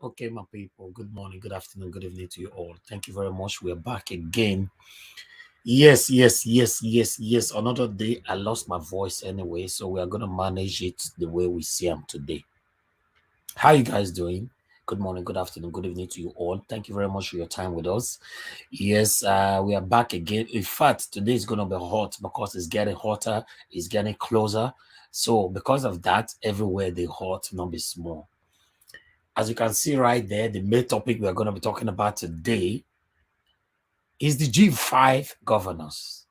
Okay, my people, good morning, good afternoon, good evening to you all. Thank you very much. We're back again. Yes. Another day. I lost my voice anyway, so we are going to manage it the way we see them today. How you guys doing? Good morning, good afternoon, good evening to you all. Thank you very much for your time with us. Yes, we are back again. In fact, today is going to be hot because it's getting hotter, it's getting closer. So because of that, everywhere they hot, not be small. As you can see right there, the main topic we are going to be talking about today is the G5 governors.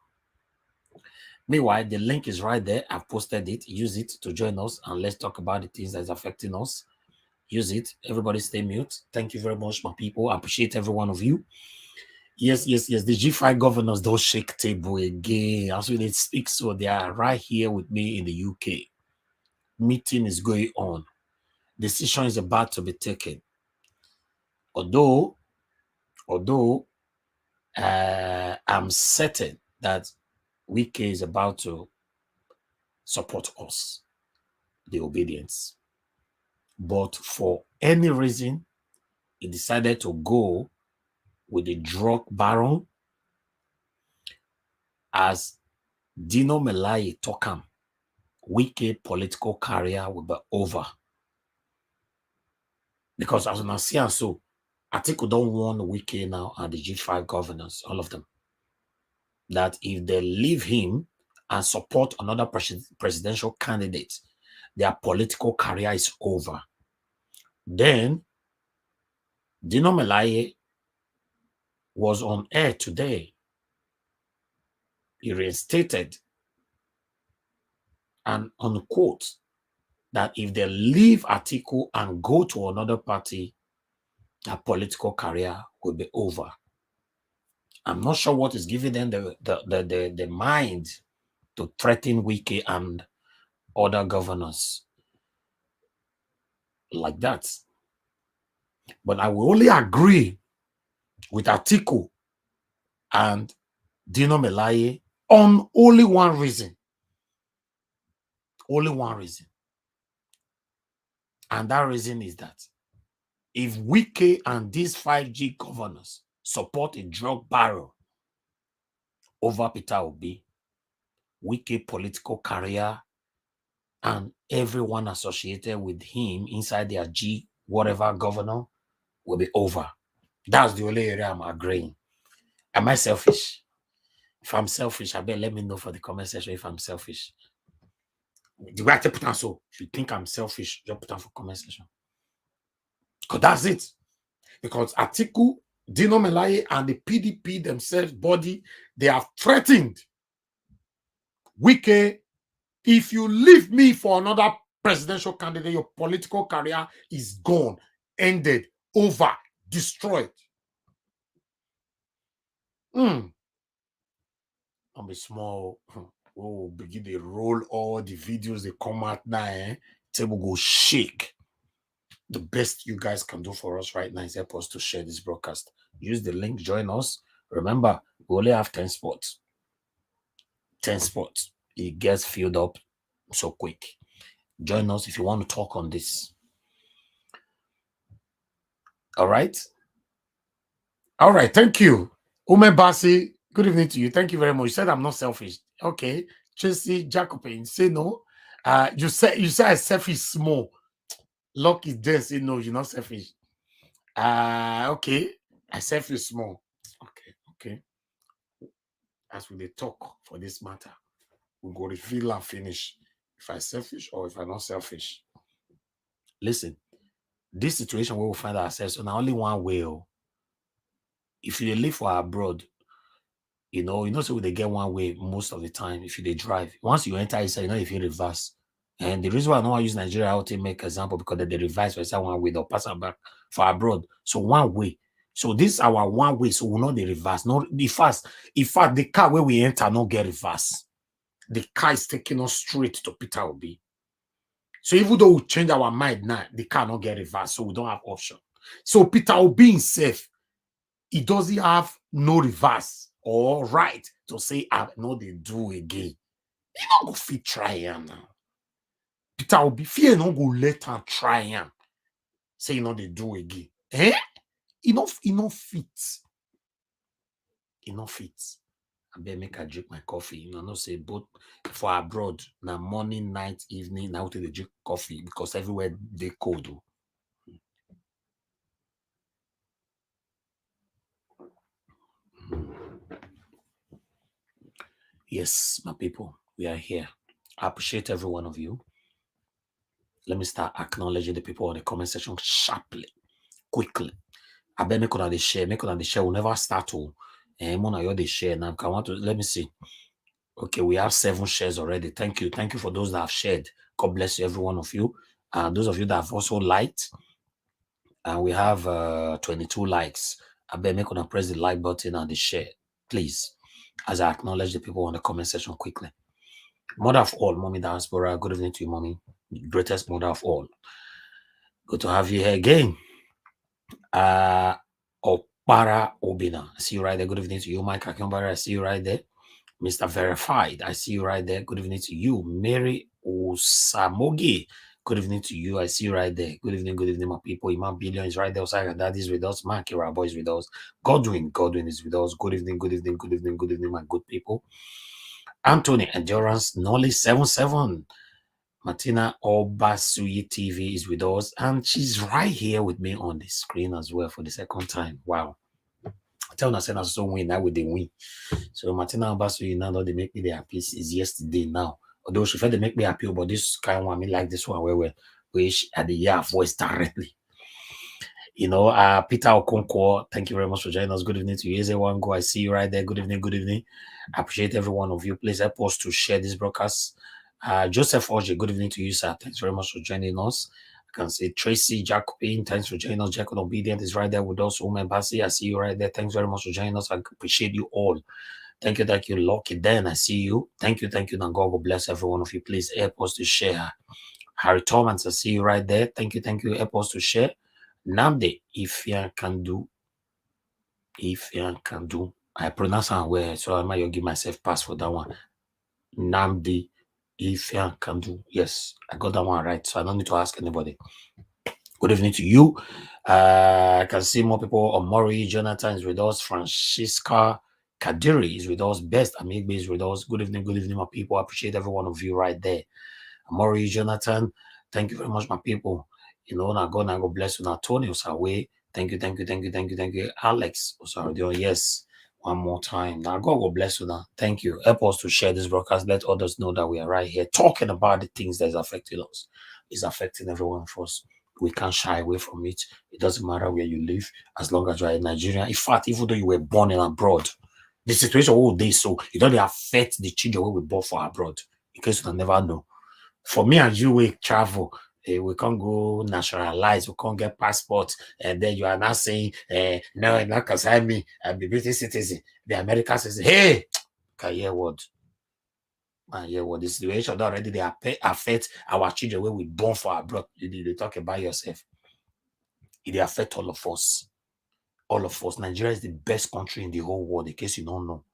Meanwhile, the link is right there. I've posted it. Use it to join us and let's talk about the things that's affecting us. Use it. Everybody stay mute. Thank you very much, my people. I appreciate every one of you. Yes. The G5 governors don't shake table again. As we speak, so they are right here with me in the UK. Meeting is going on. Decision is about to be taken. Although I'm certain that Wike is about to support us, the obedience. But for any reason, he decided to go with the drug baron as Dino Melaye Tokam. Wike political career will be over. Because as I see and so, Atiku don't want Wike now and the G5 governors, all of them, that if they leave him and support another presidential candidate, their political career is over. Then, Dino Melaye was on air today. He reinstated and unquote that if they leave Atiku and go to another party, their political career will be over. I'm not sure what is giving them the mind to threaten Wike and other governors like that. But I will only agree with Atiku and Dino Melaye on only one reason. Only one reason. And that reason is that if Wike and these 5G governors support a drug barrel over PeterObi, Wike political career and everyone associated with him inside their G whatever governor will be over. That's the only area I'm agreeing. Am I selfish? If I'm selfish, I bet let me know for the comment section if I'm selfish. The way I put on so, if you think I'm selfish, just put on for comment section. Because that's it. Because Atiku, Dino Melaye, and the PDP themselves body, they have threatened Wike, if you leave me for another presidential candidate, your political career is gone, ended, over, destroyed. I'm a small, begin to roll all the videos, they come out now, table go shake. The best you guys can do for us right now is help us to share this broadcast. Use the link, join us. Remember, we only have 10 spots. 10 spots. It gets filled up so quick. Join us if you want to talk on this. All right. All right. Thank you. Ume Basi, good evening to you. Thank you very much. You said I'm not selfish. Okay. Tracy Jacobin, say no. You said I selfish small. Luck is there. Say no, you're not selfish. Okay. I selfish small. Okay. As we talk for this matter, we go reveal and finish if I selfish or if I'm not selfish. Listen, this situation where we find ourselves on only one way. If you live for abroad, so they get one way most of the time. If you drive, once you enter inside, if you reverse. And the reason why I don't want to use Nigeria to make example because they reverse for inside one way, they'll pass back for abroad. So one way. So this is our one way. So we're not the reverse. No, the fast. In fact, the car where we enter not get reverse. The car is taking us straight to PeterObi. So even though we change our mind now, the car not get reverse. So we don't have option. So PeterObi himself, he doesn't have no reverse or right to say, I know they do again. He not go fit try him now. PeterObi, fear not go let him try him. say you know they do again. Eh? Enough fit. Enough fit. I better make I drink my coffee. You know, say both for abroad, now morning, night, evening, now to the drink coffee because everywhere they cold. Yes, my people, we are here. I appreciate every one of you. Let me start acknowledging the people on the comment section sharply, quickly. I bet make on the share, will never start to. And when I the share now, I want to let me see. Okay, we have 7 shares already. Thank you for those that have shared. God bless you, every one of you. Those of you that have also liked, and we have 22 likes. I bet make on press the like button and the share, please, as I acknowledge the people on the comment section quickly. Mother of all, Mommy Diaspora, good evening to you, Mommy. Greatest mother of all. Good to have you here again. Opara Obina, I see you right there. Good evening to you, Mike Akimbara. I see you right there. Mr. Verified, I see you right there. Good evening to you. Mary Osamogi, good evening to you. I see you right there. Good evening, my people. Imam Billion is right there. Osaka Daddy is with us. Mark Irabo is with us. Godwin is with us. Good evening, my good people. Anthony Endurance, Knowledge 77. Martina Obasuyi TV is with us, and she's right here with me on the screen as well for the second time. Wow. I tell her, I so win, now with the win. So Martina Obasuyi now they make me the happiest is yesterday now. Although she felt they make me happy, but this kind one, I mean, like this one where which at the year voice directly. You know, Peter Okonkwo, thank you very much for joining us. Good evening to you. One go, I see you right there. Good evening. I appreciate every one of you. Please help us to share this broadcast. Joseph Oje, good evening to you, sir. Thanks very much for joining us. I can say Tracy Jacobin, thanks for joining us. Jacob Obedient is right there with us. Woman Bassi, I see you right there. Thanks very much for joining us. I appreciate you all. Thank you, Lucky. Then I see you. Thank you. Now God will bless every one of you. Please help us to share. Harry Thomas, I see you right there. Thank you. Help us to share. Namde, if you can do, I pronounce it well, so I might give myself pass for that one. Namde, if you can do, yes, I got that one right, so I don't need to ask anybody. Good evening to you. I can see more people. Omori Jonathan is with us. Francisca Kadiri is with us. Best Amigbe is with us. Good evening, my people. I appreciate every one of you right there. Omori Jonathan, thank you very much, my people. You know, now God bless you. Now Tony Osawe, thank you. Alex Osardio, yes, one more time. Now God will bless you. Now, thank you. Help us to share this broadcast. Let others know that we are right here talking about the things that is affecting us. It's affecting every one of us. We can't shy away from it. It doesn't matter where you live, as long as you are in Nigeria. In fact, even though you were born in abroad, the situation all day so it don't affect the children we were born for abroad. In case you never know. For me and you, we travel. We can't go naturalize, we can't get passport, and then you are not saying, no, it's not concern me. I'm the British citizen, the American citizen. Hey, can you hear what? The situation that already they affect our children when we born for abroad. You talk about yourself. It affect all of us. All of us. Nigeria is the best country in the whole world, in case you don't know.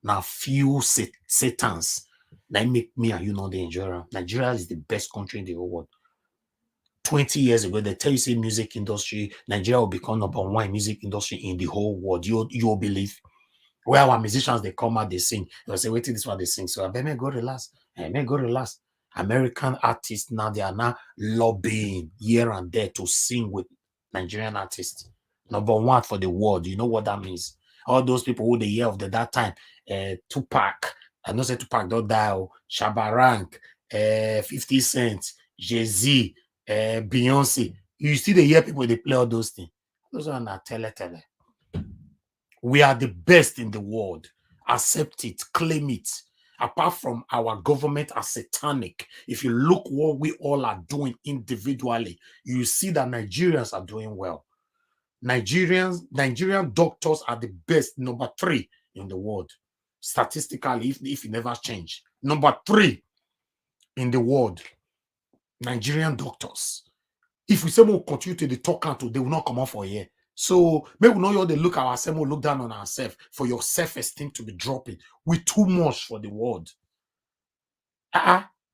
Now, few satans that make me and you know the Nigeria. Nigeria is the best country in the whole world. 20 years ago, they tell you, say, music industry, Nigeria will become #1 music industry in the whole world. You'll believe. Where our musicians, they come out, they sing. They'll say, wait till this one, they sing. So I bet me go relax. American artists now, they are now lobbying here and there to sing with Nigerian artists. #1 for the world. You know what that means? All those people who they hear of that time, Tupac, I know say Tupac don't die, Shabba Rank, 50 Cent, Jay-Z, Beyonce. You see the hear people, they play all those things. Those are not tele. We are the best in the world. Accept it, claim it. Apart from our government as satanic, if you look what we all are doing individually, you see that Nigerians are doing well. Nigerian doctors are the best, #3 in the world. Statistically, if it never change. #3 in the world. Nigerian doctors. If we say we'll continue to the talk and they will not come out for here. So maybe we know you all they look at ourselves, we'll look down on ourselves for your self-esteem to be dropping. We too much for the world.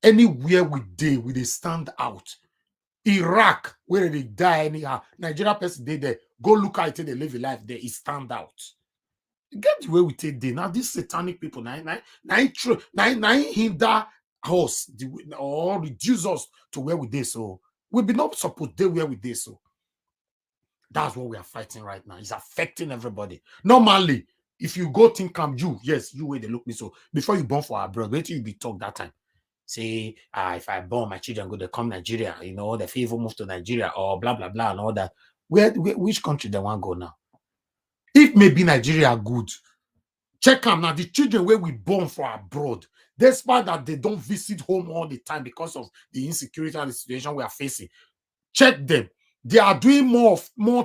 Anywhere we stand out. Iraq, where they die anyhow. Nigeria person they there. Go look at it, they live a life there. It stand out. Get the way we take day. Now, these satanic people, now hinder us or reduce us to where we did. So we be not supposed to where we did. So that's what we are fighting right now. It's affecting everybody. Normally, if you go think you where they look me. So before you born for abroad, wait till you be talk that time. Say, if I born my children go to come Nigeria, the favor move to Nigeria or blah blah blah and all that. Which country they want to go now? If maybe Nigeria good, check them now. The children where we born for abroad, despite that they don't visit home all the time because of the insecurity and the situation we are facing. Check them. They are doing more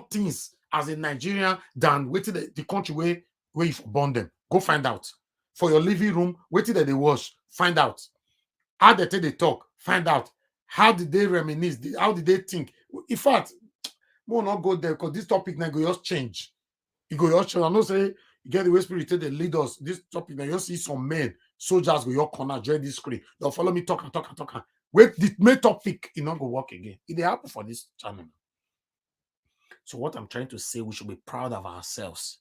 things as a Nigerian than waiting the country where you born them. Go find out. For your living room, waiting that they wash, find out. How they take the talk, find out. How did they reminisce? How did they think? In fact, we will not go there because this topic now go just change. You go your channel. I know say you get the way spirit they lead us. This topic now you see some men, soldiers go your corner, join this screen. They'll follow me talk. Wait, the main topic it not go work again. It happen for this channel. So what I'm trying to say, we should be proud of ourselves.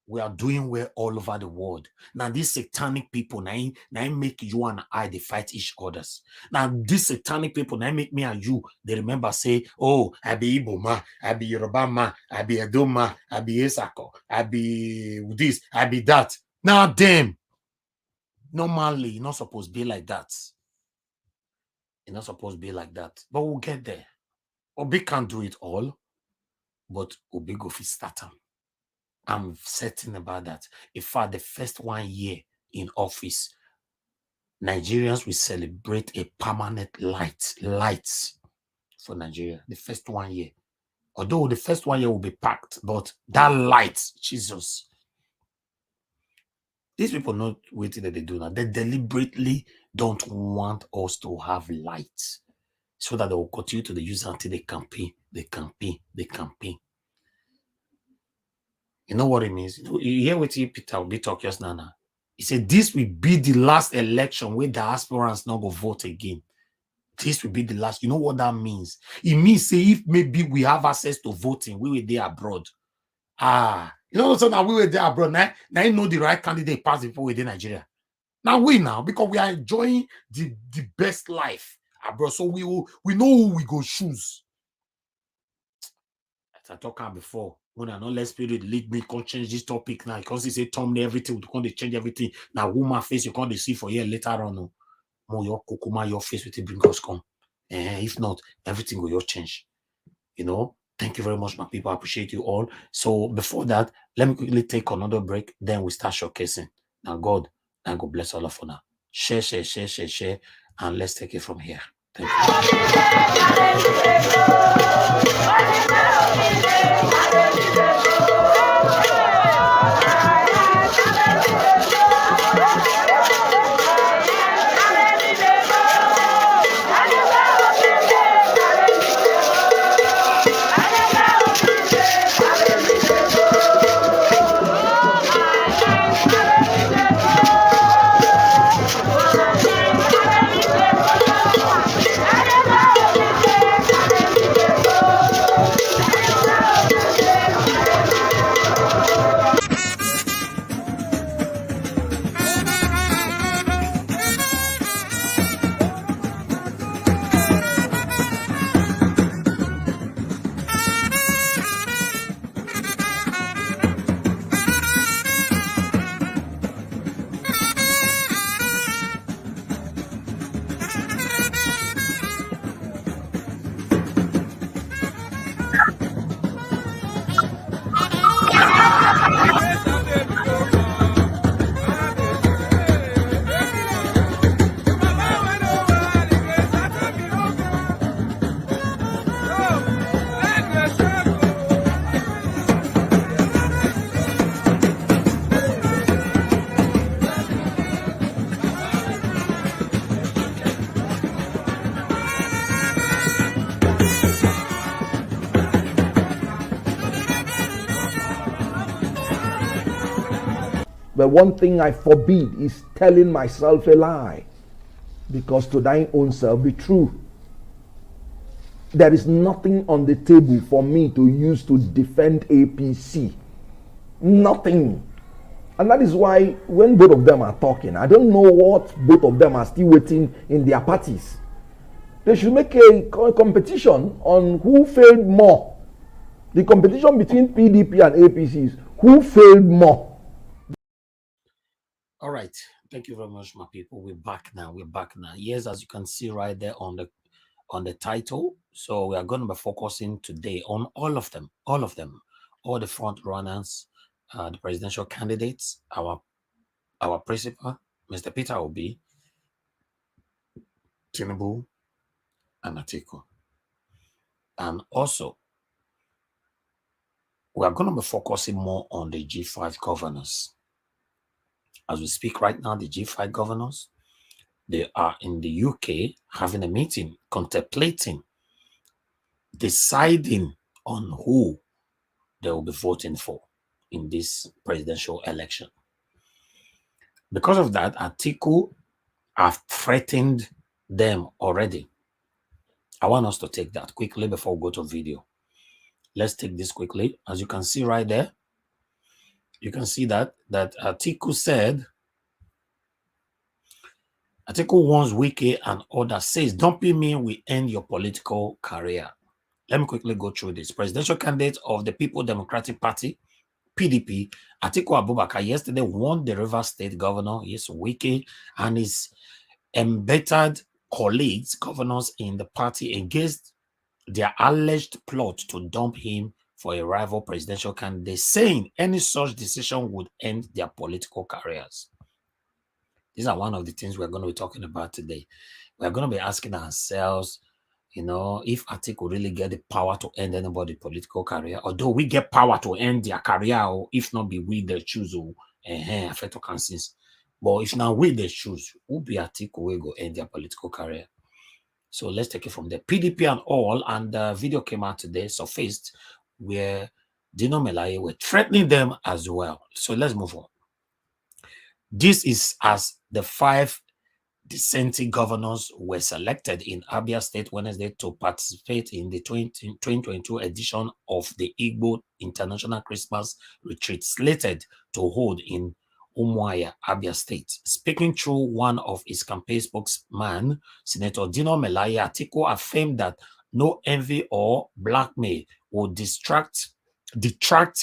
We are doing well all over the world. Now, these satanic people, now make you and I, they fight each others. Now, these satanic people, now make me and you, they remember say, oh, I be Igbo man, I be Yoruba man, I be Edo man, I be Esako, I be this, I be that. Now, them, normally, you're not supposed to be like that. You're not supposed to be like that. But we'll get there. Obi can't do it all, but Obi go fit start them. I'm certain about that. In fact, the first 1 year in office, Nigerians will celebrate a permanent lights for Nigeria. The first 1 year. Although the first 1 year will be packed, but that light, Jesus. These people not waiting that they do now. They deliberately don't want us to have lights so that they will continue to use until they campaign. You know what it means? You hear what PeterObi talk just now. He said this will be the last election where the aspirants not go vote again. This will be the last. You know what that means? It means say if maybe we have access to voting, we were there abroad. You know so now we were there abroad. Now you know the right candidate pass before we in Nigeria. Now because we are enjoying the best life abroad. So we know who we go choose. As I talked about before. When I not let spirit lead me, can't change this topic now. Because he say thumbnail everything, you can't change everything. Now, woman face you can't see for here later on. No. More your kokuma, your face with it bring us come. If not, everything will change. Thank you very much, my people. I appreciate you all. So before that, let me quickly take another break. Then we start showcasing. Now, God bless all of you now. Share, and let's take it from here. Thank But one thing I forbid is telling myself a lie, because to thine own self be true. there is nothing on the table for me to use to defend APC. Nothing. And that is why when both of them are talking, I don't know what both of them are still waiting in their parties. They should make a competition on who failed more. The competition between PDP and APC is who failed more. All right. Thank you very much, my people. We're back now. Yes, as you can see right there on the title. So we are going to be focusing today on all of them, all the front runners, the presidential candidates, our principal, Mr. PeterObi, Tinubu, and Atiku. And also, we are going to be focusing more on the G5 governors. As we speak right now, the G5 governors, they are in the UK having a meeting, contemplating, deciding on who they will be voting for in this presidential election. Because of that, Atiku have threatened them already. I want us to take that quickly before we go to video. Let's take this quickly. As you can see right there, you can see that Atiku said, Atiku wants Wike and others, says, dumping me will end your political career. Let me quickly go through this. Presidential candidate of the People Democratic Party, PDP, Atiku Abubakar, yesterday warned the Rivers State governor, yes, Wike, and his embittered colleagues, governors in the party, against their alleged plot to dump him for a rival presidential candidate, saying any such decision would end their political careers. These are one of the things we're going to be talking about today. We're going to be asking ourselves, if Atiku really get the power to end anybody's political career, although we get power to end their career, or if not be we they choose, affect conscience. But if now we they choose, who be Atiku will go end their political career. So let's take it from there. PDP and all, and the video came out today, surfaced, where Dino Melaye were threatening them as well. So let's move on. This is as the 5 dissenting governors were selected in Abia State Wednesday to participate in the 2022 edition of the Igbo International Christmas Retreat, slated to hold in Umuahia, Abia State. Speaking through one of his campaign spokesman, Senator Dino Melaye, Atiku affirmed that no envy or blackmail will detract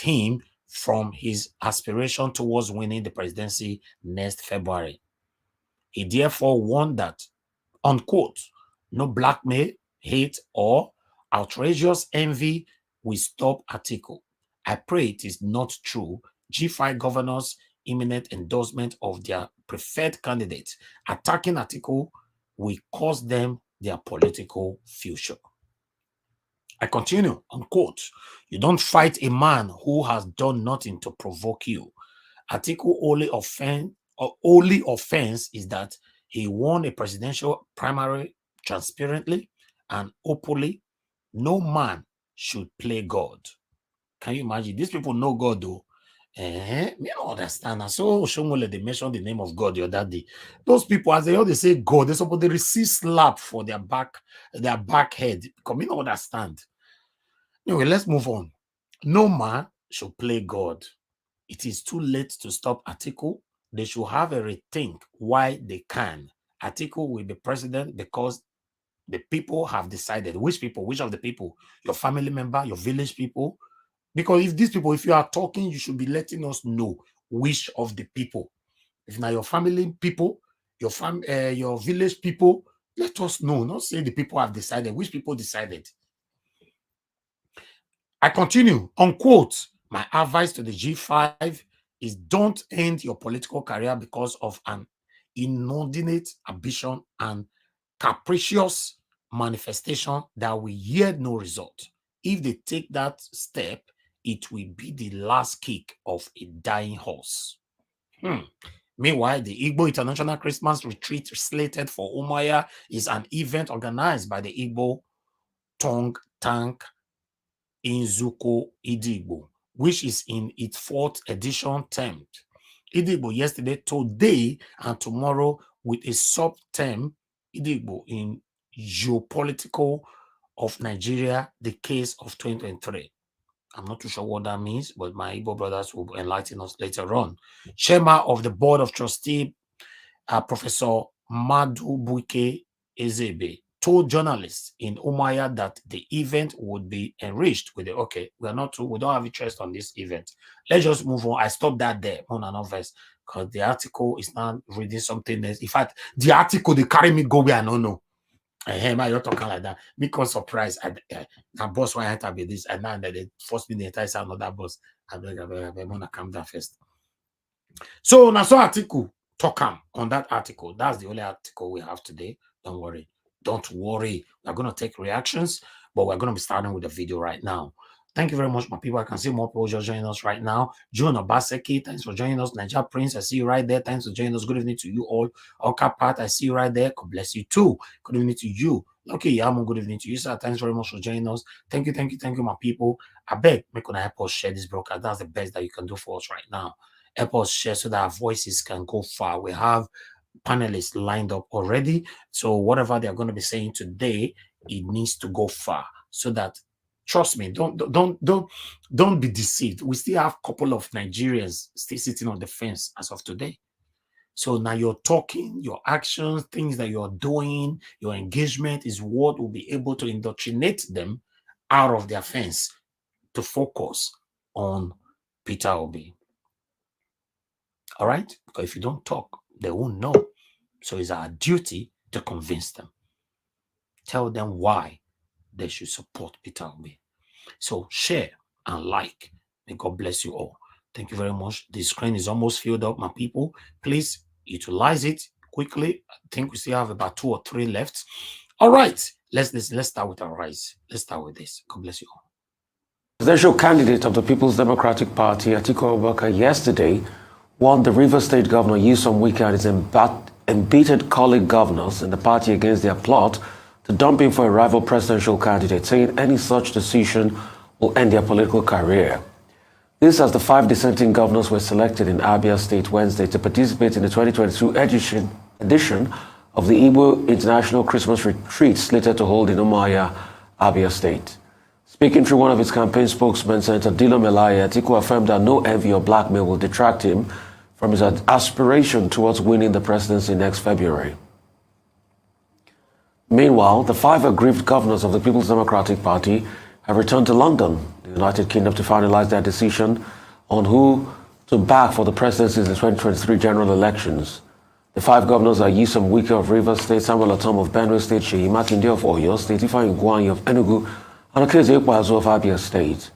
him from his aspiration towards winning the presidency next February. He therefore warned that, unquote, no blackmail, hate, or outrageous envy will stop Atiku. I pray it is not true. G5 governors' imminent endorsement of their preferred candidate attacking Atiku will cost them their political future. I continue, unquote, you don't fight a man who has done nothing to provoke you. Atiku only offense is that he won a presidential primary transparently and openly. No man should play God. Can you imagine? These people know God though. Me don't understand. So Shomole, they mentioned the name of God the other day. Those people, as they say God, they're supposed to receive slap for their back head. Because me don't understand. Anyway, let's move on. No man should play God. It is too late to stop Atiku. They should have a rethink why they can. Atiku will be president because the people have decided. Which people? Which of the people? Your family member, your village people? Because if these people, if you are talking, you should be letting us know which of the people. If now your family people, your village people, let us know. Not say the people have decided. Which people decided? I continue, unquote, my advice to the G5 is don't end your political career because of an inordinate ambition and capricious manifestation that will yield no result. If they take that step, it will be the last kick of a dying horse. Meanwhile, the Igbo International Christmas Retreat slated for Umuahia is an event organized by the Igbo Tongue Tank Nzukọ Idigbo, which is in its 4th edition termed. Idigbo yesterday, today, and tomorrow with a sub-term Idigbo in geopolitical of Nigeria, the case of 2023. I'm not too sure what that means, but my Igbo brothers will enlighten us later on. Chairman of the Board of Trustees, Professor Madu Buike Ezebe, told journalists in Umaya that the event would be enriched with the okay. We don't have interest on this event. Let's just move on. I stopped that there on another verse because the article is not reading something else. In fact, the article they carry me go where I don't know. You're talking like that. Because surprised, the boss why I had to be this, and now that they forced me the entire sound of that boss. I want to calm down first. So now so article talk on that article. That's the only article we have today. Don't worry. Don't worry. We're going to take reactions, but we're going to be starting with the video right now. Thank you very much, my people. I can see more people just joining us right now. June Obaseki, thanks for joining us. Niger Prince, I see you right there. Thanks for joining us. Good evening to you all. Oka Pat, I see you right there. God bless you too. Good evening to you. Okay, Yamo, good evening to you, sir. Thanks very much for joining us. Thank you, my people. I beg, make us help us share this broadcast. That's the best that you can do for us right now. Help us share so that our voices can go far. We have panelists lined up already. So whatever they're going to be saying today, it needs to go far so that, trust me, don't be deceived. We still have a couple of Nigerians still sitting on the fence as of today. So now you're talking, your actions, things that you're doing, your engagement is what will be able to indoctrinate them out of their fence to focus on PeterObi. All right? Because if you don't talk, they won't know. So it's our duty to convince them. Tell them why they should support PeterObi. So share and like. May God bless you all. Thank you very much. The screen is almost filled up, my people. Please utilize it quickly. I think we still have about 2 or 3 left. All right. Let's start with our rise. Let's start with this. God bless you all. Presidential candidate of the People's Democratic Party, Atiku Abubakar, yesterday warned the Rivers State Governor Nyesom Wike and his embittered colleague governors in the party against their plot to dump him for a rival presidential candidate, saying any such decision will end their political career. This as the 5 dissenting governors were selected in Abia State Wednesday to participate in the 2022 edition of the Igbo International Christmas Retreat slated to hold in Umuahia, Abia State. Speaking through one of its campaign spokesmen, Senator Dilo Melaya, Atiku affirmed that no envy or blackmail will detract him from his aspiration towards winning the presidency next February. Meanwhile, the 5 aggrieved governors of the People's Democratic Party have returned to London, the United Kingdom, to finalize their decision on who to back for the presidency in the 2023 general elections. The 5 governors are Nyesom Wike of Rivers State, Samuel Ortom of Benue State, Seyi Makinde of Oyo State, Ifeanyi Ugwuanyi of Enugu, and Okezie Ikpeazu of Abia State.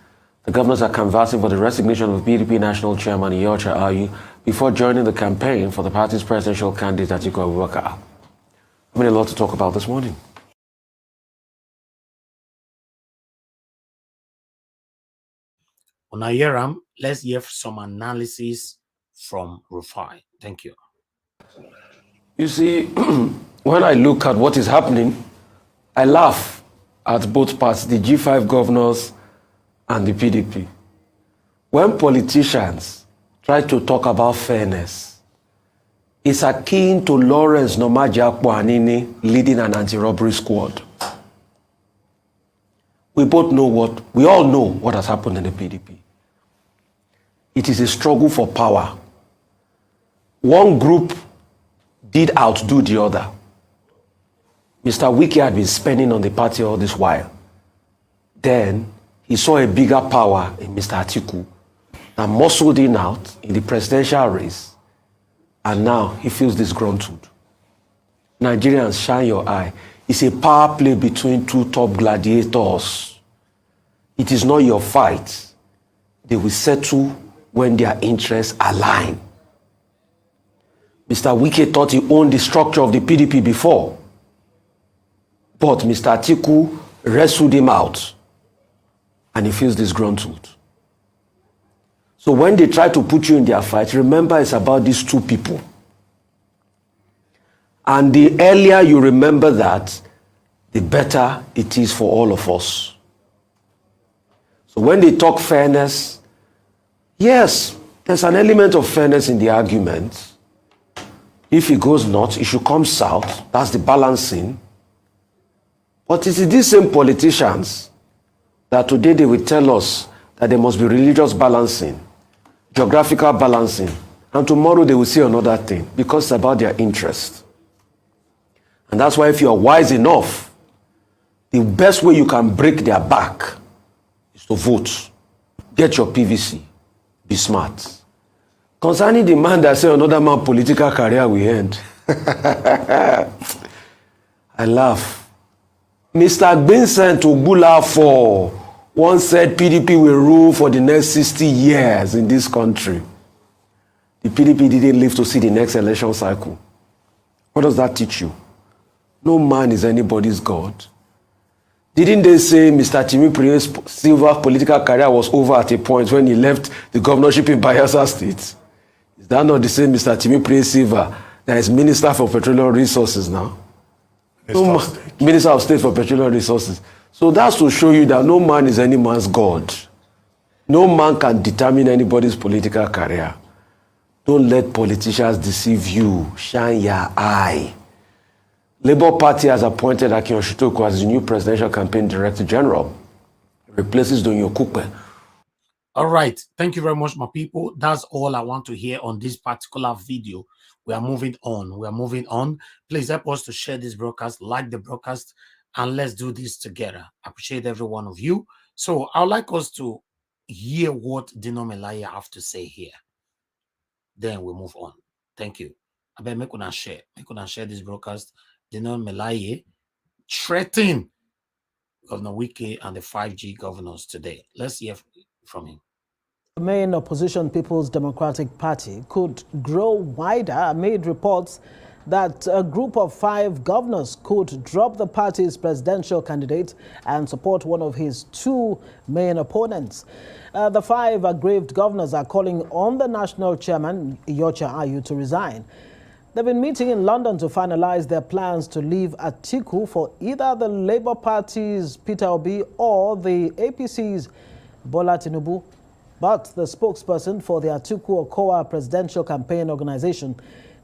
The governors are canvassing for the resignation of PDP National Chairman Iyorchia Ayu before joining the campaign for the party's presidential candidate Atiku Abubakar. I mean, a lot to talk about this morning. On Ayeram, let's hear some analysis from Rufai. Thank you. You see, when I look at what is happening, I laugh at both parts, the G5 governors and the PDP. When politicians try to talk about fairness, it's akin to Lawrence Nomaji Akpo-Anini leading an anti-robbery squad. We all know what has happened in the PDP. It is a struggle for power. One group did outdo the other. Mr. Wike had been spending on the party all this while. Then he saw a bigger power in Mr. Atiku and muscled in out in the presidential race. And now he feels disgruntled. Nigerians, shine your eye. It's a power play between 2 top gladiators. It is not your fight. They will settle when their interests align. Mr. Wike thought he owned the structure of the PDP before. But Mr. Atiku wrestled him out. And he feels disgruntled. So when they try to put you in their fight, remember it's about these 2 people. And the earlier you remember that, the better it is for all of us. So when they talk fairness, yes, there's an element of fairness in the argument. If it goes north, it should come south. That's the balancing. But it is these same politicians that today they will tell us that there must be religious balancing, geographical balancing, and tomorrow they will say another thing because it's about their interest. And that's why if you are wise enough, the best way you can break their back is to vote. Get your PVC. Be smart. Concerning the man that said another man's political career will end, I laugh. Mr. Vincent Ogbulafor once said PDP will rule for the next 60 years in this country. The PDP didn't live to see the next election cycle. What does that teach you? No man is anybody's God. Didn't they say Mr. Timipri's silver political career was over at a point when he left the governorship in Bayelsa State? Is that not the same Mr. Timipri Silva that is Minister for Petroleum Resources now? Minister of State for Petroleum Resources. So that's to show you that no man is any man's God. No man can determine anybody's political career. Don't let politicians deceive you. Shine your eye. Labour Party has appointed Akin Oshitoko as the new Presidential Campaign Director General. He replaces Donyo Kupe. All right. Thank you very much, my people. That's all I want to hear on this particular video. We are moving on. Please help us to share this broadcast, like the broadcast, and let's do this together. I appreciate every one of you. So I'd like us to hear what Dino Melaya have to say here. Then we move on. Thank you. I bet make una share this broadcast. Dino Melaya threatening Governor Wike and the 5G governors today. Let's hear from him. The main opposition People's Democratic Party could grow wider amid reports that a group of 5 governors could drop the party's presidential candidate and support one of his 2 main opponents. The 5 aggrieved governors are calling on the national chairman, Iyorchia Ayu, to resign. They've been meeting in London to finalize their plans to leave Atiku for either the Labour Party's PeterObi or the APC's Bola Tinubu. But the spokesperson for the Atiku Okowa presidential campaign organization,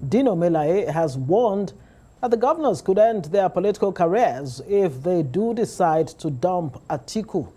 Dino Melaye, has warned that the governors could end their political careers if they do decide to dump Atiku.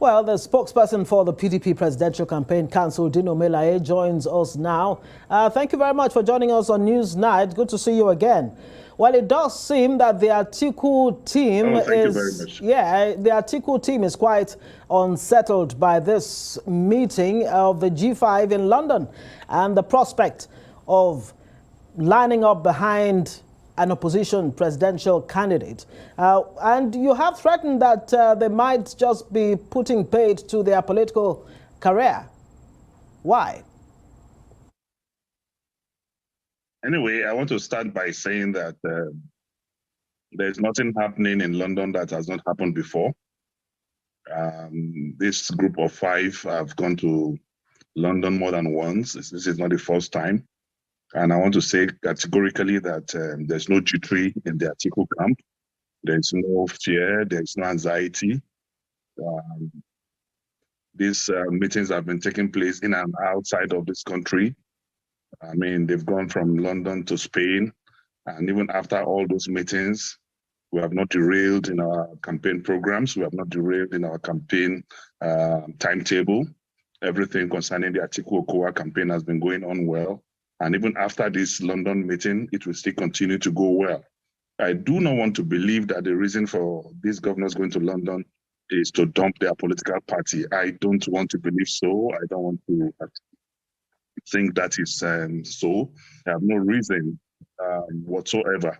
Well, the spokesperson for the PDP Presidential Campaign Council, Dino Melaye, joins us now. Thank you very much for joining us on Newsnight. Good to see you again. Well, it does seem that the Atiku team the Atiku team is quite unsettled by this meeting of the G5 in London and the prospect of lining up behind an opposition presidential candidate. And you have threatened that they might just be putting paid to their political career. Why? Anyway, I want to start by saying that there's nothing happening in London that has not happened before. This group of 5 have gone to London more than once. This is not the first time. And I want to say categorically that there's no jittery in the Atiku camp. There's no fear. There's no anxiety. These meetings have been taking place in and outside of this country. I mean, they've gone from London to Spain. And even after all those meetings, we have not derailed in our campaign programs. We have not derailed in our campaign timetable. Everything concerning the Atiku Okowa campaign has been going on well. And even after this London meeting, it will still continue to go well. I do not want to believe that the reason for these governors going to London is to dump their political party. I don't want to believe so. I don't want to think that is so. I have no reason whatsoever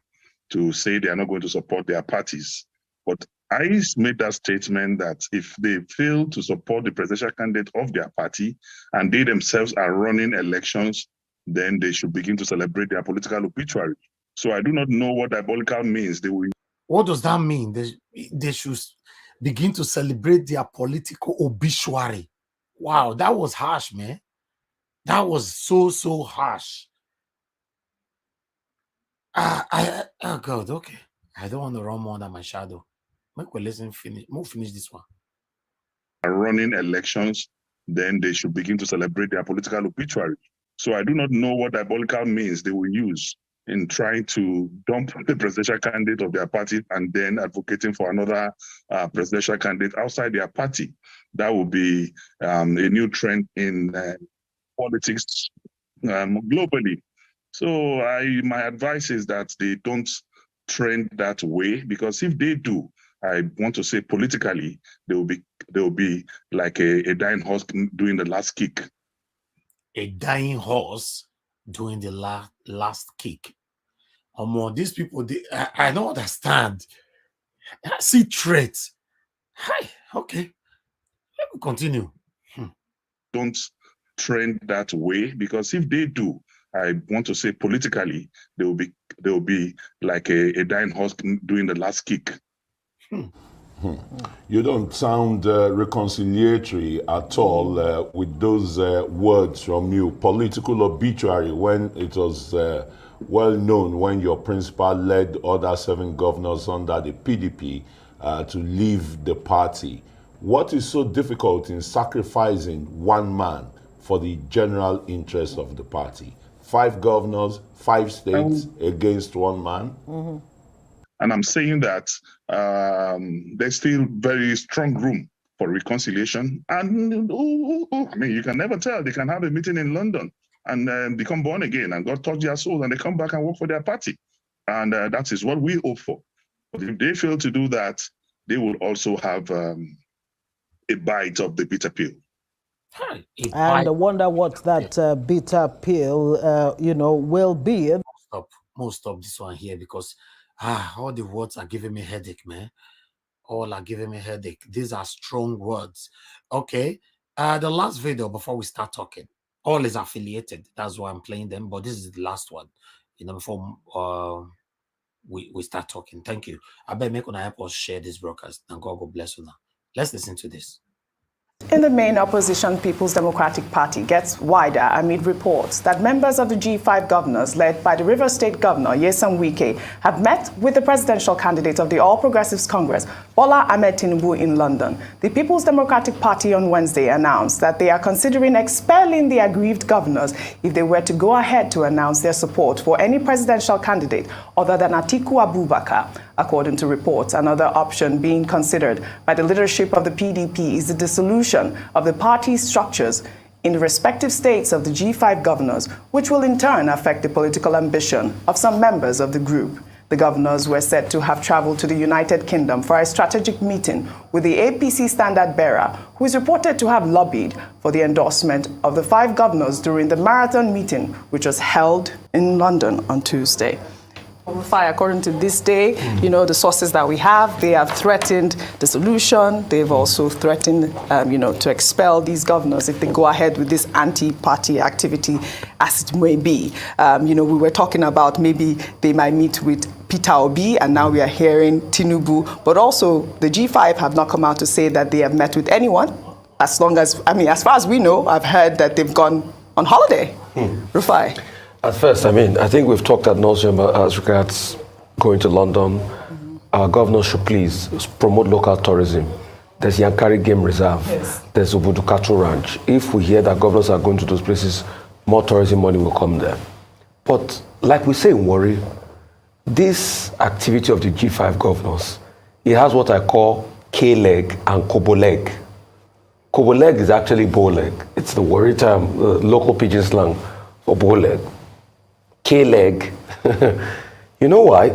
to say they are not going to support their parties. But I made that statement that if they fail to support the presidential candidate of their party and they themselves are running elections, then they should begin to celebrate their political obituary. So I do not know what diabolical means. What does that mean? They should begin to celebrate their political obituary. Wow, that was harsh, man. That was so harsh. Oh God, okay. I don't want to run more than my shadow. Make we listen, finish this one. Running elections, then they should begin to celebrate their political obituary. So I do not know what diabolical means they will use in trying to dump the presidential candidate of their party and then advocating for another presidential candidate outside their party. That would be a new trend in politics globally. So my advice is that they don't trend that way, because if they do, I want to say politically, they will be like a dying horse doing the last kick. A dying horse doing the last kick. These people, I don't understand. I see threats. Hi, okay. Let me continue. Don't trend that way, because if they do, I want to say politically, they will be like a dying horse doing the last kick. You don't sound reconciliatory at all with those words from you. Political obituary, when it was well known when your principal led other 7 governors under the PDP to leave the party. What is so difficult in sacrificing one man for the general interest of the party? 5 governors, 5 states against one man? Mm-hmm. And I'm saying that there's still very strong room for reconciliation. And I mean, you can never tell. They can have a meeting in London and become born again, and God touch their soul, and they come back and work for their party. And that is what we hope for. But if they fail to do that, they will also have a bite of the bitter pill. And I wonder what that bitter pill, will be. Most of this one here, because all the words are giving me headache, man. All are giving me headache. These are strong words. Okay. The last video before we start talking, all is affiliated. That's why I'm playing them. But this is the last one, before we start talking. Thank you. I bet make una help us share this broadcast, and God will bless you now. Let's listen to this. In the main opposition, People's Democratic Party gets wider amid reports that members of the G5 governors, led by the Rivers State Governor, Wike, have met with the presidential candidate of the All Progressives Congress, Bola Ahmed Tinubu, in London. The People's Democratic Party on Wednesday announced that they are considering expelling the aggrieved governors if they were to go ahead to announce their support for any presidential candidate other than Atiku Abubakar. According to reports, another option being considered by the leadership of the PDP is the dissolution of the party structures in the respective states of the G5 governors, which will in turn affect the political ambition of some members of the group. The governors were said to have traveled to the United Kingdom for a strategic meeting with the APC standard bearer, who is reported to have lobbied for the endorsement of the 5 governors during the marathon meeting, which was held in London on Tuesday. According to this day, the sources that we have, they have threatened dissolution. They've also threatened, to expel these governors if they go ahead with this anti-party activity, as it may be. We were talking about maybe they might meet with PeterObi, and now we are hearing Tinubu. But also, the G5 have not come out to say that they have met with anyone. As far as we know, I've heard that they've gone on holiday. Rufai. At first, I think we've talked ad nauseum as regards going to London. Our governors should please promote local tourism. There's Yankari Game Reserve. Yes. There's Obudu Cattle Ranch. If we hear that governors are going to those places, more tourism money will come there. But like we say in Warri, this activity of the G5 governors, it has what I call K-leg and Kobo leg. Kobo leg is actually bow leg. It's the Warri term, local pidgin slang for bow leg. K-leg. You know why?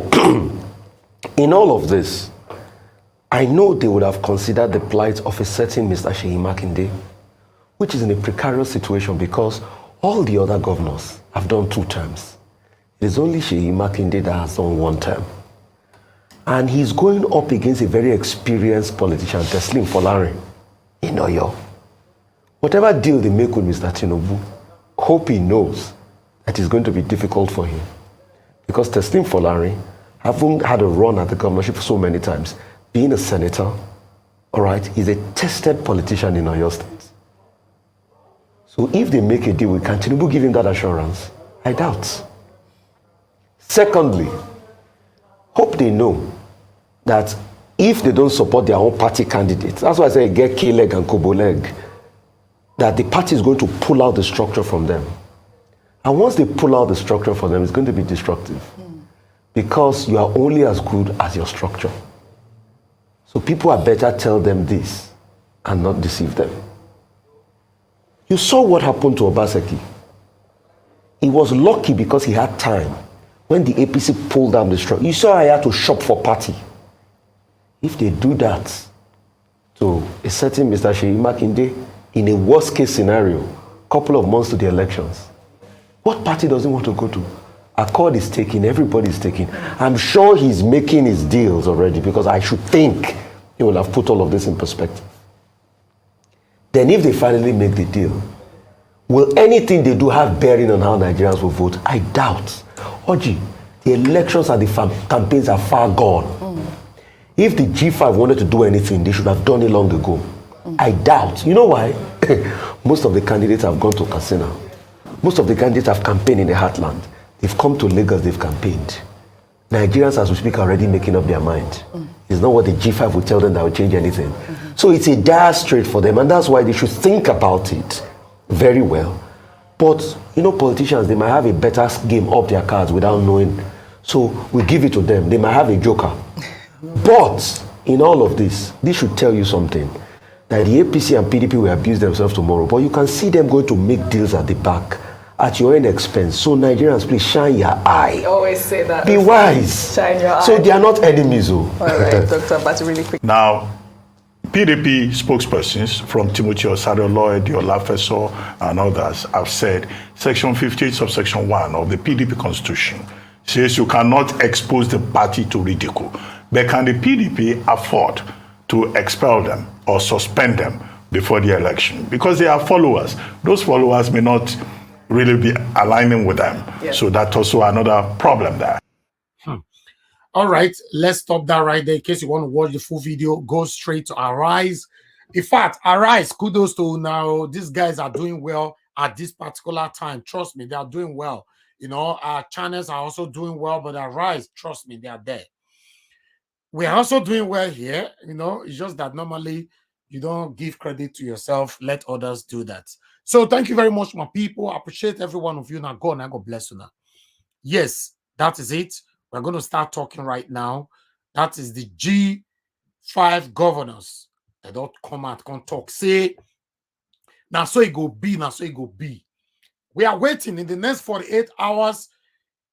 In all of this, I know they would have considered the plight of a certain Mr. Seyi Makinde, which is in a precarious situation because all the other governors have done 2 terms. It is only Seyi Makinde that has done 1 term. And he's going up against a very experienced politician, Teslim Folarin, in Oyo. Whatever deal they make with Mr. Tinubu, hope he knows that it's going to be difficult for him. Because Teslim Folarin, having had a run at the governorship so many times, being a senator, all right, he's a tested politician in Oyo State. So if they make a deal, can Tinubu give him that assurance? I doubt. Secondly, hope they know that if they don't support their own party candidates, that's why I say get K-leg and Kobo leg, that the party is going to pull out the structure from them. And once they pull out the structure for them, it's going to be destructive. Because you are only as good as your structure. So people are better tell them this and not deceive them. You saw what happened to Obaseki. He was lucky because he had time. When the APC pulled down the structure, you saw I had to shop for party. If they do that to a certain Mr. Sheyi Makinde in a worst case scenario, couple of months to the elections, what party doesn't want to go to? Accord is taking, everybody's taking. I'm sure he's making his deals already because I should think he will have put all of this in perspective. Then if they finally make the deal, will anything they do have bearing on how Nigerians will vote? I doubt. Oji, the elections and the campaigns are far gone. If the G5 wanted to do anything, they should have done it long ago. I doubt. You know why? Most of the candidates have gone to Katsina. Most of the candidates have campaigned in the heartland. They've come to Lagos, they've campaigned. Nigerians, as we speak, are already making up their mind. It's not what the G5 will tell them that will change anything. So it's a dire strait for them, and that's why they should think about it very well. But, you know, politicians, they might have a better game up their cards without knowing. So we give it to them. They might have a joker. But in all of this should tell you something. That the APC and PDP will abuse themselves tomorrow. But you can see them going to make deals at the back at your own expense. So Nigerians, please shine your eye. I always say that. Be wise. Shine your eye. So they are not enemies. Oh. All right, Dr. Bati, really quick. Now, PDP spokespersons from Timothy Osario Lloyd, Olafeso, and others have said Section 58, subsection 1 of the PDP Constitution says you cannot expose the party to ridicule. But can the PDP afford to expel them or suspend them before the election? Because they are followers. Those followers may not really be aligning with them. Yes. So that's also another problem there. All right, let's stop that right there. In case you want to watch the full video, go straight to Arise. In fact, Arise, kudos to now. These guys are doing well at this particular time. Trust me, they are doing well. You know, our channels are also doing well, but Arise, trust me, they are there. We are also doing well here. You know, it's just that normally you don't give credit to yourself. Let others do that. So thank you very much, my people. I appreciate every one of you. Now, God bless you now. Yes, that is it. We're going to start talking right now. That is the G5 governors. They don't come out, can't talk. Say, now so it go be, now so it go be. We are waiting. In the next 48 hours,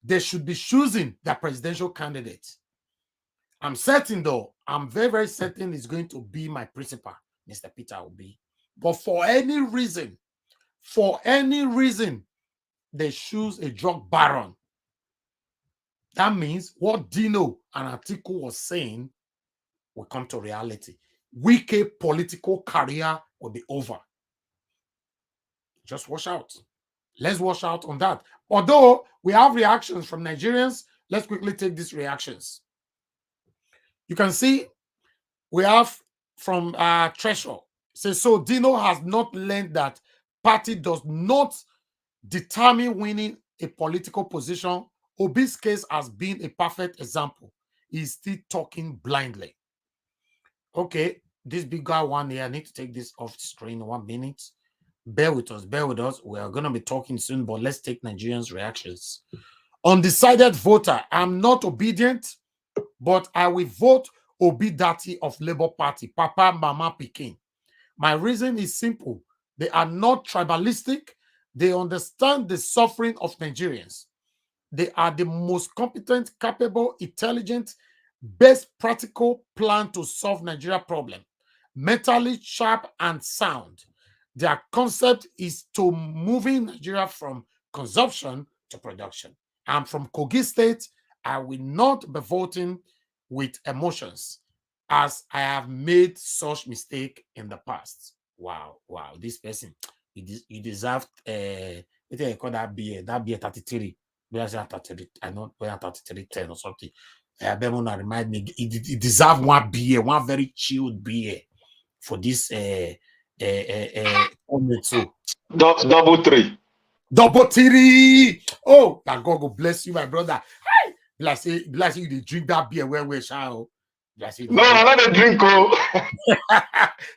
they should be choosing their presidential candidate. I'm certain, though, I'm very, very certain it's going to be my principal, Mr. PeterObi. But for any reason, they choose a drug baron. That means what Dino and Atiku was saying will come to reality. Wike political career will be over. Just watch out. Let's watch out on that. Although we have reactions from Nigerians, let's quickly take these reactions. You can see we have from Treasure. Says, so Dino has not learned that party does not determine winning a political position. Obi's case has been a perfect example. He's still talking blindly. Okay, this big guy one here, I need to take this off screen 1 minute. Bear with us, bear with us. We are going to be talking soon, but let's take Nigerians' reactions. Undecided voter, I'm not obedient, but I will vote Obi Dati of Labour Party, Papa, Mama, Pikin. My reason is simple. They are not tribalistic. They understand the suffering of Nigerians. They are the most competent, capable, intelligent, best practical plan to solve Nigeria problem. Mentally sharp and sound. Their concept is to moving Nigeria from consumption to production. I'm from Kogi State. I will not be voting with emotions as I have made such mistake in the past. Wow, this person, you deserve, what do you call that beer? That beer 33. I know 3310 or something. Bemona remind me, he deserve one beer, one very chilled beer for this comment. So double three. Oh, that God will bless you, my brother. Hey, bless you, they drink that beer where we shall. No, I'm not a drink. Oh.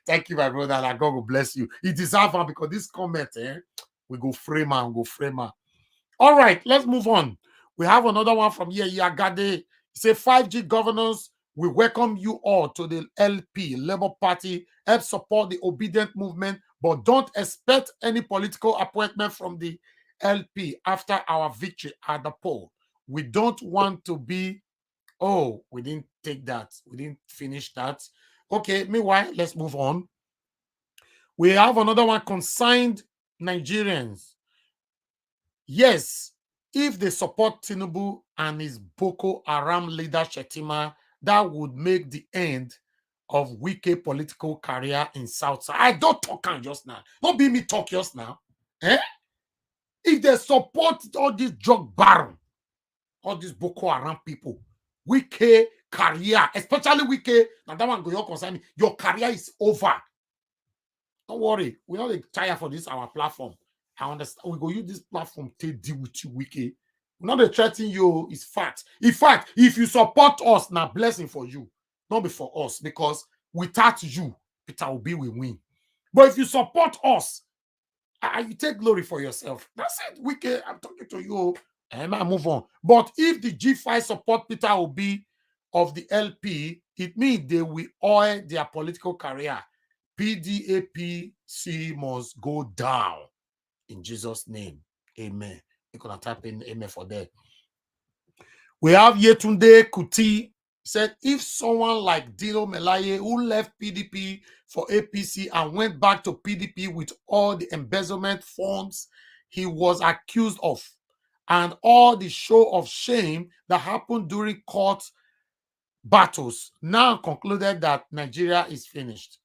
Thank you, my brother. And God will bless you. It is our because this comment, we go frame and go frame. All right, let's move on. We have another one from here, Yagade. He said, 5G governors, we welcome you all to the LP, Labour Party. Help support the obedient movement, but don't expect any political appointment from the LP after our victory at the poll. We don't want to be, oh, we didn't take that. We didn't finish that. Okay, meanwhile, let's move on. We have another one, consigned Nigerians. Yes, if they support Tinubu and his Boko Haram leader Shetima, that would make the end of Wike political career in South. I don't talk just now. Don't be me talk just now. If they support all these drug baron, all these Boko Haram people, Wike career, especially Wike, now that one go your concern, your career is over. Don't worry, we're not tired for this our platform. I understand. We go use this platform to deal with you, Wike. We're not threatening you. It's fact. In fact, if you support us, now blessing for you, not be for us, because without you, PeterObi will win. But if you support us, you take glory for yourself. That's it, Wike. I'm talking to you. And I move on. But if the G5 support PeterObi of the LP, it means they will oil their political career. PDAPC must go down. In Jesus' name, amen. You're going to type in amen for that. We have Yetunde Kuti said, if someone like Dino Melaye, who left PDP for APC and went back to PDP with all the embezzlement funds he was accused of and all the show of shame that happened during court battles, now concluded that Nigeria is finished.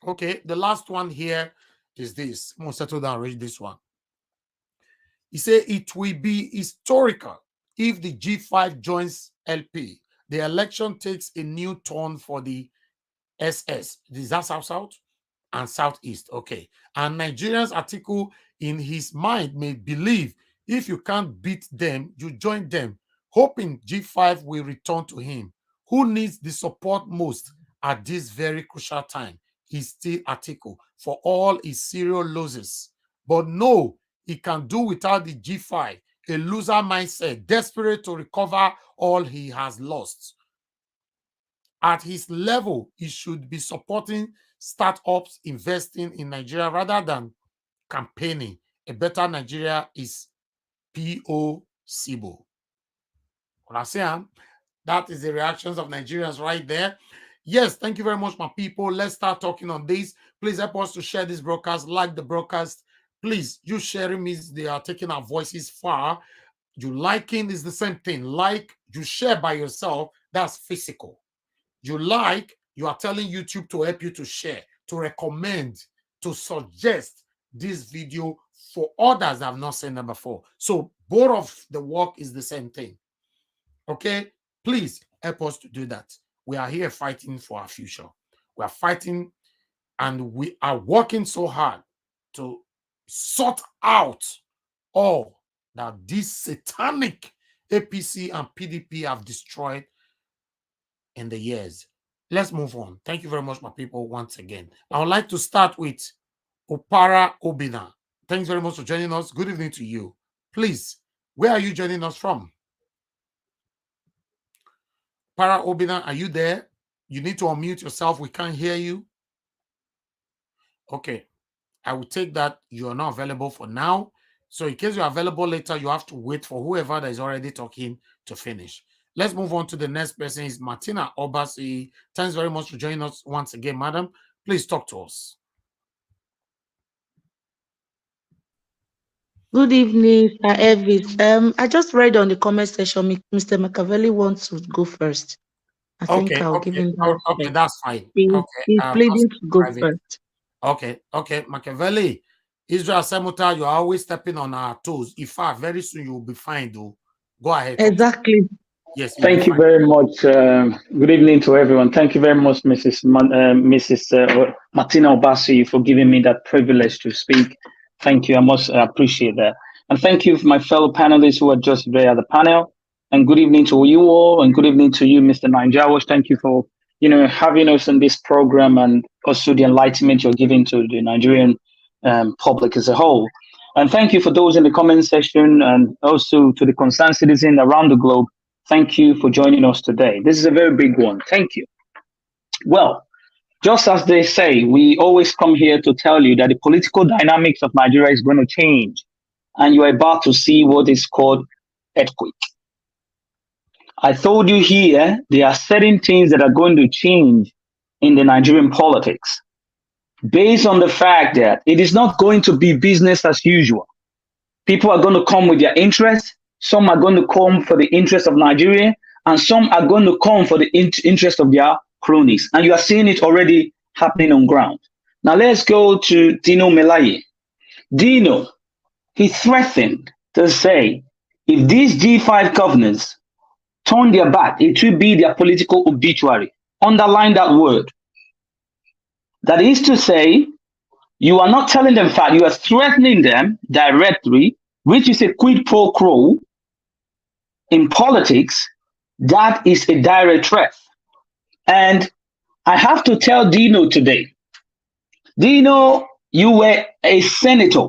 Okay, the last one here is this. I'm going to settle down and read this one. He said it will be historical if the G5 joins LP. The election takes a new turn for the SS. Is that South and Southeast? Okay. And Nigerians' article in his mind may believe if you can't beat them, you join them, hoping G5 will return to him. Who needs the support most at this very crucial time? His still article for all his serial losses. But no, he can do without the G5, a loser mindset, desperate to recover all he has lost. At his level, he should be supporting startups investing in Nigeria rather than campaigning. A better Nigeria is P.O. Sibo. That is the reactions of Nigerians right there. Yes, thank you very much, my people. Let's start talking on this. Please help us to share this broadcast, like the broadcast. Please, you sharing means they are taking our voices far. You liking is the same thing. Like, you share by yourself, that's physical. You like, you are telling YouTube to help you to share, to recommend, to suggest this video for others that have not seen them before. So both of the work is the same thing. Okay? Please help us to do that. We are here fighting for our future. We are fighting and we are working so hard to sort out all that this satanic APC and PDP have destroyed in the years. Let's move on. Thank you very much, my people, once again. I would like to start with Opara Obina. Thanks very much for joining us. Good evening to you. Please, where are you joining us from? Para Obina, are you there? You need to unmute yourself. We can't hear you. Okay. I will take that you are not available for now. So in case you're available later, you have to wait for whoever that is already talking to finish. Let's move on to the next person. Is Martina Obasi. Thanks very much for joining us once again, madam. Please talk to us. Good evening, Sir Elvis. I just read on the comment section, Mr. Machiavelli wants to go first. I think I'll give him that. Okay, that's fine. He's pleading to go first. Okay, Machiavelli. Israel Semuta, you're always stepping on our toes. In fact, very soon you will be fine, though. Go ahead. Exactly. Yes. Thank you very much. Good evening to everyone. Thank you very much, Mrs. Martina Obasi, for giving me that privilege to speak. Thank you. I must appreciate that. And thank you, my fellow panelists who are just there at the panel. And good evening to you all. And good evening to you, Mr. Nanjawash. Thank you for having us in this program and also the enlightenment you're giving to the Nigerian public as a whole. And thank you for those in the comment section and also to the concerned citizen around the globe. Thank you for joining us today. This is a very big one. Thank you. Well, just as they say, we always come here to tell you that the political dynamics of Nigeria is going to change. And you're about to see what is called earthquake. I told you here, there are certain things that are going to change in the Nigerian politics based on the fact that it is not going to be business as usual. People are going to come with their interests. Some are going to come for the interest of Nigeria, and some are going to come for the interest of their cronies. And you are seeing it already happening on ground. Now let's go to Dino Melaye. Dino, he threatened to say, if these G5 governors turn their back, it will be their political obituary. Underline that word. That is to say, you are not telling them fact, you are threatening them directly, which is a quid pro quo in politics. That is a direct threat. And I have to tell Dino today, Dino, you were a senator.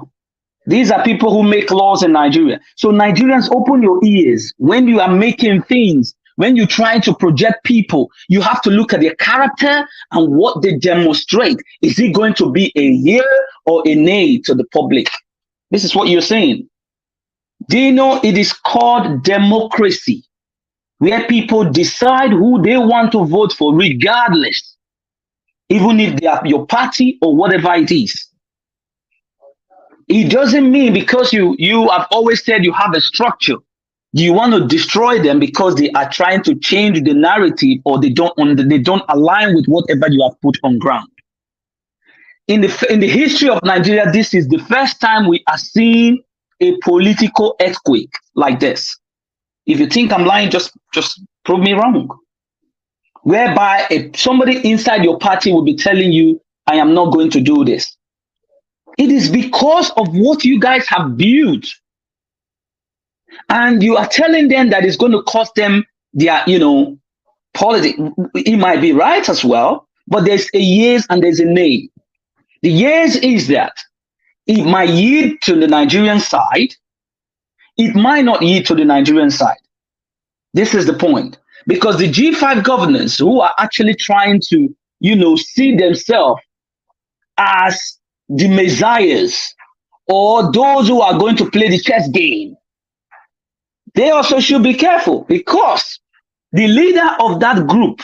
These are people who make laws in Nigeria. So Nigerians, open your ears. When you are making things, when you try to project people, you have to look at their character and what they demonstrate. Is it going to be a yea or a nay to the public? This is what you're saying. Do you know it is called democracy, where people decide who they want to vote for regardless, even if they are your party or whatever it is. It doesn't mean because you have always said you have a structure, you want to destroy them because they are trying to change the narrative or they don't align with whatever you have put on ground. In the history of Nigeria, this is the first time we are seeing a political earthquake like this. If you think I'm lying, just prove me wrong. Whereby somebody inside your party will be telling you, I am not going to do this. It is because of what you guys have built. And you are telling them that it's going to cost them their, politics. It might be right as well, but there's a yes and there's a nay. The yes is that it might yield to the Nigerian side. It might not yield to the Nigerian side. This is the point. Because the G5 governors who are actually trying to, see themselves as the messiahs or those who are going to play the chess game, they also should be careful because the leader of that group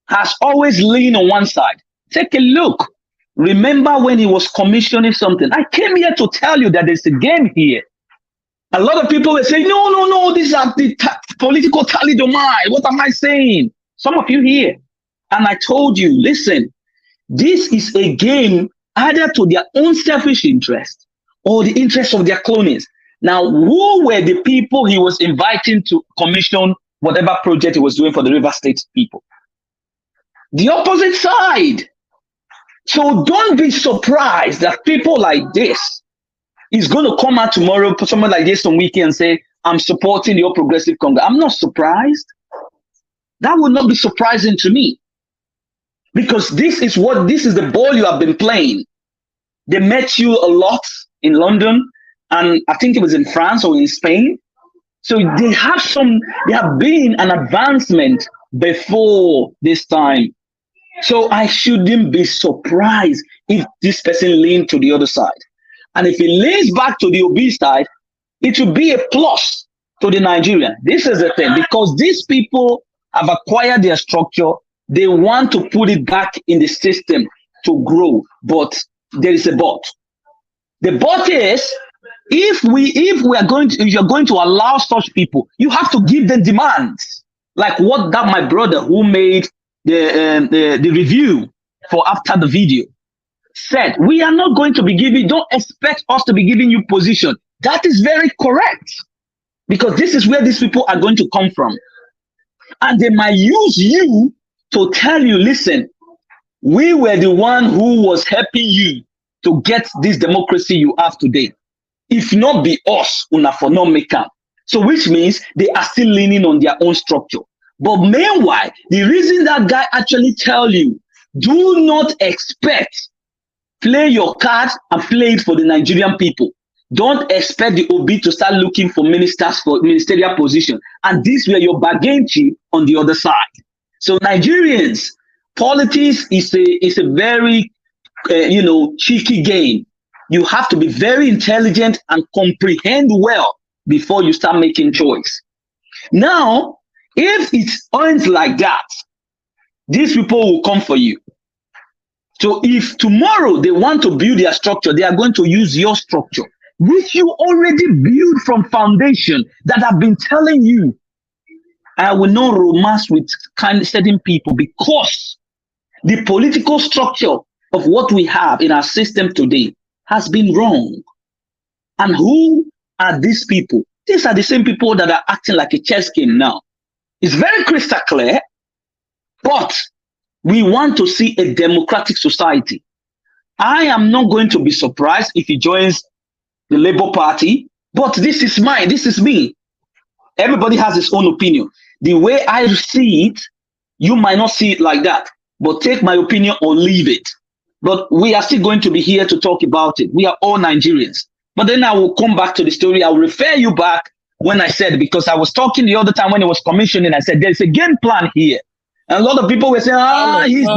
has always leaned on one side. Take a look. Remember when he was commissioning something? I came here to tell you that there's a game here. A lot of people will say, no, these are the political thalidomide. What am I saying? Some of you here. And I told you, listen, this is a game either to their own selfish interest or the interest of their cronies. Now, who were the people he was inviting to commission whatever project he was doing for the River State people? The opposite side. So don't be surprised that people like this is going to come out tomorrow, someone like this on Wike and say, I'm supporting your progressive Congress. I'm not surprised. That would not be surprising to me. Because this is the ball you have been playing. They met you a lot in London, and I think it was in France or in Spain. So they have been an advancement before this time. So I shouldn't be surprised if this person leans to the other side. And if he leans back to the Obi side, it will be a plus to the Nigerian. This is the thing, because these people have acquired their structure. They want to put it back in the system to grow, but there is a but. The but is, if you're going to allow such people, you have to give them demands, like what that my brother who made the review for after the video said. We are not going to be giving. Don't expect us to be giving you position. That is very correct, because this is where these people are going to come from, and they might use you to tell you, listen, we were the one who was helping you to get this democracy you have today. If not be us, una for not make up. So which means they are still leaning on their own structure. But meanwhile, the reason that guy actually tell you, do not expect, play your cards and play it for the Nigerian people. Don't expect the Obi to start looking for ministers for ministerial position. And this were your bargain chip on the other side. So Nigerians, politics is a very, cheeky game. You have to be very intelligent and comprehend well before you start making choice. Now, if it ends like that, these people will come for you. So if tomorrow they want to build their structure, they are going to use your structure, which you already built from foundation that I've been telling you. I will not romance with certain people because the political structure of what we have in our system today has been wrong. And who are these people? These are the same people that are acting like a chess game now. It's very crystal clear, but we want to see a democratic society. I am not going to be surprised if he joins the Labour Party, but this is mine, this is me. Everybody has his own opinion. The way I see it, you might not see it like that, but take my opinion or leave it. But we are still going to be here to talk about it. We are all Nigerians. But then I will come back to the story. I will refer you back when I said, because I was talking the other time when it was commissioning, I said, there's a game plan here. And a lot of people were saying, he's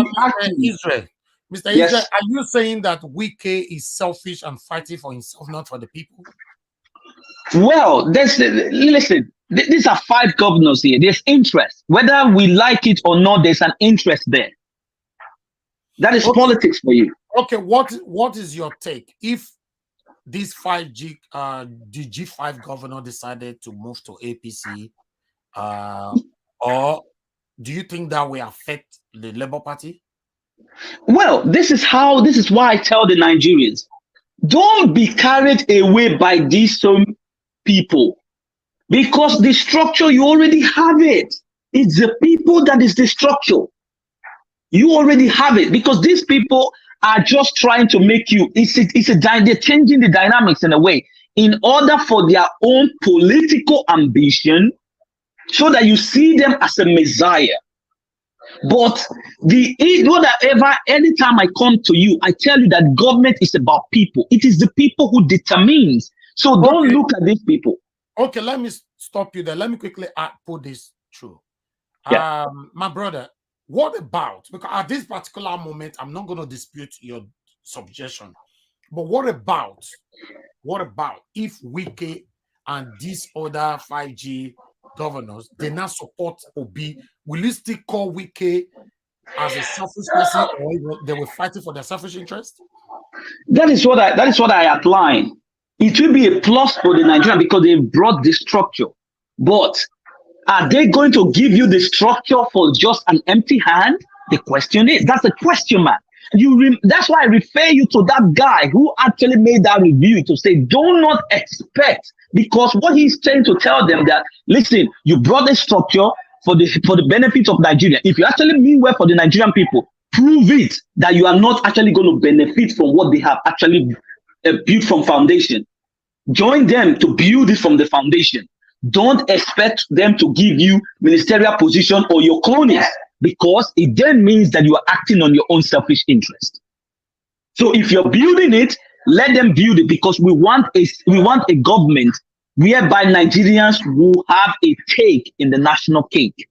Israel. Mr. Yes. Israel, are you saying that Wike is selfish and fighting for himself, not for the people? Well, listen, these are 5 governors here. There's interest. Whether we like it or not, there's an interest there. That is politics for you. Okay, what is your take if this the G5 governor decided to move to APC, or do you think that will affect the Labour Party? Well, this is why I tell the Nigerians, don't be carried away by these people, because the structure, you already have it. It's the people that is the structure. You already have it, because these people are just trying to make you, they're changing the dynamics in a way in order for their own political ambition, so that you see them as a messiah. But anytime I come to you, I tell you that government is about people. It is the people who determines. So don't look at these people. Okay, let me stop you there. Let me quickly put this through. Yeah. My brother, what about, because at this particular moment, I'm not going to dispute your suggestion, but what about if Wike and these other 5G governors, they now support Obi? Will you still call Wike as a selfish person, or they were fighting for their selfish interest? That is what I outlined. It will be a plus for the Nigerian because they brought the structure. But are they going to give you the structure for just an empty hand? The question is, that's a question mark. That's why I refer you to that guy who actually made that review to say, do not expect, because what he's trying to tell them that, listen, you brought a structure for the benefit of Nigeria. If you actually mean well for the Nigerian people, prove it that you are not actually going to benefit from what they have actually built from foundation. Join them to build it from the foundation. Don't expect them to give you ministerial position or your cronies, because it then means that you are acting on your own selfish interest. So if you're building it, let them build it, because we want a government whereby Nigerians will have a take in the national cake.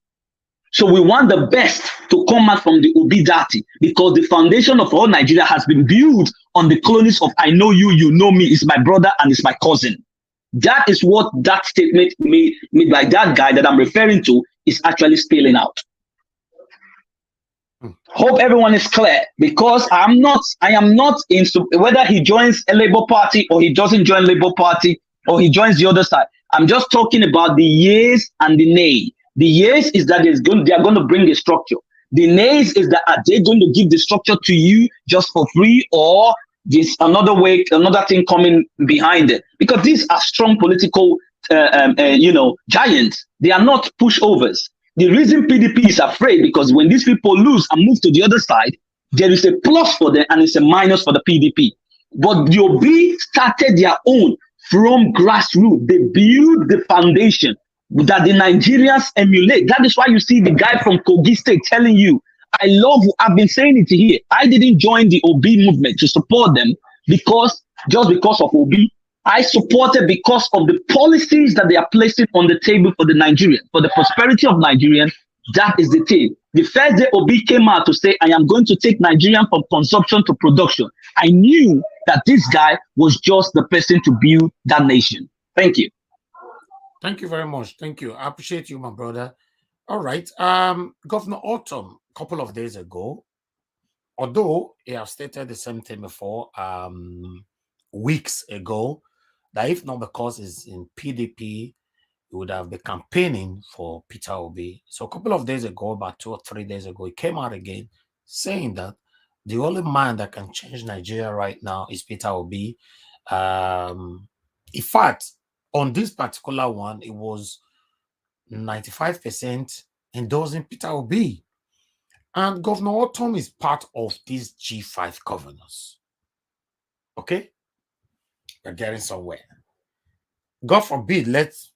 So we want the best to come out from the Obi Dati, because the foundation of all Nigeria has been built on the cronies of I know you, you know me, it's my brother and it's my cousin. That is what that statement made by that guy that I'm referring to is actually spelling out. Hope everyone is clear, because I am not in whether he joins a Labour Party or he doesn't join Labour Party or he joins the other side. I'm just talking about the yeas and the nay. The yeas is that they are going to bring a structure. The nays is that are they going to give the structure to you just for free, or there's another thing coming behind it? Because these are strong political giants. They are not pushovers. The reason PDP is afraid, because when these people lose and move to the other side, there is a plus for them and it's a minus for the PDP. But the Obi started their own from grassroots. They build the foundation. that the Nigerians emulate. That is why you see the guy from Kogi State telling you, I've been saying it here. I didn't join the Obi movement to support them just because of Obi. I supported because of the policies that they are placing on the table for the Nigerians, for the prosperity of Nigerians. That is the thing. The first day Obi came out to say, I am going to take Nigerian from consumption to production, I knew that this guy was just the person to build that nation. Thank you. Thank you very much. Thank you. I appreciate you, my brother. All right. Governor Ortom, a couple of days ago, although he has stated the same thing before, weeks ago, that if not because he's in PDP, he would have been campaigning for PeterObi. So a couple of days ago, about 2 or 3 days ago, he came out again saying that the only man that can change Nigeria right now is PeterObi. In fact, on this particular one, it was 95% endorsing PeterObi. And Governor Ortom is part of these G5 governors. Okay? We're getting somewhere. God forbid, let's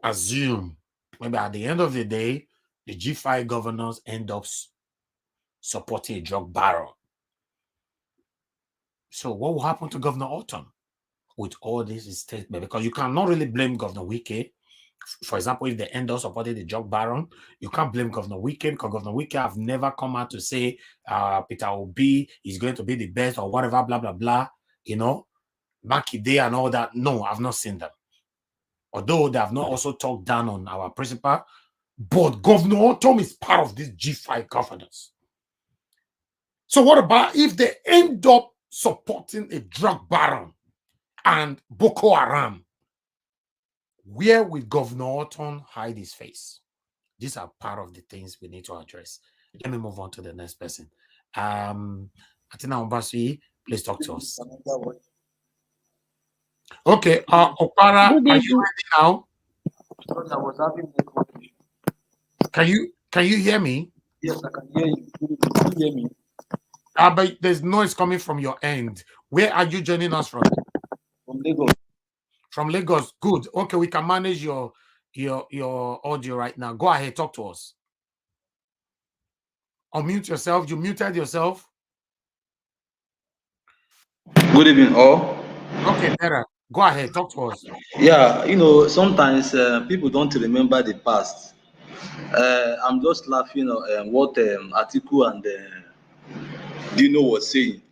assume maybe at the end of the day, the G5 governors end up supporting a drug baron. So what will happen to Governor Ortom with all this statement? Because you cannot really blame Governor Wike. For example, if they end up supporting the drug baron, you can't blame Governor Wike because Governor Wike have never come out to say PeterObi is going to be the best or whatever, blah, blah, blah, you know, Makide and all that. No, I've not seen them. Although they have not also talked down on our principal, but Governor Ortom is part of these G5 governors. So what about if they end up supporting a drug baron and Boko Haram? Where will Governor Ortom hide his face? These are part of the things we need to address. Let me move on to the next person. Atina Ombasi, please talk to us. Okay, Okara, are you ready now? Can you hear me? Yes, I can hear you. Can you hear me? But there's noise coming from your end. Where are you joining us from? From Lagos. From Lagos. Good. Okay, we can manage your audio right now. Go ahead, talk to us. Unmute yourself. You muted yourself. Good evening, all. Okay, better. Go ahead, talk to us. Yeah, sometimes people don't remember the past. I'm just laughing at what Atiku and Dino was saying.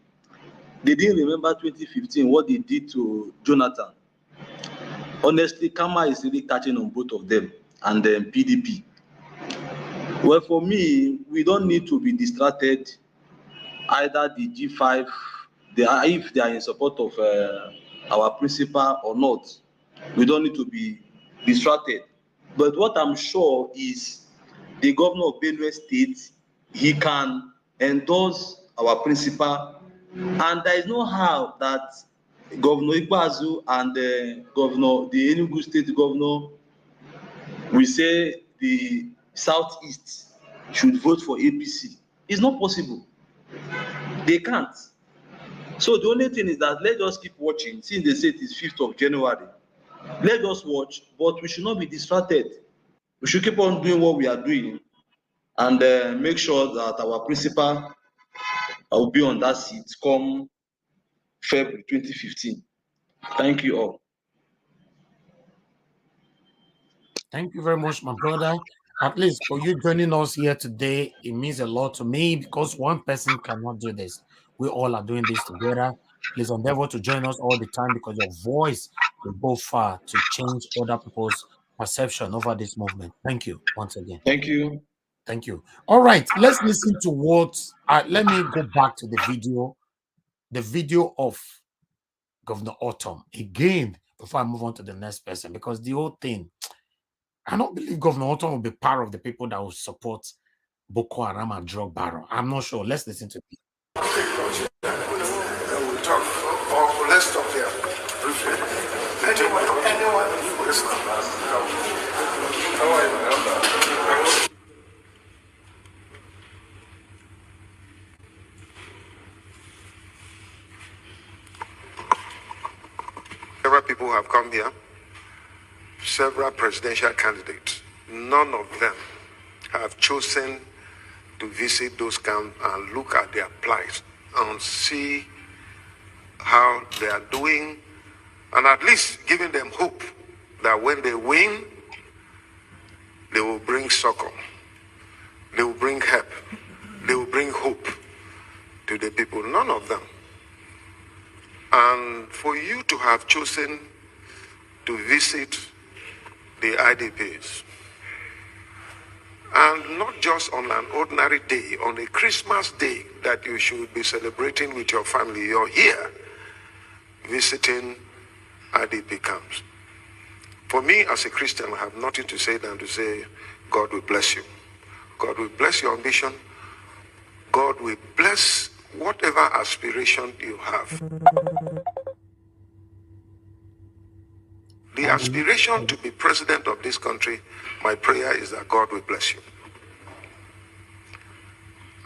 They didn't remember 2015, what they did to Jonathan. Honestly, karma is really catching on both of them and PDP. Well, for me, we don't need to be distracted. Either the G5, if they are in support of our principal or not, we don't need to be distracted. But what I'm sure is the governor of Benue State, he can endorse our principal, and there is no how that Governor Ikpeazu and the Enugu State governor will say the Southeast should vote for APC. It's not possible. They can't. So the only thing is that let us keep watching. Since they say it is 5th of January, let us watch, but we should not be distracted. We should keep on doing what we are doing and make sure that our principal will be on that seat come February 2015. Thank you all. Thank you very much, my brother. At least for you joining us here today, it means a lot to me because one person cannot do this. We all are doing this together. Please endeavor to join us all the time because your voice will go far to change other people's perception over this movement. Thank you once again. Thank you. Thank you. All right, let's listen to what. Let me go back to the video of Governor Ortom again before I move on to the next person because the whole thing. I don't believe Governor Ortom will be part of the people that will support Boko Haram and drug baron. I'm not sure. Let's listen to it. Let's stop here briefly. Anyone several people have come here. several presidential candidates. None of them have chosen to visit those camps and look at their plight and see how they are doing, and at least giving them hope that when they win, they will bring succor, they will bring help, they will bring hope to the people. None of them. And for you to have chosen to visit the IDPs, and not just on an ordinary day, on a Christmas day that you should be celebrating with your family, you're here visiting IDP camps. For me, as a Christian, I have nothing to say than to say, God will bless you. God will bless your ambition. God will bless whatever aspiration you have. The aspiration to be president of this country, my prayer is that God will bless you.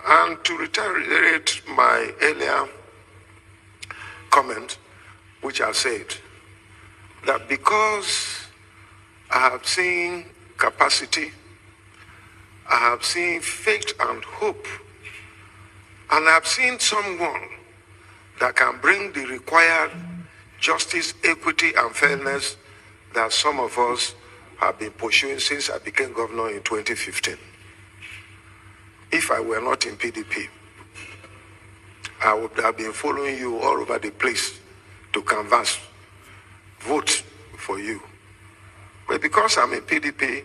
And to reiterate my earlier comment, which I said, that because I have seen capacity, I have seen faith and hope, and I have seen someone that can bring the required justice, equity, and fairness that some of us have been pursuing since I became governor in 2015. If I were not in PDP, I would have been following you all over the place to canvass, vote for you. But because I'm in PDP,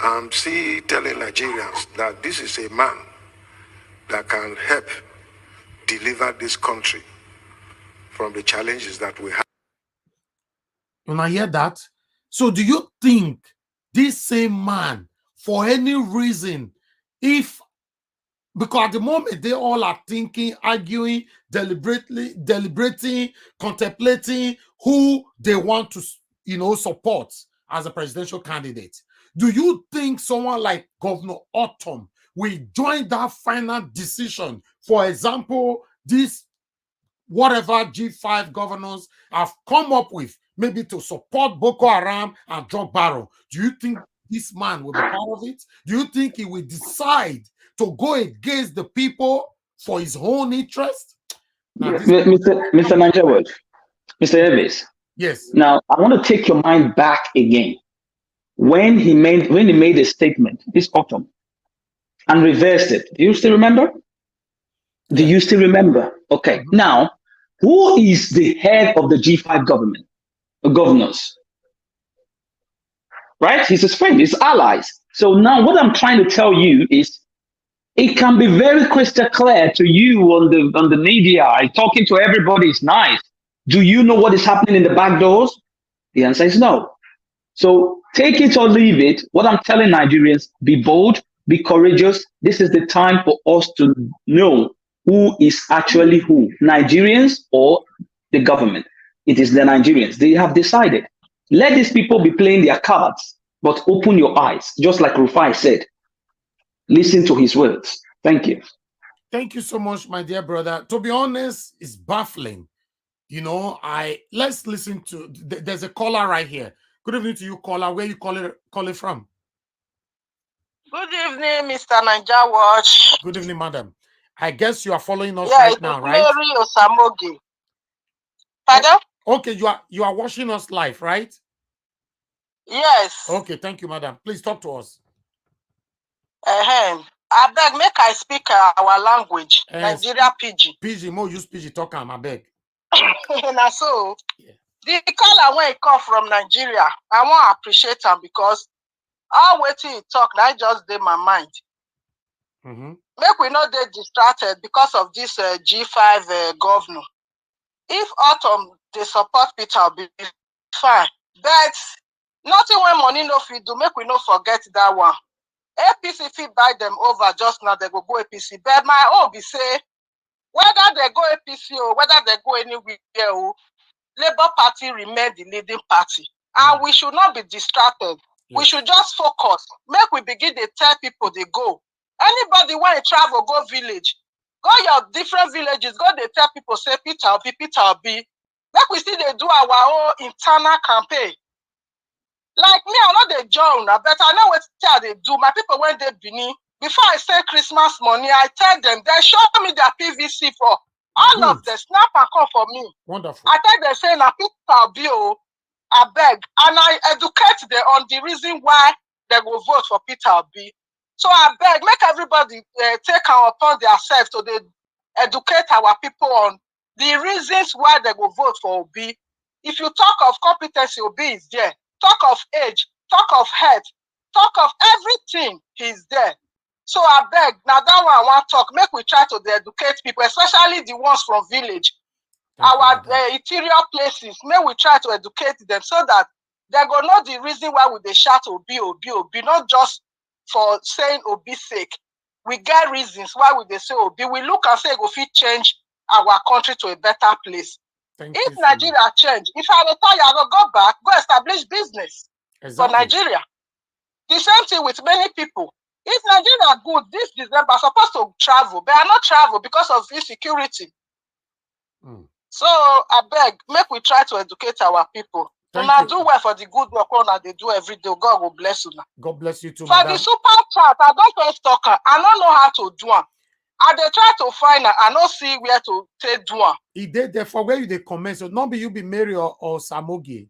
I'm still telling Nigerians that this is a man that can help deliver this country from the challenges that we have. When I hear that, so do you think this same man, for any reason, because at the moment they all are thinking, arguing, deliberating, contemplating who they want to, support as a presidential candidate. Do you think someone like Governor Ortom will join that final decision? For example, this whatever G5 governors have come up with, maybe to support Boko Haram and drug barrel. Do you think this man will be part of it? Do you think he will decide to go against the people for his own interest? Now, Mr. Nanjawaj, Mr. Evis. Yes. Now, I want to take your mind back again. When he made a statement this autumn and reversed it, do you still remember? Yeah. Do you still remember? Okay. Mm-hmm. Now, who is the head of the G5 government? The governors. Right? He's his friend, his allies. So now what I'm trying to tell you is it can be very crystal clear to you on the media. Talking to everybody is nice. Do you know what is happening in the back doors? The answer is no. So take it or leave it. What I'm telling Nigerians, be bold, be courageous. This is the time for us to know who is actually who, Nigerians or the government. It is the Nigerians. They have decided. Let these people be playing their cards, but open your eyes, just like Rufai said. Listen to his words. Thank you. Thank you so much, my dear brother. To be honest, it's baffling. Let's listen to, there's a caller right here. Good evening to you, caller. Where you call it from? Good evening, Mr. Nanjawaj. Good evening, madam. I guess you are following us right now, right? Mary Osamogi. Pardon? Okay, you are watching us live, right? Yes. Okay, thank you, madam. Please talk to us. I beg, make I speak our language, Nigeria Pidgin. Pidgin, more use Pidgin talk, I beg. And so, yeah. The caller when he come from Nigeria, I want to appreciate him because all waiting he talk, now just did my mind. Mm-hmm. Make we not get distracted because of this G5 governor. If Ortom they support PeterObi, fine. But nothing when money no fit do, make we not forget that one. APC fit buy them over just now, they go APC. But my own be say, whether they go APC or whether they go anywhere, Labour Party remain the leading party. And we should not be distracted. Yes. We should just focus. Make we begin to tell people they go. Anybody when you travel, go village. Go your different villages, go they tell people, say PeterObi. Make we see they do our own internal campaign. Like me, I know they join, but I know what they do. My people, when they Benin, before I send Christmas money, I tell them, they show me their PVC for all of them, snap and call for me. Wonderful. I tell them, say, na PeterObi, I beg, and I educate them on the reason why they will vote for PeterObi. So I beg, make everybody take upon themselves to educate our people on the reasons why they will vote for Obi. If you talk of competency, Obi is there. Talk of age, talk of health, talk of everything, he's there. So I beg, now that one I want to talk, make we try to educate people, especially the ones from village. Our interior places, may we try to educate them so that they go know the reason why we they shout Obi, Obi, Obi, not just for saying Obi's sake. We get reasons why we they say Obi. We look and say go fit change our country to a better place. If Nigeria change, if I retire, I will go back, go establish business for Nigeria. The same thing with many people. If Nigeria good, this December supposed to travel, but I not travel because of insecurity. So I beg, make we try to educate our people. Una do well for the good work una they do every day. God will bless you. God bless you too, for the super chat, I don't first talk. I don't know how to do it. I dey try to find I don't see where to take do it. He did there for where you they comment. So not be you be Mary or Samogi.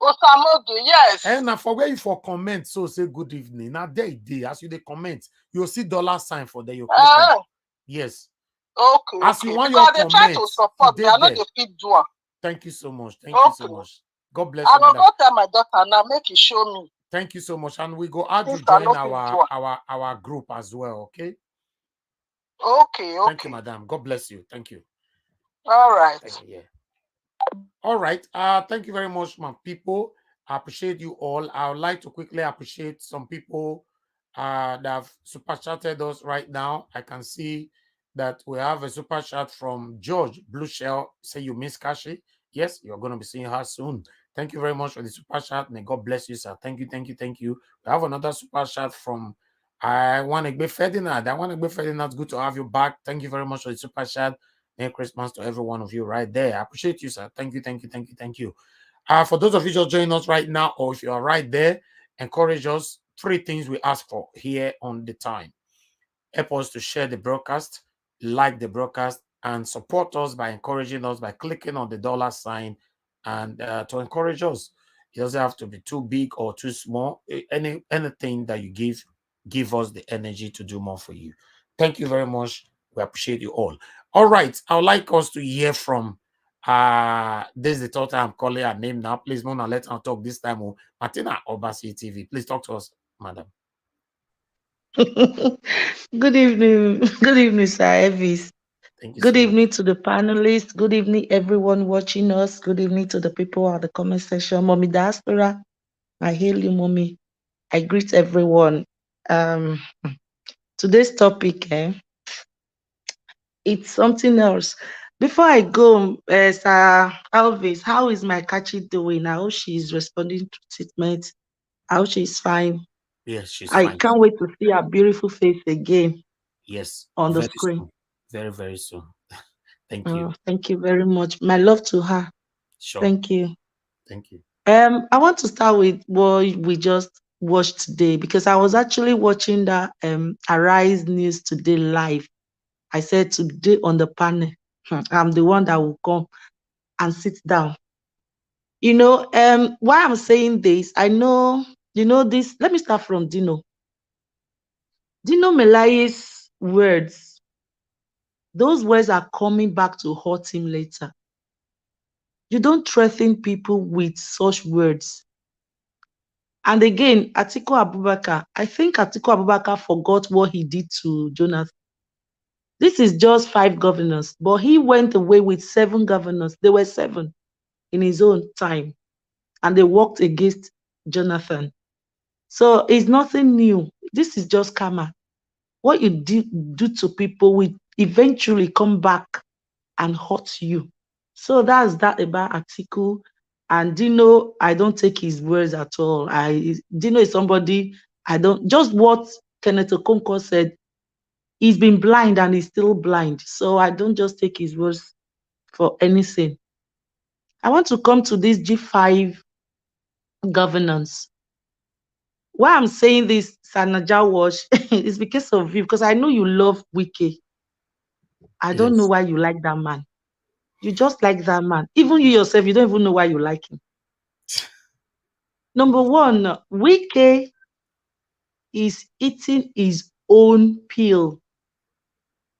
Oh, Samogi, yes. And now for where you for comment, so say good evening. Now there it is. As you they comment, you'll see $sign for there. You yes. Okay. As you want because your they try to support me. I know they fit do it. Thank you so much. Thank you so much. God bless you. I will go tell my daughter now, make it show me. Thank you so much. And we go add you join our group as well, okay? Okay. Thank you, madam. God bless you. Thank you. All right. Yeah. All right. Thank you very much, my people. I appreciate you all. I would like to quickly appreciate some people that have super chatted us right now. I can see that we have a super chat from George Blue Shell. Say you miss Kashi. Yes, you're going to be seeing her soon. Thank you very much for the super chat. May God bless you, sir. Thank you, thank you, thank you. We have another super chat from I want to be Ferdinand. It's good to have you back. Thank you very much for the super chat. Merry Christmas to every one of you right there. I appreciate you, sir. Thank you, thank you, thank you, thank you. For those of you just joining us right now, or if you are right there, encourage us. 3 things we ask for here on the time. Help us to share the broadcast, like the broadcast, and support us by encouraging us by clicking on the $sign and to encourage us. It doesn't have to be too big or too small. Anything that you give us the energy to do more for you. Thank you very much. We appreciate you all. All right. I would like us to hear from this is the third time I'm calling her name now. Please, Mona, let her talk this time. Martina Obasi TV. Please talk to us, madam. Good evening. Good evening, Sir Evis. Good evening to the panelists. Good evening, everyone watching us. Good evening to the people at the comment section. Mommy Diaspora, I hail you, Mommy. I greet everyone. Today's topic, it's something else. Before I go, Sir Elvis, how is my Kachi doing? I hope she's responding to treatment. I hope she's fine. Yes, she's fine. I can't wait to see her beautiful face again. Yes, on the screen. Soon. Very, very soon. Thank you. Thank you very much. My love to her. Sure. Thank you. Thank you. I want to start with what we just watched today because I was actually watching that Arise News Today live. I said today on the panel, I'm the one that will come and sit down. You know, why I'm saying this, I know, you know this. Let me start from Dino. Dino Melaye's words. Those words are coming back to haunt him later. You don't threaten people with such words. And again, Atiku Abubakar, I think Atiku Abubakar forgot what he did to Jonathan. This is just 5 governors, but he went away with 7 governors. There were 7 in his own time, and they worked against Jonathan. So it's nothing new. This is just karma. What you do to people will eventually come back and hurt you. So that's that about Atiku. And Dino, I don't take his words at all. Dino is somebody, I don't, just what Kenneth Okonkwo said, he's been blind and he's still blind. So I don't just take his words for anything. I want to come to this G5 governance. Why I'm saying this, Sanaja Wash, is because of you, because I know you love Wike. I don't know why you like that man. You just like that man. Even you yourself, you don't even know why you like him. Number one, Wike is eating his own pill.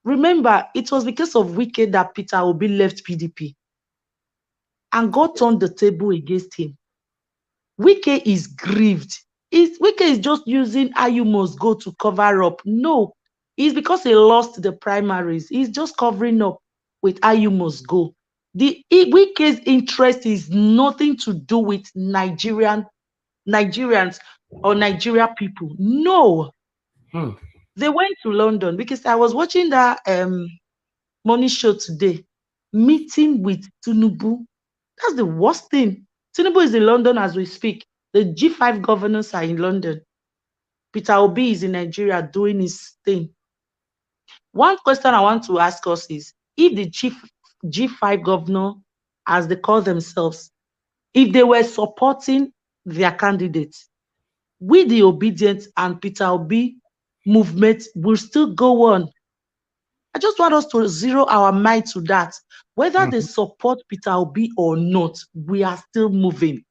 Remember, it was because of Wike that PeterObi left PDP. And God turned the table against him. Wike is grieved. Wike is just using how you must go to cover up. No, it's because he lost the primaries. He's just covering up with how you must go. Wike's interest is nothing to do with Nigerians or Nigeria people. No. They went to London because I was watching that morning show today, meeting with Tinubu. That's the worst thing. Tinubu is in London as we speak. The G5 governors are in London. PeterObi is in Nigeria doing his thing. One question I want to ask us is, if the G5 governor, as they call themselves, if they were supporting their candidates, we the obedient and PeterObi movement will still go on. I just want us to zero our mind to that. Whether they support PeterObi or not, we are still moving.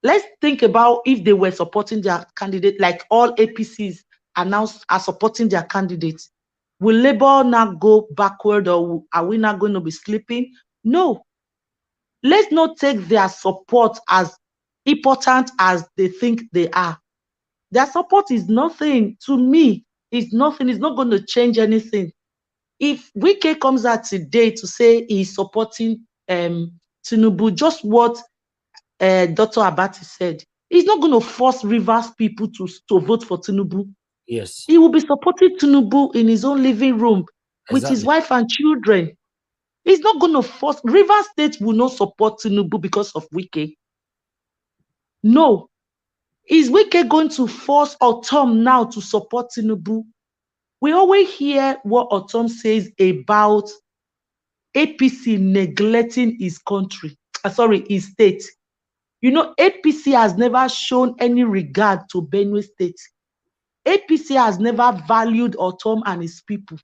Let's think about if they were supporting their candidate, like all APCs are supporting their candidates. Will Labour now go backward, or are we not going to be sleeping? No. Let's not take their support as important as they think they are. Their support is nothing. To me, it's nothing. It's not going to change anything. If Wike comes out today to say he's supporting Tinubu, just what Dr. Abati said, he's not going to force Rivers people to vote for Tinubu. Yes. He will be supporting Tinubu in his own living room with his wife and children. He's not going to force. Rivers State will not support Tinubu because of Wike. No. Is Wike going to force Ortom now to support Tinubu? We always hear what Ortom says about APC neglecting his country, his state. You know, APC has never shown any regard to Benue State. APC has never valued Ortom and his people.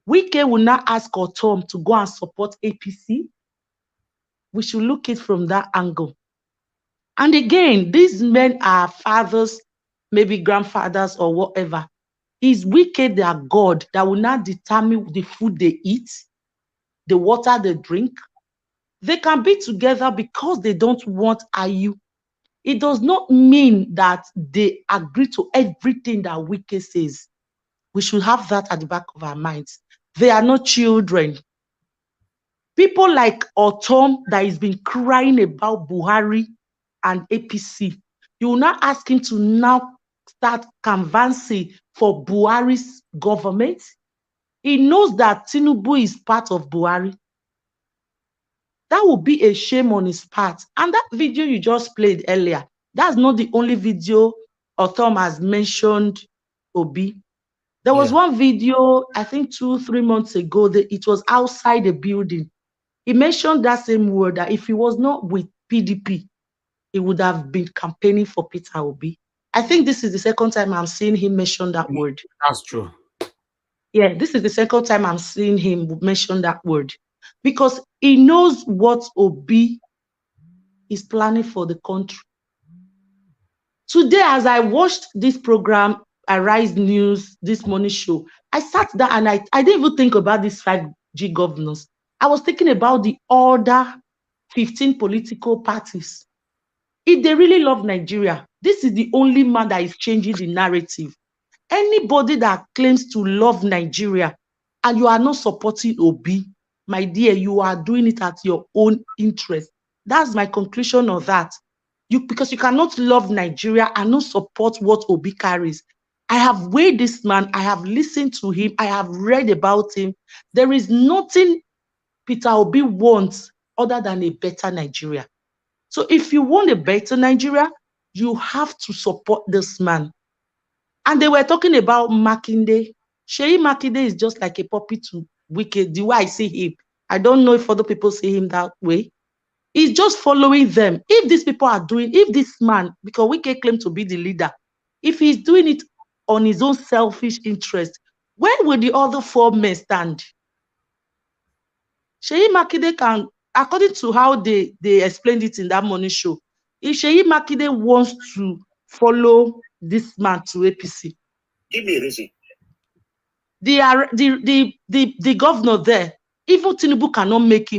Wike will not ask Ortom to go and support APC. We should look at it from that angle. And again, these men are fathers, maybe grandfathers or whatever. Is Wike their God that will not determine the food they eat, the water they drink? They can be together because they don't want IU. It does not mean that they agree to everything that Wike says. We should have that at the back of our minds. They are not children. People like Ortom that has been crying about Buhari and APC, you will not ask him to now start canvassing for Buhari's government. He knows that Tinubu is part of Buhari. That would be a shame on his part. And that video you just played earlier, that's not the only video Ortom has mentioned Obi. There was one video, I think 2-3 months ago, that it was outside a building. He mentioned that same word, that if he was not with PDP, he would have been campaigning for PeterObi. I think this is the second time I'm seeing him mention that word. That's true. Yeah, this is the second time I'm seeing him mention that word. Because he knows what Obi is planning for the country. Today, as I watched this program, Arise News, this morning show, I sat down and I didn't even think about these 5G governors. I was thinking about the other 15 political parties. If they really love Nigeria, this is the only man that is changing the narrative. Anybody that claims to love Nigeria and you are not supporting Obi, my dear, you are doing it at your own interest. That's my conclusion of that. Because you cannot love Nigeria and not support what Obi carries. I have weighed this man. I have listened to him. I have read about him. There is nothing PeterObi wants other than a better Nigeria. So if you want a better Nigeria, you have to support this man. And they were talking about Makinde. Sheyi Makinde is just like a puppy to Wike, the way I see him. I don't know if other people see him that way. He's just following them. If these people are doing, if this man, because Wike claim to be the leader, if he's doing it on his own selfish interest, where will the other 4 men stand? Seyi Makinde can, according to how they explained it in that morning show, if Seyi Makinde wants to follow this man to APC, give me a reason. The governor there, even Tinubu cannot make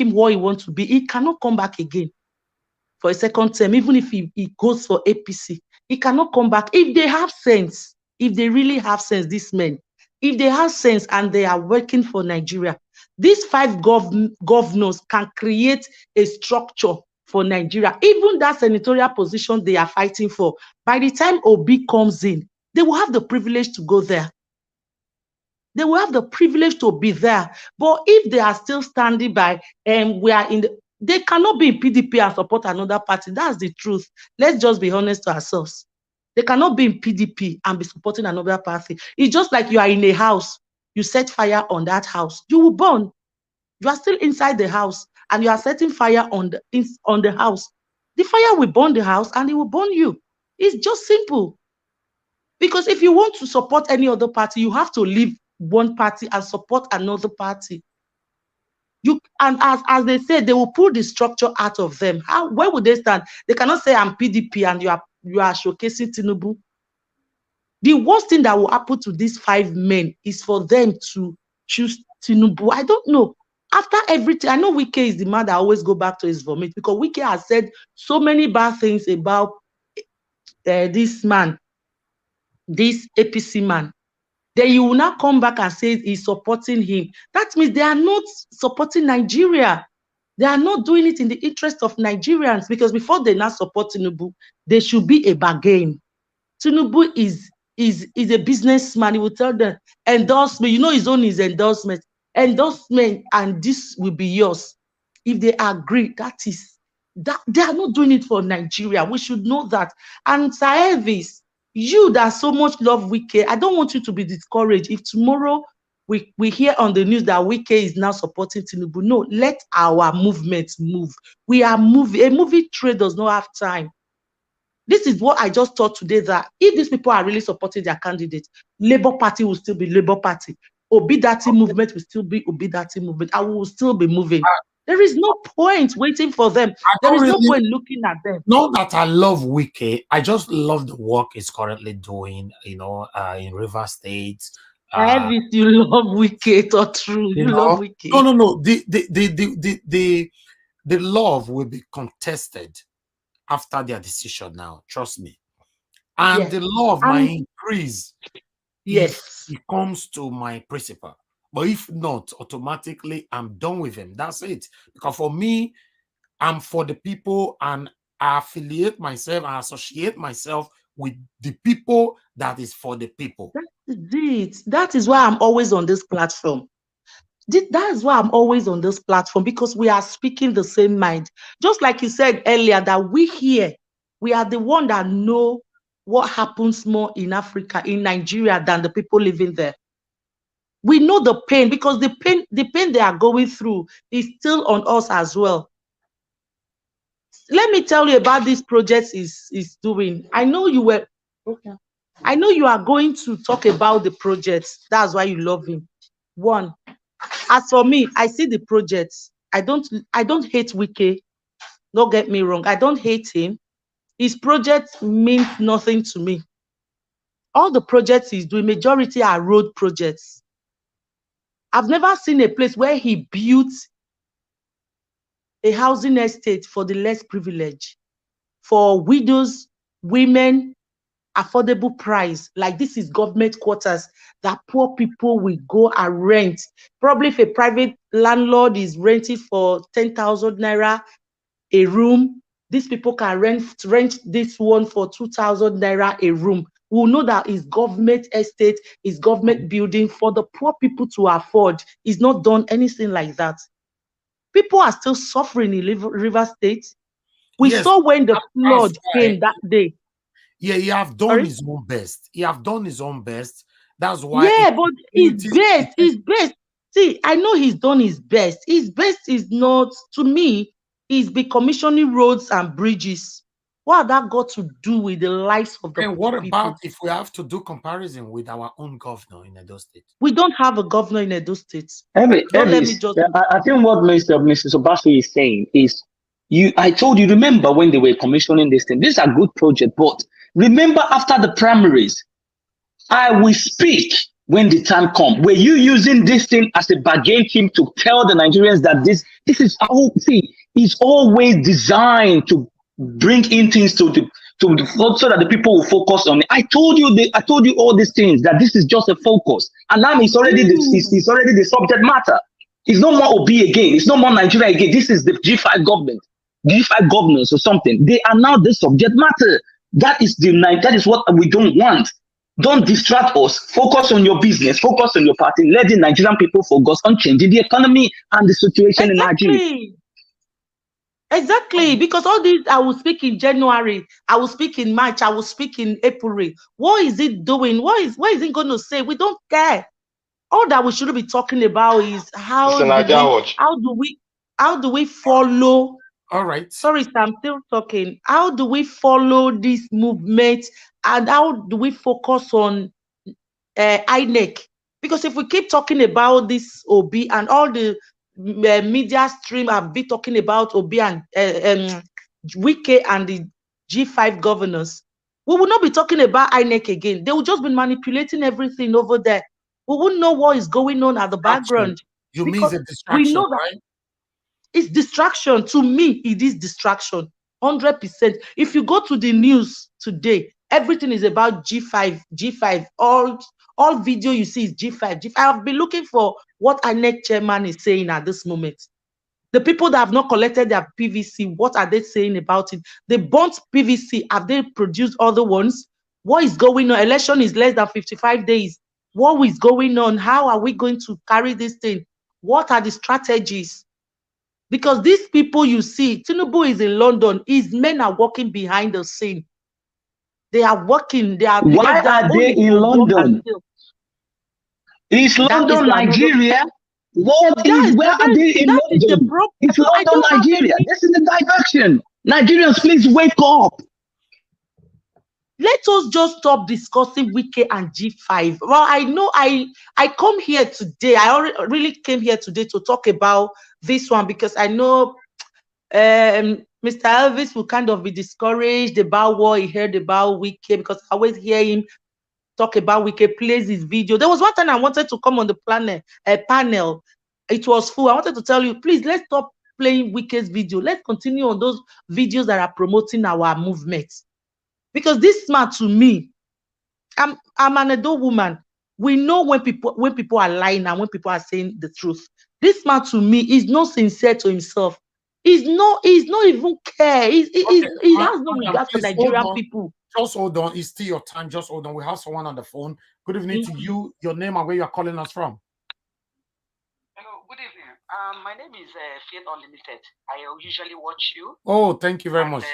him what he wants to be. He cannot come back again for a second term, even if he goes for APC. He cannot come back. If they have sense, if they really have sense, these men, if they have sense and they are working for Nigeria, these 5 governors can create a structure for Nigeria. Even that senatorial position they are fighting for, by the time Obi comes in, they will have the privilege to go there. They will have the privilege to be there. But if they are still standing by, we are in they cannot be in PDP and support another party. That's the truth. Let's just be honest to ourselves. They cannot be in PDP and be supporting another party. It's just like you are in a house. You set fire on that house. You will burn. You are still inside the house and you are setting fire on the house. The fire will burn the house and it will burn you. It's just simple. Because if you want to support any other party, you have to leave one party and support another party. And as they say, they will pull the structure out of them. Where would they stand? They cannot say I'm PDP and you are showcasing Tinubu. The worst thing that will happen to these 5 men is for them to choose Tinubu. I don't know. After everything, I know Wike is the man that always go back to his vomit, because Wike has said so many bad things about this man, this APC man. Then you will not come back and say he's supporting him. That means they are not supporting Nigeria. They are not doing it in the interest of Nigerians, because before they now support Tinubu, there should be a bargain. Tinubu is a businessman. He will tell them, endorsement, you know, his own is endorsement, and this will be yours. If they agree, that they are not doing it for Nigeria. We should know that. And Sir Elvis, you that so much love Wike, I don't want you to be discouraged. If tomorrow we hear on the news that Wike is now supporting Tinubu, no, let our movement move. We are moving. A movie trade does not have time. This is what I just thought today, that if these people are really supporting their candidate, Labour Party will still be Labour Party. Obidati movement will still be Obidati movement. I will still be moving. There is no point waiting for them. There is no point looking at them. Not that I love Wike. I just love the work he's currently doing, you know, in River State. You love Wike, or true? You love Wike. No. The love will be contested after their decision now. Trust me. And yes, the love might increase. Yes, if it comes to my principal. But if not, automatically I'm done with him. That's it. Because for me, I'm for the people, and I affiliate myself and associate myself with the people that is for the people. That is it. That is why I'm always on this platform. That is why I'm always on this platform, because we are speaking the same mind. Just like you said earlier, that we are the one that know what happens more in Africa, in Nigeria, than the people living there. We know the pain, because the pain they are going through is still on us as well. Let me tell you about this project is doing. I know you are going to talk about the project. That's why you love him. One, as for me, I see the project. I don't hate Wike. Don't get me wrong. I don't hate him. His project means nothing to me. All the projects he's doing, majority are road projects. I've never seen a place where he built a housing estate for the less privileged, for widows, women, affordable price. Like, this is government quarters that poor people will go and rent. Probably if a private landlord is renting for 10,000 naira a room, these people can rent this one for 2,000 naira a room. We will know that it's government estate, it's government building for the poor people to afford. It's not done anything like that. People are still suffering in River State. We saw when the flood came that day. Yeah, he have done his own best. He have done his own best. That's why. Yeah, but his best. See, I know he's done his best. His best is not, to me, is be commissioning roads and bridges. What have that got to do with the lives of the And what people? about if we have to do comparison with our own governor in Edo State? We don't have a governor in Edo State. Let me just. I think what Mrs. Obasi is saying is, I told you, remember when they were commissioning this thing, this is a good project, but remember after the primaries, I will speak when the time comes. Were you using this thing as a bargain team to tell the Nigerians that this is it's always designed to bring in things so that the people will focus on it. I told you all these things, that this is just a focus, and now it's already it's already the subject matter. It's no more Obi again. It's no more Nigeria again. This is the G5 government, G5 governors or something. They are now the subject matter. That is what we don't want. Don't distract us. Focus on your business. Focus on your party. Let the Nigerian people focus on changing the economy and the situation in Nigeria. Exactly, because all this, I will speak in January, I will speak in March, I will speak in April. What is it doing? What is it going to say? We don't care. All that we should be talking about is how do we follow. All right. Sorry, sir, I'm still talking. How do we follow this movement, and how do we focus on INEC? Because if we keep talking about this Obi and all the media stream have been talking about Obi and Wike and the G5 governors, we will not be talking about INEC again. They will just be manipulating everything over there. We won't know what is going on at the background. You mean it's a distraction, we know that right? It's distraction. To me, it is distraction, 100%. If you go to the news today, everything is about G5. All video you see is G5. I've been looking for what INEC chairman is saying at this moment. The people that have not collected their PVC, what are they saying about it? They burnt PVC. Have they produced other ones? What is going on? Election is less than 55 days. What is going on? How are we going to carry this thing? What are the strategies? Because these people you see, Tinubu is in London. His men are working behind the scene. They are working. Why are they in London? Is London Nigeria? Where are they in London? It's London, Nigeria. This is the diversion. Nigerians, please wake up. Let us just stop discussing Wike and G5. Well, I know I come here today. I really came here today to talk about this one because I know Mr. Elvis will kind of be discouraged about what he heard about Wike, because I always hear him talk about Wike, plays his video. There was one time I wanted to come on the panel. It was full. I wanted to tell you, please, let's stop playing Wike's video. Let's continue on those videos that are promoting our movement. Because this man, to me, I'm an Edo woman. We know when people are lying and when people are saying the truth. This man, to me, is not sincere to himself. He's not even care. He has no regard for Nigerian people. Just hold on. It's still your time. Just hold on. We have someone on the phone. Good evening to you. Your name and where you are calling us from. Hello, good evening. My name is Faith Unlimited. I usually watch you. Oh, thank you very much.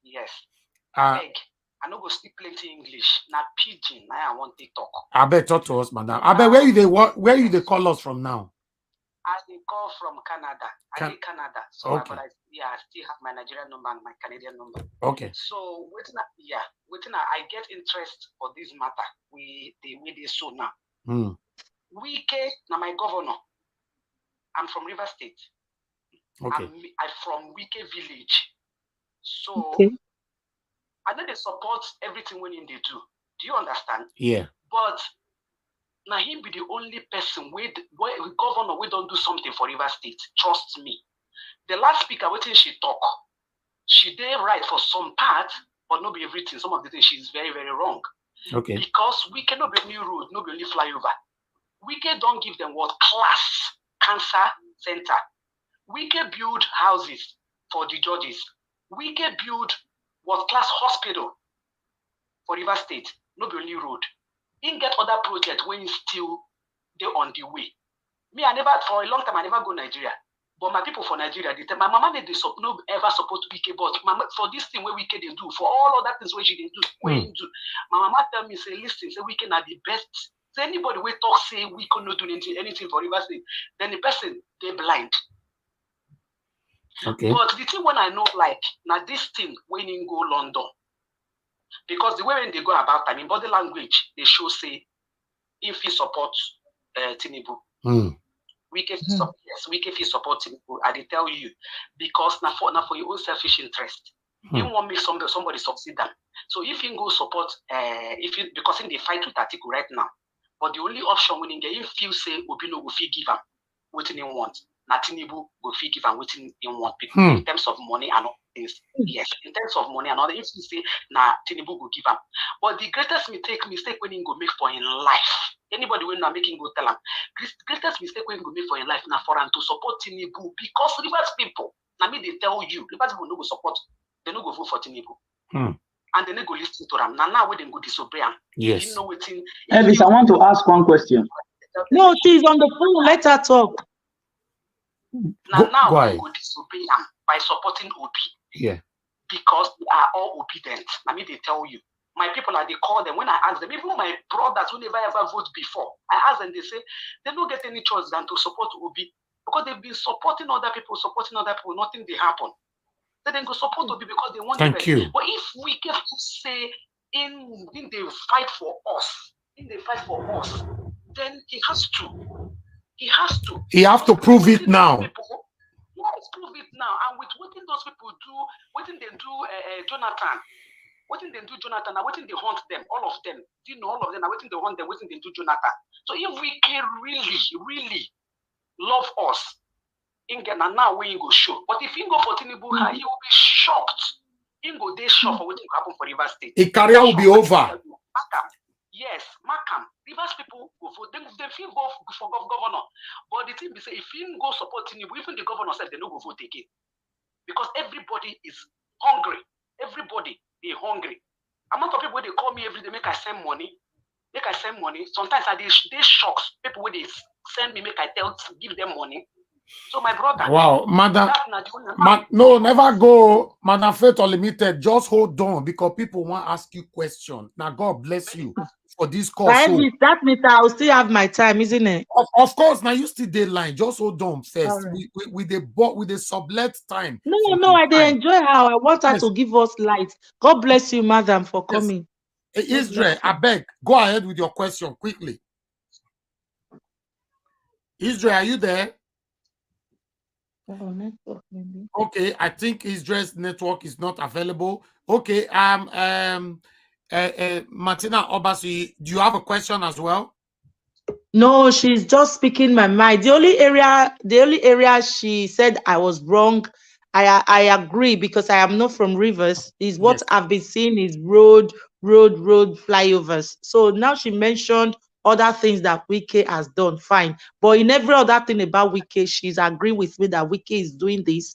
Yes. I no go speak plenty English. Now pidgin. Now I want to talk. I bet talk to us, madam. I bet where you they call us from now? I they call from Canada. I'm in Canada. So okay. I still have my Nigerian number and my Canadian number. Okay. So I get interest for this matter. We so now. Wike, now my governor. I'm from River State. Okay. I'm from Wike village. So I know they support everything when they do. Do you understand? Yeah. But now him be the only person where governor we don't do something for River State. Trust me. The last speaker, waiting she talk. She did right for some part, but not be everything. Some of the things she's very, very wrong. Okay. Because we cannot be new road, not be only flyover. We don't give them what class cancer center. We can build houses for the judges. We can build what class hospital for River State, not be only road. In get other project when still they on the way. Me, for a long time, I never go Nigeria. But my people for Nigeria, they tell my mama they no ever support Wike, but for this thing where Wike they do, for all other things where she they do, do. My mama tell me, say, listen, say Wike are the best. So anybody will talk, say we cannot do anything for River State, then the person they blind. Okay. But the thing when I know, like, now this thing when you go London, because the way when they go about time in body language, they show say if you support Tinubu. Wike fit support Tinubu. I dey tell you, because now for your own selfish interest. You want make somebody succeed them. So if you go support, because in the fight with Atiku right now, but the only option when you get, if you say Obi no go fit give him what he want, na Tinubu go fit give him what he want, in terms of money and all things. Yes, in terms of money and all. If you say na Tinubu go give him, but the greatest mistake when he go make for in life. Anybody when not making go tell him, greatest mistake when you go make for your life now for him to support Tinubu, because Rivers people, I mean they tell you, Rivers people no go support, they no go vote for Tinubu. And they no go listen to them. Now when they go disobey him. Yes. You know what in, Elvis, I want to ask one question. No, she's on the phone. Let her talk. Now we go disobey him by supporting Obi. Yeah. Because they are all obedient. I mean they tell you. My people are they call them when I ask them, even my brothers who never ever vote before, I ask them, they say they don't get any choice than to support Obi, because they've been supporting other people, nothing they happen. They then go support Obi because they want Thank you. But if we can say in they fight for us, then he has to. He have to prove it now. Yes, prove it now. And with what those people do, what they do, Jonathan. What they do, Jonathan, and what they hunt them, all of them. You know, all of them, and what they hunt them, what they do, Jonathan. So if we can really love us, and now we go show. But if you go for Tinubu, he will be shocked. He go they shocked for what will happen for Rivers State. His career will be over. Yes, Markham. Rivers people go vote. They feel go for governor. But the thing is, if you go support Tinubu, even the governor said they no go vote again. Because everybody is hungry. Everybody is hungry. Amount of people they call me every day, make I send money. Sometimes they shocked. People when they send me, make I give them money. So my brother. Wow, madam. No, never go. Madam Faith Unlimited, just hold on, because people want to ask you questions. Now, God bless you for this call. So, that means I'll still have my time, isn't it? Of course, now you still deadline. Just hold on first. Right. With the sublet time. No, I did enjoy how I want her to give us light. God bless you, madam, for coming. Israel, I beg, go ahead with your question quickly. Israel, are you there? Okay, I think Israel's network is not available. Okay, Martina Obasi, do you have a question as well? No, she's just speaking my mind. The only area she said I was wrong, I agree, because I am not from Rivers. Is what I've been seeing is road flyovers. So now she mentioned other things that Wike has done, fine. But in every other thing about Wike, she's agreeing with me that Wike is doing this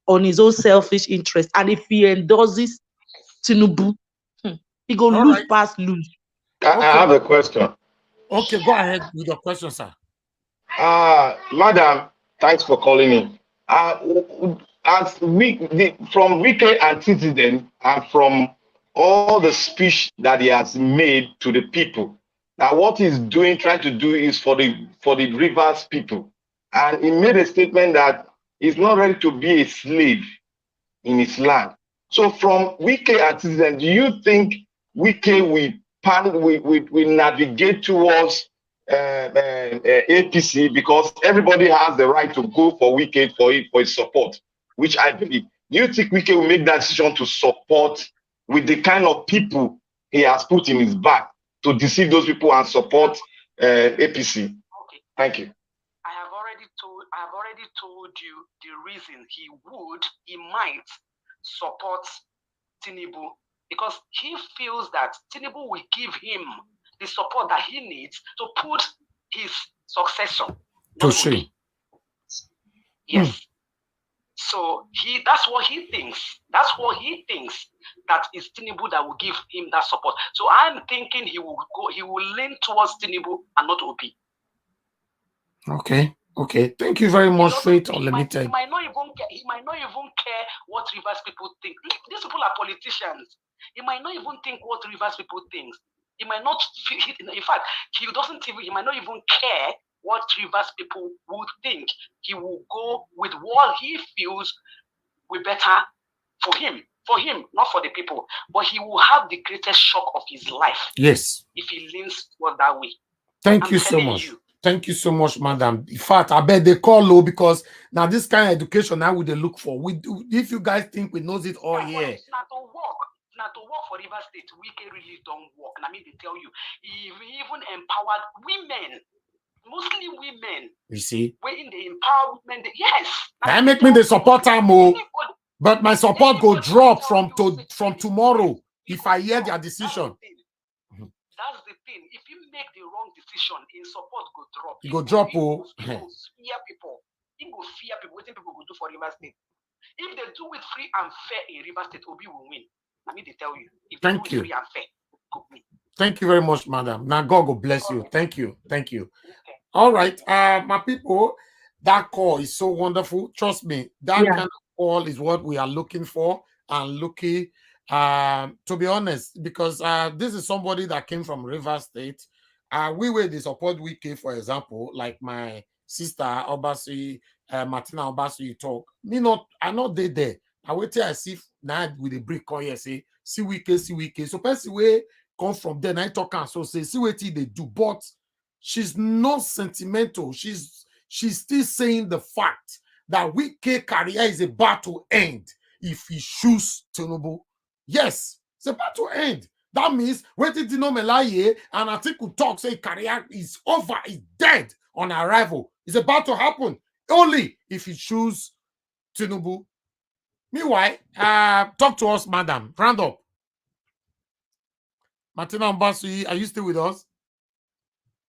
on his own selfish interest. And if he endorses Tinubu, he go lose past lose. I have a question. Okay, go ahead with your question, sir. Madam, thanks for calling in. From Wike antecedent and from all the speech that he has made to the people, now what he's trying to do is for the Rivers people. And he made a statement that he's not ready to be a slave in his land. So from Wike antecedent, do you think Wike will navigate towards APC, because everybody has the right to go for Wike for his support, which I believe. Do you think Wike will make that decision to support with the kind of people he has put in his back to deceive those people and support APC? Okay. Thank you. I have already told you the reason he might support Tinubu, because he feels that Tinubu will give him the support that he needs to put his successor to shame. Yes. So that's what he thinks. That's what he thinks, that is Tinubu that will give him that support. So I'm thinking he will lean towards Tinubu and not Obi. Okay. Thank you very much, Faith Unlimited. He might not even care what Rivers people think. These people are politicians. He might not even think what Rivers people think. He might not. In fact, he might not even care what Rivers people would think. He will go with what he feels will better for him, not for the people. But he will have the greatest shock of his life. Yes. If he leans toward that way. Thank you so much. Thank you so much, madam. In fact, I bet they call low because now this kind of education now would they look for. We do. If you guys think we knows it all here. Now to work for River State, Wike really don't work. And I mean, they tell you, he even empowered women, mostly women. You see? When they empower women, yes. That make me the supporter more. But my support go drop from tomorrow if I hear their decision. That's the thing. If you make the wrong decision, in support go drop. You go drop. He go fear people. He go fear people. What people go do for River State? If they do it free and fair in River State, Obi will win. I mean, they tell you. If they Thank do you. It free and fair, go win. Thank you very much, madam. Now God will bless you. Thank you. Thank you. Okay. All right, my people. That call is so wonderful. Trust me, that kind of call is what we are looking for and looking. To be honest, because this is somebody that came from River State. We were the support Wike, for example, like my sister Obasi, Martina Obasi talk. I not there. I wait till I see now with the brick call here, say, see Wike. So person way come from there, I talk and so say, see what they do. But she's not sentimental. She's still saying the fact that Wike career is about to end if he choose Tinubu. Yes, it's about to end. That means when did you know Melaye and I think we talk say career is over, is dead on arrival. It's about to happen only if he choose Tinubu. Meanwhile, talk to us, madam. Round up. Martina Mbasui, are you still with us?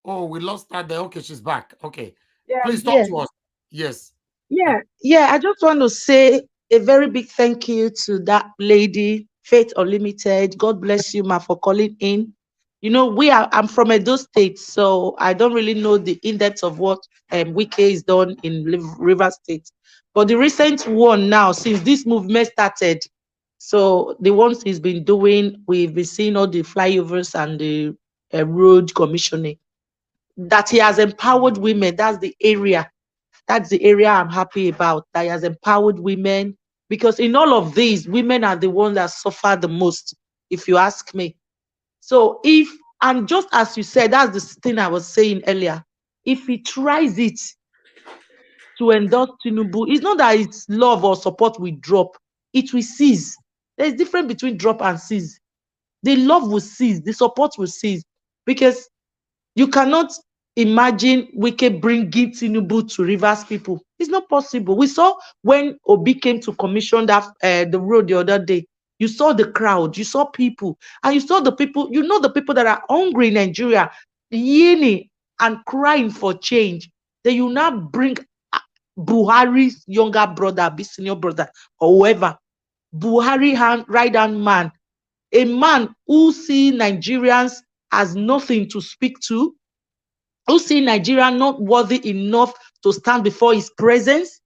Oh, we lost her there. Okay, she's back. Okay. Yeah, please talk to us. Yes. Yeah. I just want to say a very big thank you to that lady, Faith Unlimited. God bless you, ma, for calling in. You know, I'm from Edo State, so I don't really know the in-depth of what Wike is done in River State. But the recent one now, since this movement started, so the ones he's been doing, we've been seeing all the flyovers and the road commissioning, that he has empowered women. That's the area I'm happy about, that he has empowered women, because in all of these, women are the ones that suffer the most, if you ask me. So and just as you said, that's the thing I was saying earlier, if he tries it to endorse Tinubu, it's not that it's love or support will drop, it will cease. There's a difference between drop and cease. The love will cease, the support will cease, because you cannot imagine Wike bringing Tinubu to Rivers people. It's not possible. We saw when Obi came to commission that the road the other day. You saw the crowd, you saw people, and you saw the people, the people that are hungry in Nigeria, yearning and crying for change. Then you now bring Buhari's younger brother, senior brother, or whoever, Buhari right-hand man, a man who sees Nigerians as nothing to speak to, who see Nigeria not worthy enough to stand before his presence,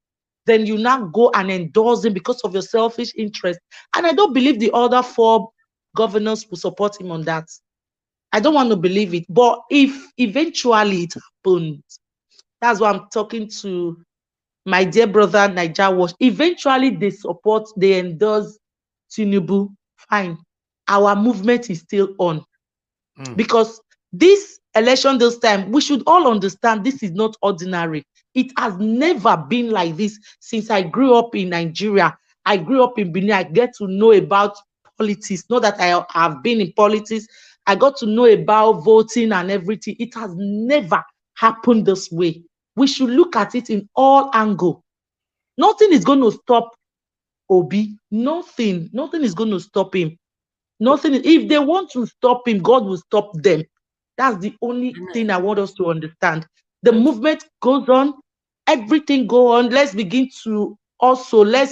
then you now go and endorse him because of your selfish interest. And I don't believe the other 4 governors will support him on that. I don't want to believe it. But if eventually it happens, that's why I'm talking to my dear brother, Niger Wash. Eventually they endorse Tinubu, fine. Our movement is still on. Because this election this time, we should all understand this is not ordinary. It has never been like this since I grew up in Nigeria. I grew up in Benin. I get to know about politics. Not that I have been in politics. I got to know about voting and everything. It has never happened this way. We should look at it in all angles. Nothing is going to stop Obi. Nothing is going to stop him. Nothing. If they want to stop him, God will stop them. That's the only thing I want us to understand. The movement goes on, everything go on. Let's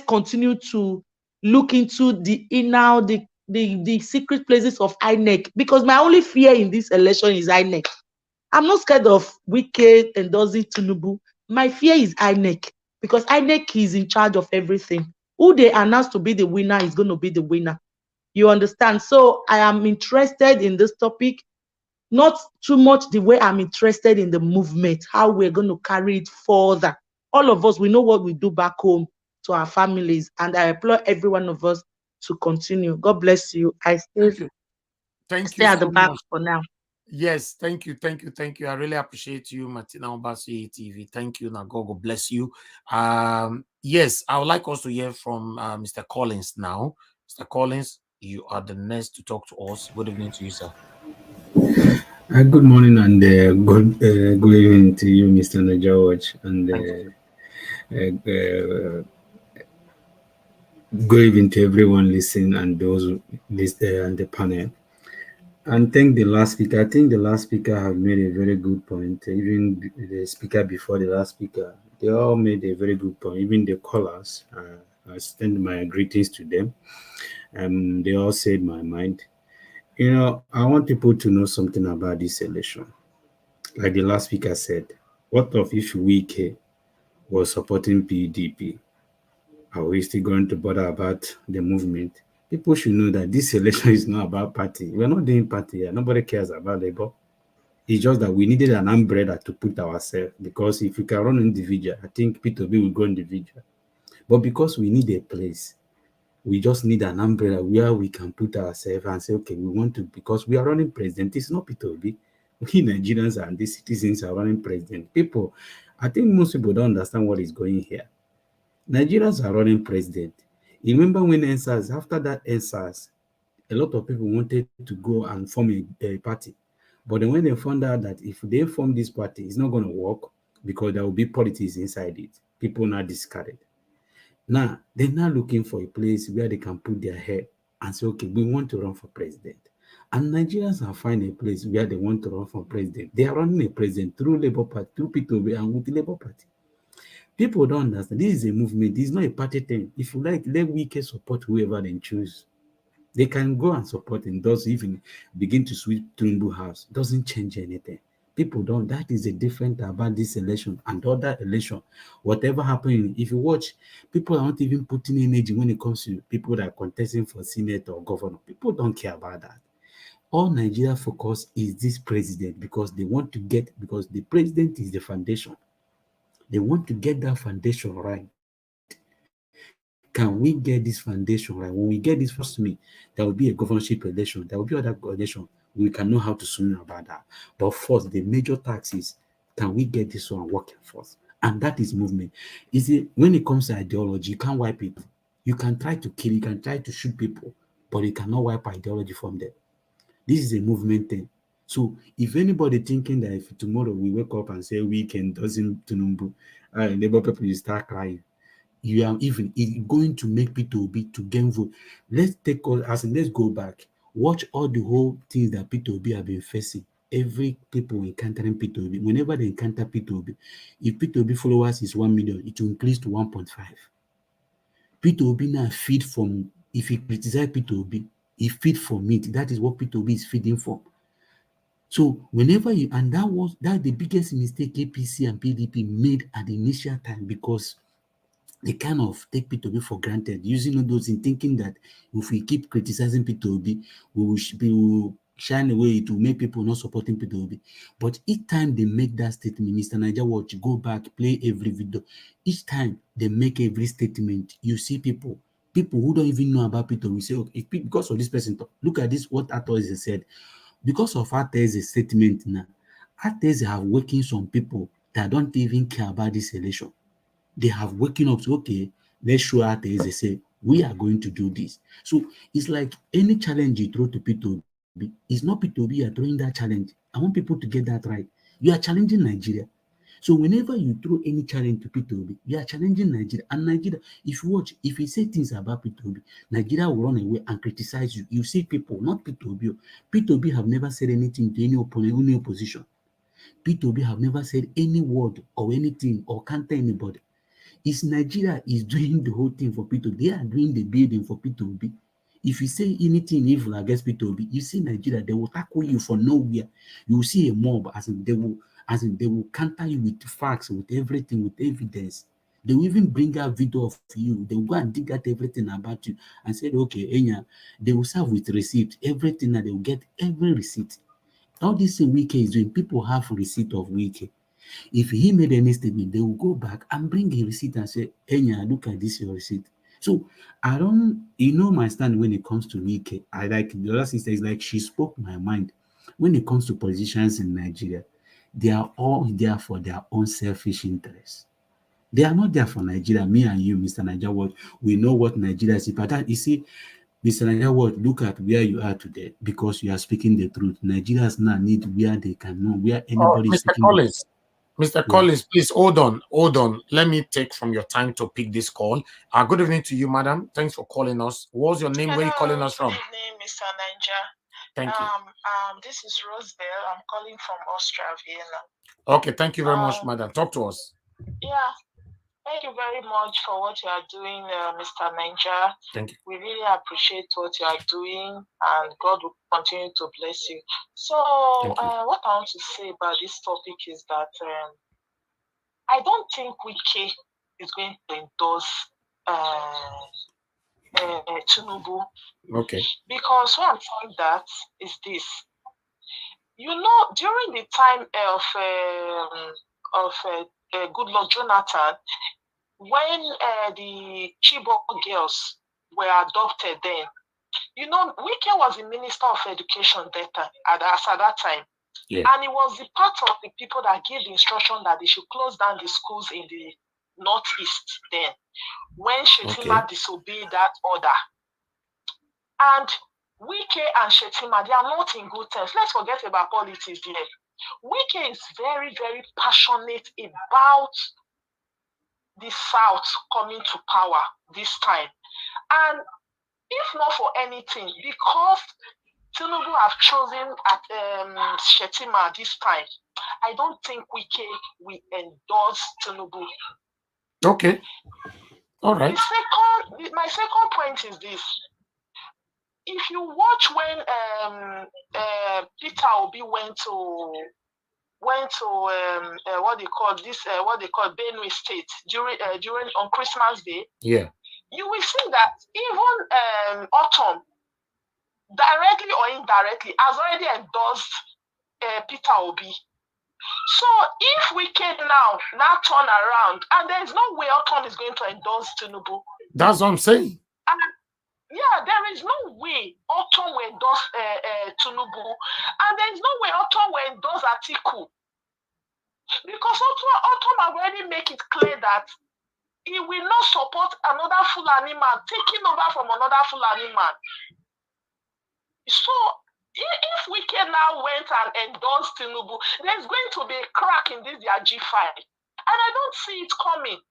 continue to look into the secret places of INEC, because my only fear in this election is INEC. I'm not scared of Wike endorsing Tinubu. My fear is INEC, because INEC is in charge of everything. Who they announce to be the winner is going to be the winner. You understand? So I am interested in this topic. not too much the way I'm interested in the movement, how we're going to carry it further. All of us, we know what we do back home to our families, and I implore every one of us to continue. God bless you. I stay at the back for now. Yes, thank you. I really appreciate you, Martina Obasi TV. Thank you. Now God bless you. Yes, I would like us to hear from Mr. Collins now. Mr. Collins, you are the next to talk to us. Good evening to you, sir. Good morning and good evening to you, Mr. Najawaj, and good evening to everyone listening and those listening on the panel. And thank the last speaker. I think the last speaker have made a very good point. Even the speaker before the last speaker, they all made a very good point. Even the callers, I extend my greetings to them. They all said my mind. You know, I want people to know something about this election. Like the last speaker said, what of if Wike was supporting PDP? Are we still going to bother about the movement? People should know that this election is not about party. We're not doing party here. Nobody cares about labor. It's just that we needed an umbrella to put ourselves, because if you can run individual, I think PeterObi will go individual. But because we need a place, we just need an umbrella where we can put ourselves and say, okay, we want to, because we are running president. It's not PeterObi. We Nigerians and the citizens are running president. People, I think most people don't understand what is going here. Nigerians are running president. You remember when NSAS, after that NSAS, a lot of people wanted to go and form a party. But then when they found out that if they form this party, it's not going to work because there will be politics inside it, people now discarded. Now, they're now looking for a place where they can put their head and say, okay, we want to run for president. And Nigerians are finding a place where they want to run for president. They are running a president through Labour Party, through PeterObi and with the Labour Party. People don't understand. This is a movement. This is not a party thing. If you like, let Wike support whoever they choose. They can go and support him. Does even begin to sweep Tinubu house. Doesn't change anything. People don't. That is a different about this election and other election. Whatever happened, if you watch, people are not even putting energy when it comes to people that are contesting for Senate or governor. People don't care about that. All Nigeria focus is this president, because they want to get, because the president is the foundation. They want to get that foundation right. Can we get this foundation right? When we get this, trust me, there will be a governorship election. There will be other election. We can know how to swim about that. But first, the major task is, can we get this one working first? And that is movement. Is it when it comes to ideology, you can't wipe it. You can try to kill, you can try to shoot people, but you cannot wipe ideology from them. This is a movement thing. So if anybody thinking that if tomorrow we wake up and say weekend doesn't Tinubu, Labour people will start crying, you are even going to make PeterObi to gain vote. Let's go back. Watch all the whole things that PeterObi have been facing. Every people encountering PeterObi, whenever they encounter PeterObi, if PeterObi followers is 1 million, it will increase to 1.5. PeterObi now feed from, if he criticize PeterObi, he feed from it. That is what PeterObi is feeding from. So whenever you, and that's the biggest mistake APC and PDP made at the initial time, because they kind of take PeterObi for granted, using all those in thinking that if we keep criticizing PeterObi, we will shine away, it will make people not supporting PeterObi. But each time they make that statement, Mr. Niger Watch, go back, play every video. Each time they make every statement, you see people who don't even know about PeterObi say, okay, because of this person, look at this, what Atose said. Because of Atese's statement now, Atese have waking some people that don't even care about this election. They have waking up to, okay, let's show Atese, say, we are going to do this. So it's like any challenge you throw to PeterObi, it's not PeterObi you are throwing that challenge. I want people to get that right. You are challenging Nigeria. So whenever you throw any challenge to PeterObi, you are challenging Nigeria. And Nigeria, if you watch, if you say things about PeterObi, Nigeria will run away and criticize you. You see people, not PeterObi. PeterObi have never said anything to any opponent, any opposition. PeterObi have never said any word or anything or counter anybody. It's Nigeria is doing the whole thing for PeterObi. They are doing the building for PeterObi. If you say anything evil against PeterObi, you see Nigeria, they will tackle you for nowhere. You will see a mob, as in they will counter you with facts, with everything, with evidence. They will even bring out video of you. They will go and dig out everything about you and say, okay, Enya, they will serve with receipt, everything, that they will get every receipt. All this thing Wike is doing, people have receipt of Wike. If he made any statement, they will go back and bring a receipt and say, Enya, look at this, your receipt. So I don't, my stand when it comes to Wike. I like the other sister is like, she spoke my mind. When it comes to politicians in Nigeria, they are all there for their own selfish interests. They are not there for Nigeria. Me and you, Mr. Nigeria World, we know what Nigeria is. But that, you see, Mr. Nigeria World, look at where you are today because you are speaking the truth. Nigerians now need where they can know, where anybody is Mr. speaking. Collins, Mr. Collins, please hold on. Let me take from your time to pick this call. Good evening to you, madam. Thanks for calling us. What's your name? Where are you calling us from? Good evening, Mr. Niger. Thank you. This is Rosebell. I'm calling from Austria, Vienna. Okay, thank you very much, madam. Talk to us. Yeah, thank you very much for what you are doing, Mr. Niger. Thank you. We really appreciate what you are doing, and God will continue to bless you. So, what I want to say about this topic is that I don't think Wike is going to endorse Tinubu. Okay. Because why I'm saying that is this. During the time of Goodluck Jonathan, when the Chibok girls were adopted then, Wike was the Minister of Education at that time. Yeah. And he was the part of the people that gave the instruction that they should close down the schools in the Northeast then, when Shetima disobeyed that order. And Wike and Shetima, they are not in good terms. Let's forget about politics there. Wike is very, very passionate about the South coming to power this time. And if not for anything, because Tinubu have chosen at Shetima this time, I don't think Wike will endorse Tinubu. Okay. All right. My second point is this. If you watch when PeterObi went to what they call Benue State during on Christmas Day, you will see that even Ortom, directly or indirectly, has already endorsed PeterObi. So if we can now turn around, and there is no way Ortom is going to endorse Tinubu. That's what I'm saying. Yeah, there is no way Ortom will endorse Tinubu, and there is no way Ortom will endorse Atiku, because Ortom have already make it clear that he will not support another Fulani man taking over from another Fulani man. So if we can now went and endorse Tinubu, there's going to be a crack in this their G5, and I don't see it coming.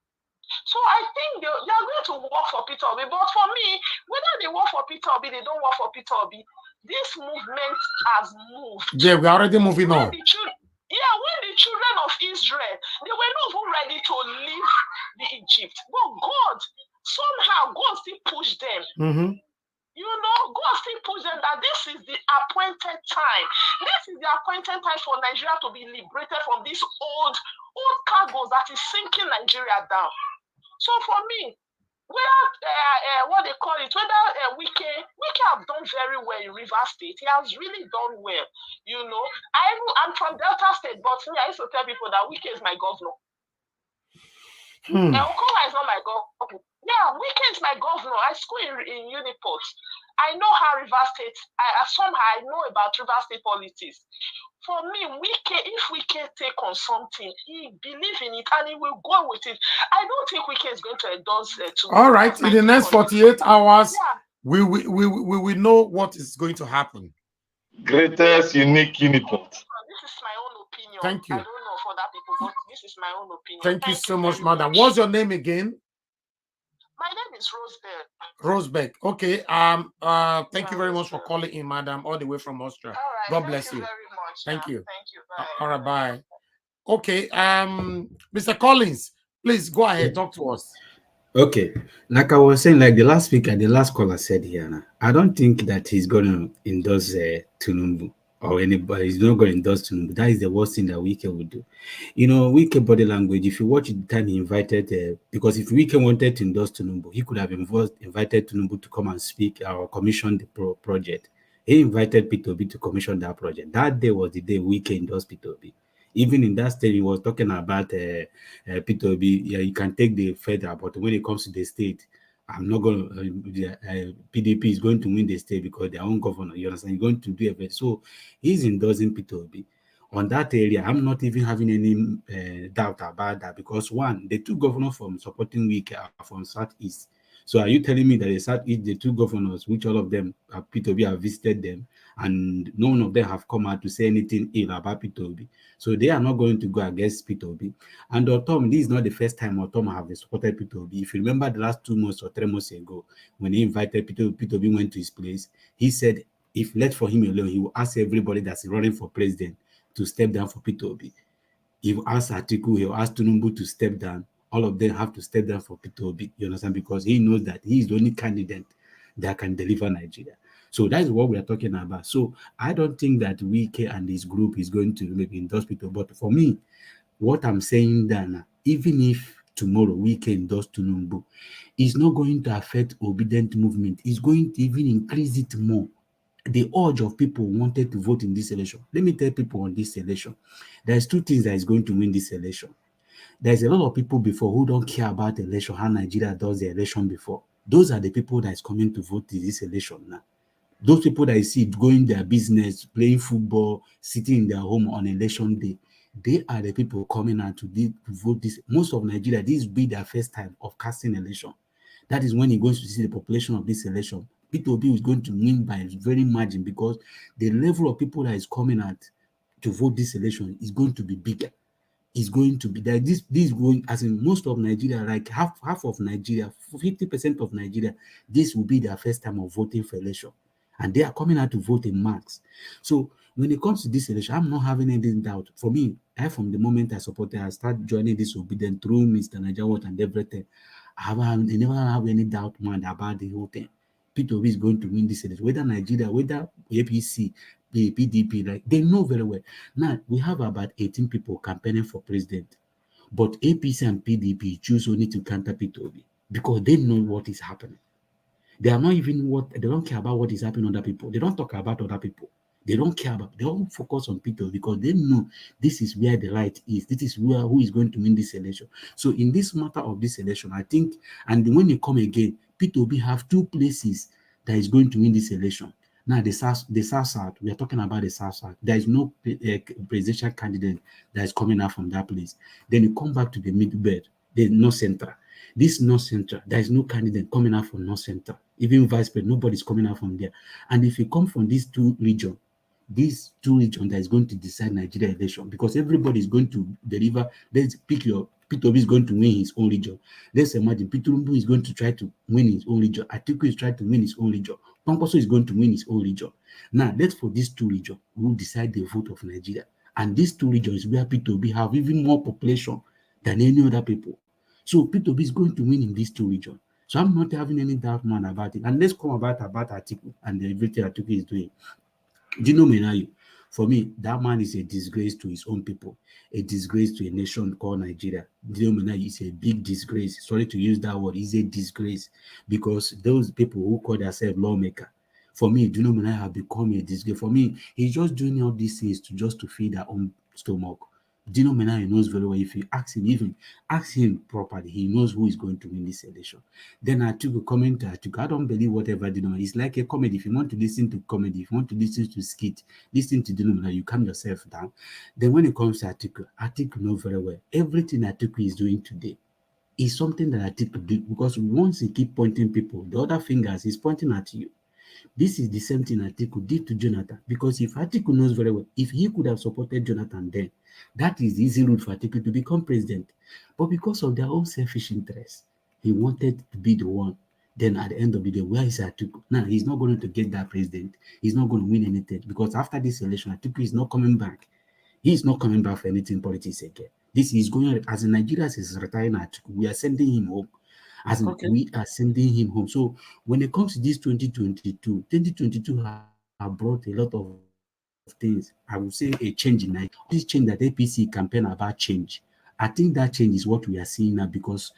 So I think they are going to work for PeterObi. But for me, whether they work for PeterObi, they don't work for PeterObi, this movement has moved. Yeah, we're already moving on. When the children of Israel, they were not even ready to leave the Egypt. But God still pushed them. Mm-hmm. God still pushed them that this is the appointed time. This is the appointed time for Nigeria to be liberated from this old cargoes that is sinking Nigeria down. So for me, whether Wike have done very well in Rivers State. He has really done well. I'm from Delta State, but I used to tell people that Wike is my governor. Okowa is not my governor. Yeah, Wike is my governor. I school in Uniport. I know how Rivers State. I know about Rivers State politics. For me, if Wike take on something, he believes in it and he will go with it. I don't think Wike is going to endorse Tinubu. All right, in the next 48 hours, we will know what is going to happen. Greatest unique Uniport. This is my own opinion. Thank you. I don't know for that people, but this is my own opinion. Thank you so much, madam. What's your name again? My name is Rosebell. Okay. Thank you very much for calling in, madam, all the way from Austria. All right. God bless you. Very much. Thank you. Thank you. Bye. All right, bye. Okay. Mr. Collins, please go ahead, talk to us. Okay, like I was saying, like the last caller said here, I don't think that he's going to endorse Tinubu or anybody. He's not going to endorse Tinubu. That is the worst thing that Wike would do. Wike body language, if you watch the time he invited, because if Wike wanted to endorse Tinubu, he could have invited Tinubu to come and speak or commission the project. He invited PeterObi to commission that project. That day was the day Wike endorsed PeterObi. Even in that state, he was talking about PeterObi. Yeah, you can take the federal, but when it comes to the state, I'm not going to. PDP is going to win the state because their own governor. You understand? You're going to do it. So he's endorsing PeterObi. On that area, I'm not even having any doubt about that because one, the two governors from supporting Wike are from Southeast. So are you telling me that the Southeast, the two governors, which all of them, PeterObi have visited them, and none of them have come out to say anything ill about PeterObi? So they are not going to go against PeterObi. And Ortom, this is not the first time Ortom have supported PeterObi. If you remember the last 2 months or 3 months ago, when he invited PeterObi went to his place, he said if left for him alone, he will ask everybody that's running for president to step down for PeterObi. He will ask Atiku, he will ask Tinubu to step down. All of them have to step down for PeterObi. You understand? Because he knows that he is the only candidate that can deliver Nigeria. So that's what we are talking about. So I don't think that Wike and his group is going to maybe endorse PeterObi. But for me, what I'm saying then, even if tomorrow Wike endorse Tinubu, it's not going to affect obedient movement. It's going to even increase it more. The urge of people wanted to vote in this election. Let me tell people on this election, there's two things that is going to win this election. There's a lot of people before who don't care about the election, how Nigeria does the election before. Those are the people that is coming to vote in this election now. Those people that I see going their business, playing football, sitting in their home on election day, they are the people coming out to vote this. Most of Nigeria, this will be their first time of casting election. That is when you're going to see the population of this election. PeterObi is going to win by a very margin because the level of people that is coming out to vote this election is going to be bigger. Is going to be that this is going, as in most of Nigeria, like half of Nigeria, 50% of Nigeria, this will be their first time of voting for election. And they are coming out to vote in mass. So when it comes to this election, I'm not having any doubt. For me, from the moment I supported, I started joining this obedient through Mr. Najawat and everything. I never have any doubt, man, about the whole thing. PeterObi is going to win this election, whether Nigeria, whether APC, the PDP, like they know very well. Now we have about 18 people campaigning for president, but APC and PDP choose only to counter PeterObi because they know what is happening. They are not even they don't care about what is happening to other people. They don't talk about other people. They don't care about, they all focus on PeterObi because they know this is where the light is. This is who is going to win this election. So in this matter of this election, I think, and when you come again, PeterObi have two places that is going to win this election. Now, the South, we are talking about the South. There is no presidential candidate that is coming out from that place. Then you come back to the middle belt, the North Central. This North Central, there is no candidate coming out from North Central. Even Vice President, nobody is coming out from there. And if you come from these two regions that is going to decide Nigeria election, because everybody is going to deliver. Let's pick PeterObi is going to win his own region. Let's imagine PeterObi is going to try to win his own region. Atiku is trying to win his own region. Kwankwaso is going to win his own region. Now, let's for these two regions who decide the vote of Nigeria. And these two regions where PeterObi have even more population than any other people. So PeterObi is going to win in these two regions. So I'm not having any doubt, man, about it. And let's come about Atiku and everything Atiku is doing. Dino Menayo, for me, that man is a disgrace to his own people, a disgrace to a nation called Nigeria. Dino Menayo is a big disgrace. Sorry to use that word, he's a disgrace because those people who call themselves lawmaker, for me, Dino Menayo have become a disgrace. For me, he's just doing all these things to feed their own stomach. Dino Menayo knows very well. If you ask him, even ask him properly, he knows who is going to win this election. Then I took a comment. I don't believe whatever Dino Menayo. It's like a comedy. If you want to listen to comedy, if you want to listen to skit, listen to Dino Menayo. You calm yourself down. Then when it comes to Atiku knows very well. Everything Atiku is doing today is something that Atiku did because once he keep pointing people, the other fingers is pointing at you. This is the same thing Atiku did to Jonathan. Because if Atiku knows very well, if he could have supported Jonathan then, that is the easy route for Atiku to become president. But because of their own selfish interests, he wanted to be the one. Then at the end of the day, where is Atiku? Now, he's not going to get that president. He's not going to win anything. Because after this election, Atiku is not coming back. He's not coming back for anything politics again. This is going, as in Nigeria is retiring Atiku, we are sending him home. As in, we are sending him home. So when it comes to this 2022 have brought a lot of things. I would say a change in Nigeria. This change that APC campaign about change. I think that change is what we are seeing now because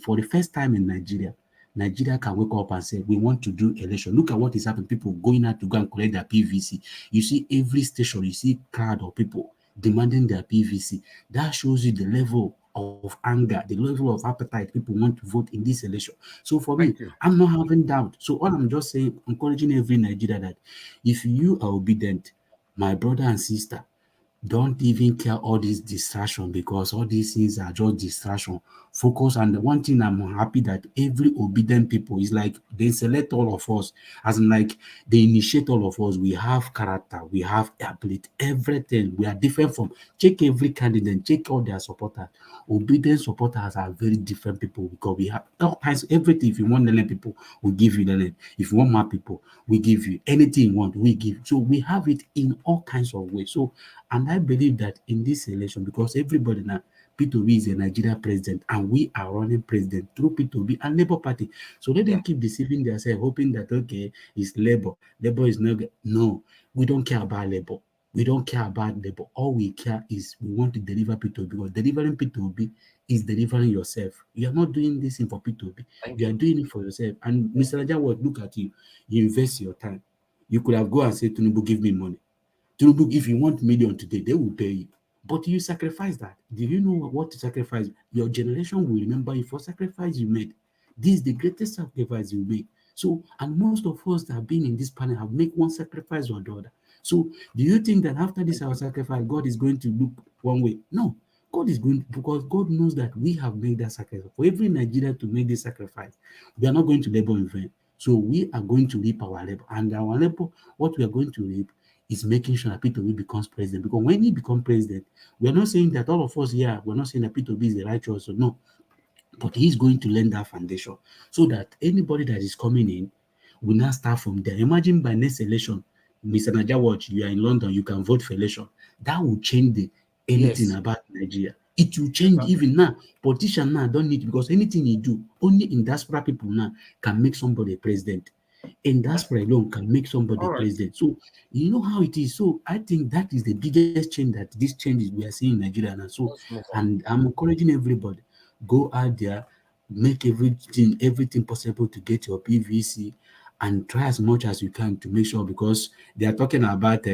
for the first time in Nigeria, Nigeria can wake up and say, we want to do election. Look at what is happening. People going out to go and collect their PVC. You see every station, you see crowd of people demanding their PVC. That shows you the level of anger, the level of appetite people want to vote in this election. So for me, I'm not having doubt. So all I'm just saying, encouraging every Nigerian that if you are obedient, my brother and sister, don't even care all this distraction, because all these things are just distraction. Focus on the one thing. I'm happy that every obedient people is like they select all of us, as in like they initiate all of us. We have character, we have ability, everything. We are different from, check every candidate, check all their supporters. Obedient supporters are very different people, because we have all kinds of everything. If you want to learn people, we give you learning. If you want more people, we give you anything you want, we give. So we have it in all kinds of ways. So, and I believe that in this election, because everybody now, PeterObi is a Nigeria president, and we are running president through PeterObi and Labour Party. So let them keep deceiving themselves, hoping that, okay, it's Labour. Labour is not good. No, we don't care about Labour. We don't care about Labour. All we care is we want to deliver PeterObi, because delivering PeterObi is delivering yourself. You are not doing this thing for PeterObi. You are doing it for yourself. And Mr. Raja, look at you. You invest your time. You could have gone and said, Tinubu, give me money. Tinubu, if you want million today, they will pay you. But you sacrifice that. Do you know what to sacrifice? Your generation will remember you for sacrifice you made. This is the greatest sacrifice you make. So, and most of us that have been in this panel have made one sacrifice or the other. So, do you think that after this our sacrifice, God is going to look one way? No. God is going, because God knows that we have made that sacrifice. For every Nigerian to make this sacrifice, we are not going to labor in vain. So we are going to reap our labor. And our labor, what we are going to reap is making sure that PeterObi becomes president. Because when he becomes president, we are not saying that all of us here, we're not saying that PeterObi is the right choice. So no. But he's going to lay that foundation so that anybody that is coming in will not start from there. Imagine by next election, Mr. Naja Watch, you are in London, you can vote for election. That will change anything about Nigeria. It will change even now. Politicians now don't need, because anything you do, only in diaspora people now can make somebody president. And diaspora alone can make somebody president. So you know how it is. So I think that is the biggest change, that these changes we are seeing in Nigeria now. So, and I'm encouraging everybody, go out there, make everything possible to get your PVC, and try as much as you can to make sure, because they are talking about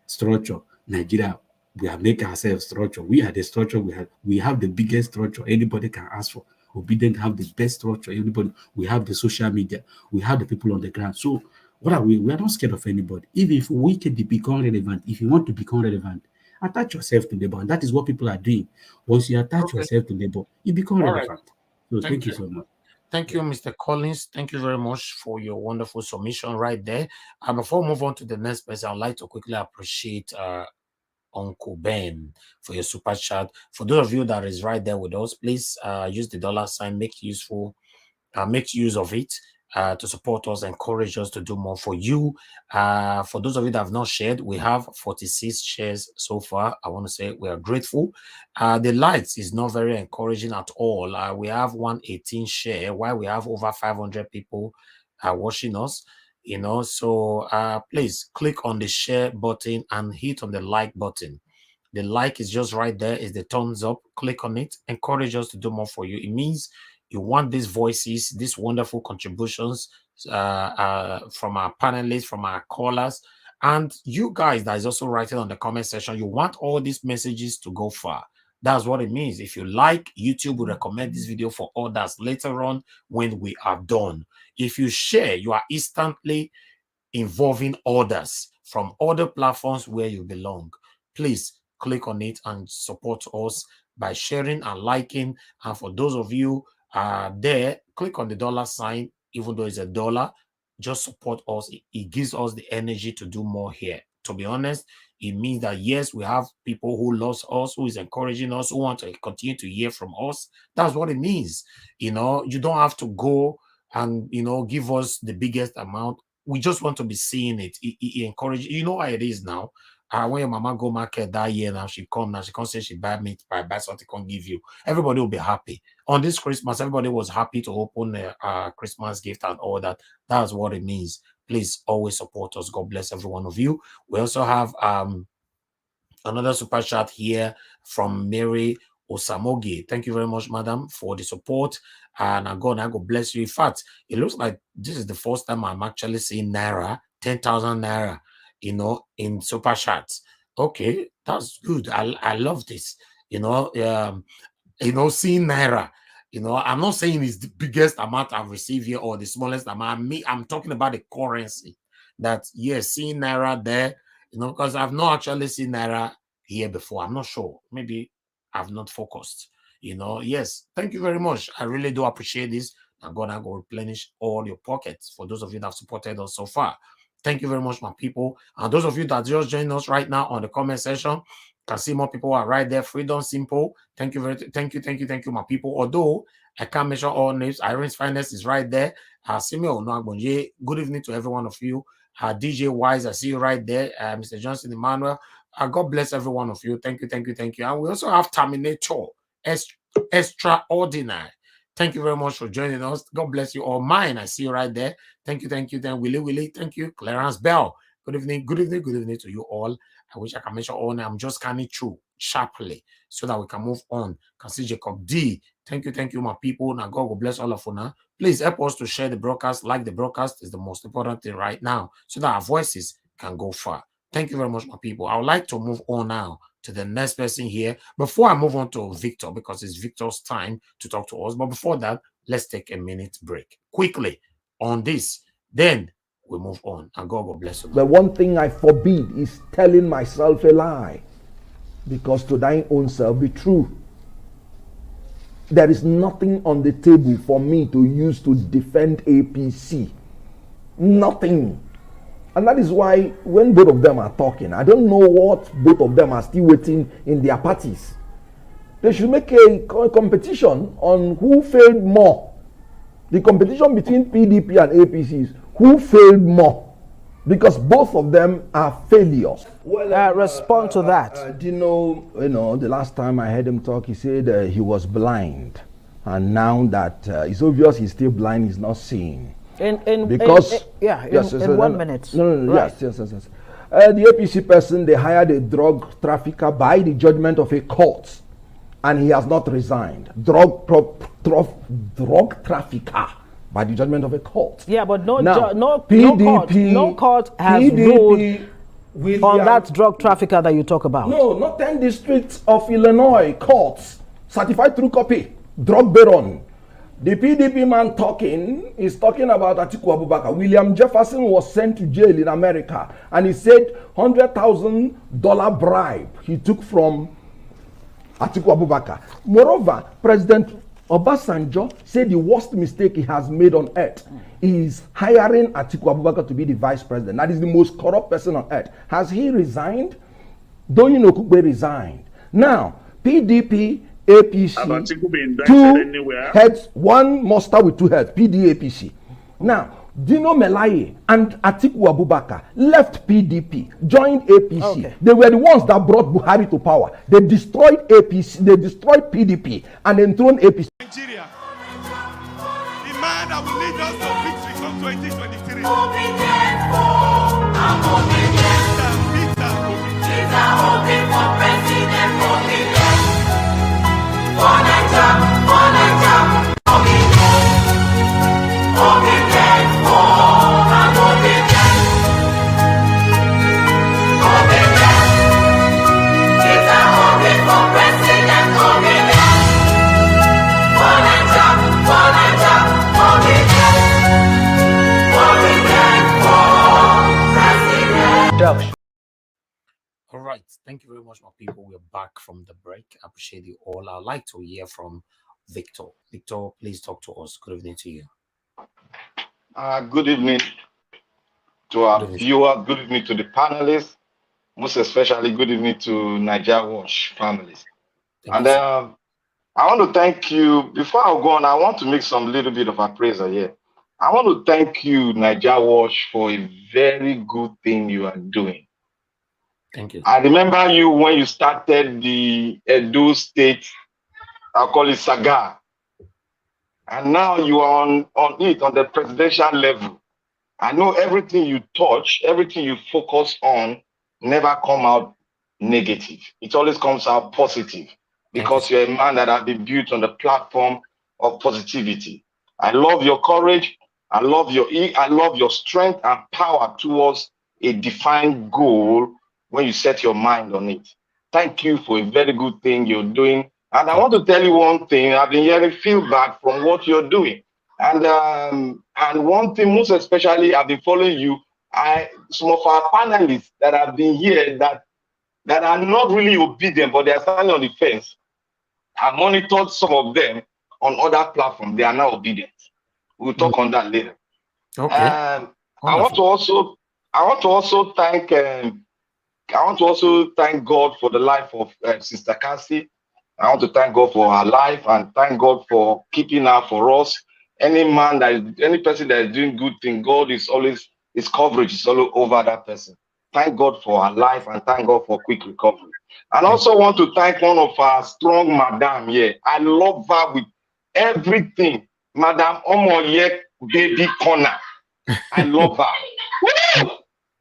structure. Nigeria, we have make ourselves structure. We are the structure. We have the biggest structure anybody can ask for. Obedient have the best structure. Everybody, we have the social media. We have the people on the ground. So what are we? We are not scared of anybody. If we can become relevant, if you want to become relevant, attach yourself to labor. And that is what people are doing. Once you attach yourself to labor, you become relevant. So thank you so much. Thank you, Mr. Collins. Thank you very much for your wonderful submission right there. And before we move on to the next person, I'd like to quickly appreciate Uncle Ben for your super chat. For those of you that is right there with us, please use the $sign, make use of it to support us, encourage us to do more for you. For those of you that have not shared, we have 46 shares so far. I want to say we are grateful. The lights is not very encouraging at all. We have 118 share, while we have over 500 people watching us. So please click on the share button and hit on the like button. The like is just right there, is the thumbs up. Click on it, encourage us to do more for you. It means you want these voices, these wonderful contributions from our panelists, from our callers, and you guys that is also writing on the comment section. You want all these messages to go far. That's what it means. If you like, YouTube will recommend this video for others later on when we are done. If you share, you are instantly involving others from other platforms where you belong. Please click on it and support us by sharing and liking. And for those of you there, click on the $sign, even though it's $1, just support us. It gives us the energy to do more here. To be honest, it means that yes, we have people who love us, who is encouraging us, who want to continue to hear from us. That's what it means. You don't have to go and give us the biggest amount. We just want to be seeing it. It encourages. You know how it is now. When your mama go market that year, now she come say she buy meat, buy something, can give you. Everybody will be happy. On this Christmas, everybody was happy to open a Christmas gift and all that. That's what it means. Please always support us. God bless every one of you. We also have another super chat here from Mary Osamoge. Thank you very much, madam, for the support. And God bless you. In fact, it looks like this is the first time I'm actually seeing Naira, 10,000 Naira, in super chats. Okay, that's good. I love this. Seeing Naira. I'm not saying it's the biggest amount I've received here or the smallest amount. I'm talking about the currency. That, yes, seeing Naira there, because I've not actually seen Naira here before. I'm not sure. Maybe I've not focused. Yes. Thank you very much. I really do appreciate this. I'm gonna go replenish all your pockets for those of you that have supported us so far. Thank you very much, my people. And those of you that just joined us right now on the comment section, can see more people are right there. Freedom Simple. Thank you, my people. Although I can't mention all names, Irene's Finest is right there. Simeo Onagbonje. Good evening to every one of you. DJ Wise, I see you right there. Mr. Johnson Emmanuel. God bless every one of you. Thank you. And we also have Terminator, Extraordinary. Thank you very much for joining us. God bless you all. Mine, I see you right there. Thank you. Then Willie, thank you. Clarence Bell. Good evening to you all. I wish I can mention all names. I'm just scanning through sharply so that we can move on. Can see Jacob D. Thank you, my people. Now God will bless all of you now. Please help us to share the broadcast. Like the broadcast is the most important thing right now so that our voices can go far. Thank you very much, my people. I would like to move on now to the next person here. Before I move on to Victor, because it's Victor's time to talk to us. But before that, let's take a minute break quickly on this. Then we move on, and God will bless you. The one thing I forbid is telling myself a lie, because to thine own self be true. There is nothing on the table for me to use to defend APC. Nothing. And that is why when both of them are talking, I don't know what both of them are still waiting in their parties. They should make a competition on who failed more. The competition between PDP and APC is who failed more, because both of them are failures. Well, respond to that. Do you know, the last time I heard him talk, he said he was blind, and now that it's obvious he's still blind, he's not seeing. In 1 minute. No. Right. Yes. The APC person, they hired a drug trafficker by the judgment of a court, and he has not resigned. Drug trafficker by the judgment of a court. Yeah, but no PDP, court has ruled on that drug trafficker that you talk about. No, not 10 districts of Illinois courts, certified true copy, drug baron. The PDP man is talking about Atiku Abubakar. William Jefferson was sent to jail in America, and he said $100,000 bribe he took from Atiku Abubakar. Moreover, President Obasanjo said the worst mistake he has made on earth is hiring Atiku Abubakar to be the vice president. That is the most corrupt person on earth. Has he resigned? Doyin Okugbe resigned. Now, PDP, APC, 2 heads, one monster with 2 heads, PDAPC. Now, Dino Melaye and Atiku Abubakar left PDP, joined APC. Okay. They were the ones that brought Buhari to power. They destroyed APC, they destroyed PDP, and enthroned APC. Nigeria, the man that will lead us to victory come 2023. Peter Obi for president, for Naija, All right, thank you very much, my people. We're back from the break. I appreciate you all. I'd like to hear from Victor. Victor, please talk to us. Good evening to you. Good evening to our viewers. Good evening to the panelists. Most especially, good evening to Nigeria Watch families. And I want to thank you. Before I go on, I want to make some little bit of appraisal here. I want to thank you, Nigeria Watch, for a very good thing you are doing. Thank you. I remember you when you started the Edo State, I'll call it Saga. And now you are on the presidential level. I know everything you touch, everything you focus on, never come out negative. It always comes out positive. because you're a man that has been built on the platform of positivity. I love your courage. I love your strength and power towards a defined goal when you set your mind on it. Thank you for a very good thing you're doing. And I want to tell you one thing. I've been hearing feedback from what you're doing. And one thing, most especially, I've been following you. Some of our panelists that have been here that are not really obedient, but they are standing on the fence. I monitored some of them on other platforms. They are now obedient. We'll talk on that later. Okay. I want to also thank God for the life of Sister Cassie. I want to thank God for her life and thank God for keeping her for us. Any person that is doing good thing, God is always, his coverage is always over that person. Thank God for her life and thank God for quick recovery. And also want to thank one of our strong madam here. I love her with everything. Madam Omoye Baby Corner. I love her.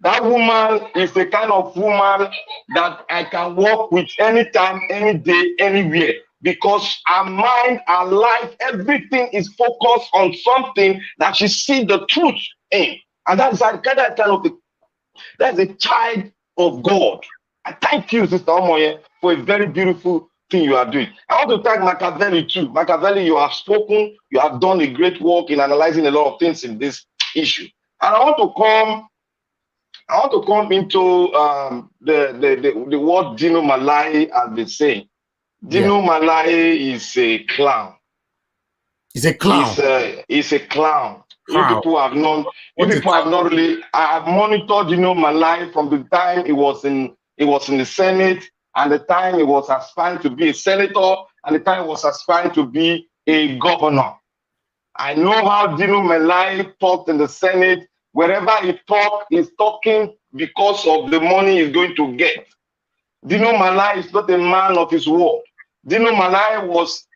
That woman is the kind of woman that I can work with anytime, any day, anywhere. Because her mind, her life, everything is focused on something that she sees the truth in. And that's that's a child of God. I thank you, Sister Omoye, for a very beautiful thing you are doing. I want to thank Machiavelli too. Machiavelli, you have spoken, you have done a great work in analyzing a lot of things in this issue. And I want to come into the word Dino Malai has been saying. Dino Malai is a clown. He's a clown. He's a clown. You people have not really. I have monitored Dino Malai from the time he was in the Senate, and the time he was aspiring to be a senator, and the time he was aspiring to be a governor. I know how Dino Malai talked in the Senate. Wherever he talks, he's talking because of the money he's going to get. Dino Malai is not a man of his word. Dino Malai was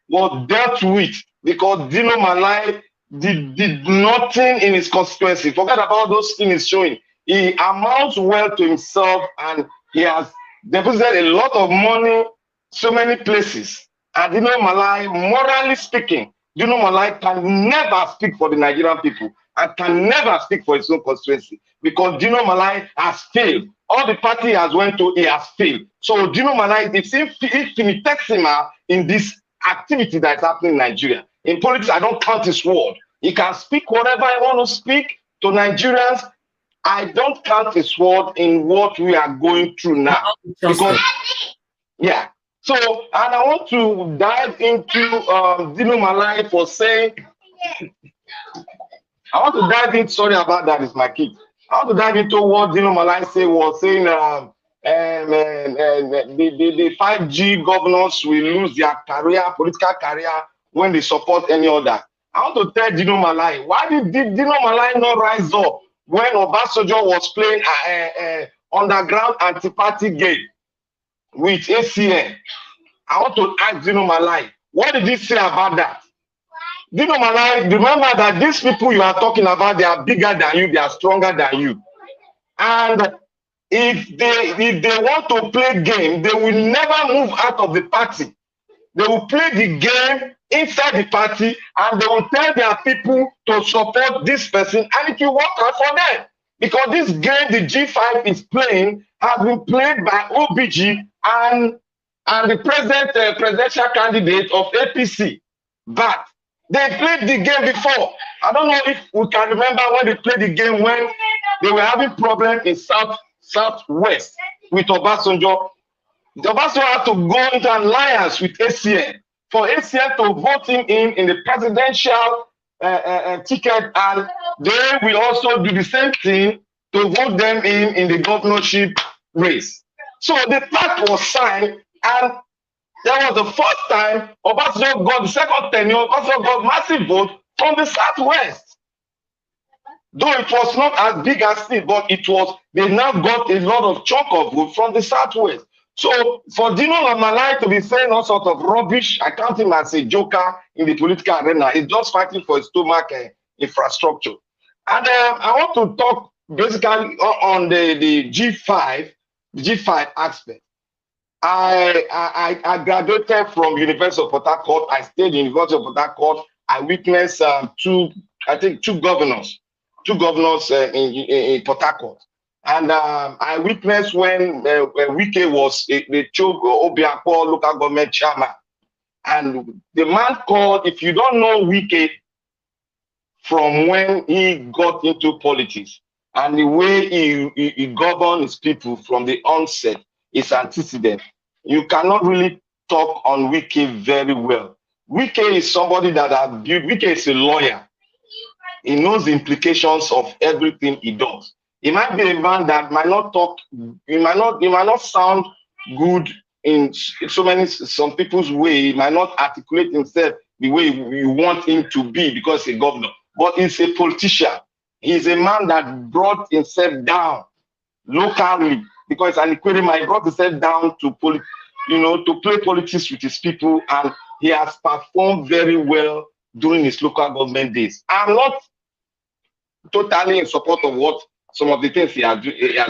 dealt with because Dino Malai did nothing in his constituency. Forget about those things he's showing. He amounts well to himself and he has deposited a lot of money so many places. And Dino Malai, morally speaking, Dino Malai can never speak for the Nigerian people and can never speak for his own constituency because Dino Malai has failed. All the party he has went to, he has failed. So Dino Malai, if he takes him out in this activity that is happening in Nigeria, in politics, I don't count his word. He can speak whatever I want to speak to Nigerians. I don't count his word in what we are going through now. Because, yeah. So, and I want to dive into Dino Malai for saying, I want to dive in, sorry about that, it's my kid. I want to dive into what Dino Malai was saying, the 5G governors will lose their political career, when they support any other. I want to tell Dino Malai, why did Dino Malai not rise up when Obasanjo was playing underground anti-party game with ACN? I want to ask Dino Malai, what did he say about that? Dino Malai, remember that these people you are talking about, they are bigger than you, they are stronger than you. And if they want to play game, they will never move out of the party. They will play the game inside the party and they will tell their people to support this person and it will work out for them. Because this game the G5 is playing has been played by OBG and the presidential candidate of APC. But they played the game before. I don't know if we can remember when they played the game when they were having problems in Southwest with Obasanjo. Obasanjo had to go into an alliance with ACN for ACN to vote him in the presidential ticket, and they will also do the same thing to vote them in the governorship race. So the pact was signed, and that was the first time Obasanjo got the second tenure. Obasanjo got massive vote from the Southwest. Though it was not as big as it, but they now got a lot of chunk of vote from the Southwest. So for Dino Malai to be saying all sorts of rubbish, I count him as a joker in the political arena. He's just fighting for his stomach infrastructure. And I want to talk basically on the G5 aspect. I graduated from University of Port Harcourt. I stayed in University of Port Harcourt. I witnessed two governors in Port Harcourt. And I witnessed when Wike was the PeterObi local government chairman. And the man called, if you don't know Wike from when he got into politics and the way he governed his people from the onset, his antecedent, you cannot really talk on Wike very well. Wike is somebody that has built, Wike is a lawyer. He knows the implications of everything he does. He might be a man that might not talk, he might not sound good in some people's way. He might not articulate himself the way you want him to be because he's a governor. But he's a politician. He's a man that brought himself down locally because an Equerima, he brought himself down to to play politics with his people, and he has performed very well during his local government days. I'm not totally in support of what some of the things he has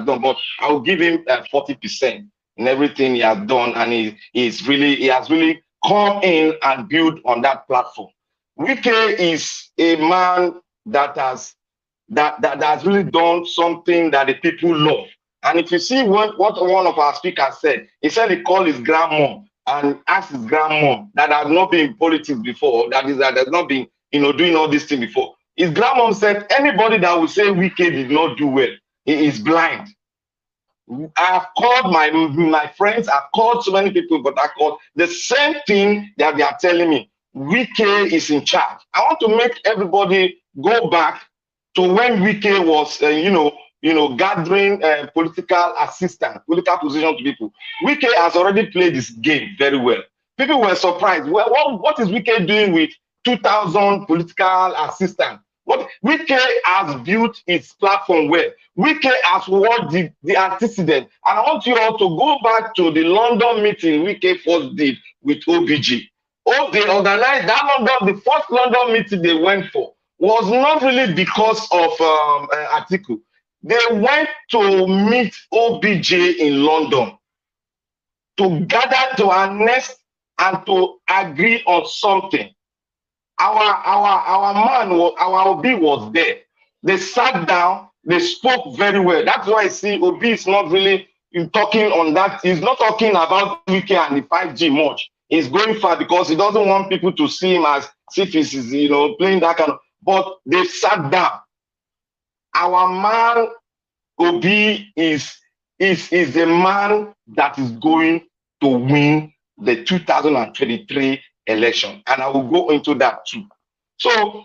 done, but I will give him 40% in everything he has done, and he has really come in and built on that platform. Wike is a man that has really done something that the people love. And if you see what one of our speakers said, he said he called his grandmom and asked his grandmom that has not been in politics before, that has not been doing all this thing before. His grandmom said anybody that will say Wike did not do well, he is blind. I've called my friends, I've called so many people, but I called the same thing that they are telling me. Wike is in charge. I want to make everybody go back to when Wike was, gathering political assistance, political position to people. Wike has already played this game very well. People were surprised. Well, what is Wike doing with 2,000 political assistants? What Wike has built its platform well. Wike has won the antecedent. And I want you all to go back to the London meeting Wike first did with OBG. Oh, they organized that London, the first London meeting they went for was not really because of Atiku. They went to meet OBJ in London to gather, to harness, and to agree on something. Our man, our Obi was there. They sat down, they spoke very well. That's why I see Obi is not really talking on that. He's not talking about Wike and the 5G much. He's going far because he doesn't want people to see him as if he's playing that kind of. But they sat down. Our man Obi is a man that is going to win the 2023 election, and I will go into that too. So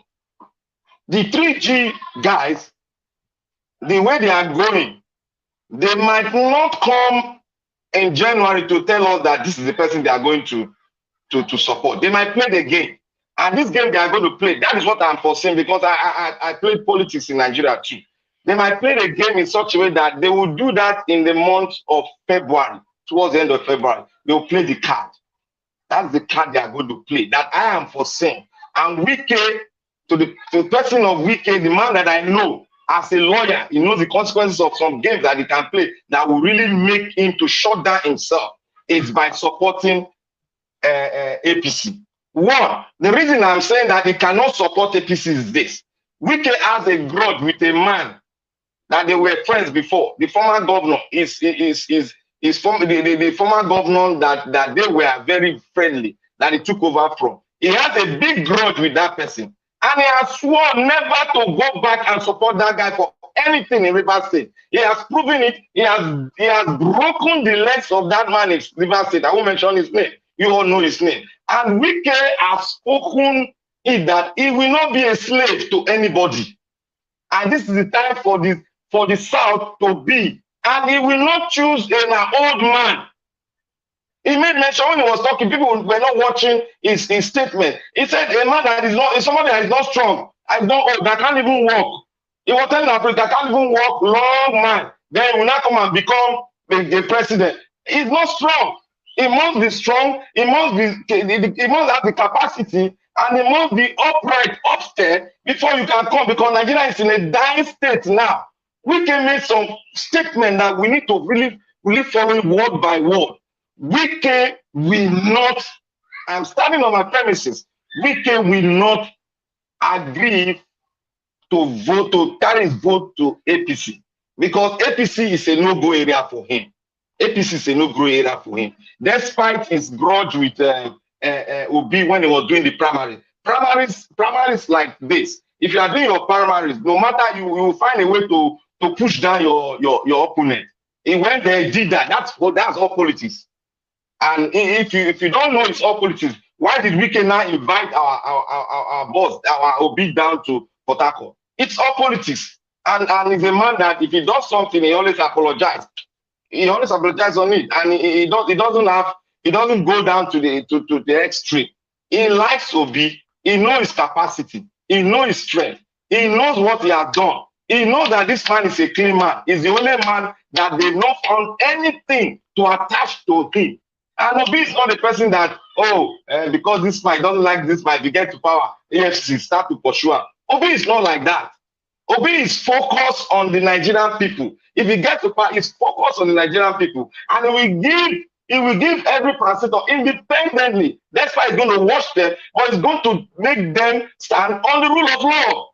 the 3G guys, the way they are going, they might not come in January to tell us that this is the person they are going to support. They might play the game, and this game they are going to play, that is what I'm foreseeing, because I played politics in Nigeria too. They might play the game in such a way that they will do that in the month of February, towards the end of February. They will play the card. That's the card they are going to play, that I am foreseeing. And Wike, to the person of Wike, the man that I know as a lawyer, he knows the consequences of some games that he can play that will really make him to shut down himself, is by supporting APC. One, the reason I'm saying that he cannot support APC is this. Wike has a grudge with a man that they were friends before. The former governor the former governor that they were very friendly, that he took over from. He has a big grudge with that person. And he has sworn never to go back and support that guy for anything in Rivers State. He has proven it. He has broken the legs of that man in Rivers State. I won't mention his name. You all know his name. And Wike has spoken it that he will not be a slave to anybody. And this is the time for the South to be. And he will not choose an old man. He made mention when he was talking, people were not watching his statement. He said a man that is somebody that is not strong, that can't even walk. He was telling Africa, that can't even walk, long man. Then he will not come and become the president. He's not strong. He must be strong. He must have the capacity, and he must be upright upstairs before you can come, because Nigeria is in a dying state now. We can make some statement that we need to really follow word by word. Wike will not, I'm standing on my premises, Wike will not agree to vote, to carry his vote to APC, because APC is a no-go area for him. APC is a no-go area for him. Despite his grudge with Obi when he was doing the primaries like this. If you are doing your primaries, no matter you will find a way to push down your opponent. And when they did that, that's all politics. And if you don't know it's all politics, why did we now invite our boss, our Obi down to Port Harcourt? It's all politics. And he's a man that if he does something, he always apologizes. He always apologizes on it, and he doesn't go down to the extreme. He likes Obi. He knows his capacity. He knows his strength. He knows what he has done. He knows that this man is a clean man. He's the only man that they've not found anything to attach to him. And Obi is not the person that, because this man doesn't like this man, if you get to power, AFC start to pursue him. Obi is not like that. Obi is focused on the Nigerian people. If he gets to power, he's focused on the Nigerian people. And he will give every parastatal independently. That's why he's going to watch them, but he's going to make them stand on the rule of law.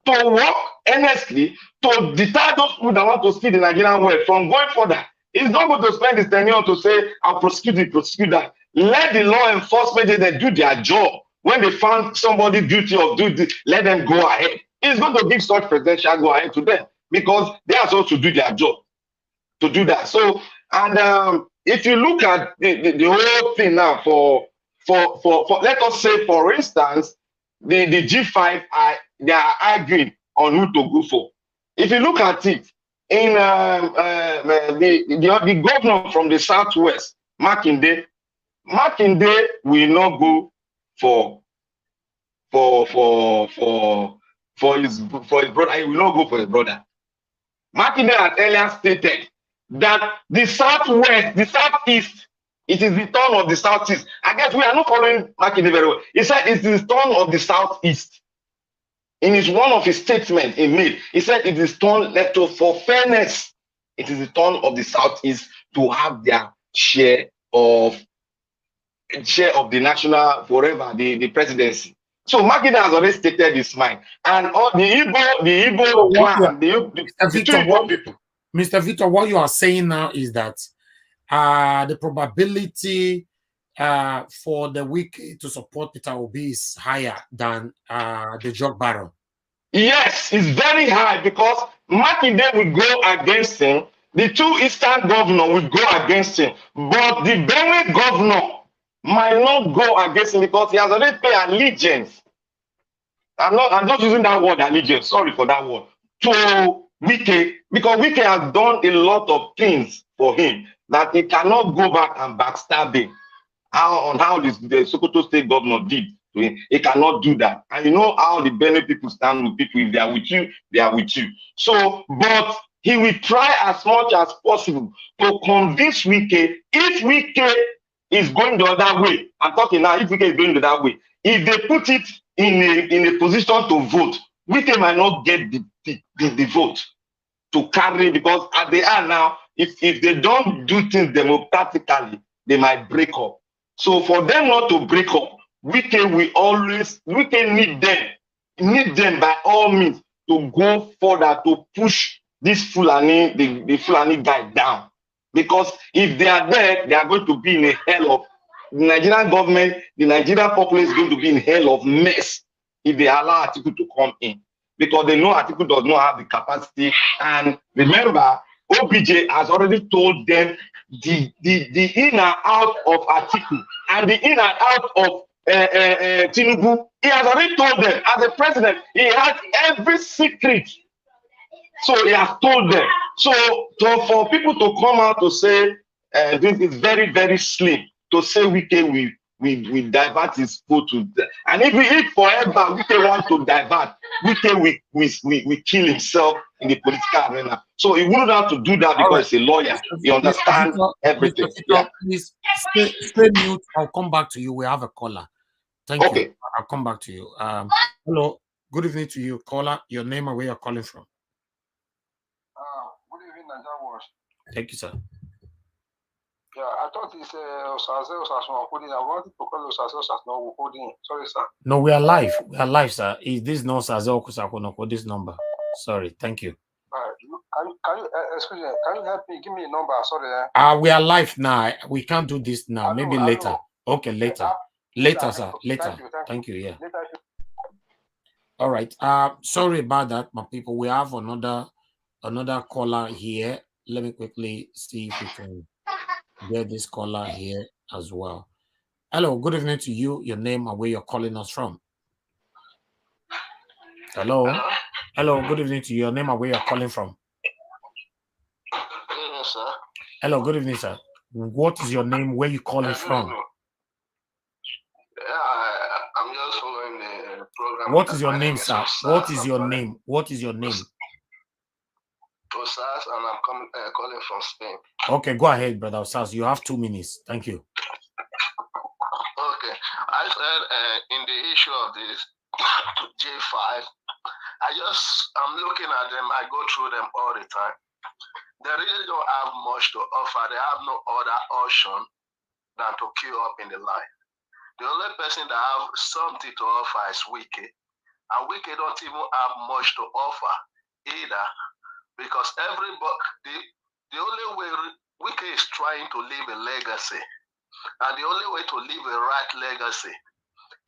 To work earnestly to deter those people that want to see the Nigerian way from going further. He's not going to spend his tenure to say, I'll prosecute that. Let the law enforcement agents do their job. When they found somebody guilty of doing this, let them go ahead. He's going to give such presidential go ahead to them because they are supposed to do their job to do that. So, and if you look at the whole thing now for let us say, for instance, the G5, they are arguing on who to go for. If you look at it, in the governor from the southwest, Makinde will not go for his brother. He will not go for his brother. Makinde had earlier stated that the southwest, the southeast, it is the turn of the southeast. I guess we are not following Makinde very well. He said it is the turn of the southeast. In one of his statements he made, he said it is turn for fairness. It is the turn of the southeast to have their share of the national forever, the presidency. So Makinde has already stated his mind, and all the Igbo clan, the two Igbo people. Mr. Victor, what you are saying now is that the probability for the Wike to support PeterObi is higher than the jog barrel. Yes, it's very high because Makinde will go against him. The two eastern governors will go against him, but the Benue governor might not go against him because he has already paid allegiance. I'm not using that word allegiance. Sorry for that word. To Wike, because Wike has done a lot of things for him that he cannot go back and backstab him. How the Sokoto state governor did to him. He cannot do that. And you know how the Benue people stand with people. If they are with you, they are with you. So, but he will try as much as possible to convince Wike. If Wike is going the other way, I'm talking now, if Wike is going the other way, if they put it in a position to vote, Wike might not get the vote to carry, because as they are now, if they don't do things democratically, they might break up. So for them not to break up, Wike need them by all means to go further to push this Fulani, the Fulani guy down. Because if they are there, they are going to be in a hell of, the Nigerian government, the Nigerian populace is going to be in hell of mess if they allow Atiku to come in. Because they know Atiku does not have the capacity. And remember, OBJ has already told them the in and out of Atiku and the in and out of Tinubu. He has already told them, as a president, he has every secret. So he has told them. So for people to come out to say this is very, very slim, to say Wike we divert his vote to, and if forever Wike wants to divert, Wike we kill himself in the political arena. So he wouldn't have to do that because he's a lawyer. He understands everything. Yeah. Please stay mute. I'll come back to you. We have a caller. Thank you. I'll come back to you. Hello. Good evening to you, caller. Your name and where you're calling from. Good evening, Nigeria. Thank you, sir. Yeah, Yeah, I thought it's Osaze holding. I wanted to call Osaze as no holding. Sorry, sir. No, we are live. We are live, sir. Is this no Sazel Kusakonoko, this number? Sorry, thank you. Can you excuse me? Can you help me? Give me a number. Sorry. We are live now. We can't do this now. Maybe later. Okay, later. Later, sir. Later. Thank you. Yeah. All right. Sorry about that, my people. We have another caller here. Let me quickly see if we can get this caller here as well. Hello, good evening to you. Your name and where you're calling us from. Hello. Hello, good evening to you. Your name and where you're calling from. Yes, sir. Hello, good evening, sir. What is your name? Where you calling from? Yeah, I'm just following the program. What is your name, sir? What is your name? What is your name? Osas, and I'm calling from Spain. Okay, go ahead, brother Osas. You have 2 minutes. Thank you. Okay, I said in the issue of this J5, I'm looking at them. I go through them all the time. They really don't have much to offer. They have no other option than to queue up in the line. The only person that have something to offer is Wike. And Wike don't even have much to offer either, because the only way Wike is trying to leave a legacy, and the only way to leave a right legacy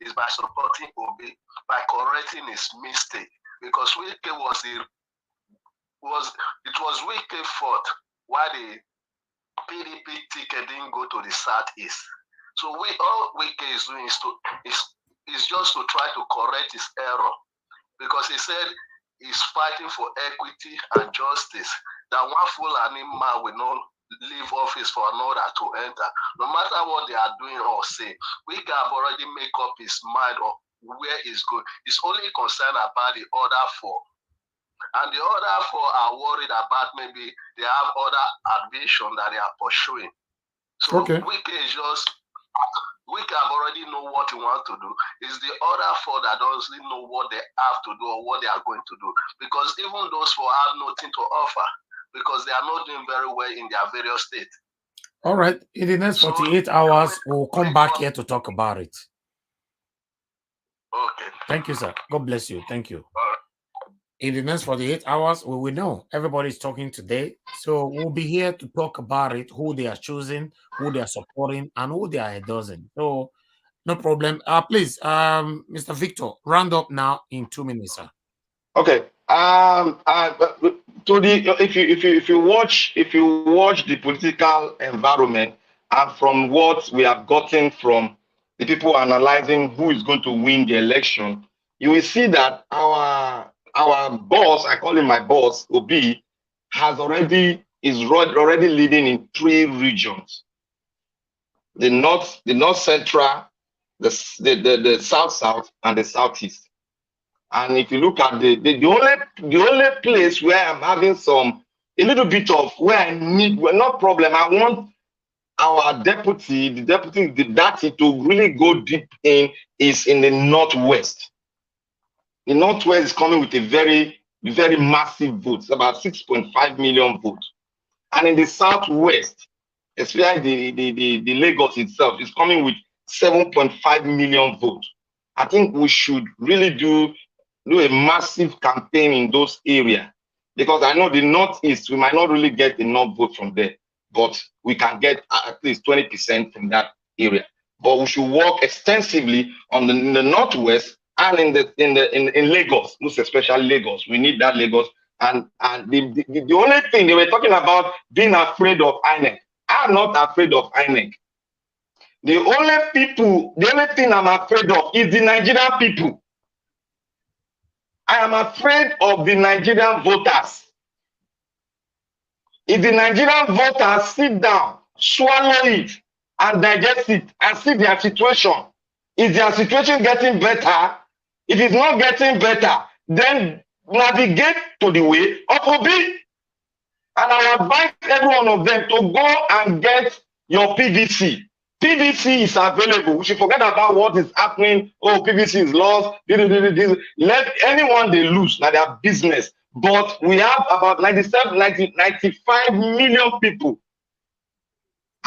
is by supporting Obi, by correcting his mistake. Because Wike it was Wike's fault why the PDP ticket didn't go to the Southeast. So all Wike is doing is just to try to correct his error, because he said he's fighting for equity and justice. That one fool animal will not leave office for another to enter. No matter what they are doing or say, Wike have already made up his mind of where he's going. He's only concerned about the other four. And the other four are worried about maybe they have other ambition that they are pursuing. So okay. Wike have already know what he wants to do. It's the other four that doesn't know what they have to do or what they are going to do. Because even those four have nothing to offer, because they are not doing very well in their various states. All right. In the next 48 hours, we'll come back here to talk about it. Okay. Thank you, sir. God bless you. Thank you. In the next 48 hours, we will know. Everybody's talking today. So we'll be here to talk about it, who they are choosing, who they are supporting, and who they are endorsing. So no problem. Please, Mr. Victor, round up now in 2 minutes, sir. Okay. If you watch the political environment, and from what we have gotten from the people analyzing who is going to win the election, you will see that our boss, I call him my boss, Obi, is already leading in 3 regions: the north central, the south, and the southeast. And if you look at the only place where I'm having a little bit of where I need, well, no problem. I want our deputy to really go deep in is in the northwest. The northwest is coming with a very, very massive vote, about 6.5 million votes. And in the southwest, especially the Lagos itself, is coming with 7.5 million votes. I think we should really do a massive campaign in those areas, because I know the northeast, we might not really get enough vote from there, but we can get at least 20% from that area. But we should work extensively on in the northwest and in Lagos, most especially Lagos. We need that Lagos. And the only thing they were talking about being afraid of INEC. I'm not afraid of INEC. The only thing I'm afraid of is the Nigerian people. I am afraid of the Nigerian voters. If the Nigerian voters sit down, swallow it, and digest it, and see their situation, is their situation getting better? If it's not getting better, then navigate to the way of Obi. And I advise every one of them to go and get your PVC. PVC is available. We should forget about what is happening. Oh, PVC is lost. Let anyone they lose, now their business. But we have about 95 million people.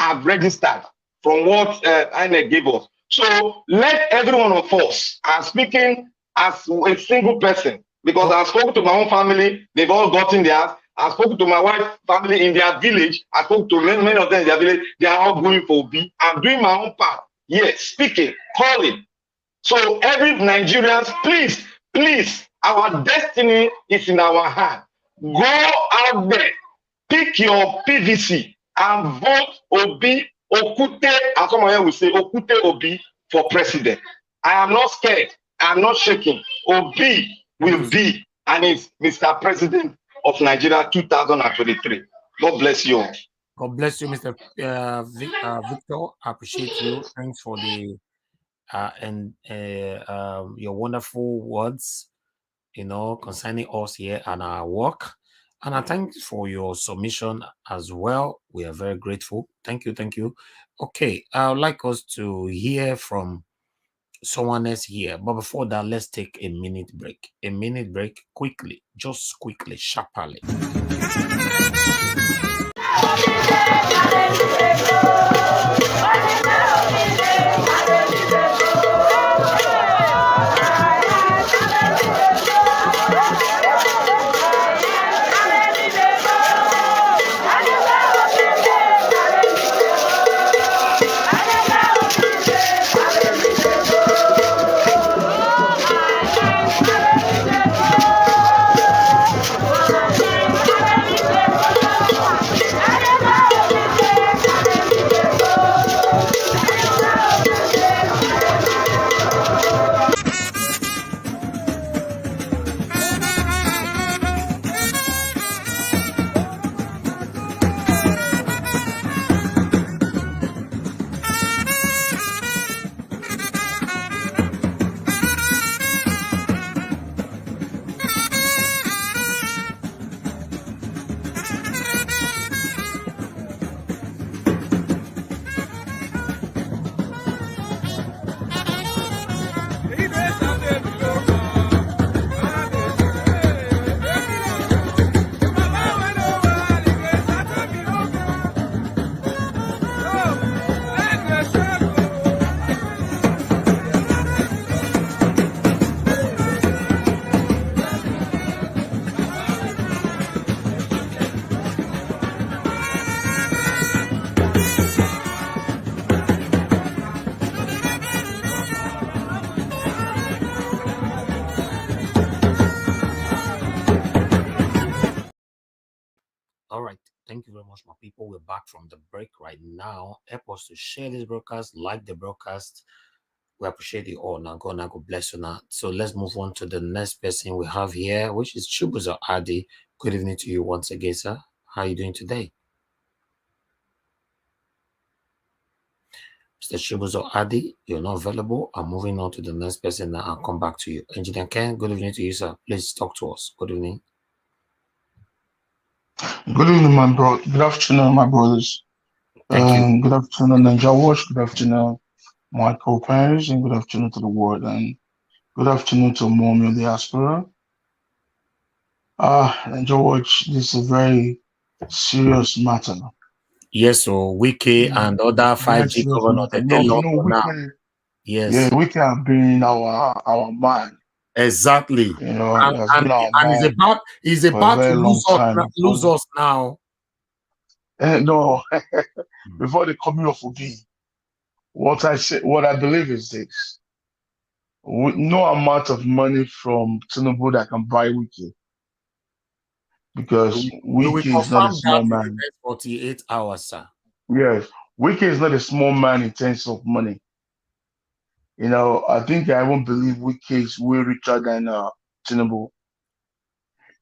have registered from what INEC gave us. So let every one of us, I'm speaking as a single person, because I've spoken to my own family, they've all gotten theirs. I spoke to my wife's family in their village. I spoke to many of them in their village. They are all going for Obi. I'm doing my own part. Yes, speaking, calling. So every Nigerians, please, our destiny is in our hand. Go out there, pick your PVC and vote Obi, Okute, as some of them will say, Okute Obi for president. I am not scared. I am not shaking. Obi will be, and is Mr. President of Nigeria 2023. God bless you all. God bless you, Mr. Victor. I appreciate you. Thanks for the your wonderful words, concerning us here and our work. And I thank you for your submission as well. We are very grateful. Thank you. Okay, I would like us to hear from someone else here. But before that, let's take a minute break. A minute break, quickly, just quickly, sharply. All right. Thank you very much, my people. We're back from the break right now. Help us to share this broadcast, like the broadcast. We appreciate you all. Now, God bless you now. So let's move on to the next person we have here, which is Chibuzo Adi. Good evening to you once again, sir. How are you doing today? Mr. Chibuzo Adi, you're not available. I'm moving on to the next person now. I'll come back to you. Engineer Ken, good evening to you, sir. Please talk to us. Good evening. Good evening, my bro. Good afternoon, my brothers. Thank you. Good afternoon, Ninja Watch. Good afternoon, my co-parents, and good afternoon to the world, and good afternoon to Mommy in the diaspora. Ninja Watch, this is a very serious matter. Yes, so Wike and other 5G governors, they lost now. Yes. Yeah, Wike have been our man. Exactly. You know, has been our man. He's about to lose us now. No, before the coming of Obi, what I believe is this: with no amount of money from Tinubu that can buy Wike, because Wike is not a small man. In the next 48 hours, sir. Yes, Wike is not a small man in terms of money. You know, I think I won't believe Wike is way richer than Tinubu.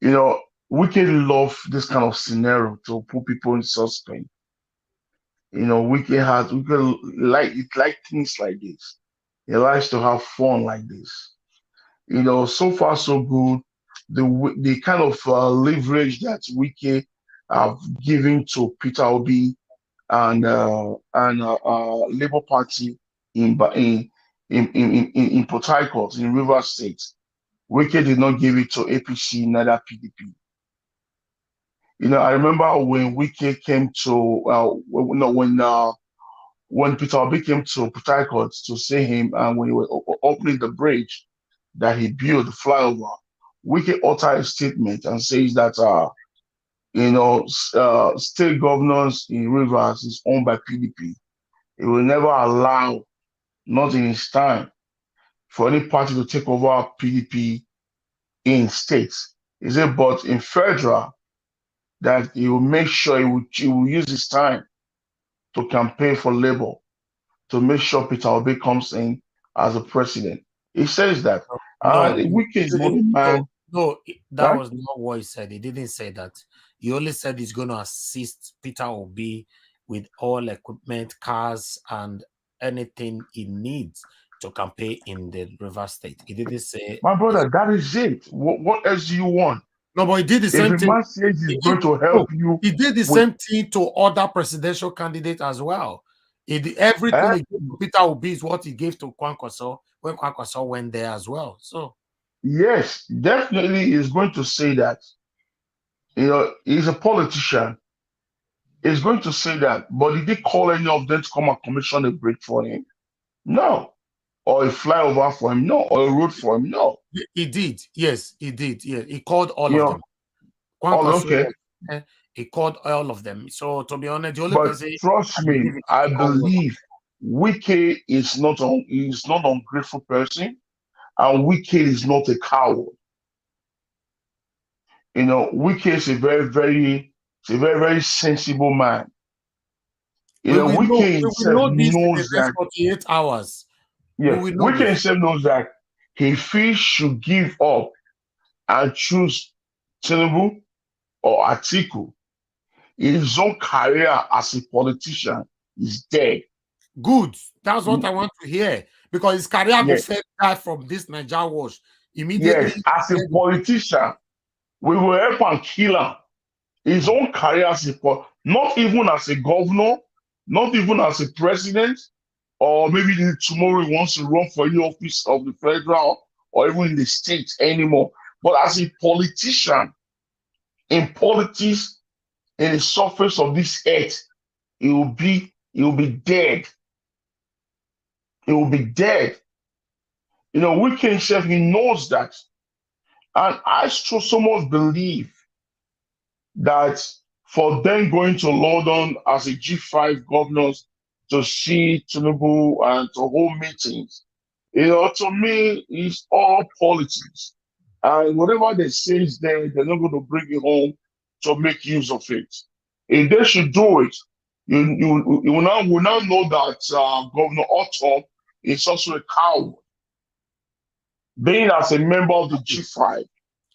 You know, Wike love this kind of scenario to put people in suspense. You know, Wike like things like this. He likes to have fun like this. You know, so far so good. The kind of leverage that Wike have given to PeterObi and Labour Party in Port Harcourt, in Rivers State. Wike did not give it to APC, neither PDP. I remember when Wike came to, when PeterObi came to Port Harcourt to see him, and when he was opening the bridge that he built, the flyover, Wike uttered a statement and says that, state governors in Rivers is owned by PDP. He will never allow, not in his time, for any party to take over PDP in states. He said, but in federal, that he will make sure he will use his time to campaign for Labour to make sure PeterObi comes in as a president. He says that. No, And Wike is not a man. That right? was not what he said. He didn't say that. He only said he's going to assist PeterObi with all equipment, cars, and anything he needs to campaign in the River State. He didn't say. My brother, that is it. What else do you want? No, but he did the If same a thing. man says he's going to help you, he did the same thing to other presidential candidates as well. Everything he gave to PeterObi is what he gave to Kwankwaso when Kwankwaso went there as well. So yes, definitely he's going to say that. He's a politician. He's going to say that. But did he call any of them to come and commission a bridge for him? No. Or a flyover for him? No. Or a road for him? No. he did. Yes, he did. Yeah, he called all You of know, them. okay. He called all of them. So to be honest, the only But person trust me, I believe Wike is not ungrateful person, and Wike is not a coward. Wike is a very, very sensible man. Wike himself knows that. 48 hours. Yeah, Wike himself knows that he feels should give up and choose Tinubu or Atiku. His own career as a politician is dead. Good. That's what I want to hear. Because his career will fade from this Niger wash immediately. Yes, as a politician, we will help and kill him. His own career as not even as a governor, not even as a president, or maybe tomorrow he wants to run for any office of the federal or even in the state anymore. But as a politician, in politics, in the surface of this earth, he will be dead. He will be dead. Wike himself, he knows that. And I so much believe that for them going to London as a G5 governors to see Tinubu and to hold meetings, to me, it's all politics. And whatever they say is there, they're not going to bring it home to make use of it. If they should do it, you will now know that Governor Ortom is also a coward, being as a member of the G5.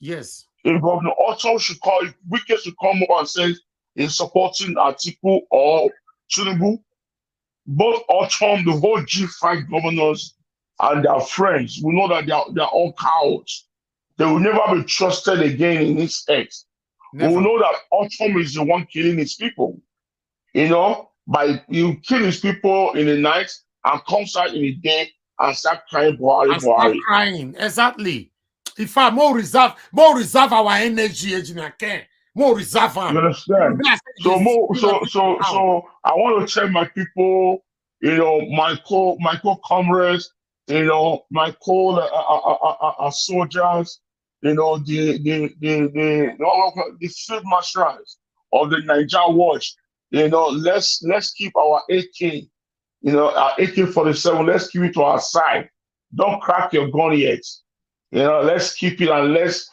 Yes. If Governor Ortom if Wike should come up and say he's supporting Atiku or Tinubu, both Ortom, the whole G5 governors, and their friends will know that they're all cowards. They will never be trusted again in this earth. We will know that Ortom is the one killing his people. By you kill his people in the night and comes out in the day and start crying, Buhari. Start crying, exactly. In fact, more reserve our energy, more reserve. You understand? So I want to tell my people, my co-comrades, my soldiers, the field marshals of the Niger Watch. Let's keep our AK, our AK-47. Let's keep it to our side. Don't crack your gun yet. Let's keep it and let's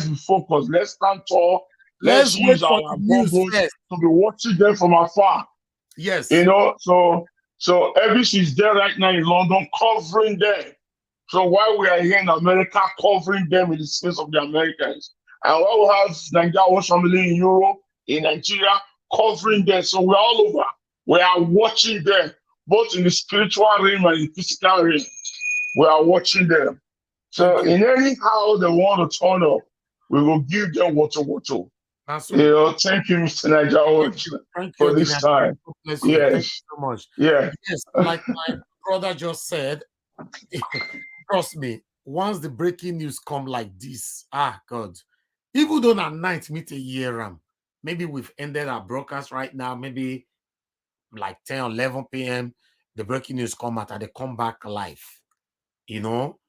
be focused. Let's stand tall. Let's use our goggles to be watching them from afar. Yes. So Elvis is there right now in London covering them. So while we are here in America covering them in the space of the Americans, and while we have Nigeria family in Europe, in Nigeria, covering them. So we're all over. We are watching them, both in the spiritual realm and in the physical realm. We are watching them. So in any how they want to turn up, we will give them what. Thank you, Mr. Nigeria, for this time. Yes. Yes. Thank you so much. Yeah. Yes, like my brother just said, trust me, once the breaking news come like this, God, even though at night meet a year, maybe we've ended our broadcast right now, maybe like 10 or 11 p.m. The breaking news come out and they come back live. You know,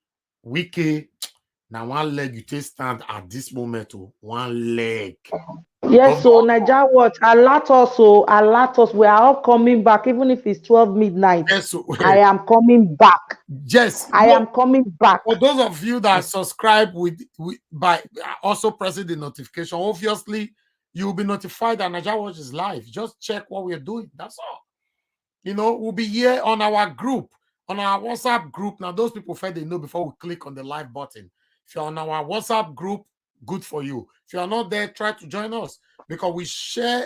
Wike, now one leg you take stand at this moment, one leg. Yes, so Naija Watch, alert us. We are all coming back, even if it's 12 midnight. Yes, so, I am coming back. Yes, I am coming back. For those of you that subscribe by also pressing the notification, obviously you'll be notified that Naija Watch is live. Just check what we're doing. That's all. You know, we'll be here on our group, on our WhatsApp group. Now, those people felt they know before we click on the live button. If you're on our WhatsApp group, good for you. If you're not there, try to join us because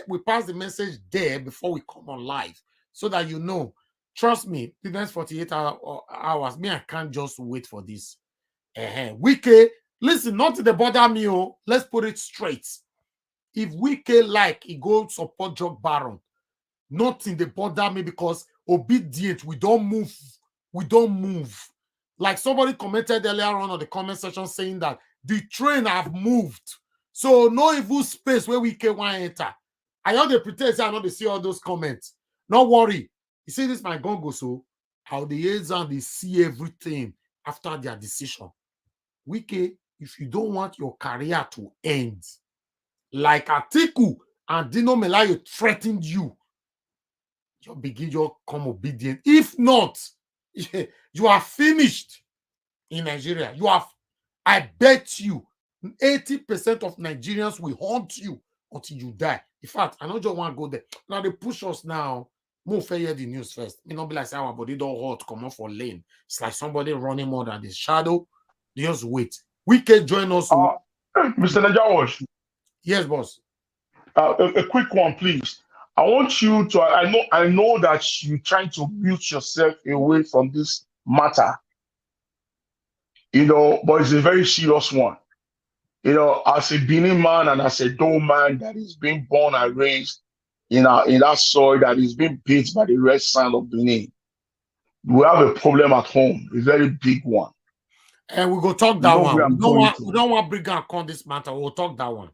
we pass the message there before we come on live so that you know. Trust me, the next 48 hours, me, I can't just wait for this. Wike, listen, not to the bother me, let's put it straight. If Wike like, he go support Jock Baron. Nothing they bother me because obedient, we don't move. We don't move. Like somebody commented earlier on the comment section saying that the train have moved. So no evil space where we can enter. I know they pretend I know they see all those comments. Don't worry. You see this my gongo so how the aides and they see everything after their decision. Wike, if you don't want your career to end, like Atiku and Dino Melayo threatened you, you begin to come obedient. If not, you are finished in Nigeria. You have, I bet you, 80% of Nigerians will haunt you until you die. In fact, I don't just want to go there. Now they push us now. More fair hear the news first. It not be like our body don't hot, come off for lane. It's like somebody running more than the shadow. They just wait. We can join us. Mr. Naija Watch. Yes, boss. A quick one, please. I want you to. I know that you're trying to mute yourself away from this matter. You know, but it's a very serious one. You know, as a Benin man and as a Dome man that is being born and raised in that soil that is being beat by the red sand of Benin, we have a problem at home, a very big one. And we go talk that one. We don't want bring and con this matter. We'll talk that one.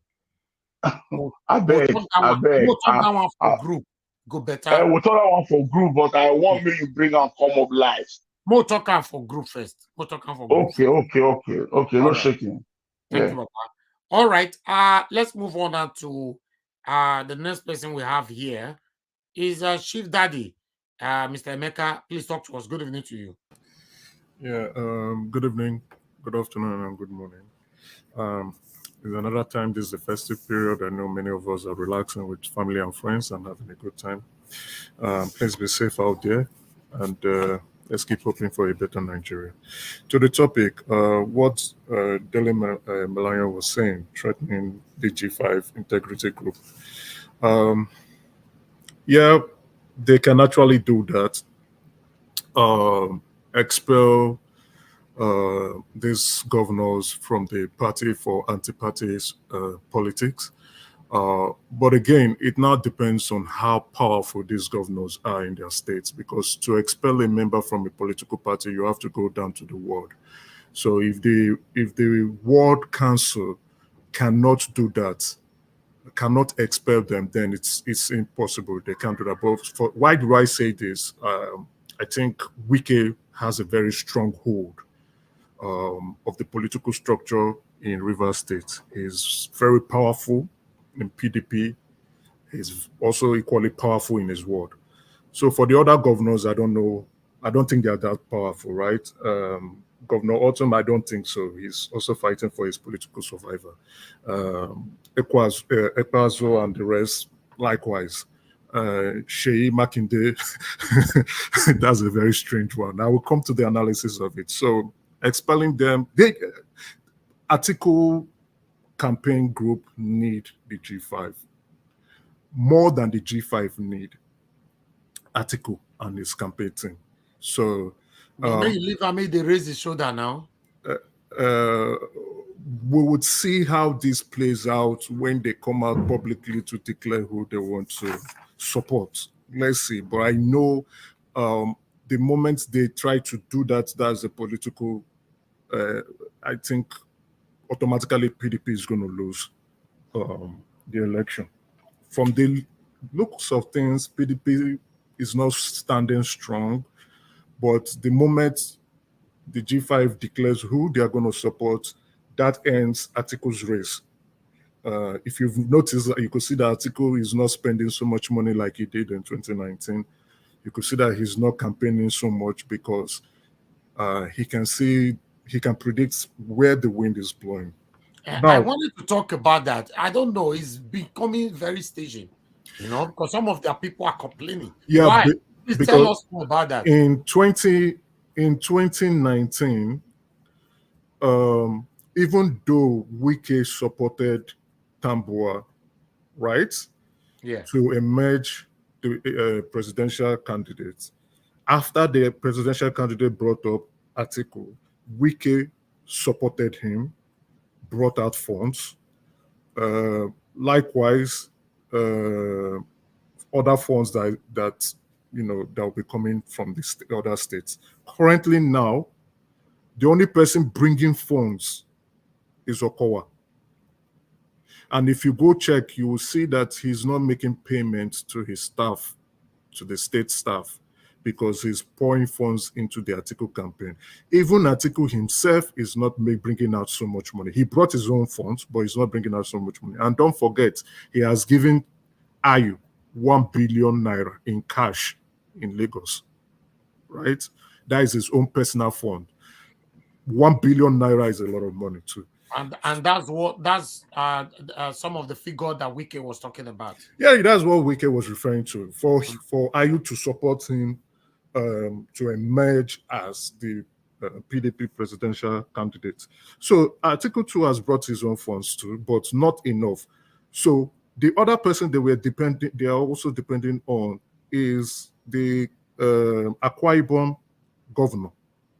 I beg. We'll talk that one for group. Go better. We'll talk that one for group, but I want me to bring and come up live. We'll talk that for group first. We'll talk that for group. Okay. No shaking. Thank you, Papa. All right. Let's move on now to the next person we have here is Chief Daddy. Mr. Emeka, please talk to us. Good evening to you. Yeah, good evening, good afternoon, and good morning. It's another time. This is the festive period. I know many of us are relaxing with family and friends and having a good time. Please be safe out there, and let's keep hoping for a better Nigeria. To the topic, what Dele Melayo was saying, threatening the G5 integrity group. Yeah, they can actually do that. Expel these governors from the party for anti-party politics. But again, it now depends on how powerful these governors are in their states, because to expel a member from a political party, you have to go down to the ward. So if the ward council cannot do that, cannot expel them, then it's impossible. They can't do that. But why do I say this? I think Wike has a very strong hold of the political structure in Rivers State. He's very powerful in PDP. He's also equally powerful in his ward. So for the other governors, I don't know. I don't think they're that powerful, right? Governor Ortom, I don't think so. He's also fighting for his political survival. Ekwazo and the rest, likewise. Sheyi Makinde, that's a very strange one. I will come to the analysis of it. So expelling them, Atiku campaign group need the G5 more than the G5 need Atiku and his campaign team. So when you leave, I made they raise the shoulder now. We would see how this plays out when they come out publicly to declare who they want to support. Let's see. But I know the moment they try to do that, that's a political, I think automatically PDP is going to lose the election. from the looks of things, PDP is not standing strong, but the moment the G5 declares who they are going to support, that ends Atiku's race. If you've noticed, you could see that Atiku is not spending so much money like he did in 2019. You could see that he's not campaigning so much because he can predict where the wind is blowing. I wanted to talk about that. I don't know. It's becoming very staging, because some of their people are complaining. Yeah, why? Please because tell us more about that. In 2019, even though Wike supported Tambua, right? Yeah. To emerge the presidential candidate, after the presidential candidate brought up Atiku, Wike supported him, brought out funds. Likewise, other funds that will be coming from the other states. Currently now, the only person bringing funds is Okowa. And if you go check, you will see that he's not making payments to his staff, to the state staff, because he's pouring funds into the Atiku campaign. Even Atiku himself is not bringing out so much money. He brought his own funds, but he's not bringing out so much money. And don't forget, he has given Ayu 1 billion naira in cash in Lagos, right? That is his own personal fund. 1 billion naira is a lot of money too. And that's some of the figure that Wike was talking about. Yeah, that's what Wike was referring to. For Ayu to support him to emerge as the PDP presidential candidate. So Article 2 has brought his own funds too, but not enough. So the other person they are also depending on is the Akwa Ibom governor,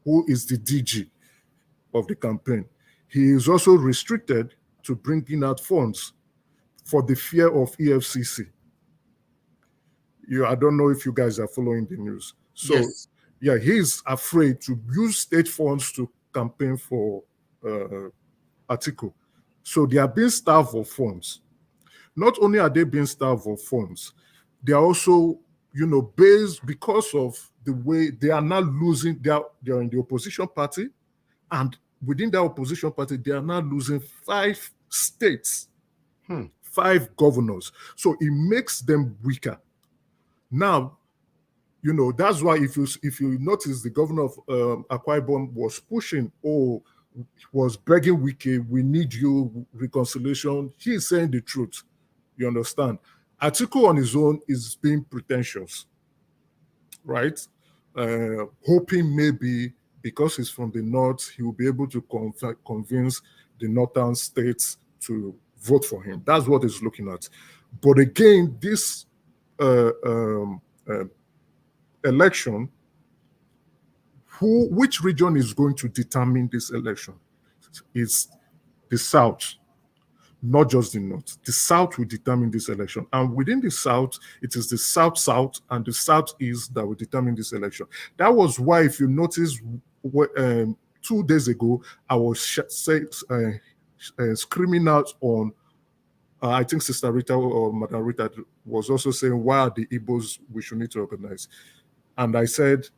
who is the DG of the campaign. He is also restricted to bringing out funds for the fear of EFCC. I don't know if you guys are following the news. So, yes. Yeah, he's afraid to use state funds to campaign for Atiku. So they are being starved of funds. Not only are they being starved of funds, they are also, based because of the way they are now losing. They are in the opposition party, and within that opposition party, they are now losing 5 states, 5 governors. So it makes them weaker. Now, that's why if you notice, the governor of Akwa Ibom was pushing, was begging Wike, we need you, reconciliation. He is saying the truth. You understand? Atiku on his own is being pretentious, right? Hoping maybe because he's from the north, he will be able to convince the northern states to vote for him. That's what he's looking at. But again, this election, which region is going to determine this election? It's the South, not just the North. The South will determine this election. And within the South, it is the South-South and the Southeast that will determine this election. That was why, if you notice, 2 days ago, I was screaming out on, I think Sister Rita or Madam Rita was also saying, why are the Igbos we should need to organize? And I said,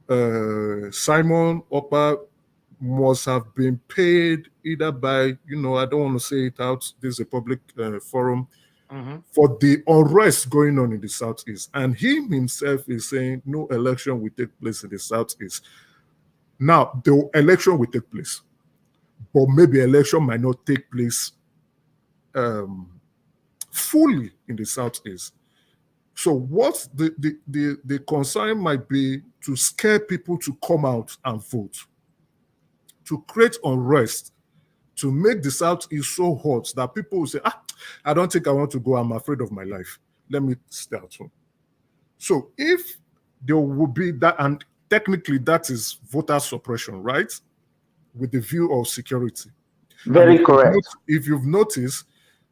Simon Okpa must have been paid either by, I don't want to say it out, this is a public forum, for the unrest going on in the Southeast. And he himself is saying no election will take place in the Southeast. Now, the election will take place, but maybe election might not take place fully in the Southeast. So what the concern might be to scare people to come out and vote, to create unrest, to make the Southeast so hot that people will say, I don't think I want to go, I'm afraid of my life. Let me stay at home. So if there will be that, and technically that is voter suppression, right? With the view of security. Very correct. If you've noticed,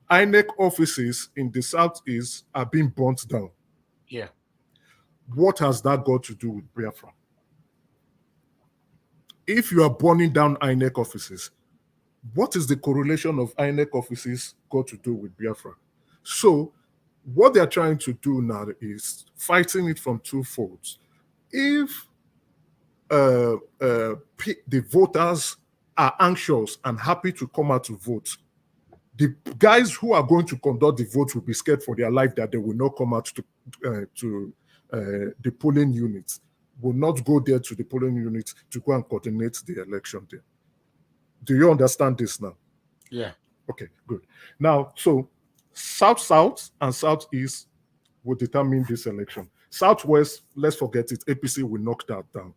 INEC offices in the Southeast are being burnt down. Yeah. What has that got to do with Biafra? If you are burning down INEC offices, what is the correlation of INEC offices got to do with Biafra? So what they're trying to do now is fighting it from two folds. If the voters are anxious and happy to come out to vote, the guys who are going to conduct the vote will be scared for their life that they will not come out to the polling units, will not go there to the polling units to go and coordinate the election there. Do you understand this now? Yeah. Okay, good. Now, so South-South and Southeast will determine this election. Southwest, let's forget it, APC will knock that down.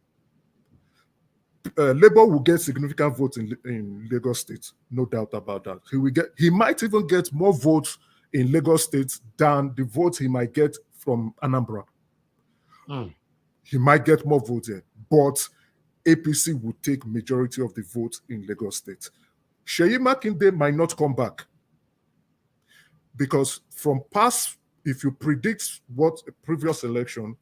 Labour will get significant votes in Lagos State, no doubt about that. He might even get more votes in Lagos State than the votes he might get from Anambra. He might get more votes there, but APC will take majority of the votes in Lagos State. Seyi Makinde might not come back because from past, if you predict what a previous election,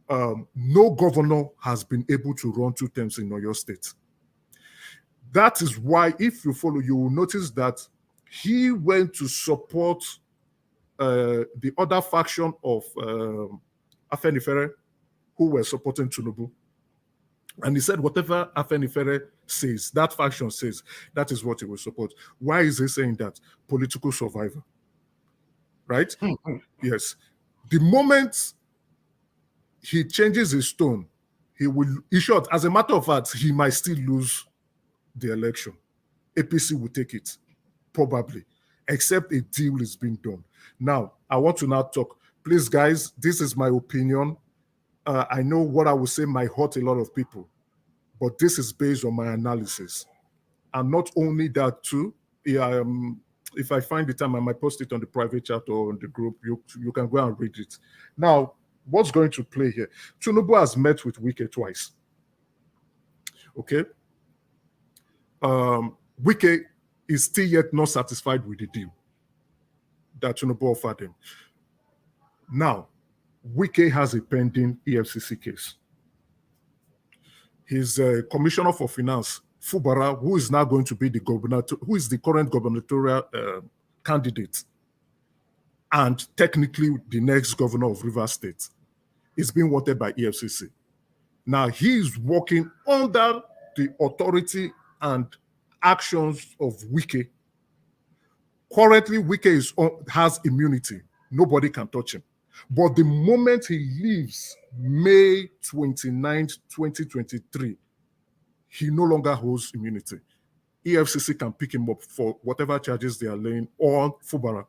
no governor has been able to run 2 terms in Oyo State. That is why, if you follow, you will notice that he went to support the other faction of Afenifere, who were supporting Tinubu. And he said, whatever Afenifere says, that faction says, that is what he will support. Why is he saying that? Political survival. Right? Yes. The moment he changes his tone, he will, in short, as a matter of fact, he might still lose the election. APC will take it, probably, except a deal is being done. Now, I want to now talk. Please, guys, this is my opinion. I know what I will say might hurt a lot of people, but this is based on my analysis. And not only that, too, if I find the time, I might post it on the private chat or on the group. You can go and read it. Now, what's going to play here? Tinubu has met with Wike twice. Okay? Wike is still yet not satisfied with the deal that Tinubu offered him. Now, Wike has a pending EFCC case. His commissioner for finance, Fubara, who is now going to be the governor, who is the current gubernatorial candidate, and technically the next governor of Rivers State, is being wanted by EFCC. Now, he is working under the authority and actions of Wike. Currently, Wike has immunity. Nobody can touch him. But the moment he leaves May 29th, 2023, he no longer holds immunity. EFCC can pick him up for whatever charges they are laying on Fubara.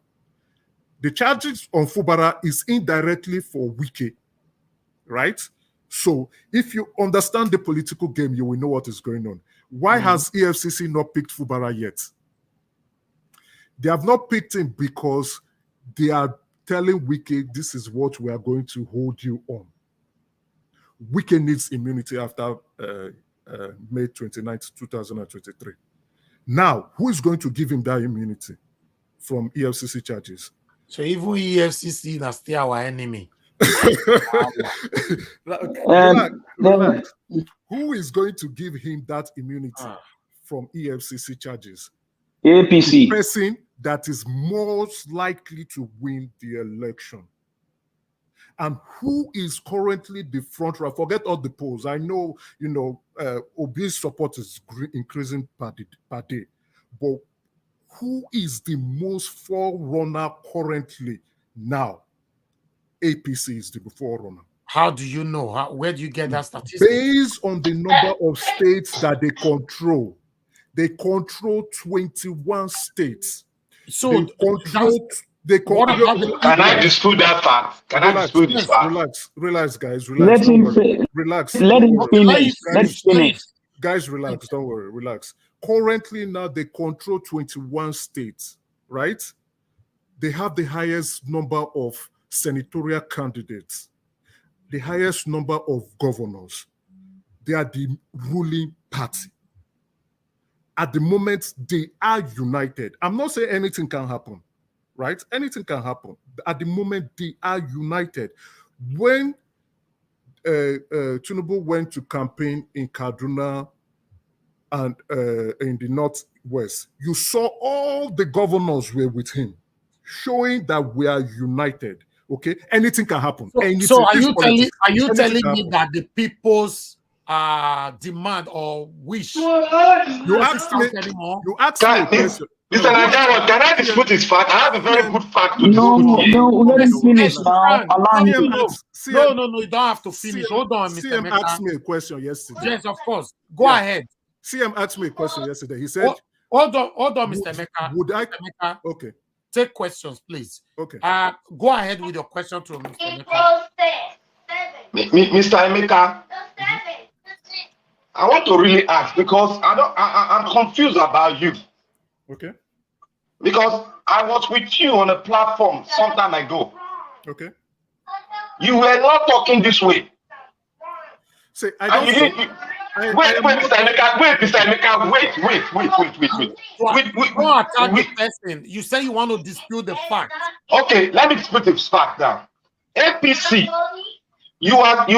The charges on Fubara is indirectly for Wike, right? So if you understand the political game, you will know what is going on. Why has EFCC not picked Fubara yet? They have not picked him because they are telling Wike, this is what we are going to hold you on. Wike needs immunity after May 29th, 2023. Now, who is going to give him that immunity from EFCC charges? So even EFCC is still our enemy. Relax. Who is going to give him that immunity from EFCC charges? APC. The person that is most likely to win the election. And who is currently the front runner? Forget all the polls. I know, Obi's support is increasing per day. But who is the most forerunner currently now? APC is the forerunner. How do you know? Where do you get that statistic? Based on the number of states that they control. They control 21 states. So Can I dispute that fact? Can I dispute this fact? Relax, guys. Let him finish. Guys, relax. Don't worry. Relax. Currently, now they control 21 states, right? They have the highest number of senatorial candidates, the highest number of governors. They are the ruling party. At the moment, they are united. I'm not saying anything can happen, right? Anything can happen. At the moment, they are united. When Tinubu went to campaign in Kaduna and in the Northwest, you saw all the governors were with him. showing that we are united. Okay, anything can happen. So are you telling Anything me that the people's demand or wish you asked me anymore? You asked me a question. Mr. Nigerian, can I dispute his fact? I have a very good fact to No, dispute. no, let him finish now. Allow him. No, you don't have to finish. Hold on, Mr. CM Meka. asked me a question yesterday. Yes, of course. Go ahead. CM asked me a question yesterday. He said, hold on, Mr. Meka. Mr. Meka. Okay. Take questions, please. Okay. Go ahead with your question to Mr. Meka. Mr. Emeka, I want to really ask because I'm confused about you. Okay. Because I was with you on a platform some time ago. Okay. You were not talking this way. Say, Wait, Mr. Emeka, wait. Don't attack the person. You say you want to dispute the fact. Okay, let me dispute the fact now. APC, what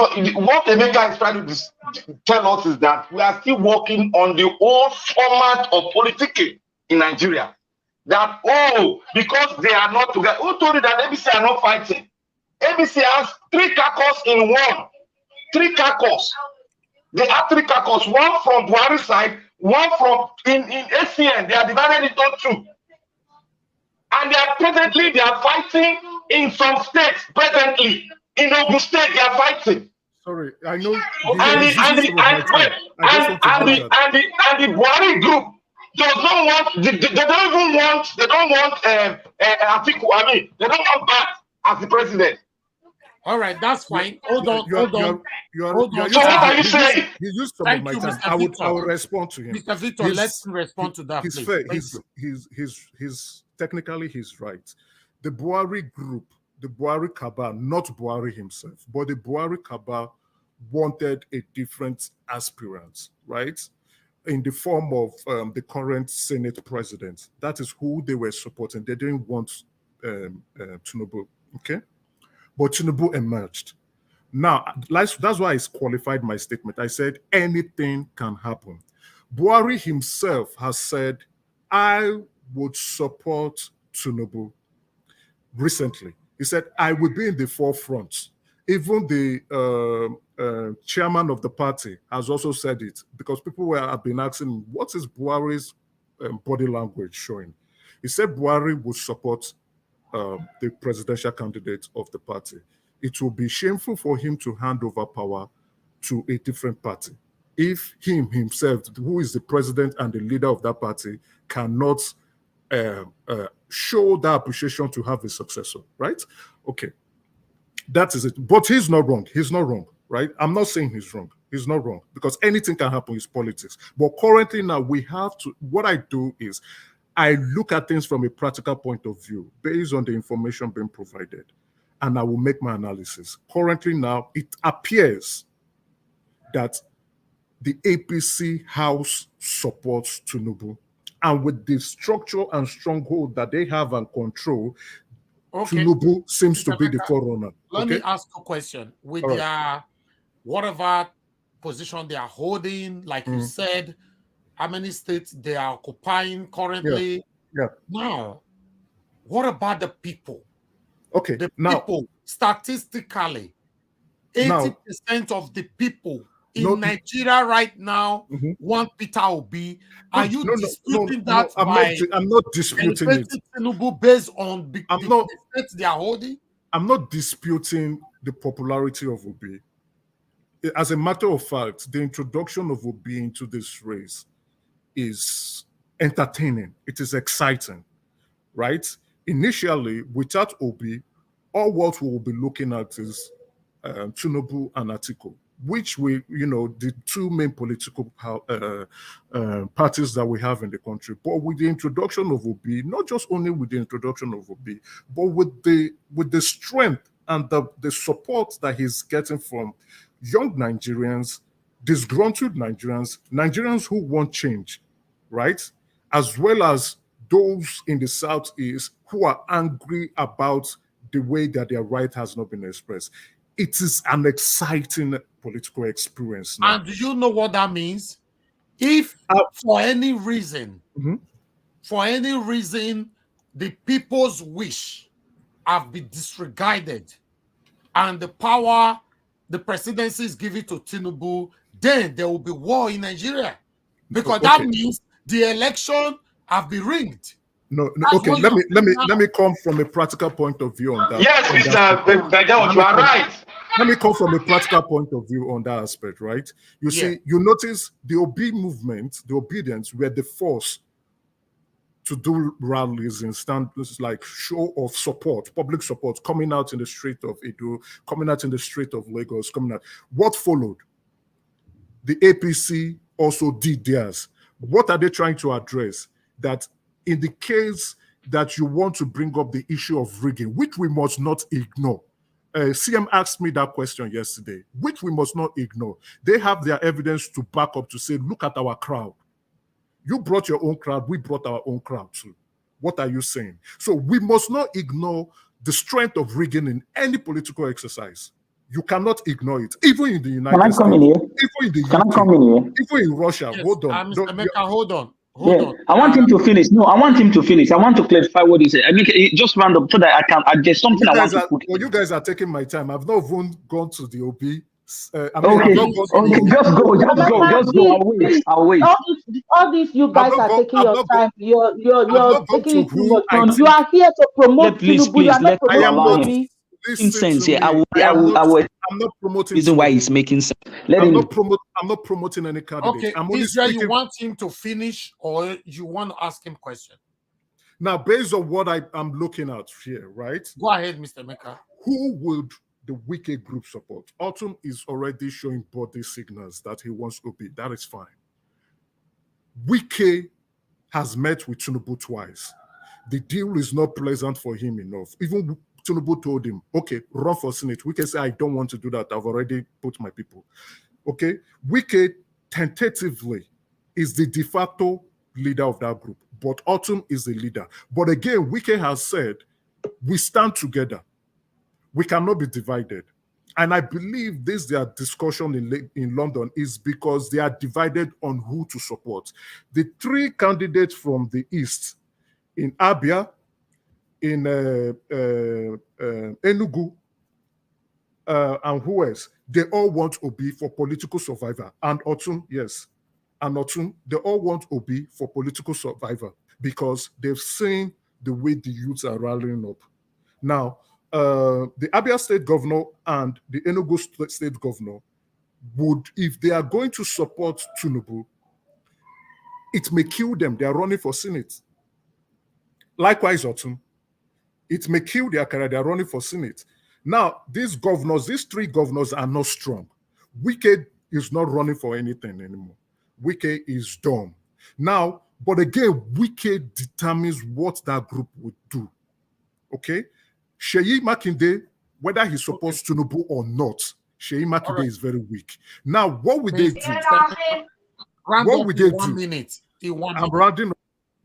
Emeka is trying to tell us is that we are still working on the old format of politicking in Nigeria. That, because they are not together. Who told you that APC are not fighting? APC has 3 caucus in one. 3 caucus. They have 3 caucus, one from Buhari side, one from in ACN. They are divided into 2. And they are fighting in some states presently. In Ogun State, they are fighting. Sorry, I know. And the Buhari group does not want. They don't even want. They don't want Atiku. I mean, they don't want that as the president. All right, that's fine. Hold on. So what are you saying? He used some of my time. I will respond to him. Mr. Victor, let's respond to that. He's please. fair. He's technically he's right. The Buhari group, the Buhari cabal, not Buhari himself, but the Buhari cabal wanted a different aspirant, right? In the form of the current Senate president. That is who they were supporting. They didn't want Tinubu, okay? But Tinubu emerged. Now, that's why I qualified my statement. I said anything can happen. Buhari himself has said, I would support Tinubu recently. He said, I would be in the forefront. Even the chairman of the party has also said it because people have been asking, what is Buhari's body language showing? He said Buhari would support the presidential candidate of the party. It will be shameful for him to hand over power to a different party if himself, who is the president and the leader of that party, cannot show that appreciation to have a successor, right? Okay, that is it. But he's not wrong. He's not wrong, right? I'm not saying he's wrong. He's not wrong because anything can happen in politics. But currently now we have to, what I do is I look at things from a practical point of view based on the information being provided, and I will make my analysis. Currently now, it appears that the APC House supports Tinubu, and with the structure and stronghold that they have and control, Tinubu seems to be the forerunner. Let me ask a question. With their whatever position they are holding, like you said, how many states they are occupying currently. Yeah. Now, what about the people? Okay. The people, statistically, 80% of the people in Nigeria right now want PeterObi. Are you disputing that? I'm not disputing it. Tinubu based on the states they are holding? I'm not disputing the popularity of Obi. As a matter of fact, the introduction of Obi into this race is entertaining. It is exciting, right? Initially, without Obi, all what we will be looking at is Tinubu and Atiku, which the 2 main political parties that we have in the country. But with the introduction of Obi, not just only with the introduction of Obi, but with the strength and the support that he's getting from young Nigerians, disgruntled Nigerians who want change, right? As well as those in the Southeast who are angry about the way that their right has not been expressed. It is an exciting political experience now. And do you know what that means? If for any reason, the people's wish have been disregarded and the power the presidency is given to Tinubu, then there will be war in Nigeria. Because that means the election have been rigged. No, okay. Let me come from a practical point of view on that. Yes, Mr. Bejaot, you are right. Let me come from a practical point of view on that aspect, right? You see, you notice the Obi movement, the obedience, were the force to do rallies and stand like show of support, public support, coming out in the street of Edo, coming out in the street of Lagos, coming out. What followed? The APC also did theirs. What are they trying to address? That in the case that you want to bring up the issue of rigging, which we must not ignore. CM asked me that question yesterday, which we must not ignore. They have their evidence to back up to say, look at our crowd. You brought your own crowd, we brought our own crowd too. What are you saying? So we must not ignore the strength of rigging in any political exercise. You cannot ignore it, even in the United States. Can I come in here? Even in the UK, Can I come in here? even in Russia. Yes, hold on. Mr. Emeka, hold on. I want him to finish. No, I want him to finish. I want to clarify what he said. I mean, just round up so that I can. There's something I want to put. Well, you guys are taking my time. I've not even gone to the OB. Okay, just go. I'll wait. All this you guys are taking your time. You're taking it too much. You are here to promote Tinubu. You are not promoting Obi. Sense here. I'm not promoting. Reason why he's making sense. I'm not promoting any candidate. Okay, Israel, you want him to finish, or you want to ask him question? Now, based on what I'm looking at here, right? Go ahead, Mr. Emeka. Who would the Wike group support? Ortom is already showing body signals that he wants to be. That is fine. Wike has met with Tinubu twice. The deal is not pleasant for him enough. Even Tinubu told him, okay, run for Senate. Wike said, I don't want to do that. I've already put my people. Okay? Wike tentatively is the de facto leader of that group, but Ortom is the leader. But again, Wike has said, we stand together. We cannot be divided. And I believe their discussion in London is because they are divided on who to support. The three candidates from the East, in Abia, in Enugu, and who else? They all want Obi for political survival. And Ortom, yes. And Ortom, they all want Obi for political survival because they've seen the way the youths are rallying up. Now, the Abia state governor and the Enugu state governor would, if they are going to support Tinubu, it may kill them. They are running for Senate. Likewise, Ortom, it may kill their career. They are running for Senate. Now, these three governors are not strong. Wike is not running for anything anymore. Wike is dumb. Now, but again, Wike determines what that group would do. Okay? Sheyi Makinde, whether he supports Tinubu or not, Sheyi Makinde is very weak. Now, what would they do? What would they do? 1 minute.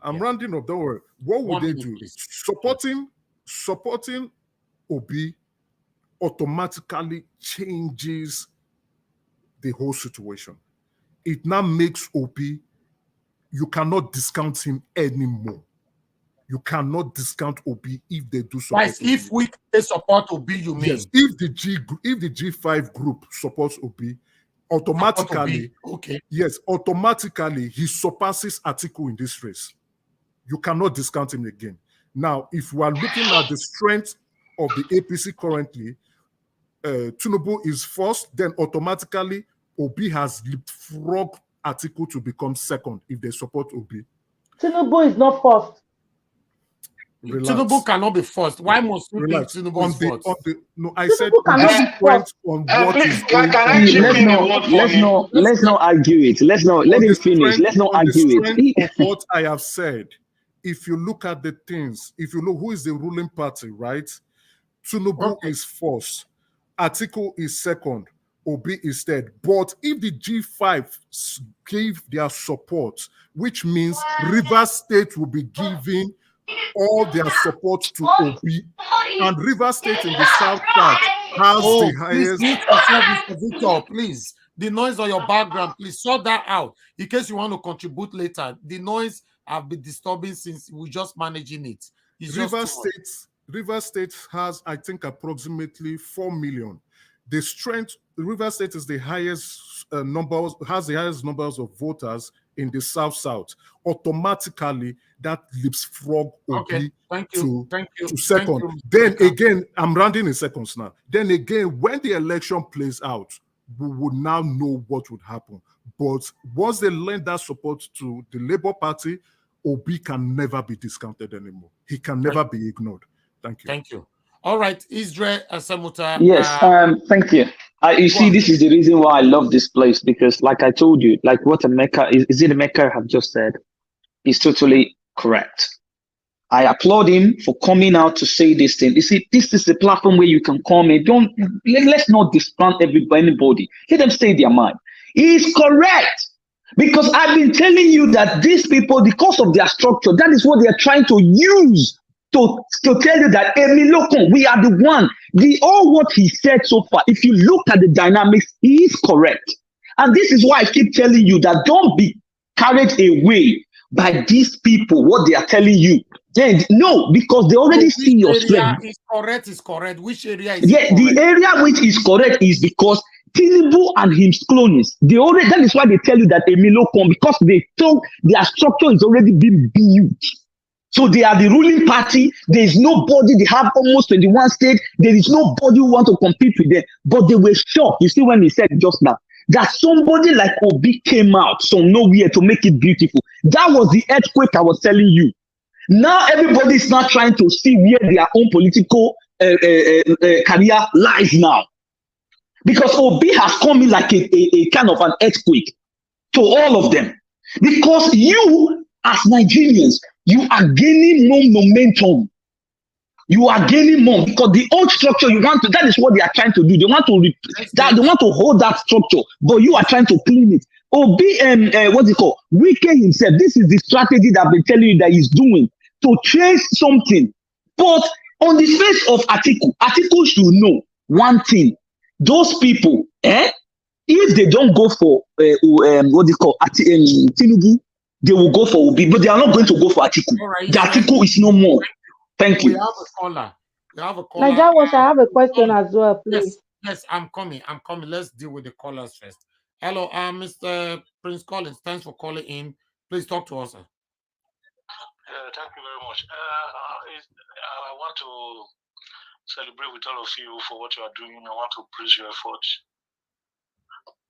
I'm rounding up, don't worry. What would they do? Please. Supporting Obi automatically changes the whole situation. It now makes Obi, you cannot discount him anymore. You cannot discount Obi if they do support. Like if we support Obi, you mean? Yes. If the G5 group supports Obi, automatically, okay. Yes, automatically he surpasses Atiku in this race. You cannot discount him again. Now, if we are looking at the strength of the APC currently, Tinubu is first, then automatically Obi has leapfrogged Atiku to become second if they support Obi. Tinubu is not first. Relax. Tinubu cannot be first. Why must we think Tinubu is first? I said on what is going on. Let's not argue it. Let him finish. Let's not argue it. What I have said, if you look at the things, if you look who is the ruling party, right? Tinubu is first, Atiku is second, Obi is third. But if the G5 gave their support, which means Rivers State will be giving all their support to Obi, and Rivers State in the south part has the highest. Mr. Victor, please. The noise on your background, please sort that out in case you want to contribute later. The noise have been disturbing since we're just managing it. River State has, I think, approximately 4 million. The strength, River State is the highest has the highest numbers of voters in the South. Automatically, that leapfrog Obi to second. Then again, I'm rounding in seconds now. Then again, when the election plays out, we would now know what would happen. But once they lend that support to the Labour Party, Obi can never be discounted anymore. He can never be ignored. Thank you. Thank you. All right, Israel Asamuta. Yes, thank you. You see, this is the reason why I love this place, because like I told you, like what Emeka have just said is totally correct. I applaud him for coming out to say this thing. You see, this is the platform where you can come in. Let's not discount anybody. Let them say their mind. He is correct. Because I've been telling you that these people, because of their structure, that is what they are trying to use to tell you that we are the one. All what he said so far, if you look at the dynamics, he is correct. And this is why I keep telling you that don't be carried away by these people, what they are telling you. No, because they already see your strength. Is correct. Which area is correct? The area which is correct is because Tinubu and his cronies, that is why they tell you that Emilokon, because they thought their structure is already being built. So they are the ruling party. There is nobody. They have almost 21 states. There is nobody who want to compete with them. But they were shocked. You see, when he said just now that somebody like Obi came out from nowhere to make it beautiful. That was the earthquake I was telling you. Now everybody is not trying to see where their own political career lies now. Because Obi has come in like a kind of an earthquake to all of them. Because you, as Nigerians, you are gaining more momentum. You are gaining more because the old structure you want to, that is what they are trying to do. They want to they want to hold that structure, but you are trying to clean it. Obi, what's it called? Wike himself, this is the strategy that I've been telling you that he's doing to change something. But on the face of Atiku should know one thing. Those people, if they don't go for Tinubu, they will go for Obi, but they are not going to go for Atiku. Right, the Atiku is no more. Thank you. We have a caller. I have a question as well, please. Yes, I'm coming. Let's deal with the callers first. Hello, Mr. Prince Collins. Thanks for calling in. Please talk to us, sir. Thank you very much. I want to celebrate with all of you for what you are doing. I want to praise your efforts.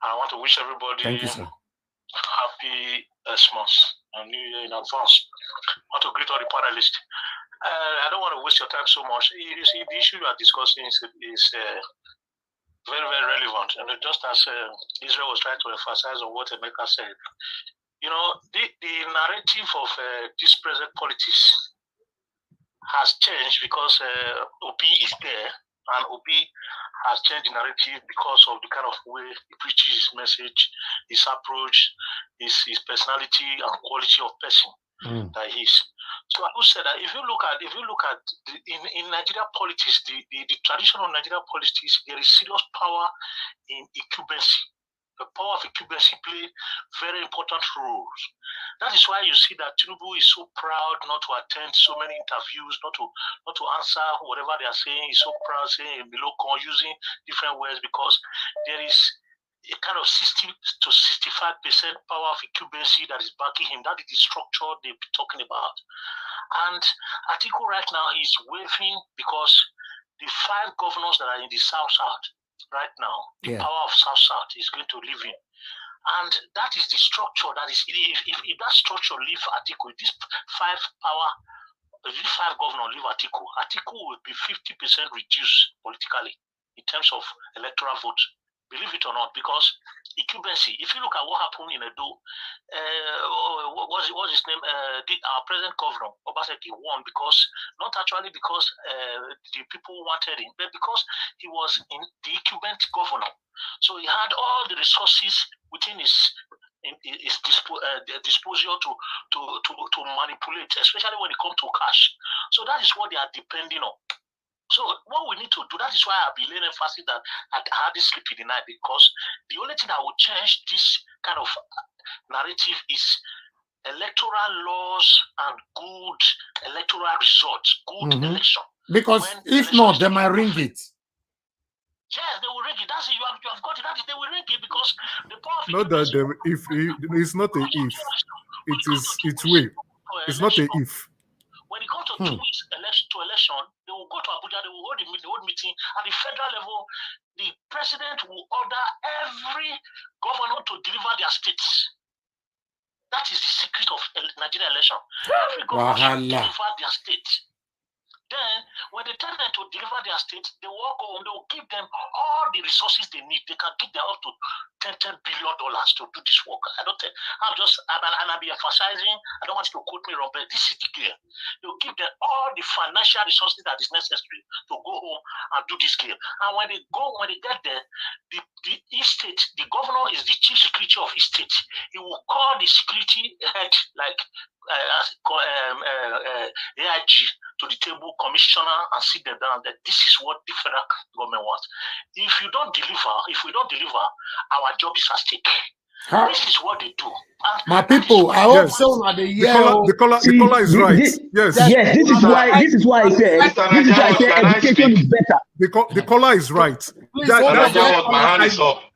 I want to wish everybody happy Xmas and New Year in advance. I want to greet all the panelists. I don't want to waste your time so much. You see, the issue you are discussing is very, very relevant. And just as Israel was trying to emphasize on what Emeka said, you know, the narrative of this present politics has changed because Obi is there, and Obi has changed the narrative because of the kind of way he preaches his message, his approach, his personality and quality of person that he is. So I would say that if you look at in Nigeria politics, the traditional Nigeria politics, there is serious power in incumbency. The power of incumbency play very important roles. That is why you see that Tinubu is so proud not to attend so many interviews, not to answer whatever they are saying. He's so proud saying Miloko, using different words, because there is a kind of 60 to 65% power of incumbency that is backing him. That is the structure they'll be talking about. And Atiku right now, he's waving because the 5 governors that are in the South right now, the power of South is going to live in. And that is the structure that is, if that structure leave Atiku, this 5 governors leave Atiku will be 50% reduced politically in terms of electoral vote. Believe it or not, because incumbency, if you look at what happened in Edo, what's his name? Our present governor, Obaseki, won because, not actually because the people wanted him, but because he was in the incumbent governor. So he had all the resources within his disposal to manipulate, especially when it comes to cash. So that is what they are depending on. So what we need to do, that is why I've been laying emphasis that I had this sleep in the night, because the only thing that will change this kind of narrative is electoral laws and good electoral results, good election. Because When if election not, is they taken might off, ring it. yes, they will ring it. That's it. You have got it. That is, they will ring it because the power of Not that there, if it's not a if, it is its way. It's not a if. when it comes to 2 weeks election, they will go to Abuja, they will hold a meeting at the federal level. The president will order every governor to deliver their states. That is the secret of Nigerian election. Every governor should deliver their state. Then, when they tell them to deliver their state, they will go and they will give them all the resources they need. They can give them up to $10 billion to do this work. I'll be emphasizing, I don't want you to quote me wrong, but this is the game. They will give them all the financial resources that is necessary to go home and do this game. And when they get there, the state, the governor is the chief security of his state. He will call the security head, like AIG, to the table, commissioner, and sit them down that this is what the federal government wants. If we don't deliver, our job is at stake. This is what they do. My people, I hope so. The caller is right. Yes. Yes, this is why I said education is better. The caller is right.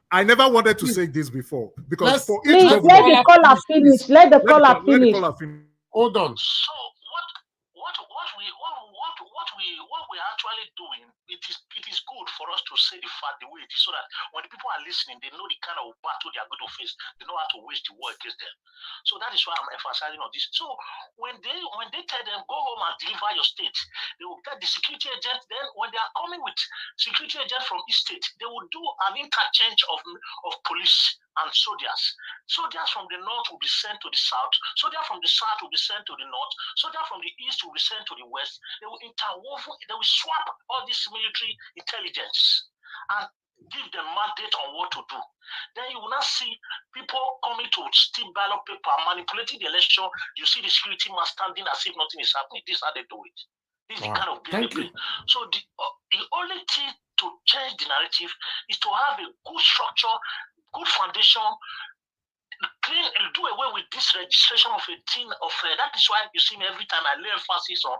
I never wanted to say this before because for each let the caller finish. Let the caller finish. Hold on. So what we're actually doing, it is good for us to say the fact the way it is, so that when the people are listening, they know the kind of battle they are going to face. They know how to wage the war against them. So that is why I'm emphasizing on this. So when they tell them go home and deliver your state, they will get the security agent. Then when they are coming with security agent from each state, they will do an interchange of police and soldiers. Soldiers from the north will be sent to the south. Soldiers from the south will be sent to the north. Soldiers from the east will be sent to the west. They will they will swap all this military intelligence and give them mandate on what to do. Then you will not see people coming to steal ballot paper, manipulating the election. You see the security man standing as if nothing is happening. This is how they do it. This is the kind of game they play. So the only thing to change the narrative is to have a good structure, good foundation, do away with this registration of a thing of that is why you see me every time I lay emphasis on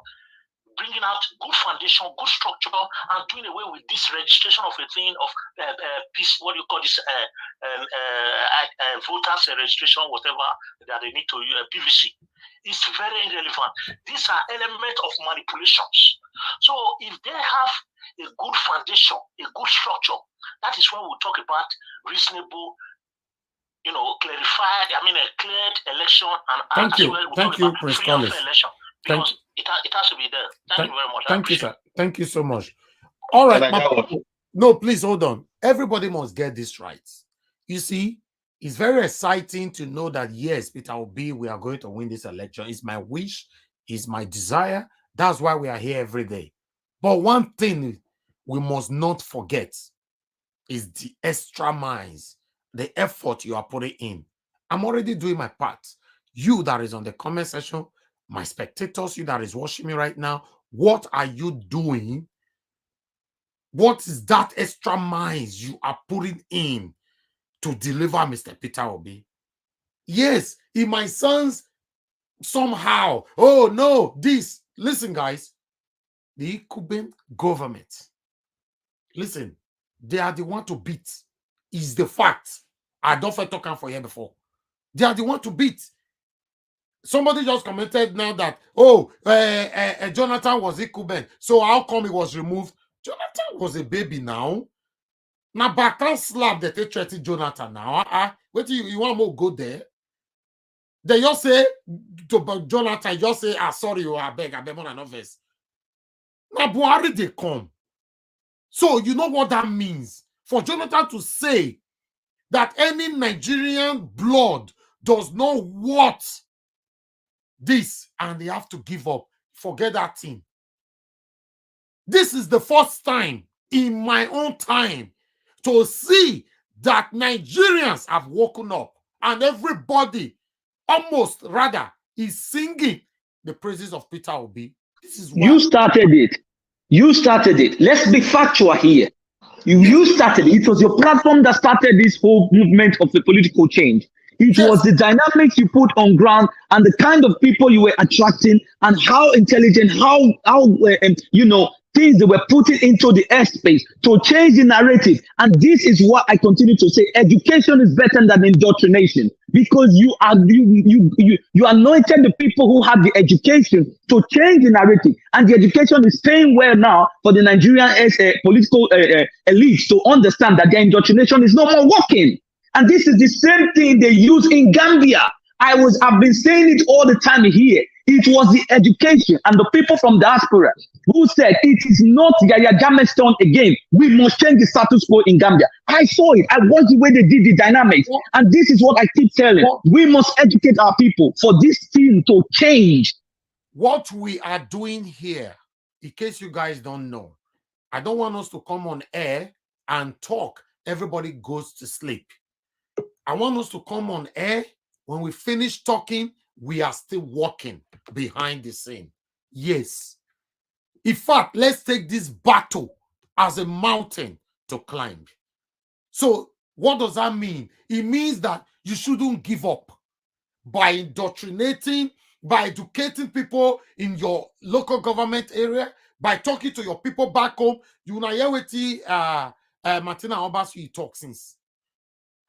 bringing out good foundation, good structure, and doing away with this registration of a thing of peace. What do you call this? Voters registration, whatever that they need to use, PVC. It's very irrelevant. These are elements of manipulations. So if they have a good foundation, a good structure, that is when we talk about reasonable, clarified, a cleared election, and thank you, Prince Collins. Because it has to be there. Thank you very much. Thank you, sir. Thank you so much. All right. No, please hold on. Everybody must get this right. You see, it's very exciting to know that, yes, PeterObi, we are going to win this election. It's my wish. It's my desire. That's why we are here every day. But one thing we must not forget is the extra miles, the effort you are putting in. I'm already doing my part. You that is on the comment section, my spectators, you that is watching me right now, what are you doing? What is that extra miles you are putting in to deliver Mr. PeterObi? Yes, if my sons somehow, oh no, this, listen guys, the incumbent government, listen, they are the one to beat, is the fact. I don't feel talking for here before. They are the one to beat. Somebody just commented now that, Jonathan was incumbent, so how come he was removed? Jonathan was a baby now. Now, back and slap that they threatened Jonathan now. Wait till you want to go there. Then you say to Jonathan, you say, sorry, I beg on an office. Now, Buhari, they come. So, you know what that means? For Jonathan to say that any Nigerian blood does not want this and they have to give up. Forget that thing. This is the first time in my own time to see that Nigerians have woken up and everybody almost rather is singing the praises of PeterObi. This is why you started it. You started it. Let's be factual here. You started it. It was your platform that started this whole movement of the political change. It was the dynamics you put on ground and the kind of people you were attracting and how intelligent, you know, things they were putting into the airspace to change the narrative. And this is what I continue to say: education is better than indoctrination, because you anointed the people who have the education to change the narrative, and the education is paying well now for the Nigerian political elites to understand that their indoctrination is no more working. And this is the same thing they use in Gambia. I've been saying it all the time here. It was the education and the people from diaspora who said it is not Yaya Jammeh's turn again. We must change the status quo in Gambia. I saw it. I watched the way they did the dynamics. And this is what I keep telling. We must educate our people for this thing to change. What we are doing here, in case you guys don't know, I don't want us to come on air and talk. Everybody goes to sleep. I want us to come on air. When we finish talking, we are still walking behind the scene. Yes. In fact, let's take this battle as a mountain to climb. So what does that mean? It means that you shouldn't give up by indoctrinating, by educating people in your local government area, by talking to your people back home. You know, Martina Obasu talks since.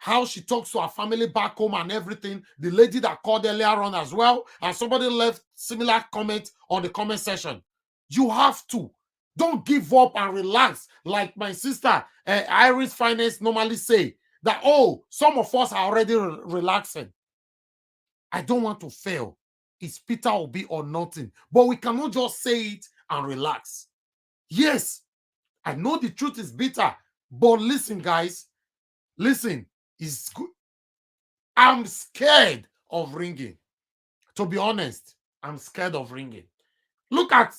How she talks to her family back home and everything. The lady that called earlier on as well, and somebody left similar comment on the comment section. You have to. Don't give up and relax. Like my sister, Iris Finance normally say that, oh, some of us are already relaxing. I don't want to fail. It's PeterObi or nothing. But we cannot just say it and relax. Yes, I know the truth is bitter. But listen, guys. Listen. Is good. I'm scared of ringing. To be honest, I'm scared of ringing. Look at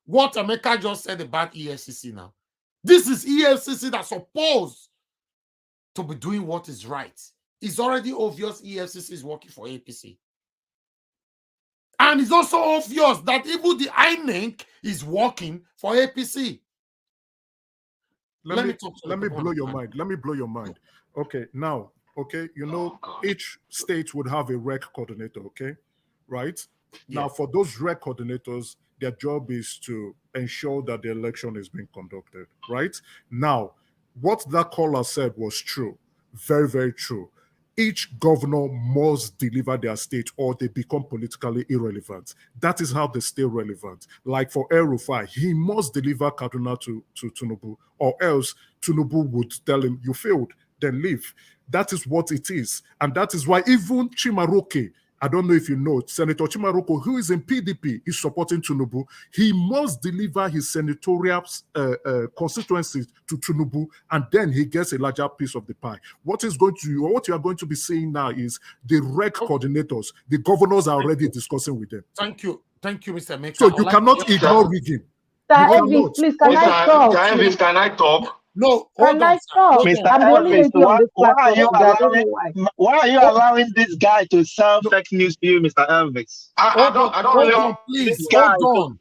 what Emeka just said about EFCC now. This is EFCC that's supposed to be doing what is right. It's already obvious EFCC is working for APC. And it's also obvious that even the INEC is working for APC. Let me blow your mind. Let me blow your mind. Okay, now, okay, you know, each state would have a rec coordinator, okay, right? Yeah. Now, for those rec coordinators, their job is to ensure that the election is being conducted, right? Now, what that caller said was true, very, very true. Each governor must deliver their state or they become politically irrelevant. That is how they stay relevant. Like for El Rufai, he must deliver Kaduna to Tinubu, or else Tinubu would tell him, you failed, then leave. That is what it is. And that is why even Chimaroke, I don't know if you know, Senator Chimaroko, who is in PDP, is supporting Tinubu. He must deliver his senatorial constituencies to Tinubu, and then he gets a larger piece of the pie. What you are going to be seeing now is the rec coordinators. The governors are already discussing with them. Thank you, Mr. Meka. So you cannot ignore rigging. Elvis, please, can I talk? Elvis, can I talk? No, can I talk? Mr. I'm the only lady on this platform. Why are you allowing this guy to sell fake news to you, Mr. Elvis? I don't really want this guy.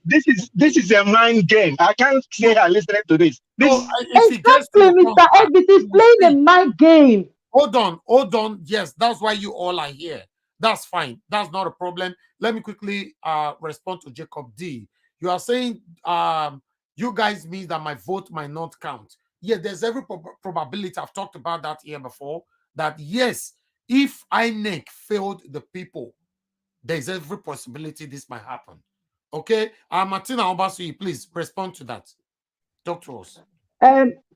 This is a mind game. I can't say I'm listening to this. Exactly, Mr. Elvis is playing a mind game. Hold on. Yes, that's why you all are here. That's fine. That's not a problem. Let me quickly respond to Jacob D. You are saying you guys mean that my vote might not count. Yeah, there's every probability, I've talked about that here before, that yes, if INEC failed the people, there's every possibility this might happen. Okay? Martina Obasu, please respond to that. Talk to us.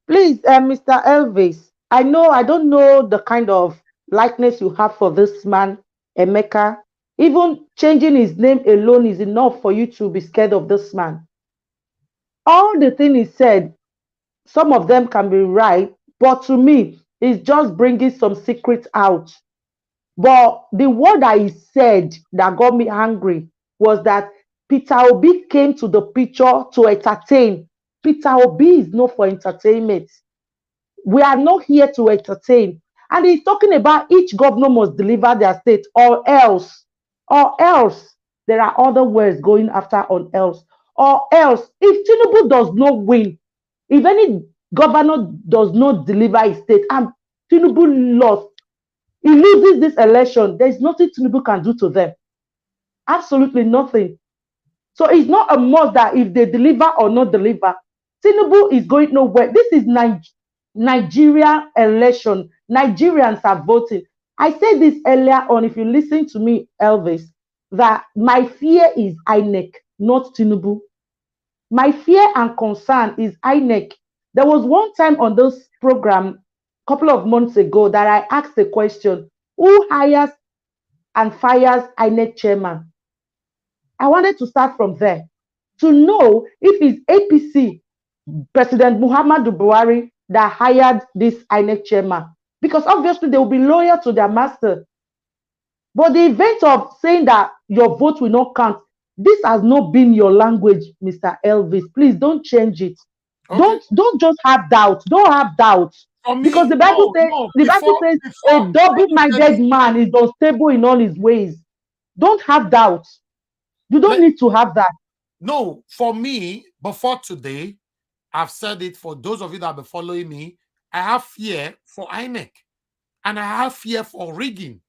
Please, Mr. Elvis, I don't know the kind of likeness you have for this man, Emeka. Even changing his name alone is enough for you to be scared of this man. All the things he said, some of them can be right, but to me, it's just bringing some secrets out. But the word that he said that got me angry was that PeterObi came to the picture to entertain. PeterObi is not for entertainment. We are not here to entertain. And he's talking about each governor must deliver their state, or else. There are other words going after on else. Or else, if Tinubu does not win, if any governor does not deliver his state, and Tinubu lost, he loses this election, there's nothing Tinubu can do to them. Absolutely nothing. So it's not a must that if they deliver or not deliver, Tinubu is going nowhere. This is Nigeria election. Nigerians are voting. I said this earlier on, if you listen to me, Elvis, that my fear is INEC, not Tinubu. My fear and concern is INEC. There was one time on this program a couple of months ago that I asked the question, who hires and fires INEC chairman? I wanted to start from there to know if it's APC, President Muhammadu Buhari, that hired this INEC chairman. Because obviously they will be loyal to their master. But the event of saying that your vote will not count, this has not been your language, Mr. Elvis. Please don't change it. Okay. Don't just have doubt. Don't have doubt. Because the Bible says a double-minded man is unstable in all his ways. Don't have doubt. You don't need to have that. No, for me, before today, I've said it for those of you that have been following me, I have fear for INEC and I have fear for rigging.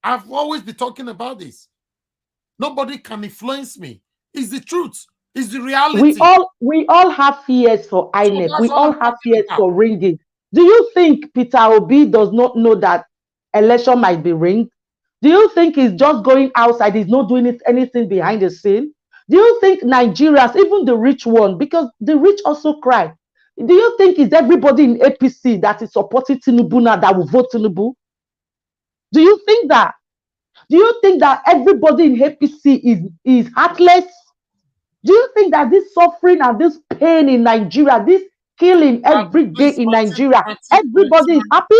I've always been talking about this. Nobody can influence me. It's the truth. It's the reality. We all have fears for INEC. So we all have fears for rigging. Do you think PeterObi does not know that election might be rigged? Do you think he's just going outside? He's not doing anything behind the scene? Do you think Nigerians, even the rich one, because the rich also cry, do you think it's everybody in APC that is supporting Tinubu now that will vote Tinubu? Do you think that? Do you think that everybody in APC is heartless? Do you think that this suffering and this pain in Nigeria, this killing every day in Nigeria, everybody is happy?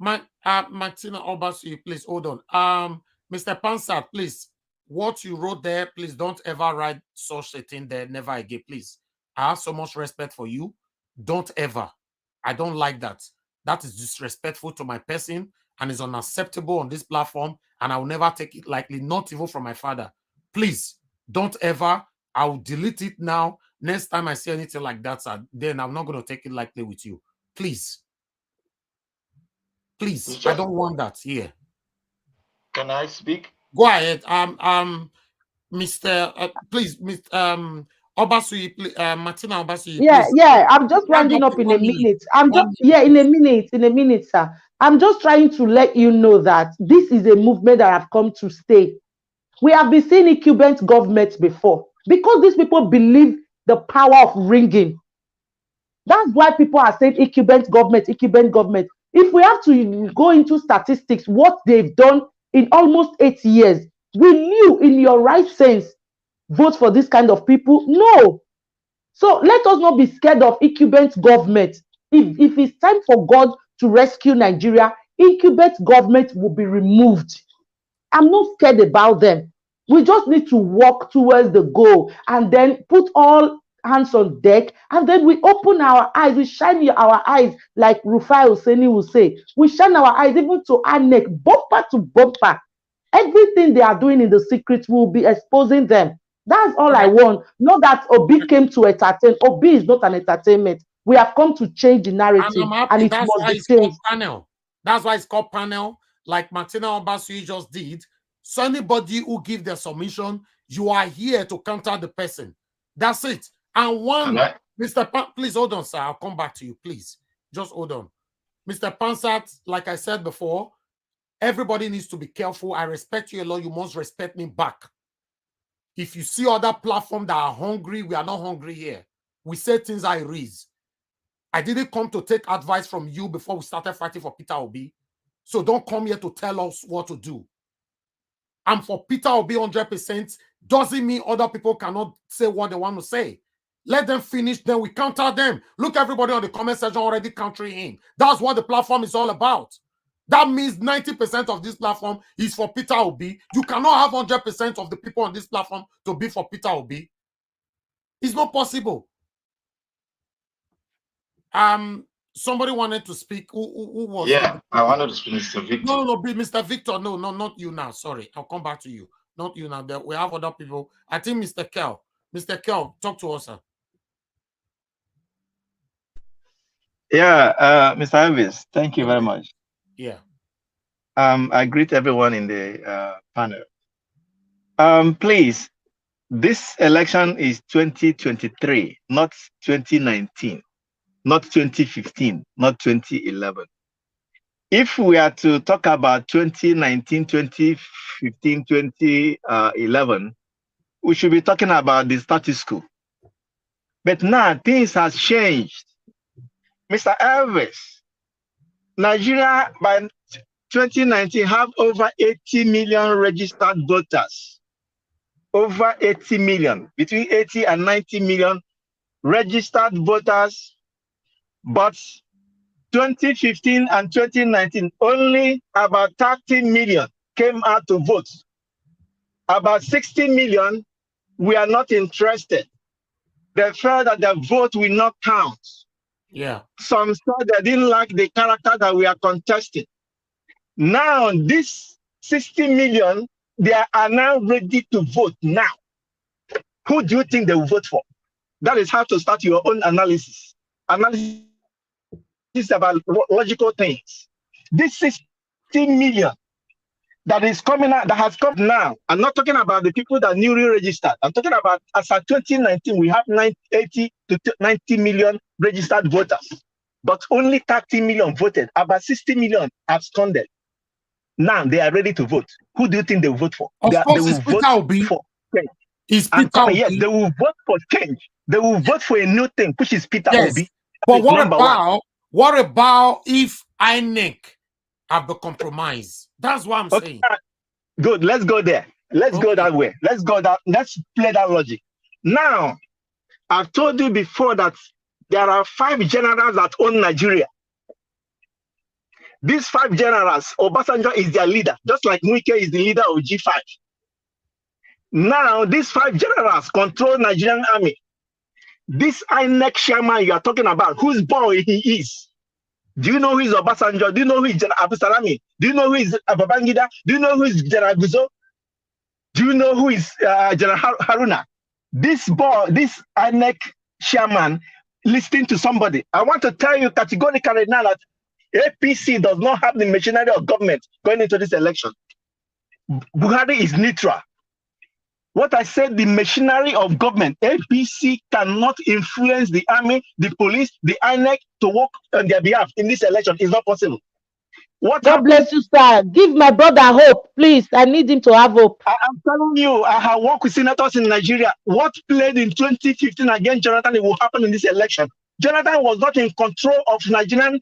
Martina Obasi, please hold on. Mr. Pansat, please, what you wrote there, please don't ever write such a thing there, never again, please. I have so much respect for you. Don't ever. I don't like that. That is disrespectful to my person and is unacceptable on this platform, and I will never take it lightly, not even from my father. Please, don't ever. I will delete it now. Next time I see anything like that, then I'm not going to take it lightly with you. Please. Please, I don't want that here. Can I speak? Go ahead. Mr. Please, Mr. Obasuyi, Martina Obasuyi. Yeah. I'm just rounding up in a minute. In a minute, sir. I'm just trying to let you know that this is a movement that have come to stay. We have been seeing incumbent governments before because these people believe the power of ringing. That's why people are saying incumbent government. If we have to go into statistics, what they've done in almost 8 years, will you, in your right sense, vote for this kind of people? No. So let us not be scared of incumbent government. If it's time for God to rescue Nigeria, incumbent government will be removed. I'm not scared about them. We just need to walk towards the goal and then put all hands on deck, and then we open our eyes, we shine our eyes, like Rufai Hosseini will say. We shine our eyes even to our neck, bumper to bumper. Everything they are doing in the secret will be exposing them. That's all I want. Not that Obi came to entertain. Obi is not an entertainment. We have come to change the narrative, and it must be changed. That's why it's called panel, like Martina Obasuyi just did. So anybody who gives their submission, you are here to counter the person. That's it. And one, please hold on, sir. I'll come back to you, please. Just hold on. Mr. Pansat, like I said before, everybody needs to be careful. I respect you a lot. You must respect me back. If you see other platforms that are hungry, we are not hungry here. We say things I raise. I didn't come to take advice from you before we started fighting for PeterObi. So don't come here to tell us what to do. I'm for PeterObi 100%. Doesn't mean other people cannot say what they want to say. Let them finish, then we counter them. Look, everybody on the comment section already countering him. That's what the platform is all about. That means 90% of this platform is for PeterObi. You cannot have 100% of the people on this platform to be for PeterObi. It's not possible. Somebody wanted to speak. Who was? Yeah, I wanted to speak, Mr. Victor. No, Mr. Victor. No, not you now. Sorry, I'll come back to you. Not you now. We have other people. I think Mr. Kel. Mr. Kel, talk to us, sir. Yeah, Mr. Elvis, thank you very much. Yeah. I greet everyone in the panel. Please, this election is 2023, not 2019, not 2015, not 2011. If we are to talk about 2019, 2015, 2011, we should be talking about the status quo. But now things has changed. Mr. Elvis, Nigeria by 2019 have over 80 million registered voters. Over 80 million, between 80 and 90 million registered voters. But 2015 and 2019, only about 30 million came out to vote. About 60 million we are not interested. They felt that the vote will not count. Yeah. Some said they didn't like the character that we are contesting. Now, this 60 million, they are now ready to vote now. Who do you think they will vote for? That is how to start your own analysis. Analysis about logical things. This 60 million that is coming out, that has come now. I'm not talking about the people that newly registered. I'm talking about as of 2019, we have 80 to 90 million registered voters, but only 30 million voted. About 60 million absconded. Now they are ready to vote. Who do you think they will vote for? Of They course, will it's vote PeterObi. for change. It's I'm coming. PeterObi. Yes, they will vote for change. They will vote for a new thing, which is PeterObi. Yes, but what about if INEC have the compromise? That's what I'm saying. Good. Let's go there. Let's go that way. Let's go that. Let's play that logic. Now, I've told you before that there are 5 generals that own Nigeria. These 5 generals, Obasanjo is their leader, just like Wike is the leader of G5. Now, these 5 generals control Nigerian army. This INEC chairman you are talking about, whose boy he is? Do you know who is Obasanjo? Do you know who is General Abu Salami? Do you know who is Babangida? Do you know who is General Guzo? Do you know who is General Haruna? This boy, this INEC chairman, listening to somebody. I want to tell you categorically now that APC does not have the machinery of government going into this election. Buhari is neutral. What I said, the machinery of government, APC cannot influence the army, the police, the INEC to work on their behalf in this election. It's not possible. God bless you, sir. Give my brother hope, please. I need him to have hope. I'm telling you, I have worked with senators in Nigeria. What played in 2015 against Jonathan, it will happen in this election. Jonathan was not in control of Nigerian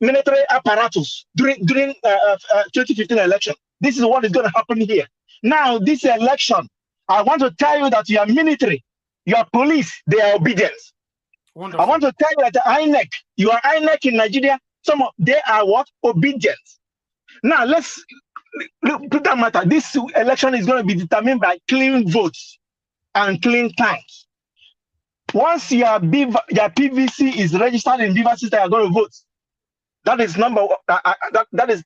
military apparatus during 2015 election. This is what is going to happen here. Now, this election, I want to tell you that your military, your police, they are obedient. Wonderful. I want to tell you that the INEC, your INEC in Nigeria, they are what? Obedient. Now, let's put that matter. This election is going to be determined by clean votes and clean times. Once your PVC is registered in Beaver System, you're going to vote. That is that is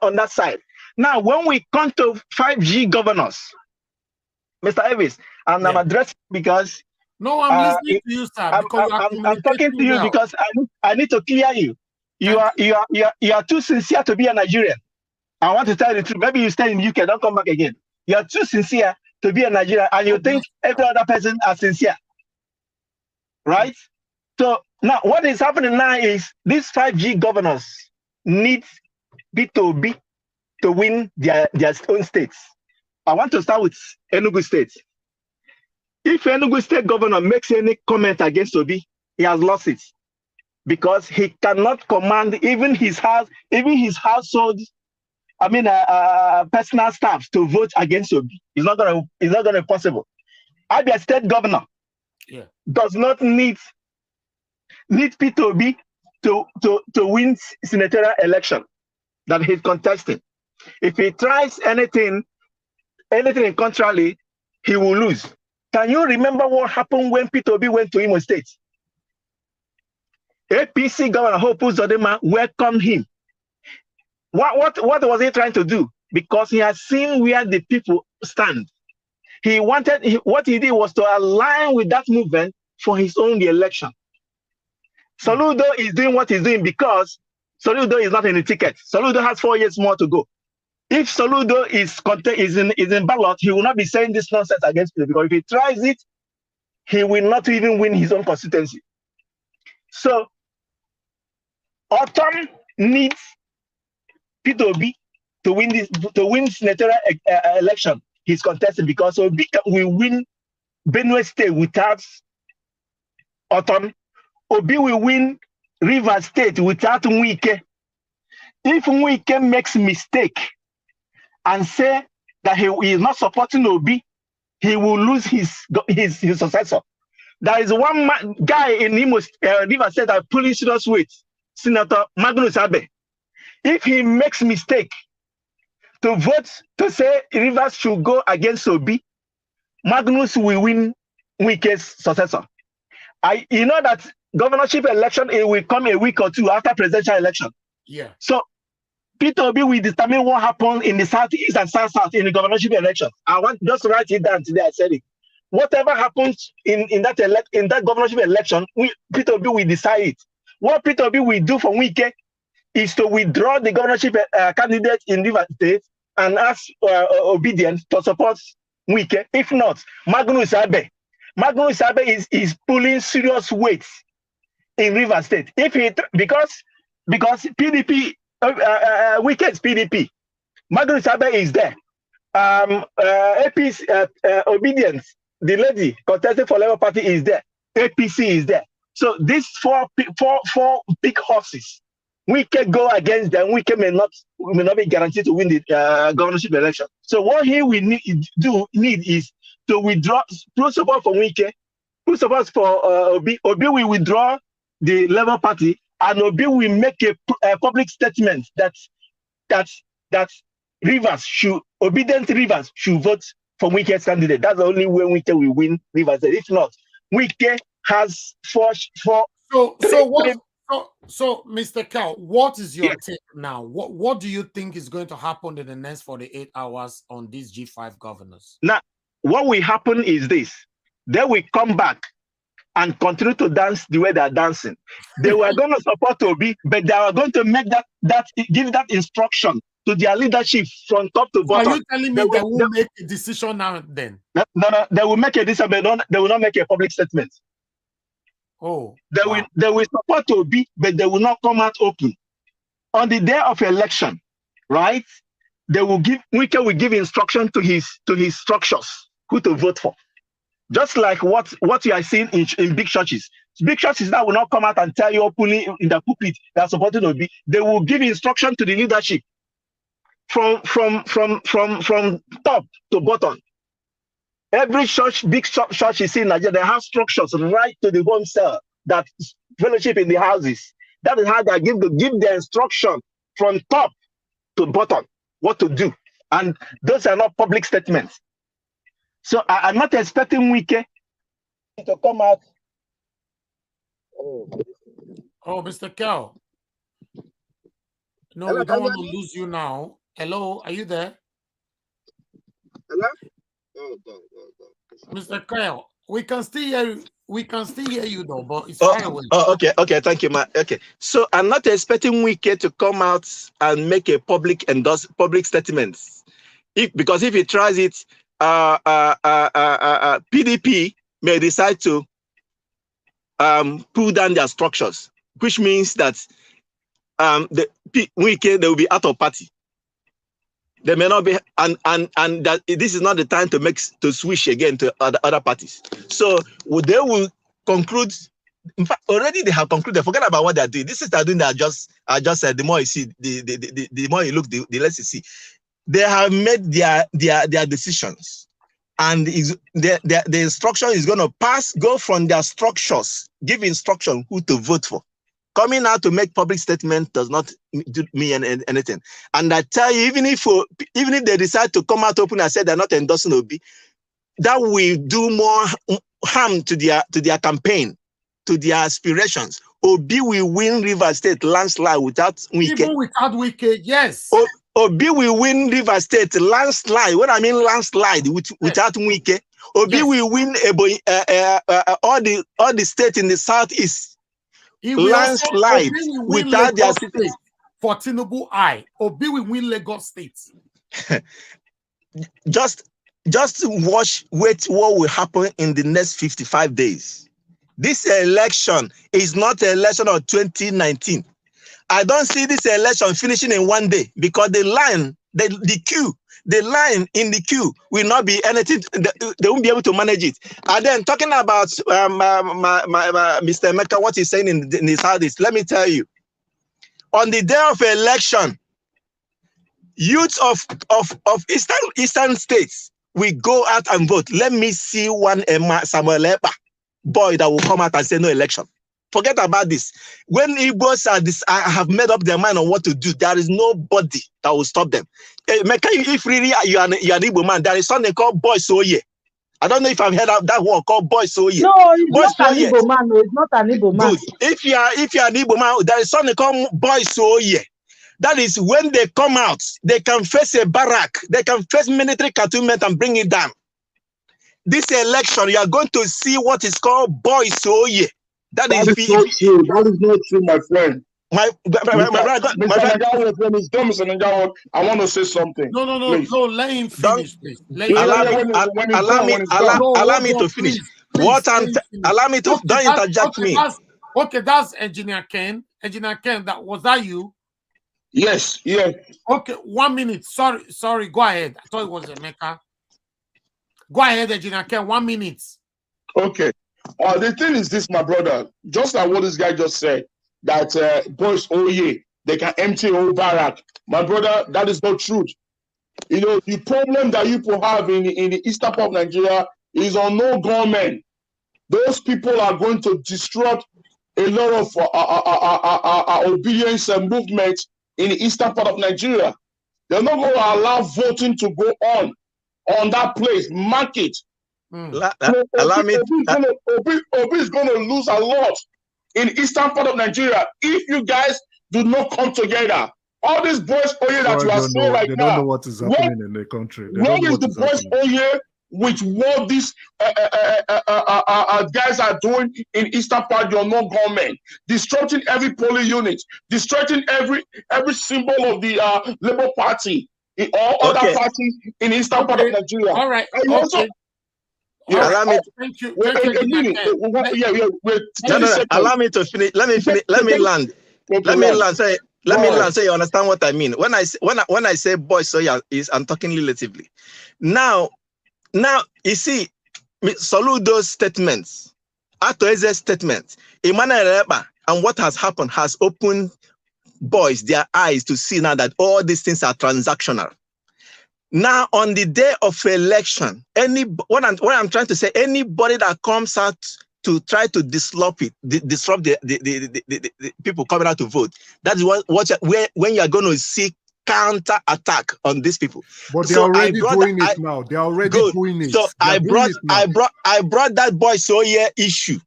on that side. Now, when we come to 5G governors, Mr. Elvis, and I'm addressing because no, I'm listening to you, sir. I'm talking to you because I need to clear you. You are too sincere to be a Nigerian. I want to tell you the truth. Maybe you stay in the UK, don't come back again. You are too sincere to be a Nigerian, and you think every other person are sincere, right? So now, what is happening now is these 5G governors need PeterObi to win their own states. I want to start with Enugu State. If Enugu State governor makes any comment against Obi, he has lost it because he cannot command even his household. I mean, personal staff to vote against Obi. It's not gonna be possible. Abia State governor does not need PeterObi to win senatorial election that he's contesting. If he tries anything in contrary, he will lose. Can you remember what happened when PeterObi went to Imo State? APC Governor Hope Uzodinma welcomed him. What was he trying to do? Because he has seen where the people stand. What he did was to align with that movement for his own election. Soludo is doing what he's doing because Soludo is not in the ticket. Soludo has 4 years more to go. If Soludo is in ballot, he will not be saying this nonsense against people, because if he tries it, he will not even win his own constituency. So Ortom needs PeterObi to win senatorial election. He's contesting, because Obi will win Benue State without Ortom. Obi will win Rivers State without Wike. If Wike makes mistake and say that he is not supporting Obi, he will lose his successor. There is one guy in Rivers State that pulling serious weight, Senator Magnus Abe. If he makes mistake to vote to say Rivers should go against Obi, Magnus will win Wike's successor. You know that governorship election, it will come a week or two after presidential election. Yeah. So PeterObi will determine what happened in the southeast and south in the governorship election. I want just to write it down today. I said it. Whatever happens in that governorship election, PeterObi will decide it. What PeterObi will do for Wike is to withdraw the governorship candidate in Rivers State and ask obedience to support Wike. If not, Magnus Abe is pulling serious weight in Rivers State. Because PDP, Wike's PDP, Magnus Abe is there. APC obedience, the lady contesting for Labour Party is there. APC is there. So these four big horses, Wike go against them. Wike may not be guaranteed to win the governorship election. So what he will need is to withdraw full support for Wike, full support for Obi. Obi will withdraw the Labour Party, and Obi will make a public statement that obedient Rivers should vote for Wike's candidate. That's the only way Wike will win Rivers. If not, Wike has four. So, Mr. Cal, what is your take now? What do you think is going to happen in the next 48 hours on these G5 governors? Now, what will happen is this: they will come back and continue to dance the way they are dancing. They were going to support Obi, but they are going to make give that instruction to their leadership from top to bottom. Are you telling me they will make a decision now then? No, they will make a decision, but they will not make a public statement. Oh, they will support Obi, but they will not come out open. On the day of election, right? Wike will give instruction to his structures who to vote for. Just like what you are seeing in big churches. Big churches that will not come out and tell you openly in the pulpit they are supporting Obi. They will give instruction to the leadership from top to bottom. Every big church you see in Nigeria, they have structures right to the home cell that fellowship in the houses. That is how they give the instruction from top to bottom what to do. And those are not public statements. So I'm not expecting Wike to come out. Oh, Mr. Cal. No, Hello, we don't want to lose you now. Hello, are you there? Hello? Mr. Kyle, we can still hear you. We can still hear you though, but it's far away. Okay, thank you, okay. So I'm not expecting Wike to come out and make a public statement. Because if he tries it, PDP may decide to pull down their structures, which means that Wike, they will be out of party. They may not be, and that this is not the time to switch again to other parties. So they will conclude. In fact, already they have concluded. Forget about what they are doing. This is they're doing. I just said. The more you see, the more you look, the less you see. They have made their decisions, and the instruction is going to go from their structures, give instruction who to vote for. Coming out to make public statement does not mean anything. And I tell you, even if they decide to come out open and say they're not endorsing Obi, that will do more harm to their campaign, to their aspirations. Obi will win Rivers State landslide without Wike. Even without Wike, yes. Obi will win Rivers State landslide. What I mean landslide without Wike. Obi will win all the states in the southeast. Landslide without their citizens. for Tinubu I, Obi will win Lagos State. Just watch, wait what will happen in the next 55 days. This election is not an election of 2019. I don't see this election finishing in one day because the line in the queue will not be anything. They won't be able to manage it. And then talking about Mr. Emeka, what he's saying in his Southeast, let me tell you, on the day of election, youths of eastern states will go out and vote. Let me see one Samuel Epa boy that will come out and say no election. Forget about this. When Igbos have made up their mind on what to do, there is nobody that will stop them. If really you're an Igbo man, there is something called Boy Soye. I don't know if I've heard of that word called Boy Soye. No, it's not an Igbo man. No, it's not an Igbo man. Good. If you're an Igbo man, there is something called Boy Soye. That is when they come out, they can face a barrack, they can face military cantonment and bring it down. This election, you are going to see what is called Boy Soye. That is not true. That is not true, my friend. My brother, I want to say something. No, let him finish, please. Allow me to finish. Allow me to, don't interject me. That's Engineer Ken. Engineer Ken, was that you? Yes. Okay, 1 minute. Sorry, go ahead. I thought it was Emeka. Go ahead, Engineer Ken, 1 minute. Okay. The thing is this, my brother, just like what this guy just said, that boys, they can empty whole barrack. My brother, that is not true. You know, the problem that you people have in the eastern part of Nigeria is on no government. Those people are going to disrupt a lot of obedience and movement in the eastern part of Nigeria. They're not going to allow voting to go on that place, market. Obi is going to lose a lot in the eastern part of Nigeria if you guys do not come together. All these boys that you are saying right now, they don't know what is happening in the country. What is the boys with what these guys are doing in eastern part of your non-government, disrupting every polling unit, destroying every symbol of the Labour Party in all other parties in eastern part of Nigeria. All right. Allow me. Thank you. Allow me to finish. Let me finish. Let me land. Let me land. Say you understand what I mean. When I say boy, so yeah, I'm talking relatively. Now you see, Soludo's statements, Atoeze's statements, Emmanuel Eba, and what has happened has opened boys their eyes to see now that all these things are transactional. Now, on the day of election, what I'm trying to say, anybody that comes out to try to disrupt the people coming out to vote, that's when you are going to see counter attack on these people. But they're already doing it now. They're already doing it. So I brought that boy Soye issue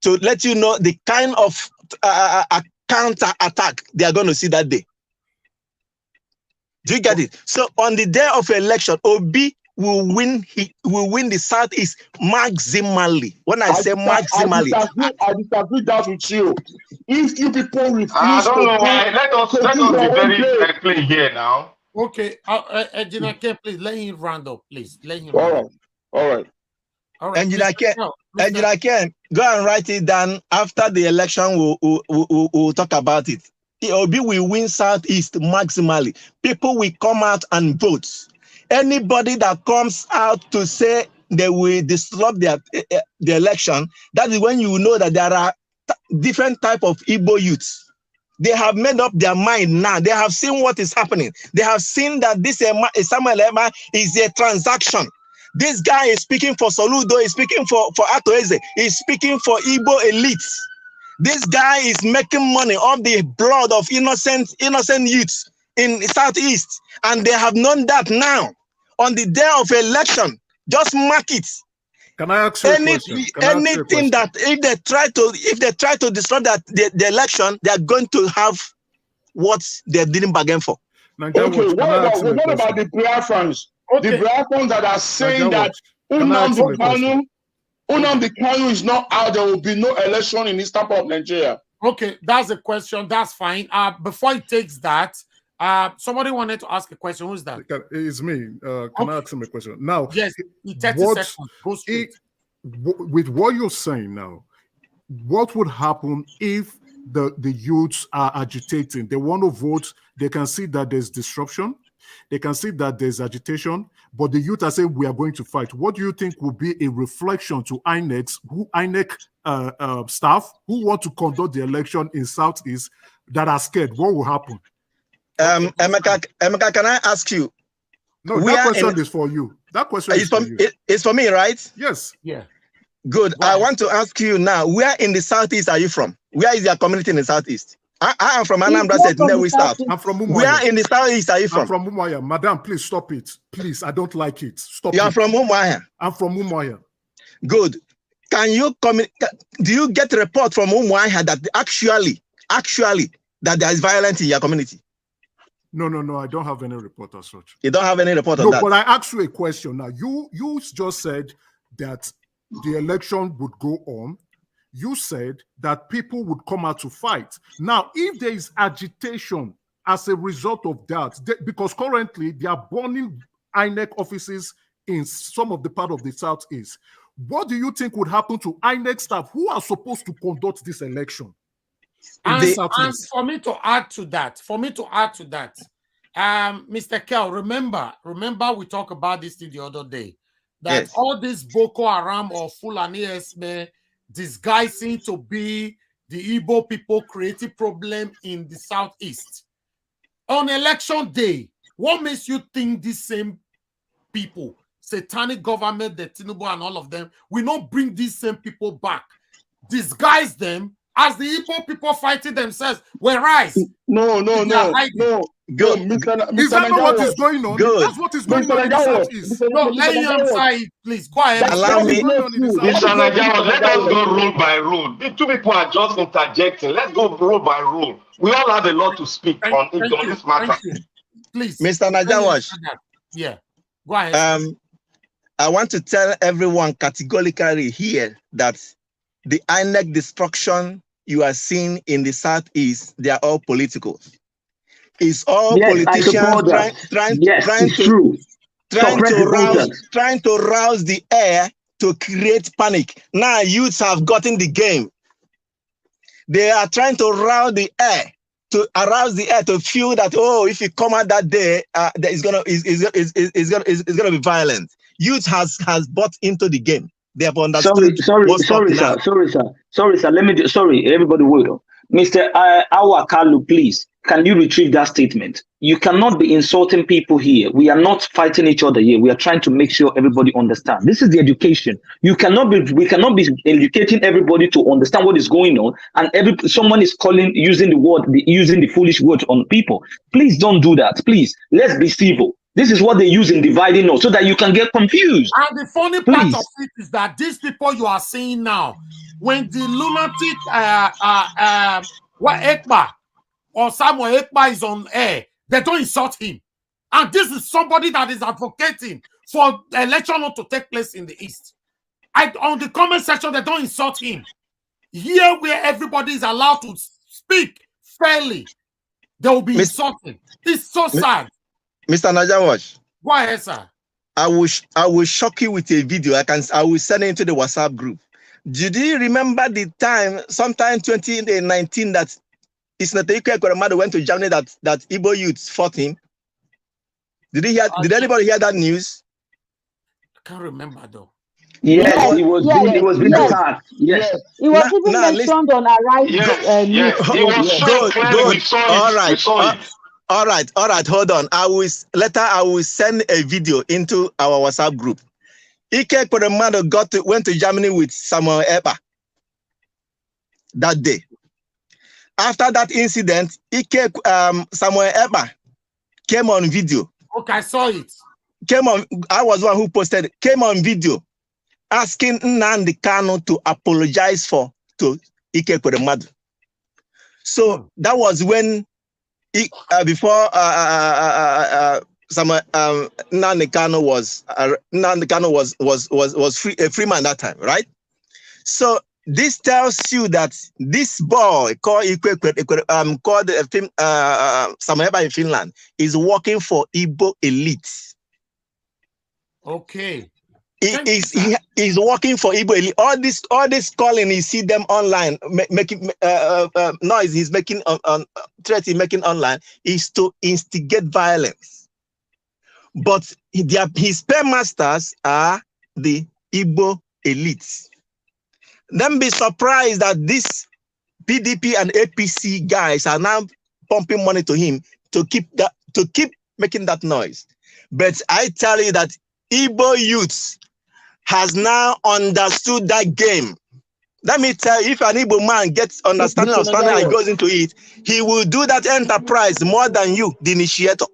to let you know the kind of a counter attack they are going to see that day. Do you get it? So on the day of election, Obi will win. He will win the Southeast maximally. When I say maximally, I disagree that with you. If you people refuse, I don't know why. Let us be very clear here now. Okay, Engineer Ken, please let him round up. Please let him. All right. Engineer Ken, go and write it down. After the election, we'll talk about it. Obi will win Southeast maximally. People will come out and vote. Anybody that comes out to say they will disrupt the election, that is when you know that there are different type of Igbo youths. They have made up their mind now. They have seen what is happening. They have seen that this Samuel Ema is a transaction. This guy is speaking for Soludo, he's speaking for Atoeze, he's speaking for Igbo elites. This guy is making money off the blood of innocent youths in the Southeast, and they have known that now. On the day of election, just mark it. Can I ask you a question? Anything that if they try to destroy the election, they are going to have what they didn't bargain for. What about the Biafrans? The Biafrans that are saying that Nnamdi Kanu is not out, there will be no election in Eastern part of Nigeria. Okay, that's a question. That's fine. Before he takes that, somebody wanted to ask a question. Who's that? It's me. Can I ask him a question? Now, yes, 30 seconds. Go straight. With what you're saying now, what would happen if the youths are agitating? They want to vote. They can see that there's disruption. They can see that there's agitation, but the youth are saying we are going to fight. What do you think will be a reflection to INEC staff who want to conduct the election in Southeast that are scared? What will happen? Emeka, can I ask you? No, that question is for you. That question is for you. It's for me, right? Yes. Yeah. Good. I want to ask you now, where in the Southeast are you from? Where is your community in the Southeast? I am from Anambra State, we start. I'm from Umuahia. Where in the Southeast are you from? I'm from Umuahia. Madam, please stop it. Please, I don't like it. Stop it. You're from Umuahia? I'm from Umuahia. Good. Can you do you get a report from Umuahia that actually that there is violence in your community? No, I don't have any report as such. You don't have any report on that? No, but I asked you a question now. You just said that the election would go on. You said that people would come out to fight. Now, if there is agitation as a result of that, because currently they are burning INEC offices in some of the part of the Southeast, what do you think would happen to INEC staff who are supposed to conduct this election? And for me to add to that, Mr. Kel, remember we talked about this thing the other day, that all this Boko Haram or Fulani Esme disguising to be the Igbo people creating problem in the Southeast. On election day, what makes you think these same people, satanic government, the Tinubu and all of them, will not bring these same people back, disguise them as the Igbo people fighting themselves? Whereas no. Good. Is that not what is going on? Good. That's what is going on in the Southeast. No, let him answer it, please. Go ahead. Allow me. Mr. Nigel, let us go rule by rule. The two people are just interjecting. Let's go rule by rule. We all have a lot to speak on this matter. Please. Mr. Najawash. Yeah. Go ahead. I want to tell everyone categorically here that the INEC destruction you are seeing in the Southeast, they are all political. It's all politicians trying to rouse the air to create panic. Now youths have gotten the game. They are trying to rouse the air to feel that, oh, if you come out that day, it's gonna be violent. Youth has bought into the game. They have understood. Sorry, sir. Everybody wait. Mr. Awakalu, please, can you retrieve that statement? You cannot be insulting people here. We are not fighting each other here. We are trying to make sure everybody understands. This is the education. We cannot be educating everybody to understand what is going on, and someone is using the foolish words on people. Please don't do that. Please, let's be civil. This is what they use in dividing us so that you can get confused. And the funny part of it is that these people you are seeing now, when the lunatic Ekpa or Samuel Ekpa is on air, they don't insult him. And this is somebody that is advocating for the election not to take place in the East. On the comment section, they don't insult him. Here where everybody is allowed to speak fairly, they will be insulting. It's so sad. Mr. Najawash. Go ahead, sir. I will shock you with a video. I will send it into the WhatsApp group. Did you remember the time, sometime 2019, that Isnateke Koremado went to Germany that Igbo youths fought him? Did anybody hear that news? I can't remember though. Yes, it was being attacked. Yes. It was even mentioned on Arise. Good. All right. Hold on. I will send a video into our WhatsApp group. Ike Koremado went to Germany with Samuel Ekpa that day. After that incident, Samuel Ekpa came on video. Okay, I saw it. I was one who posted. Came on video, asking Nnamdi Kanu to apologize to Ike Koremado. So that was when. Before Nnamdi Kanu was free, a free man that time, right? So this tells you that this boy called Samuel in Finland is working for Igbo elite. Okay. He's working for Igbo elite. All this calling, you see them online making noise. He's making threat. He's making online is to instigate violence. But his paymasters are the Igbo elites. Then be surprised that this PDP and APC guys are now pumping money to him to keep making that noise. But I tell you that Igbo youths has now understood that game. Let me tell you, if an Igbo man gets understanding of standing and goes into it, he will do that enterprise more than you, the initiator.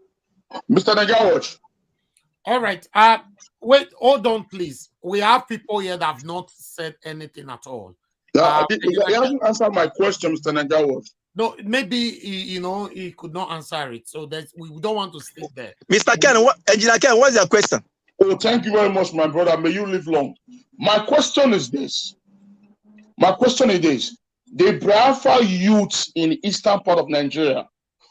Mr. Nagawaj. All right. Wait, hold on, please. We have people here that have not said anything at all. He hasn't answered my question, Mr. Nagawaj. No, maybe he could not answer it. So we don't want to stick there. Mr. Ken, Engineer Ken, what's your question? Oh, thank you very much, my brother. May you live long. My question is this. The Biafra youths in the eastern part of Nigeria,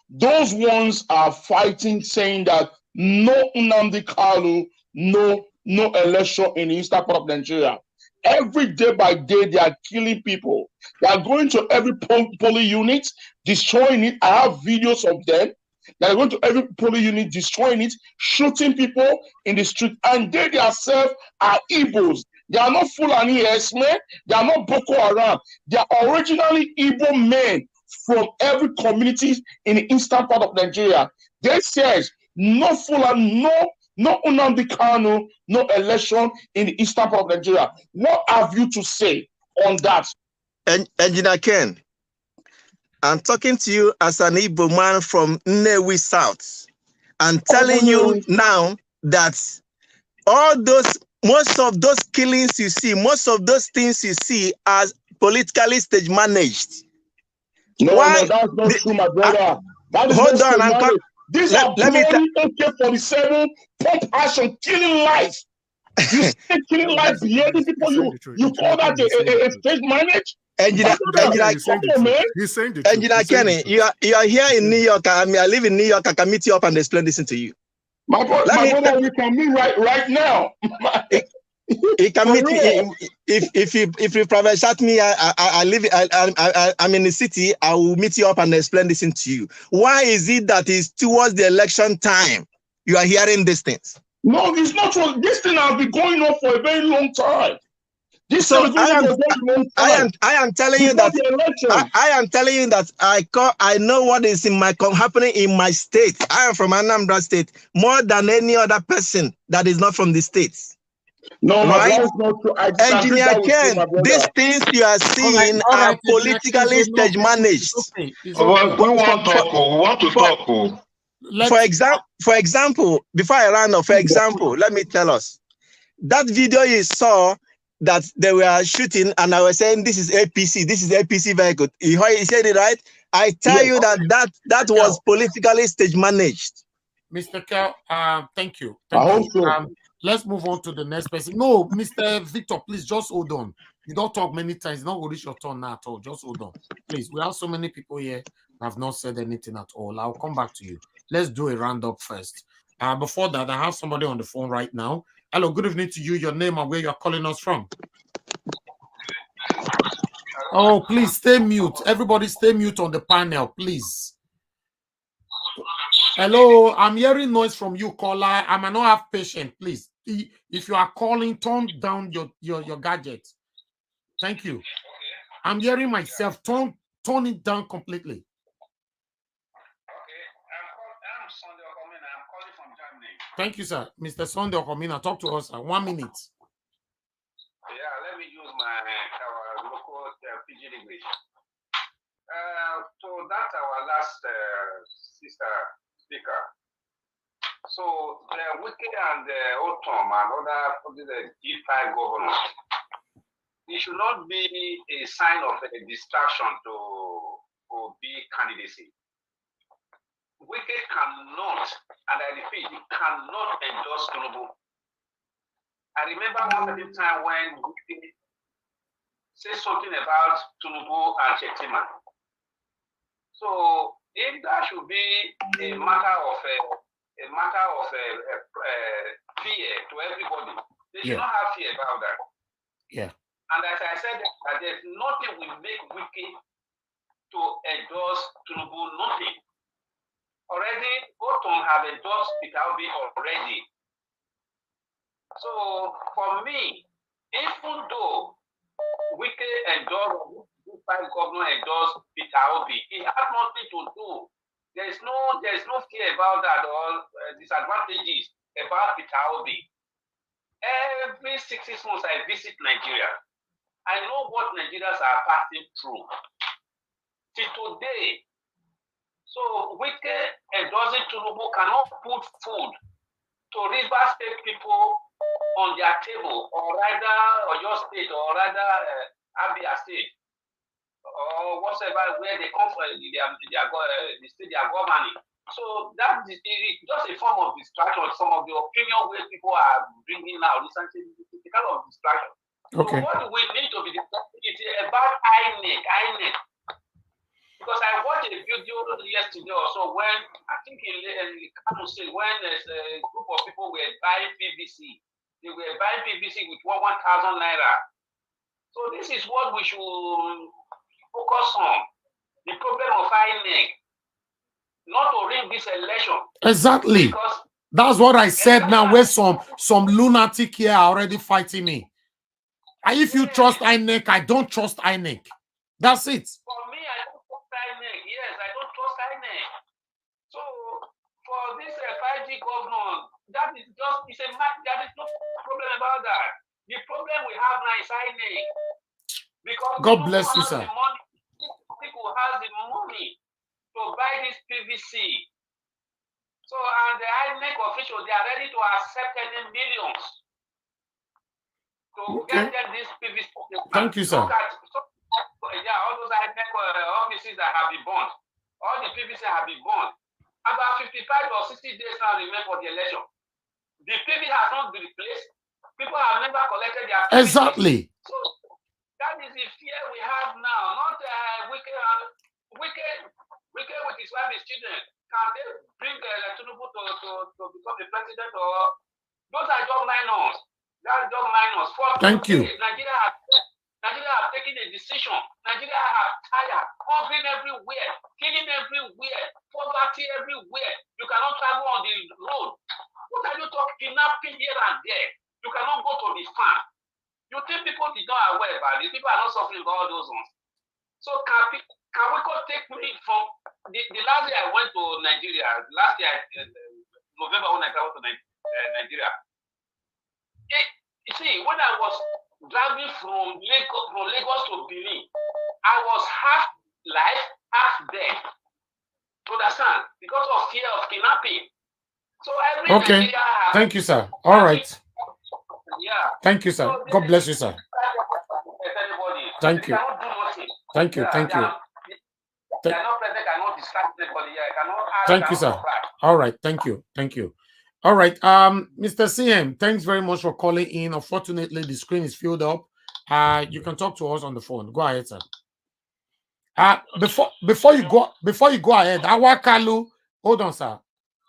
those ones are fighting, saying that no Nnamdi Kanu, no election in the eastern part of Nigeria. Every day by day, they are killing people. They are going to every polling unit, destroying it. I have videos of them. They are going to every polling unit, destroying it, shooting people in the street, and they themselves are Igbos. They are not Fulani men. They are not Boko Haram. They are originally Igbo men from every community in the eastern part of Nigeria. They says no Fulani, no Nnamdi Kanu, no election in the eastern part of Nigeria. What have you to say on that? Engineer Ken, I'm talking to you as an Igbo man from Nnewi South. I'm telling you now that most of those killings you see, most of those things you see as politically stage managed. No, that's not true, my brother. Hold on, Uncle. These are bloody AK-47 pump action killing lives. You say killing lives, beheading people. You call that a stage managed? Engineer Kenny, you are here in New York. I live in New York. I can meet you up and explain this to you. My brother, we can meet right now. He can meet me if you private chat me. I'm in the city. I will meet you up and explain this to you. Why is it that it's towards the election time you are hearing these things? No, it's not true. This thing has been going on for a very long time. I am telling you that I know what is happening in my state. I am from Anambra State more than any other person that is not from the states. No, right? That's not true. Engineer Ken, these things you are seeing are politically stage managed. We want to talk. For example, before I run off, let me tell us that video you saw that they were shooting, and I was saying this is APC vehicle. You said it right. I tell you that was politically stage managed. Mr. Kel, thank you. So. Let's move on to the next person. No, Mr. Victor, please just hold on. You don't talk many times. It's not going to reach your turn now at all. Just hold on. Please, we have so many people here that have not said anything at all. I'll come back to you. Let's do a roundup first. Before that, I have somebody on the phone right now. Hello, good evening to you. Your name and where you're calling us from. Oh, please stay mute. Everybody stay mute on the panel, please. Hello, I'm hearing noise from you, caller. I might not have patience, please. If you are calling, turn down your gadget. Thank you. I'm hearing myself. Turn it down completely. Thank you, sir. Mr. Sunday Okomina, talk to us, sir. 1 minute. Yeah, let me use my local PG English. So that's our last sister speaker. So the Wike and the Ortom and other G5 governors, it should not be a sign of a distraction to be candidacy. Wike cannot, and I repeat, he cannot endorse Tinubu. I remember one time when Wike say something about Tinubu and Chetima. So if that should be a matter of fear to everybody, they should not have fear about that. Yeah. And as I said, there's nothing will make Wike to endorse Tinubu, nothing. Already, Ortom have endorsed PeterObi already. So for me, even though Wike endorsed, five governor endorsed PeterObi, it has nothing to do. There's no fear about that or disadvantages about PeterObi. Every 6 months I visit Nigeria. I know what Nigerians are passing through. Till today, so Wike endorsing Tinubu cannot put food to River State people on their table, or rather, or your state, or rather, Abia State, or whatever, where they come from, the state they are governing. So that is just a form of distraction. Some of the opinion where people are bringing out, it's a kind of distraction. Okay. So what we need to be discussing is about INEC. Because I watched a video yesterday or so when, I think in Kano State, when there's a group of people were buying PVC. They were buying PVC with 1,000 naira. So this is what we should focus on. The problem of INEC. Not to ring this election. Exactly. That's what I said now, where some lunatic here are already fighting me. And if you trust INEC, I don't trust INEC. That's it. For me, I don't trust INEC. Yes, I don't trust INEC. So for this 5G governor, there is no problem about that. The problem we have now is INEC. Because God bless you, sir. People have the money to buy this PVC. So, and the INEC officials, they are ready to accept any millions to get them this PVC. Thank you, sir. All those INEC offices that have been burned, all the PVC have been burned. About 55 or 60 days now remain for the election. The PVC has not been replaced. People have never collected their PVC. Exactly. So that is the fear we have now. Not Wike with his wife and children. Can they bring Tinubu to become the president? Or those are job minors. That's job minors. Thank you. Nigeria have taken a decision. Nigeria have tired, hungry everywhere, killing everywhere, poverty everywhere. You cannot travel on the road. What are you talking? Kidnapping here and there. You cannot go to the farm. You think people did not aware about it? People are not suffering about all those ones. So can we go take me from the last year I went to Nigeria, last year, November when I traveled to Nigeria. You see, when I was driving from Lagos to Benin, I was half life, half dead. To understand? Because of fear of kidnapping. So every Nigeria has... Thank you, sir. All right. Yeah. Thank you, sir. So God bless you, sir. Thank you. Thank you. Thank you. Thank you, sir. All right. Thank you. Thank you. All right. Mr. CM, thanks very much for calling in. Unfortunately, the screen is filled up. You can talk to us on the phone. Go ahead, sir. Before you go ahead, Awakalu, hold on, sir.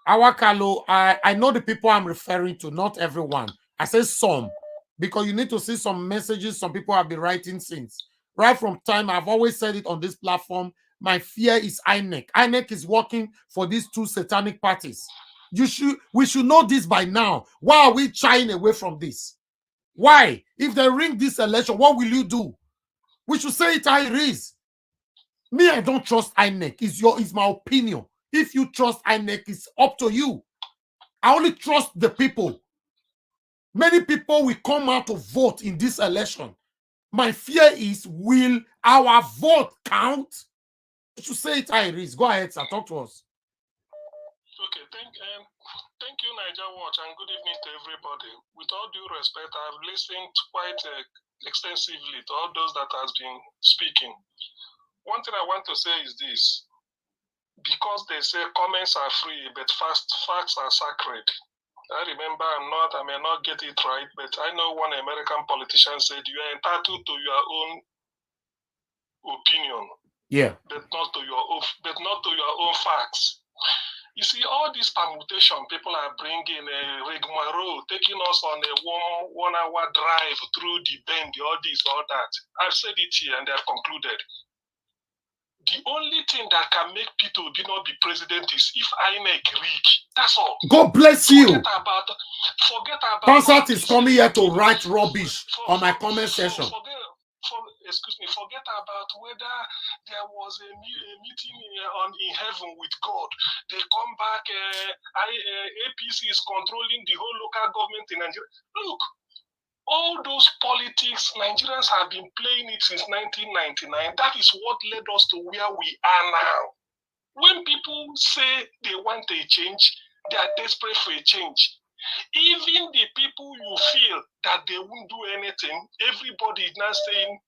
Awakalu, I know the people I'm referring to, not everyone. I say some, because you need to see some messages some people have been writing since. Right from time, I've always said it on this platform. My fear is INEC. INEC is working for these two satanic parties. We should know this by now. Why are we shying away from this? Why? If they ring this election, what will you do? We should say it how it is. Me, I don't trust INEC. It's my opinion. If you trust INEC, it's up to you. I only trust the people. Many people will come out to vote in this election. My fear is, will our vote count? You should say it how it is. Go ahead, sir. Talk to us. Okay, thank you, Niger Watch, and good evening to everybody. With all due respect, I've listened quite extensively to all those that has been speaking. One thing I want to say is this. Because they say comments are free, but facts are sacred. I remember I may not get it right, but I know one American politician said you are entitled to your own opinion. Yeah. But not to your own facts. You see, all this permutation people are bringing a rigmarole, taking us on a one hour drive through the bend, all this, all that. I've said it here and I've concluded. The only thing that can make PeterObi not be president is if INEC rig. That's all. God bless you. Forget about Concert is coming here to write rubbish on my comment section. Forget about whether there was a meeting in heaven with God. They come back, APC is controlling the whole local government in Nigeria. Look, all those politics, Nigerians have been playing it since 1999. That is what led us to where we are now. When people say they want a change, they are desperate for a change. Even the people you feel that they won't do anything, everybody is now saying,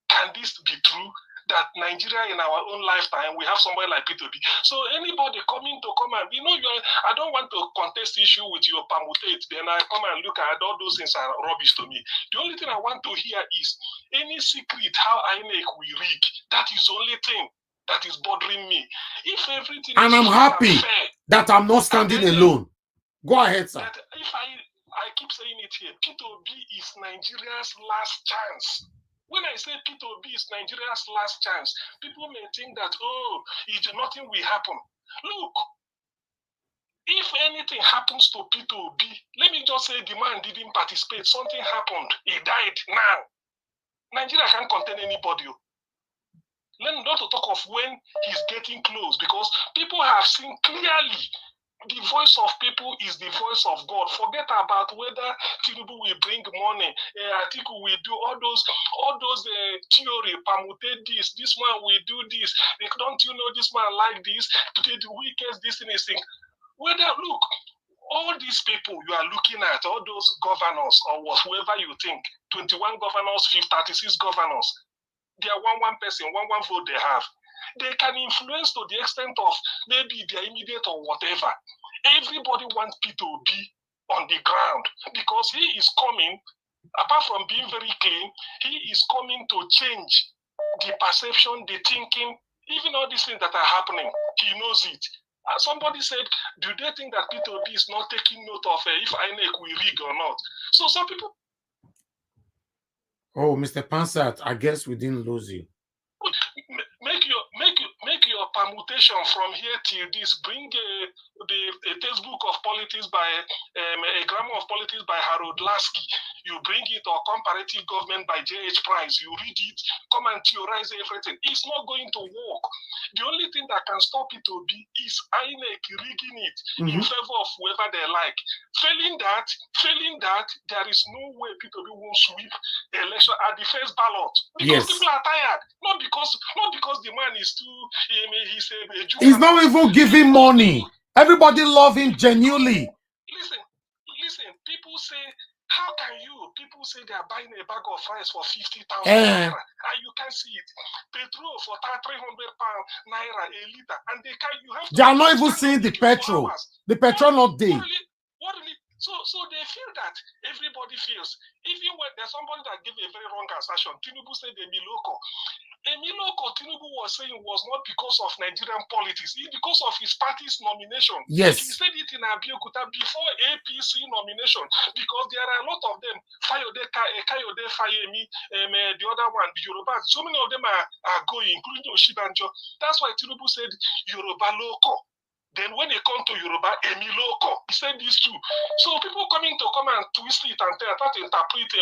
can this be true? That Nigeria in our own lifetime, we have somebody like PeterObi. So anybody coming to come and, I don't want to contest issue with your permutate, then I come and look at all those things are rubbish to me. The only thing I want to hear is any secret how INEC will rig. That is the only thing that is bothering me. If everything and I'm happy that I'm not standing alone. Go ahead, sir. If I keep saying it here, PeterObi is Nigeria's last chance. When I say PeterObi is Nigeria's last chance, people may think that, nothing will happen. Look, if anything happens to PeterObi, let me just say the man didn't participate. Something happened. He died now. Nigeria can't contain anybody. Not to talk of when he's getting close, because people have seen clearly the voice of people is the voice of God. Forget about whether Tinubu will bring money. Atiku will do all those theory, permutate this one will do this. Don't you know this man like this? The weakest, this thing. Look, all these people you are looking at, all those governors or whoever you think, 21 governors, 36 governors, they are one person, one vote they have. They can influence to the extent of maybe their immediate or whatever. Everybody wants PeterObi on the ground because he is coming, apart from being very clean, he is coming to change the perception, the thinking, even all these things that are happening. He knows it. Somebody said, do they think that PeterObi is not taking note of if INEC will rig or not? So some people... Oh, Mr. Pansat, I guess we didn't lose you. Make your permutation from here till this. Bring a textbook of politics by a grammar of politics by Harold Lasky. You bring it, or comparative government by J.H. Price. You read it, come and theorize everything. It's not going to work. The only thing that can stop it to be is INEC rigging it in favor of whoever they like. Failing that, there is no way people will sweep the election at the first ballot. Because people are tired. Not because the man is too he's not even giving money. Everybody love him genuinely. Listen, people say, how can you? People say they are buying a bag of rice for 50,000 naira, and you can see it. Petrol for 300 naira a liter, and they are not even seeing the petrol. The petrol not there. So they feel that everybody feels. Even when there's somebody that gave a very wrong assertion, Tinubu said Emiloko. Tinubu was saying was not because of Nigerian politics, it's because of his party's nomination. Yes. He said it in Abeokuta before APC nomination, because there are a lot of them. Kayode Fayemi, the other one, the Yoruba. So many of them are going, including Oshibanjo. That's why Tinubu said Yoruba Loco. Then when they come to Yoruba, Emiloko, he said these two. So people come and twist it and try to interpret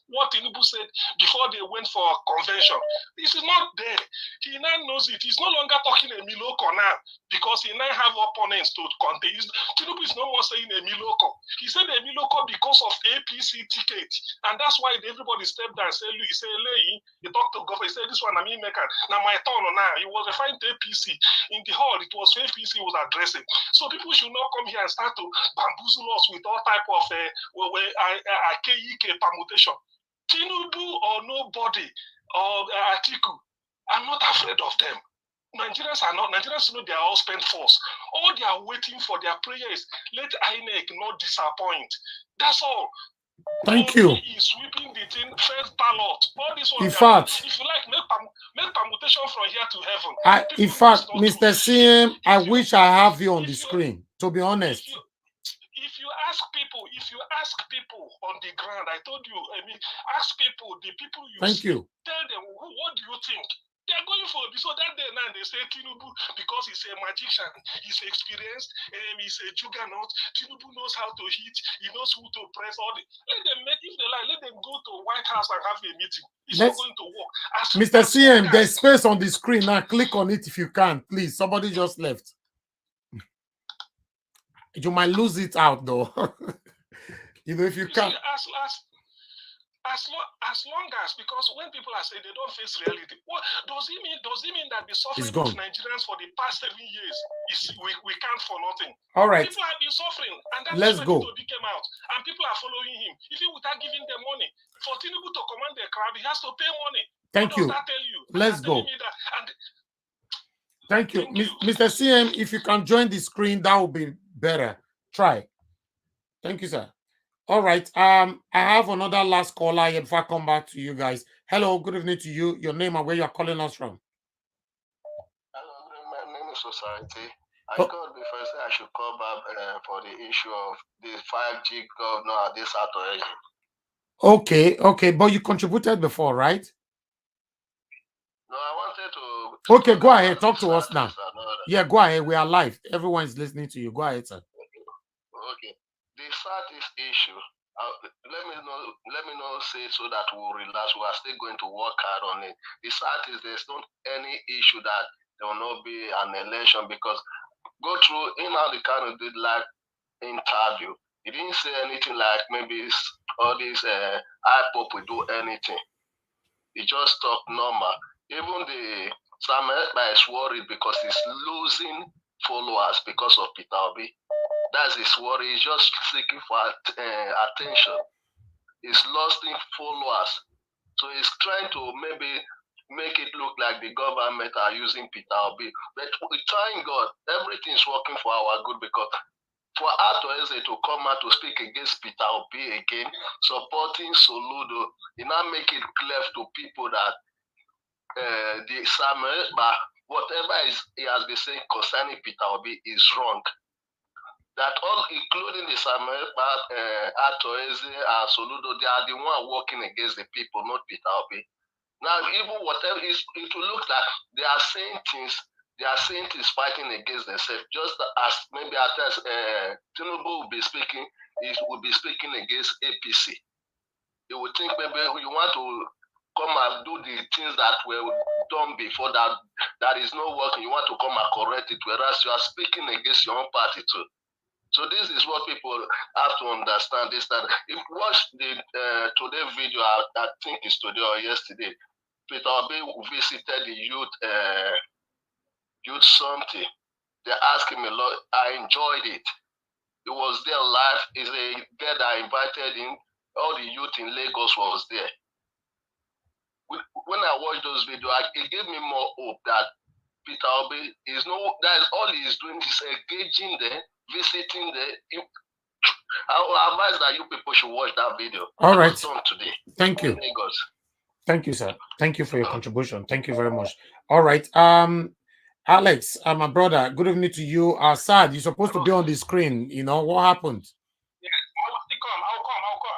what Tinubu said before they went for convention. This is not there. He now knows it. He's no longer talking Emiloko now because he now have opponents to contest. Tinubu is no more saying Emiloko. He said Emiloko because of APC ticket. And that's why everybody stepped down and said, he said, he talked to government, he said, this one, I mean, now my turn now. He was referring to APC. In the hall, it was APC was addressing. So people should not come here and start to bamboozle us with all type of archaic permutation. Tinubu or nobody or Atiku, I'm not afraid of them. Nigerians are not. Nigerians know they are all spent force. All they are waiting for their prayers. Let INEC not disappoint. That's all. Thank you. He's sweeping the thing, first ballot. All this one. In fact, if you like, make permutation from here to heaven. in fact, Mr. CM, I wish I have you on the screen, to be honest. If you ask people on the ground, I told you, I mean, ask people, the people you Thank you. Tell them, what do you think? They're going for it. So that day now they say Tinubu, because he's a magician, he's experienced, he's a juggernaut. Tinubu knows how to hit, he knows who to press. Let them make, if they like, let them go to White House and have a meeting. It's not going to work. Mr. CM, there's space on the screen now. Click on it if you can, please. Somebody just left. You might lose it out though. You know, if you can't. As long as, because when people are saying they don't face reality, what does it mean? Does it mean that the suffering of Nigerians for the past 7 years is we can't for nothing? All right. People have been suffering, and that's Let's go. Obi came out, and people are following him. Even without giving them money, for Tinubu to command the crowd, he has to pay money. Thank you. What does that tell you? Let's go. Thank you. Mr. CM, if you can join the screen, that would be better. Try. Thank you, sir. All right. I have another last caller here before I come back to you guys. Hello, good evening to you. Your name and where you're calling us from. Hello, my name is Society. I called before I said I should call back for the issue of the 5G governor at this Saturday. Okay, but you contributed before, right? No, I wanted to. Okay, go ahead. Talk to us now. Yeah, go ahead. We are live. Everyone is listening to you. Go ahead, sir. Okay. The Southeast issue, let me know say so that we'll relax. We are still going to work hard on it. The Southeast, there's not any issue that there will not be an election, because go through in how the kind of did like interview. He didn't say anything like maybe all these IPOP will do anything. He just talked normal. Even the Samuel is worried because he's losing followers because of PeterObi. That's his worry. He's just seeking for attention. He's lost in followers. So he's trying to maybe make it look like the government are using PeterObi. But we're trying God. Everything's working for our good, because for Atoeze to come out to speak against PeterObi again, supporting Soludo, he now make it clear to people that the Samuel, whatever he has been saying concerning PeterObi is wrong. That all, including the Samuel, Atoeze, and Soludo, they are the one working against the people, not PeterObi. Now, even whatever is, it will look like they are saying things fighting against themselves, just as maybe at times Tinubu will be speaking against APC. You would think maybe you want to come and do the things that were done before, that is not working. You want to come and correct it, whereas you are speaking against your own party too. So this is what people have to understand. This that if you watch the today video, I think it's today or yesterday, PeterObi visited the youth something. They asked him a lot. I enjoyed it. He was there live. Is a there that I invited him. All the youth in Lagos was there. When I watched those videos, it gave me more hope that PeterObi is that is all he is doing is engaging there, visiting there. I will advise that you people should watch that video. All right. Today. Thank you. Lagos. Thank you, sir. Thank you for your contribution. Thank you very much. All right. Alex, my brother, good evening to you. Sad, you're supposed to be on the screen. You know, what happened? Yeah, I'll come.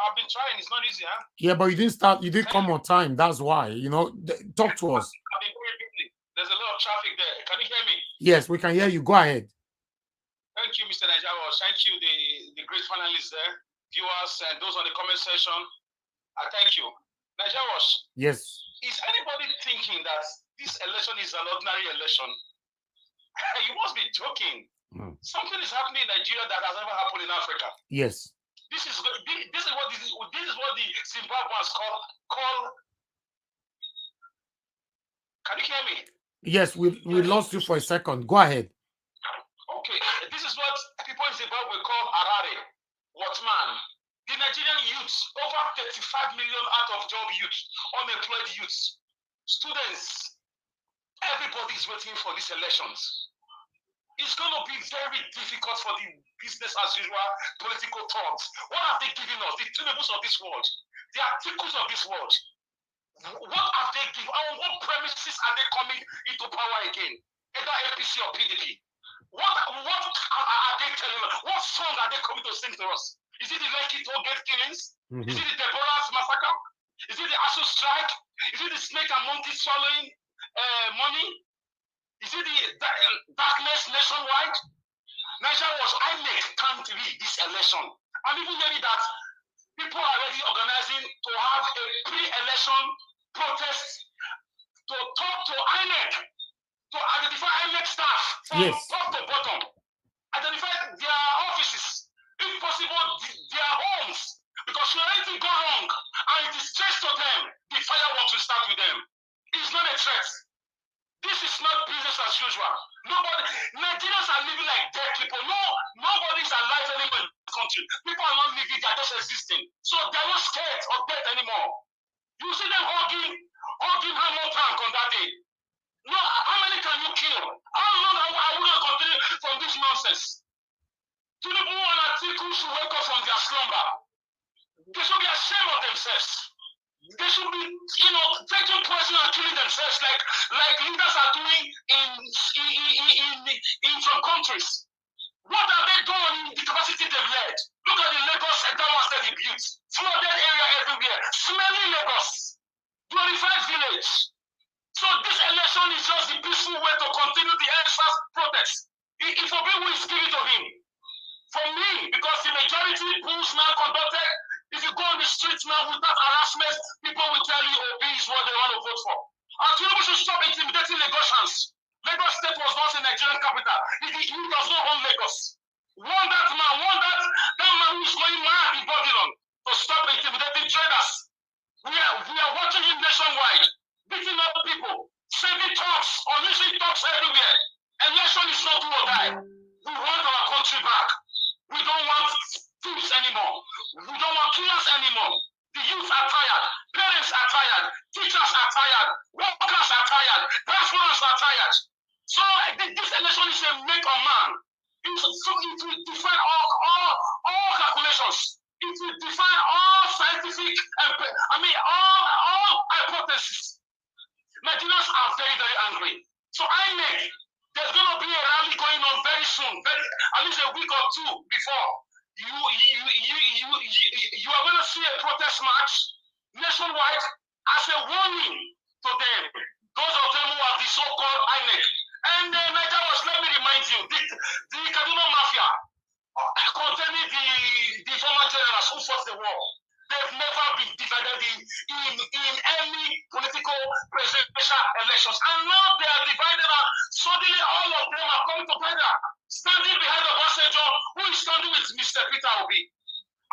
I've been trying. It's not easy, huh? Yeah, but you didn't come on time. That's why. You know, talk to us. I've been very busy. There's a lot of traffic there. Can you hear me? Yes, we can hear you. Go ahead. Thank you, Mr. Najaros. Thank you, the great panelists there, viewers, and those on the comment section. I thank you. Najaros. Yes. Is anybody thinking that this election is an ordinary election? You must be joking. Something is happening in Nigeria that has never happened in Africa. Yes. This is what the Zimbabweans call. Can you hear me? Yes, we lost you for a second. Go ahead. Okay, this is what people in Zimbabwe call Harare. What man? The Nigerian youths, over 35 million out of job youths, unemployed youths, students, everybody is waiting for these elections. It's going to be very difficult for the business as usual political thugs. What have they given us? The Tinubus of this world, the articles of this world. What have they given? On what premises are they coming into power again? Either APC or PDP. What are they telling us? What song are they coming to sing to us? Is it the Lekki Tollgate killings? Is it the Deborah's massacre? Is it the ASU strike? Is it the snake and monkey swallowing money? Is it the darkness nationwide? Nigeria was INEC can't lead this election. I'm even hearing that people are already organizing to have a pre-election protest to talk to INEC, to identify INEC staff from top to bottom, identify their offices, if possible, their homes, because should anything go wrong and it is traced to them, the fireworks will start with them. It's not a threat. This is not business as usual. Nigerians are living like dead people. Nobody's alive anymore in the country. People are not living, they're just existing. So they're not scared of death anymore. You see them hugging hammer tank on that day. No, how many can you kill? How long are we going to continue from this nonsense? Tinubu and Atiku should wake up from their slumber. They should be ashamed of themselves. They should be, taking poison and killing themselves like leaders are doing in some countries. What have they done in the capacity they've led? Look at the Lagos Edawa State built. Flooded area everywhere. Smelly Lagos. Glorified village. So this election is just the peaceful way to continue the EndSARS protest. If Obi will give it to him. For me, because the majority polls now conducted, if you go on the streets now without harassment, people will tell you Obi is what they want to vote for. And Tinubu should stop intimidating Lagosians. Lagos State was once a Nigerian capital. He does not own Lagos. Warn that man who is going mad in Babylon to stop intimidating traders. We are watching him nationwide, beating up people, saving talks, unleashing talks everywhere. Election is not do or die. We want our country back. We don't want thieves anymore. We don't want killers anymore. The youth are tired. Parents are tired. Teachers are tired. Workers are tired. Diasporans are tired. So this election is a make or man. It will define all calculations. It will define all scientific, all hypotheses. Nigerians are very, very angry. So there's going to be a rally going on very soon, at least a week or two before. You are going to see a protest march nationwide as a warning to them, those of them who are the so-called INEC. And Nigeria was, let me remind you, the Kaduna Mafia, containing the former generals who fought the war, they've never been divided in any political presidential elections. And now they are divided, and suddenly all of them are coming together, standing behind Obasanjo, who is standing with Mr. PeterObi.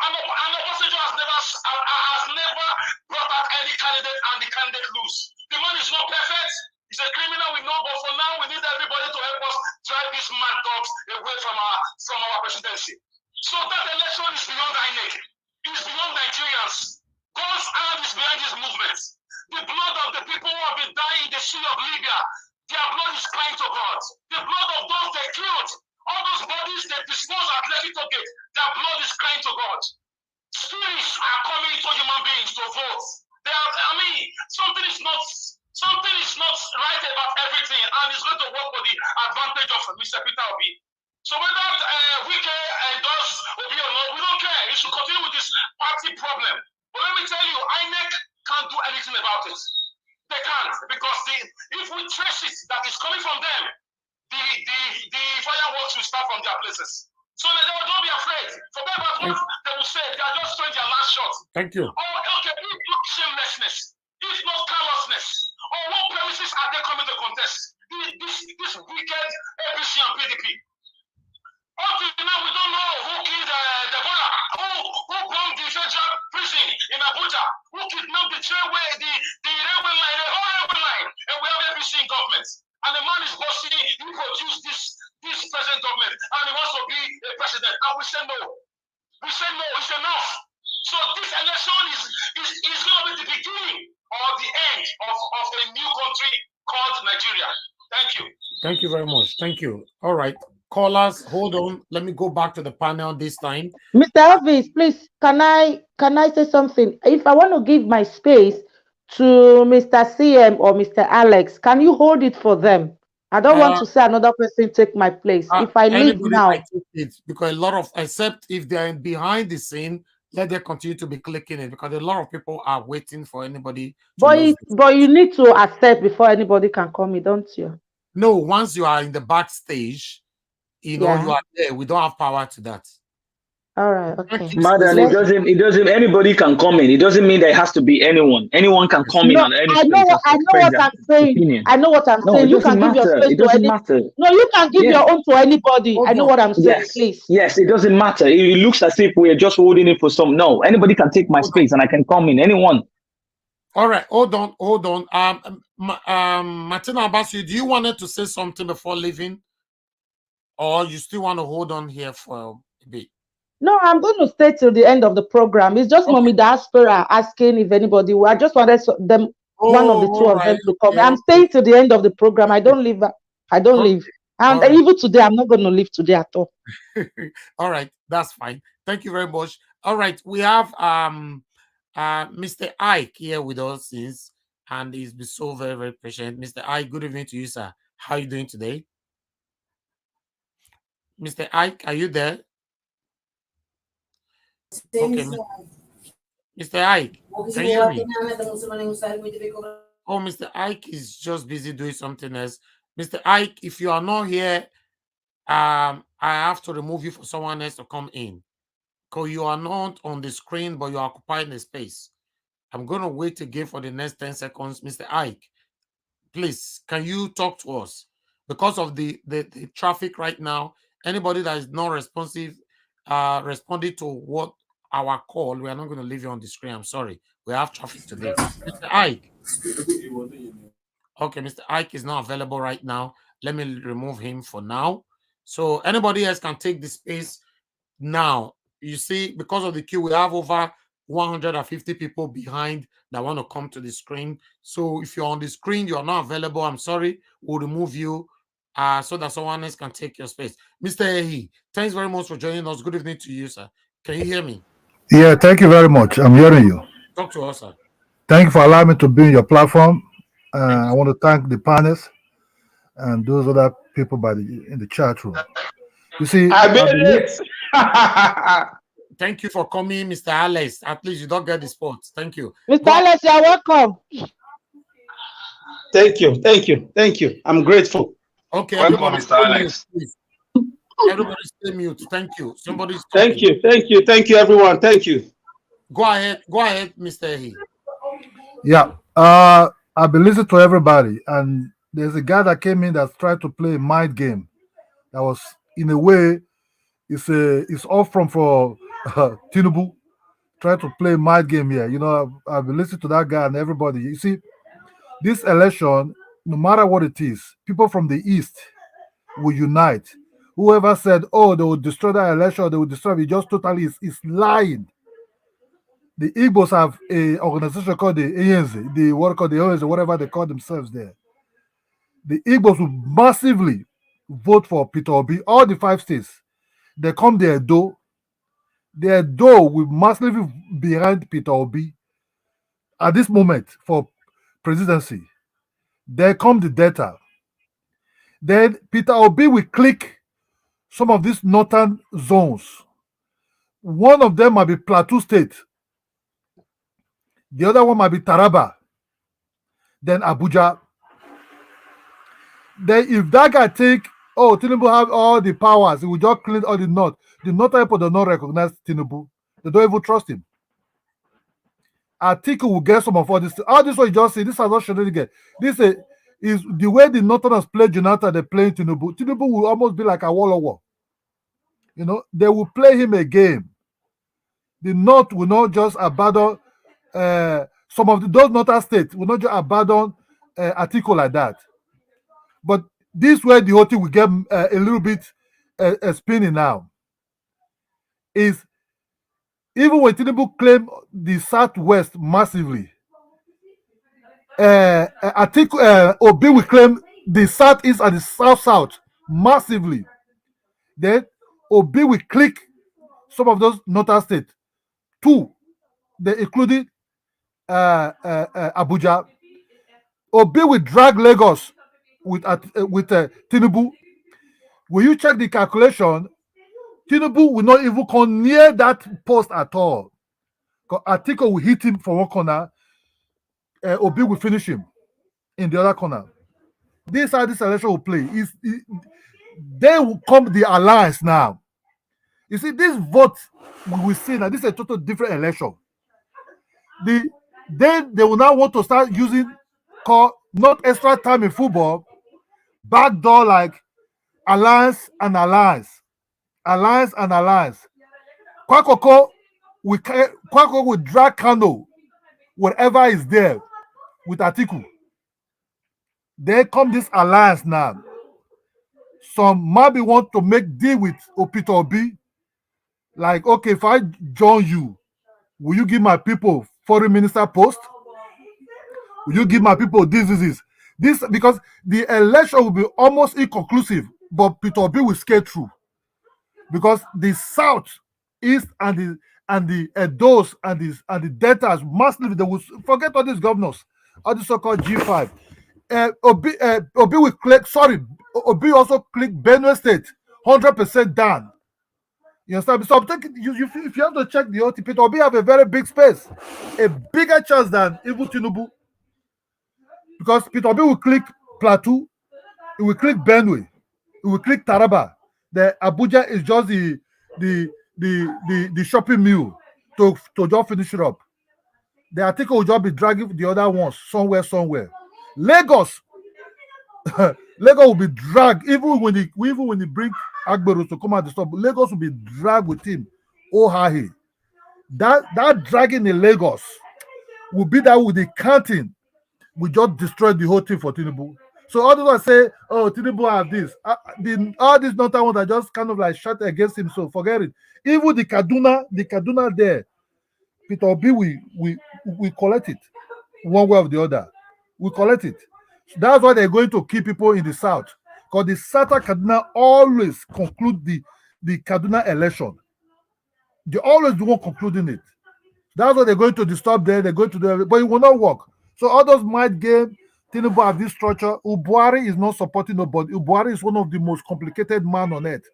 And Obasanjo has never brought out any candidate and the candidate lose. The man is not perfect. He's a criminal, we know, but for now we need everybody to help us drive these mad dogs away from our presidency. So that election is beyond INEC. It is beyond Nigerians. God's hand is behind these movements. The blood of the people who have been dying in the sea of Libya, their blood is crying to God. The blood of those they killed, all those bodies they disposed at Lekki Tollgate, their blood is crying to God. Spirits are coming to human beings to vote. Something is not right about everything, and it's going to work for the advantage of Mr. PeterObi. So whether Wike endorse Obi or not, we don't care. He should continue with this party problem. But let me tell you, INEC can't do anything about it. They can't, because if we trace it that is coming from them, the fireworks will start from their places. So don't be afraid. Forget about what they will say. They are just throwing their last shot. Thank you. Oh, okay, if not shamelessness, if not carelessness, on what premises are they coming to contest? This wicked APC and PDP. Up till now, we don't know who killed Deborah, who bombed the federal prison in Abuja, who kidnapped the railway line, the whole railway line, and we have APC in government. And the man is boasting, he produced this present government, and he wants to be a president. And we say no. We say no, it's enough. So this election is going to be the beginning or the end of a new country called Nigeria. Thank you. Thank you very much. Thank you. All right. Callers, hold on. Let me go back to the panel this time. Mr. Elvis, please, can I say something? If I want to give my space to Mr. CM or Mr. Alex, can you hold it for them? I don't want to say another person take my place. If I leave Anybody now, might take it because a lot of, except if they're behind the scene, let them continue to be clicking it because a lot of people are waiting for anybody to lose. but you need to accept before anybody can come in, don't you? No, once you are in the backstage, you know, Yeah. you are there. We don't have power to that. All right, okay. Madam, it doesn't anybody can come in. It doesn't mean there has to be anyone. Anyone can come in No, at any I know space and express what their I'm saying. opinion. I know what I'm No, saying. it You can doesn't give your matter. space It to doesn't any. matter. No, you can give Yeah. your own to anybody. I know what I'm saying, Yes. please. Yes, it doesn't matter. It looks as if we're just holding it for some. No, anybody can take my space and I can come in. Anyone. All right, hold on. Martina Abassi, do you wanted to say something before leaving, or you still want to hold on here for a bit? No, I'm going to stay till the end of the program. It's just Mommy Diaspora asking if anybody. I just wanted them, one of the two of them, to come. I'm staying till the end of the program. I don't leave. I don't leave. And even today, I'm not going to leave today at all. All right, that's fine. Thank you very much. All right, we have Mr. Ike here with us since, and he's been so very, very patient. Mr. Ike, good evening to you, sir. How are you doing today? Mr. Ike, are you there? Okay. Mr. Ike, can you hear me? Oh, Mr. Ike is just busy doing something else. Mr. Ike, if you are not here, I have to remove you for someone else to come in. Because you are not on the screen, but you are occupying the space. I'm going to wait again for the next 10 seconds. Mr. Ike, please, can you talk to us? Because of the traffic right now, anybody that is not responsive, responding to what our call, we are not going to leave you on the screen. I'm sorry. We have traffic today. Mr. Ike. Okay, Mr. Ike is not available right now. Let me remove him for now. So anybody else can take the space now. You see, because of the queue, we have over 150 people behind that want to come to the screen. So if you're on the screen, you're not available, I'm sorry, we'll remove you so that someone else can take your space. Mr. Ehi, thanks very much for joining us. Good evening to you, sir. Can you hear me? Yeah, thank you very much. I'm hearing you. Talk to us, sir. Thank you for allowing me to be on your platform. I want to thank the panelists and those other people in the chat room. You see, thank you for coming, Mr. Alex. At least you don't get the spot. Thank you. Mr. Alex, you're welcome. Thank you. I'm grateful. Okay, welcome, Mr. Alex. Everybody stay mute. Thank you. Somebody's talking. Thank you, everyone. Thank you. Go ahead, Mr. Ehi. Yeah, I've been listening to everybody, and there's a guy that came in that's tried to play a mind game. That was, in a way, it's off from for Tinubu. Try to play mind game here. You know, I've been listening to that guy and everybody. You see, this election, no matter what it is, people from the East will unite. Whoever said, oh, they will destroy that election, they will destroy it, just totally is lying. The Igbos have a organization called the ANC, the what called the ANC, whatever they call themselves there. The Igbos will massively vote for PeterObi. All the 5 states, they come their door. Their door will massively behind PeterObi at this moment for presidency. There come the data. Then PeterObi will click some of these northern zones. One of them might be Plateau State. The other one might be Taraba. Then Abuja. Then if that guy think, oh, Tinubu have all the powers, he will just clean all the north. The northern people do not recognize Tinubu. They don't even trust him. Atiku will get some of all this. All this what you just see, this has not shown again. This is the way the Northerners play Jonathan, they play Tinubu. Tinubu will almost be like a war. You know, they will play him a game. The North will not just abandon some of those Northern states will not just abandon Atiku like that. But this way the whole thing will get a little bit spinning now. Is even when Tinubu claim the Southwest massively, Atiku Obi will claim the Southeast and the South massively. Then Obi will click some of those northern states. Two, they including Abuja. Obi will drag Lagos with Tinubu. When you check the calculation, Tinubu will not even come near that post at all. Because Atiko will hit him from one corner, Obi will finish him in the other corner. This is how this election will play. They will come the alliance now. You see, this vote we will see now. This is a total different election. Then they will now want to start using not extra time in football, backdoor like alliance and alliance, alliance and alliance. Kwakoko will drag Kano whatever is there with Atiku. Then come this alliance now. Some maybe want to make deal with PeterObi. Like, okay, if I join you, will you give my people foreign minister post? Will you give my people this? This because the election will be almost inconclusive, but PeterObi will skate through. Because the South, East, and the Edos and the Deltas, massively, they will forget all these governors, all the so-called G5. Obi will click, Obi also click Benue State, 100% down. You understand? So I'm thinking, if you have to check the OTP, Obi have a very big space, a bigger chance than even Tinubu. Because Obi will click Plateau, he will click Benue, he will click Taraba. The Abuja is just the shopping mall to just finish it up. The article will just be dragging the other ones somewhere. Lagos will be dragged even when they bring Agbero to come out the stop. Lagos will be dragged with him. Oh, hi. That dragging in Lagos will be that with the counting. We just destroyed the whole thing for Tinubu. So all those say, oh, Tinubu have this. All these not ones that just kind of like shut against him. So forget it. Even the Kaduna there, PeterObi, we collect it one way or the other. We collect it. So that's why they're going to keep people in the south. Because the Southern Kaduna always conclude the Kaduna election. They always the one concluding it. That's why they're going to disturb there. They're going to do it, but it will not work. So all those might game, Tinubu have this structure. Ubuari is not supporting nobody. Ubuari is one of the most complicated men on earth.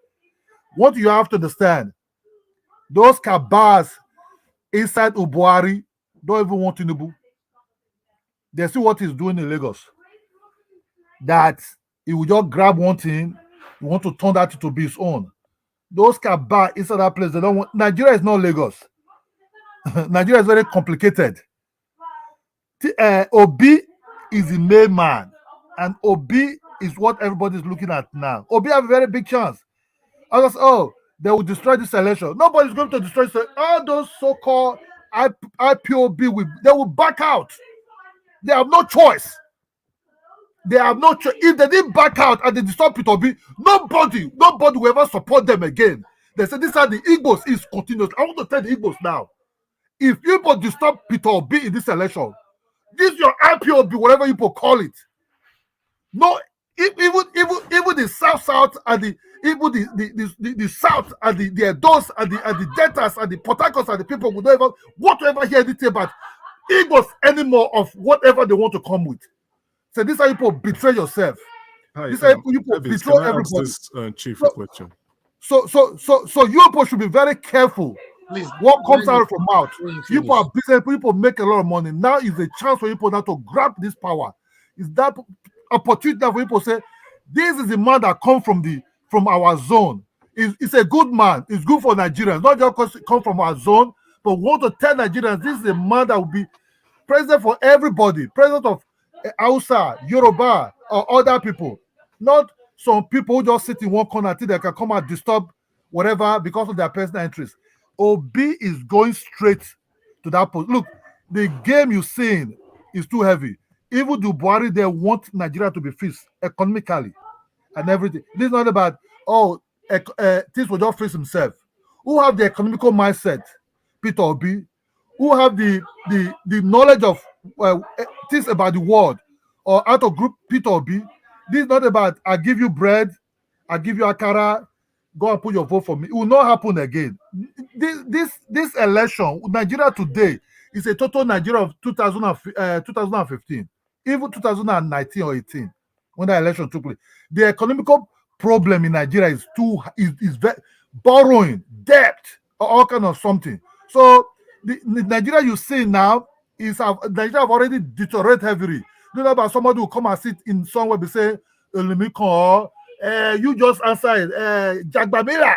What you have to understand, those cabals inside Ubuari don't even want Tinubu. They see what he's doing in Lagos. That he will just grab one thing, he want to turn that to be his own. Those cabals inside that place, they don't want. Nigeria is not Lagos. Nigeria is very complicated. Obi is the main man, and Obi is what everybody is looking at now. Obi have a very big chance. Others, they will destroy this election. Nobody's going to destroy this. All those so-called IPOB, they will back out. They have no choice. If they didn't back out and they destroy PeterObi, nobody will ever support them again. They say this are the Igbos is continuous. I want to tell the Igbos now. If people disturb PeterObi in this election, this is your IPOB, whatever you call it. No, even the South and the South and the Edos and the Deltas and the Port Harcourts and the people who don't even want to ever hear anything about Igbos anymore of whatever they want to come with. So this is how you betray yourself. Hi, This is how you Elvis, betray can I everybody. ask this chief a question? So you should be very careful. Please, what comes out of your mouth. Finish. People are business, people make a lot of money. Now is a chance for people now to grab this power. Is that opportunity for people to say, this is the man that come from our zone. It's a good man. It's good for Nigerians. Not just because come from our zone, but want to tell Nigerians this is a man that will be president for everybody. President of Hausa, Yoruba, or other people. Not some people who just sit in one corner until they can come and disturb whatever because of their personal interest. Obi is going straight to that post. Look, the game you're seeing is too heavy. Even the Buhari, they want Nigeria to be fixed economically and everything. This is not about, things will just fix himself. Who have the economical mindset? PeterObi. Who have the knowledge of things about the world or out of group? PeterObi. This is not about, I give you bread, I give you akara, go and put your vote for me. It will not happen again. This election, Nigeria today, is a total Nigeria of 2015, even 2019 or 18, when the election took place. The economical problem in Nigeria is very borrowing, debt, or all kind of something. So the Nigeria you see now Nigeria have already deteriorated heavily. You know about somebody who come and sit in somewhere be say, you just answer it. Jagbamila,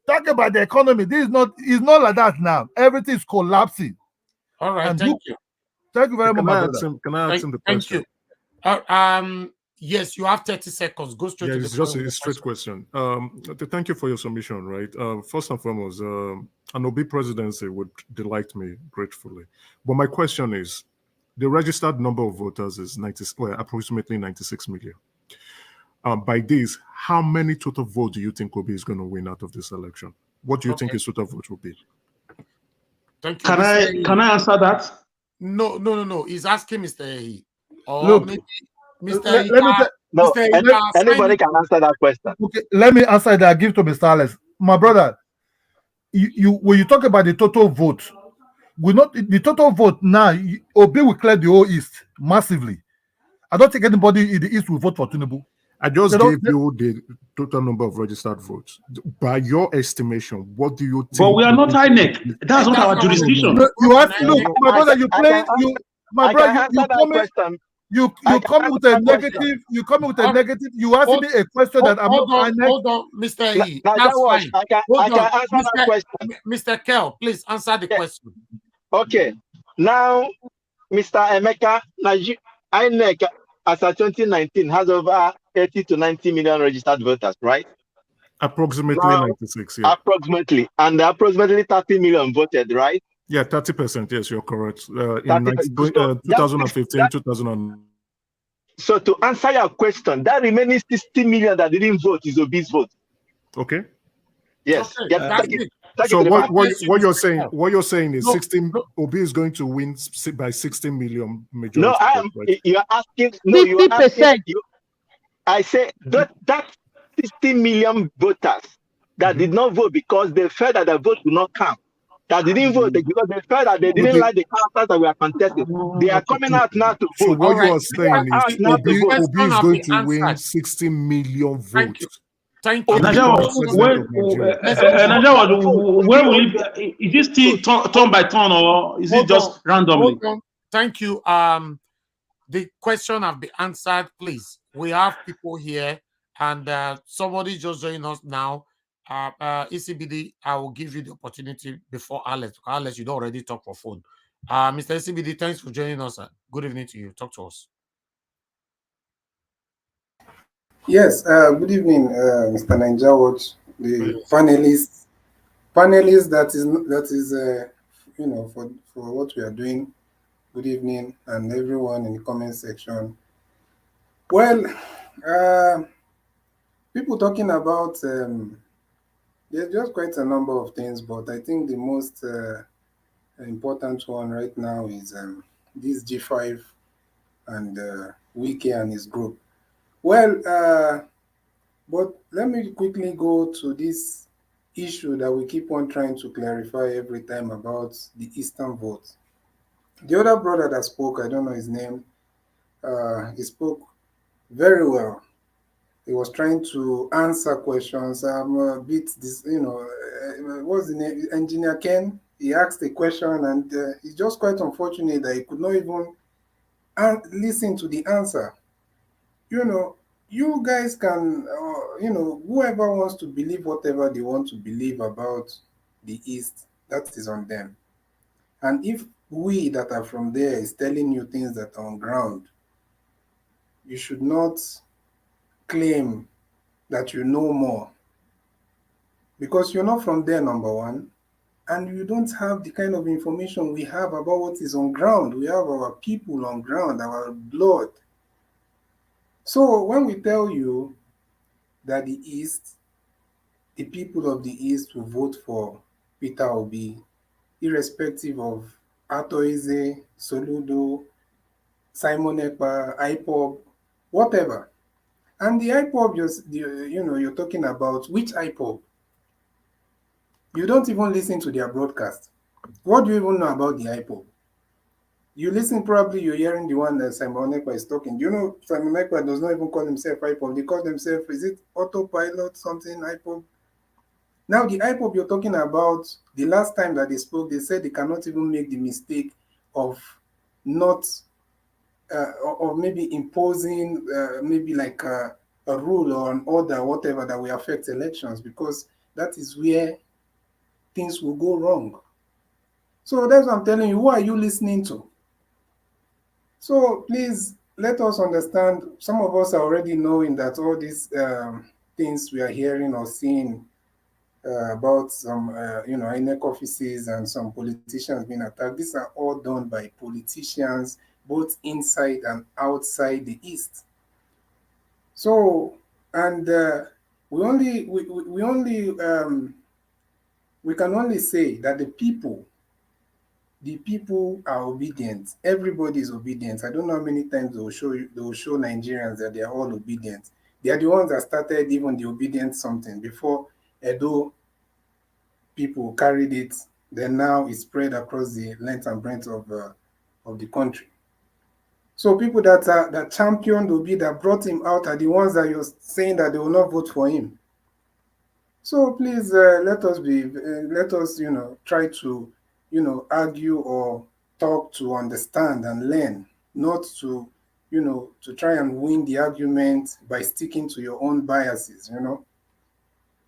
talk about the economy. It's not like that now. Everything is collapsing. All right, And thank you. Thank you very much, my brother. Can I ask him the question? Thank you. Yes, you have 30 seconds. Go straight to the it's just a straight question. Thank you for your submission, right? First and foremost, an OB presidency would delight me gratefully. But my question is, the registered number of voters is approximately 96 million. By this, how many total votes do you think Obi is going to win out of this election? What do you think his total vote will be? Thank you. Can I answer that? No. He's asking Mr. Ehi. Look, maybe Mr. Anybody can answer that question. Okay, let me answer that. Give to Mr. Alex. My brother, you when you talk about the total vote, the total vote now, Obi will clear the whole East massively. I don't think anybody in the East will vote for Tinubu. I just gave you the total number of registered votes. By your estimation, what do you think? But we are not INEC. That's not our jurisdiction. You have look, my brother. You play. My brother. You come with a negative. You come with a negative. You ask me a question that I'm not INEC. Hold on, Mr. E. That's fine. I can answer that question. Mr. Kel, please answer the question. Okay. Now, Mr. Emeka, INEC as of 2019 has over 80 to 90 million registered voters, right? Approximately 96, yeah. Approximately. And approximately 30 million voted, right? Yeah, 30%, yes, you're correct. In 2015, 2000. So to answer your question, that remaining 60 million that didn't vote is Obi's vote. Okay. Yes. Okay, so what you're saying is 16 Obi is going to win by 16 million majority. You're asking 50%. I say that 60 million voters that did not vote because they felt that the vote would not count. That didn't vote because they felt that they didn't like the characters that were contested. They are coming out now to vote. So what you are saying is Obi is going to win 60 million votes. Thank you. Where will it? Is it still turn by turn or is it just randomly? Thank you. The question have been answered. Please, we have people here, and somebody just joined us now. ECBD, I will give you the opportunity before Alex. Alex, you don't already talk for phone. Mr. ECBD, thanks for joining us. Good evening to you. Talk to us. Yes, good evening, Mr. Ninja Watch, the panelists that is for what we are doing. Good evening, and everyone in the comment section. Well, people talking about there's just quite a number of things, but I think the most important one right now is this G5 and Wike and his group. Well, but let me quickly go to this issue that we keep on trying to clarify every time about the Eastern vote. The other brother that spoke, I don't know his name, he spoke very well. He was trying to answer questions. I'm a bit, what's the name? Engineer Ken. He asked a question, and it's just quite unfortunate that he could not even listen to the answer. You guys can, whoever wants to believe whatever they want to believe about the East, that is on them. And if we that are from there is telling you things that are on ground, you should not claim that you know more. Because you're not from there, number one, and you don't have the kind of information we have about what is on ground. We have our people on ground, our blood. So when we tell you that the East, the people of the East will vote for PeterObi, irrespective of Atoize, Soludo, Simon Ekpa, IPOB, whatever. And the IPOB, you're talking about which IPOB? You don't even listen to their broadcast. What do you even know about the IPOB? You listen, probably you're hearing the one that Simon Ekpa is talking. You know, Simon Ekpa does not even call himself IPOB. They call themselves, is it autopilot something, IPOB? Now, the IPOB you're talking about, the last time that they spoke, they said they cannot even make the mistake of not, or maybe imposing maybe like a rule or an order, whatever, that will affect elections, because that is where things will go wrong. So that's what I'm telling you. Who are you listening to? So please let us understand. Some of us are already knowing that all these things we are hearing or seeing about some, INEC offices and some politicians being attacked. These are all done by politicians, both inside and outside the East. So, and we can only say that the people are obedient. Everybody is obedient. I don't know how many times they will show Nigerians that they are all obedient. They are the ones that started even the obedient something before Edo people carried it. Then now it's spread across the length and breadth of the country. So people that championed Obi, that brought him out, are the ones that you're saying that they will not vote for him. So please let us try to argue or talk to understand and learn, not to to try and win the argument by sticking to your own biases.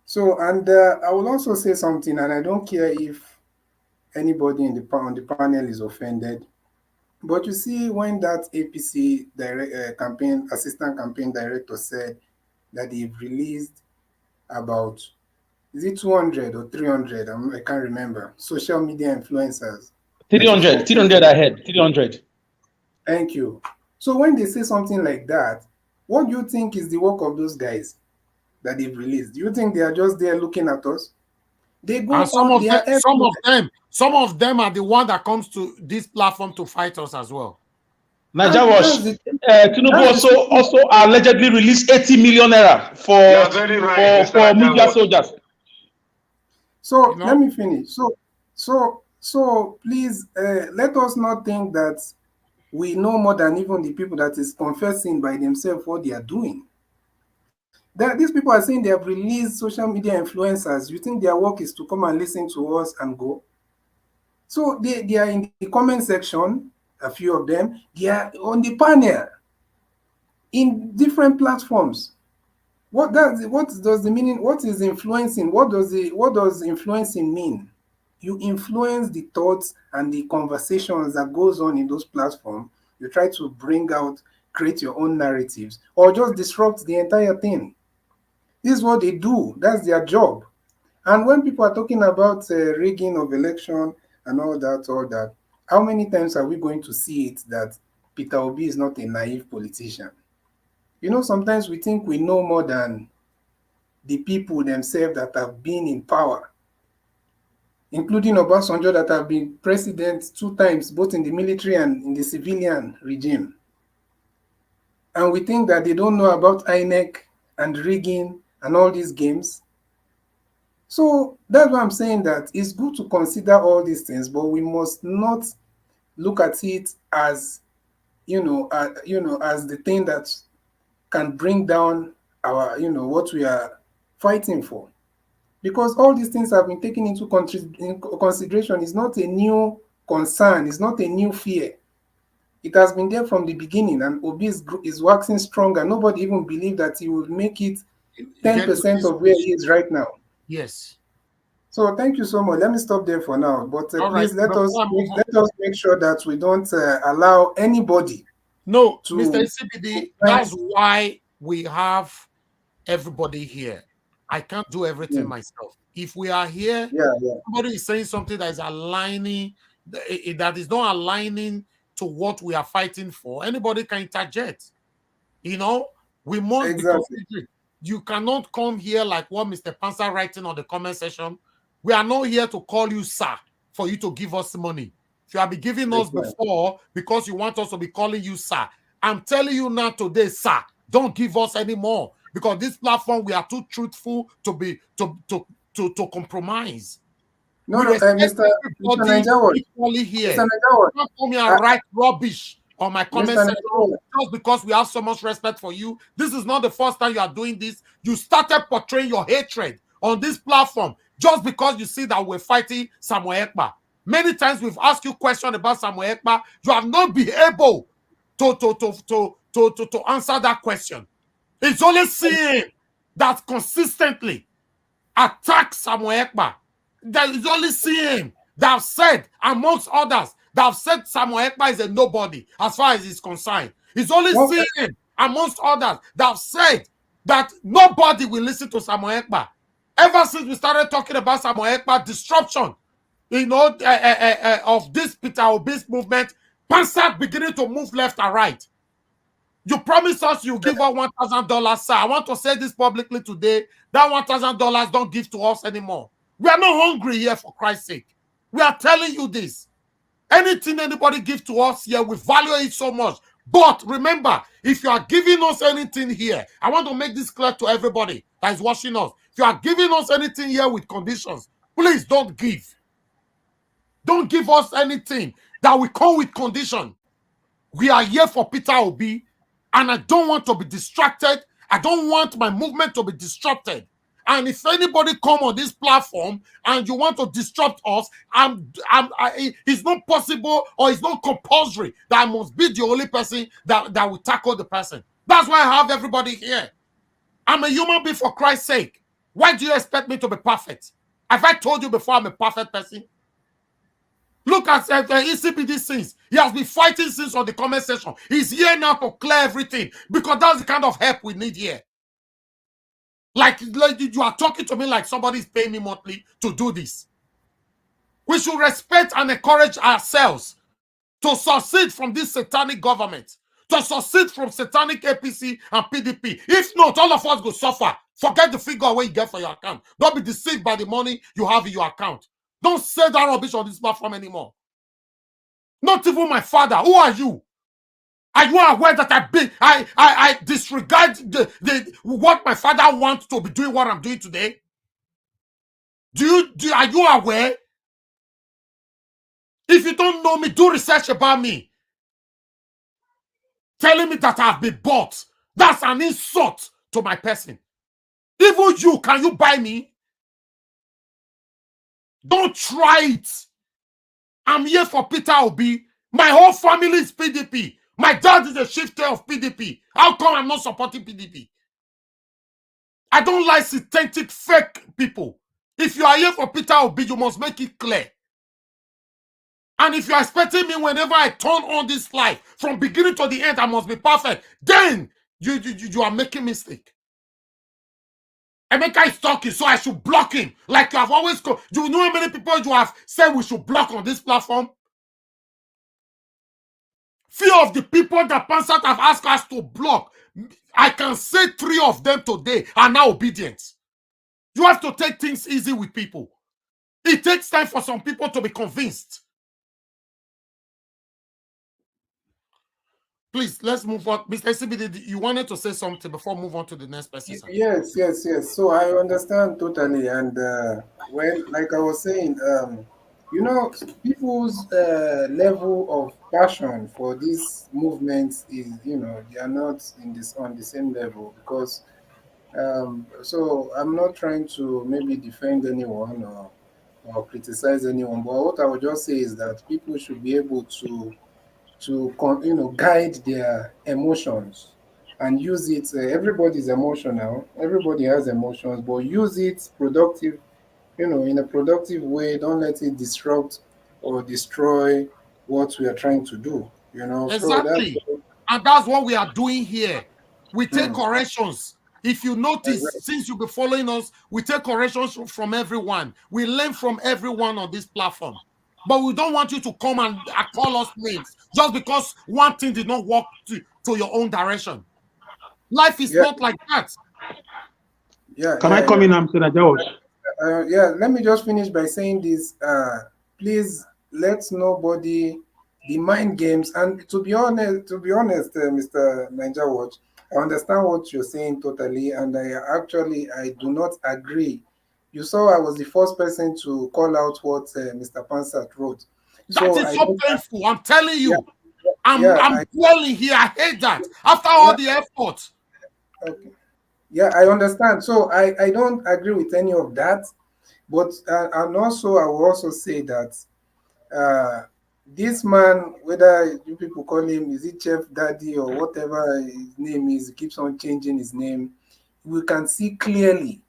So, and I will also say something, and I don't care if anybody on the panel is offended, but you see, when that APC assistant campaign director said that they've released about, is it 200 or 300? I can't remember. Social media influencers. 300, 300 ahead, 300. Thank you. So when they say something like that, what do you think is the work of those guys that they've released? Do you think they are just there looking at us? They go and some on, some of them are the one that comes to this platform to fight us as well. Naija was Tinubu also allegedly released 80 million naira for media soldiers. So let me finish. So please let us not think that we know more than even the people that is confessing by themselves what they are doing. That these people are saying they have released social media influencers. You think their work is to come and listen to us and go? So they are in the comment section, a few of them. They are on the panel in different platforms. What does the meaning? What is influencing? What does influencing mean? You influence the thoughts and the conversations that goes on in those platforms. You try to create your own narratives, or just disrupt the entire thing. This is what they do. That's their job. And when people are talking about rigging of election and all that, how many times are we going to see it that PeterObi is not a naive politician? Sometimes we think we know more than the people themselves that have been in power, including Obasanjo, that have been president 2 times, both in the military and in the civilian regime. And we think that they don't know about INEC and rigging and all these games. So that's why I'm saying that it's good to consider all these things, but we must not look at it as, as the thing that can bring down our, what we are fighting for. Because all these things have been taken into consideration. It's not a new concern. It's not a new fear. It has been there from the beginning, and Obi is waxing stronger. Nobody even believed that he would make it 10% of where he is right now. Yes. So thank you so much. Let me stop there for now. But please let us make sure that we don't allow anybody. No, Mr. CBD, that's why we have everybody here. I can't do everything myself. If we are here, somebody is saying something that is aligning, that is not aligning to what we are fighting for, anybody can interject. We must be considerate. You cannot come here like what Mr. Pansa writing on the comment section. We are not here to call you sir for you to give us money. If you have been giving us before because you want us to be calling you sir, I'm telling you now today, sir, don't give us any more, because this platform we are too truthful to be to compromise. No, we respect Mr. everybody Najawa. equally here. Mr. Najawa. Don't come here and write rubbish on my comment Mr. section just because we have so much respect for you. This is not the first time you are doing this. You started portraying your hatred on this platform just because you see that we're fighting Samuel Ekpa. Many times we've asked you questions about Samuel Ekpa. You have not been able to answer that question. It's only seeing that consistently attack Samuel Ekpa. There is only seeing that have said, amongst others, that have said Samuel Ekpa is a nobody as far as he's concerned. It's only seeing, amongst others, that have said that nobody will listen to Samuel Ekpa. Ever since we started talking about Samuel Ekpa disruption, of this PeterObi's movement, Pansat beginning to move left and right. You promised us you give us $1,000, sir. I want to say this publicly today. That $1,000 don't give to us anymore. We are not hungry here, for Christ's sake. We are telling you this. Anything anybody gives to us here, we value it so much. But remember, if you are giving us anything here, I want to make this clear to everybody that is watching us. If you are giving us anything here with conditions, please don't give. Don't give us anything that will come with condition. We are here for PeterObi, and I don't want to be distracted. I don't want my movement to be disrupted. And if anybody come on this platform and you want to disrupt us, it's not possible or it's not compulsory that I must be the only person that will tackle the person. That's why I have everybody here. I'm a human being, for Christ's sake. Why do you expect me to be perfect? Have I told you before I'm a perfect person? Look at ECPD since. He has been fighting since on the comment section. He's here now to clear everything because that's the kind of help we need here. Like you are talking to me like somebody's paying me monthly to do this. We should respect and encourage ourselves to succeed from this satanic government, to succeed from satanic APC and PDP. If not, all of us will suffer. Forget the figure where you get for your account. Don't be deceived by the money you have in your account. Don't say that rubbish on this platform anymore. Not even my father. Who are you? Are you aware that I disregard what my father wants to be doing what I'm doing today? Are you aware? If you don't know me, do research about me. Telling me that I've been bought, that's an insult to my person. Even you, can you buy me? Don't try it. I'm here for PeterObi. My whole family is PDP. My dad is a shifter of PDP. How come I'm not supporting PDP? I don't like synthetic fake people. If you are here for PeterObi, you must make it clear. And if you're expecting me whenever I turn on this light, from beginning to the end, I must be perfect, then you are making mistake. Emeka is talking, so I should block him. Like you have always... Do you know how many people you have said we should block on this platform? Few of the people that Pansat have asked us to block, I can say 3 of them today are now obedient. You have to take things easy with people. It takes time for some people to be convinced. Please, let's move on. Mr. CBD, you wanted to say something before we move on to the next person. Yes. So I understand totally. And when, like I was saying, you know, people's level of passion for this movement is, you know, they are not on the same level because. So I'm not trying to maybe defend anyone or criticize anyone, but what I would just say is that people should be able to guide their emotions and use it. Everybody's emotional. Everybody has emotions, but use it productive, in a productive way. Don't let it disrupt or destroy what we are trying to do. Exactly. And that's what we are doing here. We take corrections. If you notice, since you've been following us, we take corrections from everyone. We learn from everyone on this platform. But we don't want you to come and call us names just because one thing did not work to your own direction. Life is not like that. Can I come in, Mr. Najawa? Let me just finish by saying this. Please let nobody the mind games. And to be honest, Mr. Ninja Watch, I understand what you're saying totally, and I do not agree You saw I was the first person to call out what Mr. Pansat wrote. That So is I so don't, painful. I'm telling you. yeah, I'm dwelling here. I hate that. After yeah, all the effort. okay. Yeah, I understand. So I don't agree with any of that. But and also I will also say that this man, whether you people call him, is it Chef Daddy or whatever his name is, he keeps on changing his name. We can see clearly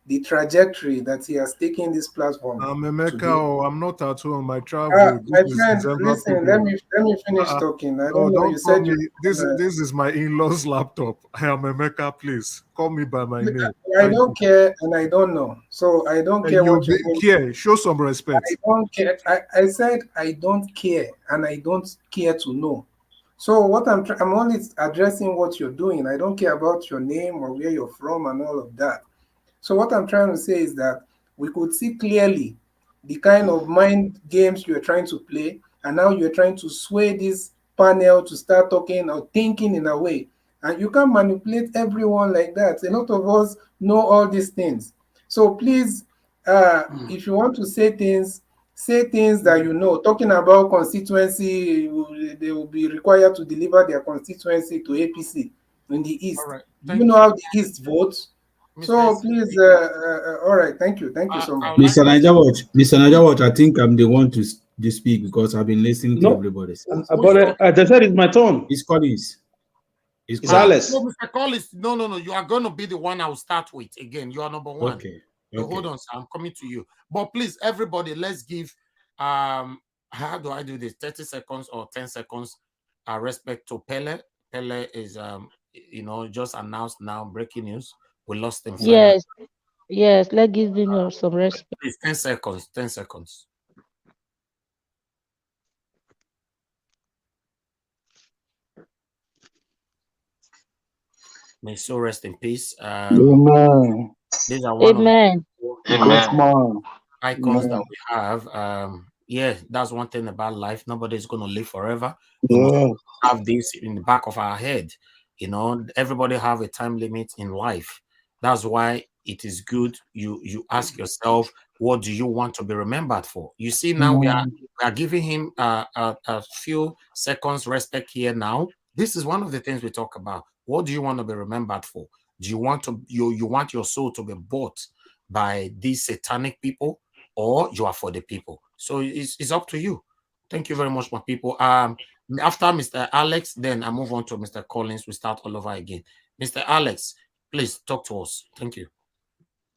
the trajectory that he has taken this platform I'm Emeka, today. oh, I'm not at home. I travel. My This is friend, December listen, period. let me finish talking. I Oh, don't know. You don't call said me. you. This is my in-laws' laptop. I am Emeka. Please call me by my name. I Thank don't you. care, and I don't know. So I don't care You what your name. care. Show some respect. I don't care. I said I don't care, and I don't care to know. So what I'm only addressing what you're doing. I don't care about your name or where you're from and all of that. So what I'm trying to say is that we could see clearly the kind of mind games you're trying to play, and now you're trying to sway this panel to start talking or thinking in a way. And you can't manipulate everyone like that. A lot of us know all these things. So please, if you want to say things that you know. Talking about constituency, they will be required to deliver their constituency to APC in the East. All right. Do you know how the East votes? So please, all right, thank you so much. Mr. Niger Watch, I think I'm the one to speak because I've been listening to everybody. But I just said it's my turn. It's Collins. It's Alice. No, Mr. Collins, no. You are going to be the one I will start with. Again, you are number one. Okay. So hold on, sir. I'm coming to you. But please, everybody, let's give how do I do this? 30 seconds or 10 seconds respect to Pele. Pele is just announced now, breaking news. We lost him. Yes, yes, let's give him some respect. Please, 10 seconds. 10 seconds. May so rest in peace. Amen. These are one Amen. of icons that we have. Yeah, that's one thing about life. Nobody's going to live forever. We must have this in the back of our head. Everybody have a time limit in life. That's why it is good you ask yourself, what do you want to be remembered for? You see, now we are giving him a few seconds respect here now. This is one of the things we talk about. What do you want to be remembered for? Do you want to you want your soul to be bought by these satanic people, or you are for the people? So it's up to you. Thank you very much, my people. After Mr. Alex, then I move on to Mr. Collins. We start all over again. Mr. Alex, please talk to us. Thank you.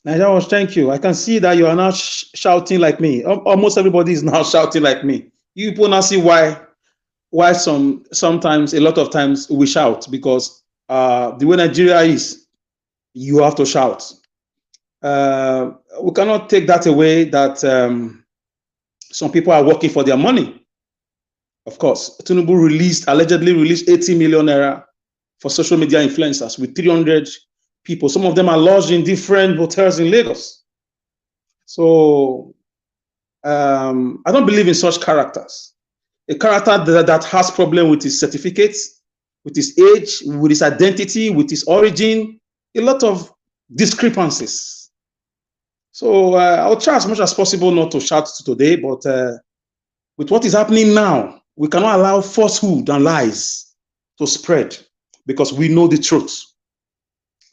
Niger, thank you. I can see that you are now shouting like me. Almost everybody is now shouting like me. You people now see why sometimes, a lot of times, we shout, because the way Nigeria is, you have to shout. We cannot take that away that some people are working for their money. Of course, Tinubu allegedly released 80 million naira for social media influencers with 300 people. Some of them are lodged in different hotels in Lagos. So I don't believe in such characters. A character that has problem with his certificates, with his age, with his identity, with his origin, a lot of discrepancies. So I'll try as much as possible not to shout today, but with what is happening now, we cannot allow falsehood and lies to spread, because we know the truth.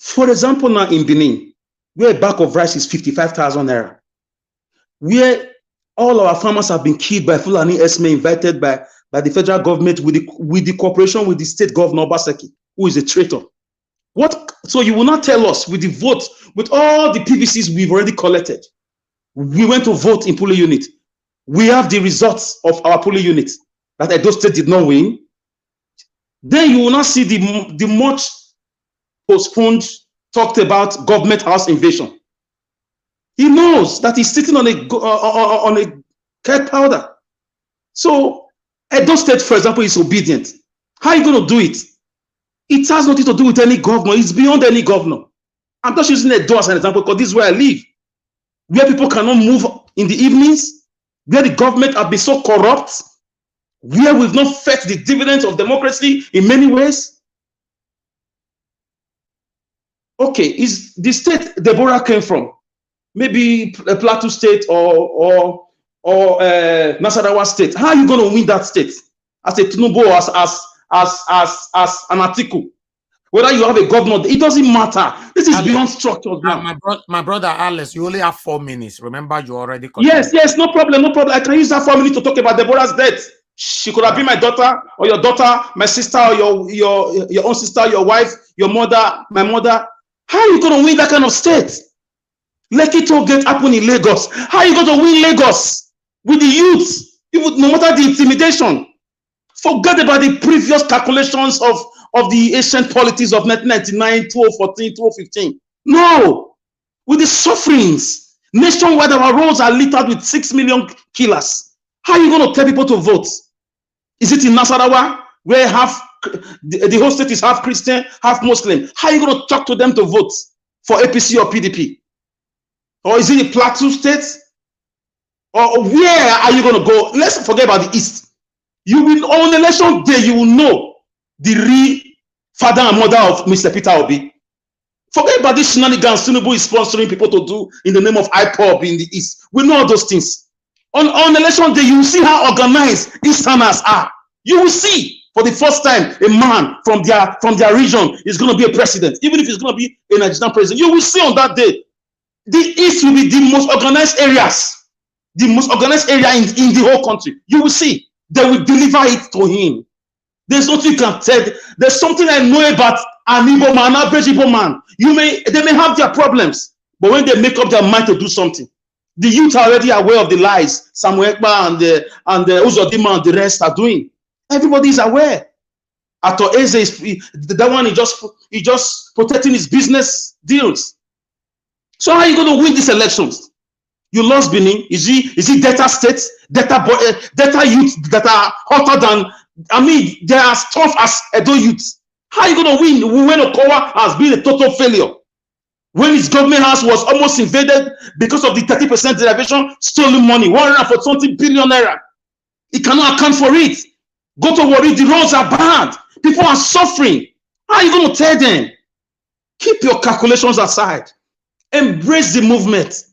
For example, now in Benin, where a bag of rice is 55,000 naira, where all our farmers have been killed by Fulani Esme invited by the federal government with the cooperation with the state governor Obaseki, who is a traitor. So you will not tell us with the vote, with all the PVCs we've already collected, we went to vote in polling unit. We have the results of our polling unit that Edo State did not win. Then you will not see the much postponed, talked about government house invasion. He knows that he's sitting on a keg powder. So Edo State, for example, is obedient. How are you going to do it? It has nothing to do with any governor. It's beyond any governor. I'm just using Edo as an example because this is where I live, where people cannot move in the evenings, where the government have been so corrupt, where we've not fed the dividends of democracy in many ways. Okay, is the state Deborah came from, maybe a Plateau State or Nasarawa State, how are you going to win that state as a Tinubu or as an article? Whether you have a governor, it doesn't matter. This is beyond structures now. My brother Alice, you only have 4 minutes. Remember, you already. Yes, no problem. I can use that 4 minutes to talk about Deborah's death. She could have been my daughter, or your daughter, my sister, or your own sister, your wife, your mother, my mother. How are you going to win that kind of state? Lekki toll gate happen in Lagos. How are you going to win Lagos with the youth? Even no matter the intimidation. Forget about the previous calculations of the ancient politics of 1999, 2014, 2015. No, with the sufferings, nationwide our roads are littered with 6 million killers. How are you going to tell people to vote? Is it in Nasarawa, where the whole state is half Christian, half Muslim? How are you going to talk to them to vote for APC or PDP? Or is it a Plateau State? Or where are you going to go? Let's forget about the East. You will, on election day, you will know the real father and mother of Mr. PeterObi. Forget about this shenanigans Tinubu is sponsoring people to do in the name of IPOB in the East. We know all those things. On election day, you will see how organized Easterners are. You will see for the first time a man from their region is going to be a president, even if he's going to be a Nigerian president. You will see on that day, the East will be the most organized areas, the most organized area in the whole country. You will see. They will deliver it to him. There's nothing you can tell. There's something I know about an Igbo man, an average Igbo man. They may have their problems, but when they make up their mind to do something, the youth are already aware of the lies Samuel Ekpa and the Uzodima and the rest are doing. Everybody is aware. Ato Eze is that one. He just protecting his business deals. So how are you going to win these elections? You lost Benin. Is it Delta states, Delta youth that are hotter than? I mean, they are as tough as Edo youth. How are you going to win when Okowa has been a total failure? When his government house was almost invaded because of the 30% derivation, stolen money, 140 billion naira. He cannot account for it. Go to Warri, the roads are bad. People are suffering. How are you going to tell them? Keep your calculations aside. Embrace the movement.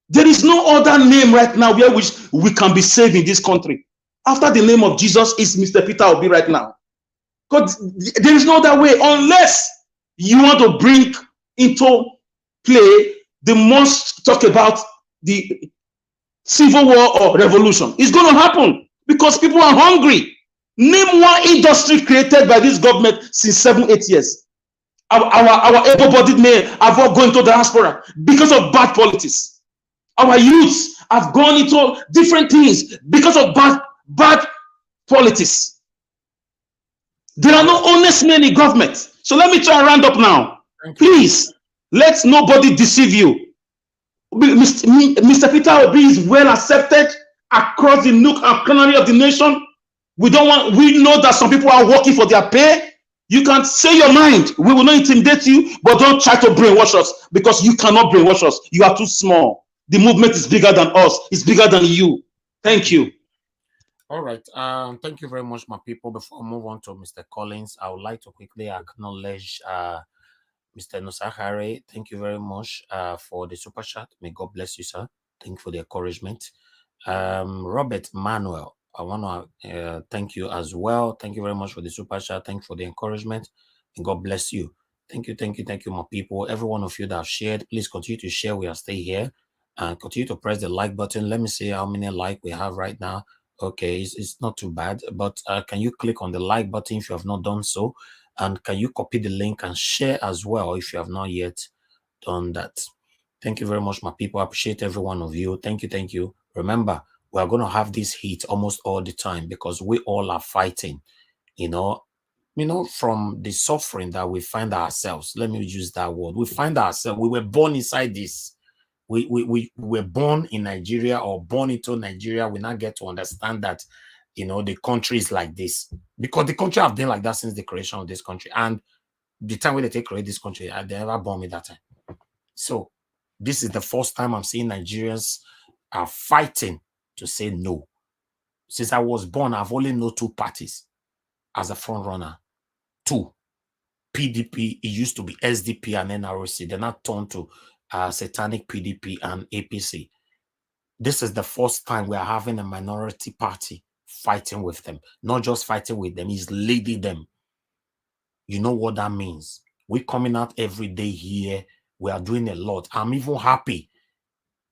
There is no other name right now where we can be saved in this country. After the name of Jesus is Mr. PeterObi right now. Because there is no other way unless you want to bring into play the most talk about the civil war or revolution. It's going to happen because people are hungry. Name one industry created by this government since 7-8 years. Our able-bodied men have all gone to diaspora because of bad politics. Our youths have gone into different things because of bad politics. There are no honest men in government. So let me try and round up now. Please, let nobody deceive you. Mr. PeterObi is well accepted across the nook and cranny of the nation. We know that some people are working for their pay. You can say your mind. We will not intimidate you, but don't try to brainwash us because you cannot brainwash us. You are too small. The movement is bigger than us. It's bigger than you. Thank you. All right. Thank you very much, my people. Before I move on to Mr. Collins, I would like to quickly acknowledge Mr. Nosahare. Thank you very much for the super chat. May God bless you, sir. Thank you for the encouragement. Robert Manuel, I want to thank you as well. Thank you very much for the super chat. Thank you for the encouragement. And God bless you. Thank you, my people. Every one of you that have shared, please continue to share. We are stay here and continue to press the like button. Let me see how many likes we have right now. Okay, it's not too bad, but can you click on the like button if you have not done so? And can you copy the link and share as well if you have not yet done that? Thank you very much, my people. I appreciate every one of you. Thank you. Remember, we are going to have this heat almost all the time because we all are fighting, from the suffering that we find ourselves. Let me use that word. We find ourselves, we were born inside this. We were born in Nigeria or born into Nigeria. We now get to understand that, the country is like this because the country have been like that since the creation of this country. And the time when they create this country, they never born me that time. So this is the first time I'm seeing Nigerians are fighting to say no. Since I was born, I've only known two parties as a front runner. Two. PDP, it used to be SDP and NRC. They're not turned to satanic PDP and APC. This is the first time we are having a minority party fighting with them. Not just fighting with them, he's leading them. You know what that means? We're coming out every day here. We are doing a lot. I'm even happy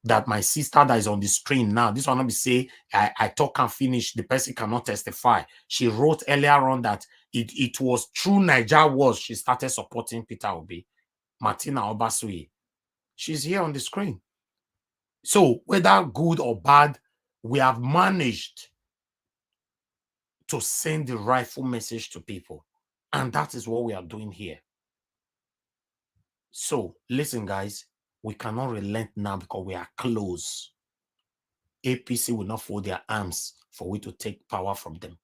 that my sister that is on the screen now, this one let me say, I talk and finish, the person cannot testify. She wrote earlier on that it was through Niger Wars she started supporting PeterObi, Martina Obasui. She's here on the screen. So whether good or bad, we have managed to send the rightful message to people. And that is what we are doing here. So listen, guys, we cannot relent now because we are close. APC will not fold their arms for we to take power from them.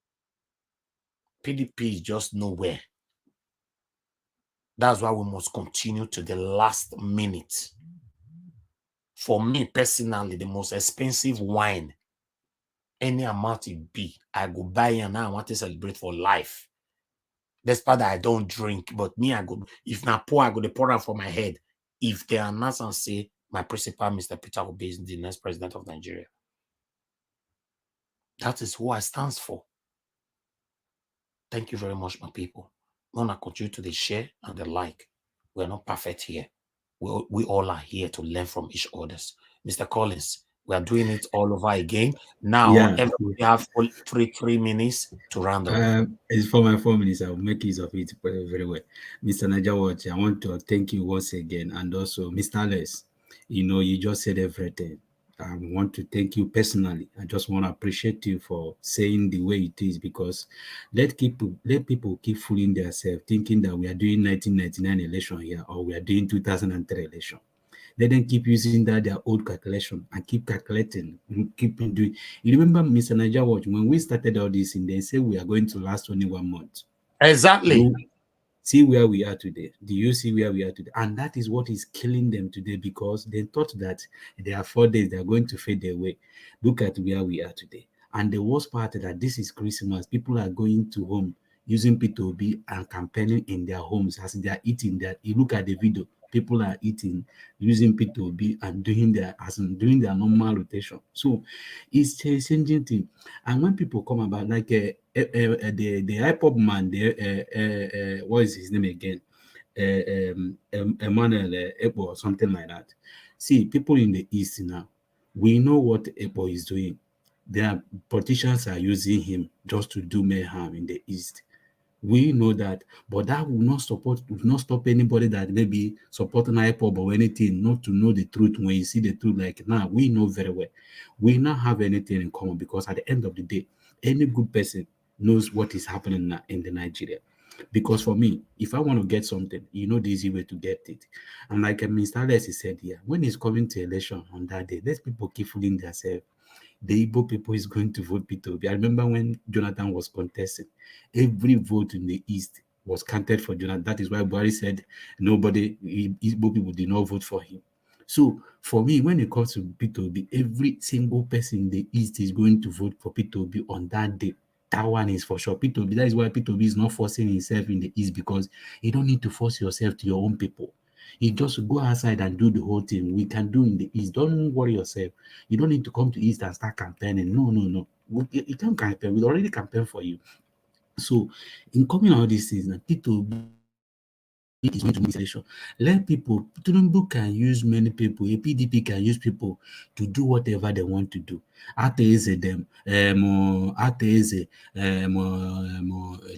PDP is just nowhere. That's why we must continue to the last minute. For me personally, the most expensive wine, any amount it be, I go buy and now I want to celebrate for life. Despite that I don't drink, but me, I go, if not pour, I go to pour out for my head. If they announce and say, my principal, Mr. PeterObi, is the next president of Nigeria. That is who I stand for. Thank you very much, my people. We want to continue to the share and the like. We're not perfect here. We all are here to learn from each other. Mr. Collins, we are doing it all over again. Now, everybody have 3 minutes to round up. It's for my 4 minutes. I'll make use of it very well. Mr. Niger Watch, I want to thank you once again. And also, Mr. Les, you just said everything. I want to thank you personally. I just want to appreciate you for saying the way it is, because let people keep fooling themselves, thinking that we are doing 1999 election here or we are doing 2003 election. Let them keep using their old calculation and keep calculating, keep doing. You remember, Mr. Niger Watch, when we started all this, and they said we are going to last only 1 month. Exactly. See where we are today. Do you see where we are today? And that is what is killing them today, because they thought that there are 4 days they are going to fade away. Look at where we are today. And the worst part is that this is Christmas. People are going to home using PeterObi and campaigning in their homes as they are eating. That you look at the video, people are eating using PeterObi and doing their normal rotation. So it's a changing thing. And when people come about like the hip hop man, what is his name again? Emmanuel Epo or something like that. See, people in the East now, we know what Epo is doing. Their politicians are using him just to do mayhem in the East. We know that, but that will not stop anybody that may be supporting IPOB or anything not to know the truth. When you see the truth, like now, we know very well. We not have anything in common, because at the end of the day, any good person knows what is happening in the Nigeria. Because for me, if I want to get something, the easy way to get it. And like Mr. Leslie said here, when it's coming to election on that day, let people keep fooling themselves. The Igbo people is going to vote PeterObi. I remember when Jonathan was contesting, every vote in the East was counted for Jonathan. That is why Buhari said nobody, Igbo people did not vote for him. So for me, when it comes to PeterObi, every single person in the East is going to vote for PeterObi on that day. That one is for sure. PeterObi, that is why PeterObi is not forcing himself in the East, because you don't need to force yourself to your own people. You just go outside and do the whole thing. We can do in the East. Don't worry yourself. You don't need to come to East and start campaigning. No. You can't campaign. We already campaigned for you. So, in coming all these things, PeterObi is going to make selection. Let people, Tinubu can use many people, a PDP can use people to do whatever they want to do. Ateze them,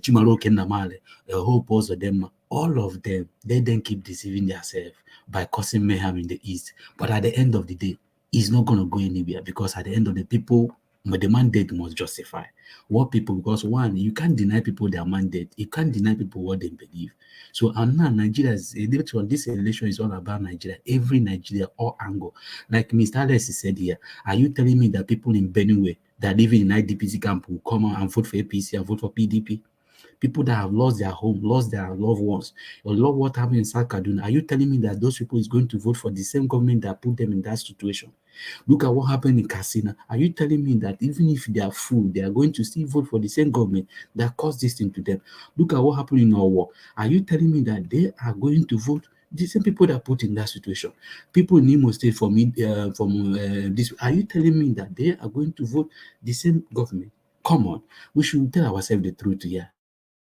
Chimaro Kendamale, a whole pose of them, all of them, they then keep deceiving themselves by causing mayhem in the East. But at the end of the day, it's not going to go anywhere, because at the end of the people, the mandate must justify what people, because one, you can't deny people their mandate, you can't deny people what they believe. So and now Nigeria is this election is all about Nigeria, every Nigeria, all angle. Like Mr. Alex said here, are you telling me that people in Benue that live in IDPC camp will come out and vote for APC and vote for PDP? People that have lost their home, lost their loved ones, or love what happened in South Kaduna, are you telling me that those people is going to vote for the same government that put them in that situation? Look at what happened in Katsina. Are you telling me that even if they are full, they are going to still vote for the same government that caused this thing to them? Look at what happened in Owo. Are you telling me that they are going to vote The same people that put in that situation. People in Imo State from this. Are you telling me that they are going to vote the same government? Come on, we should tell ourselves the truth here.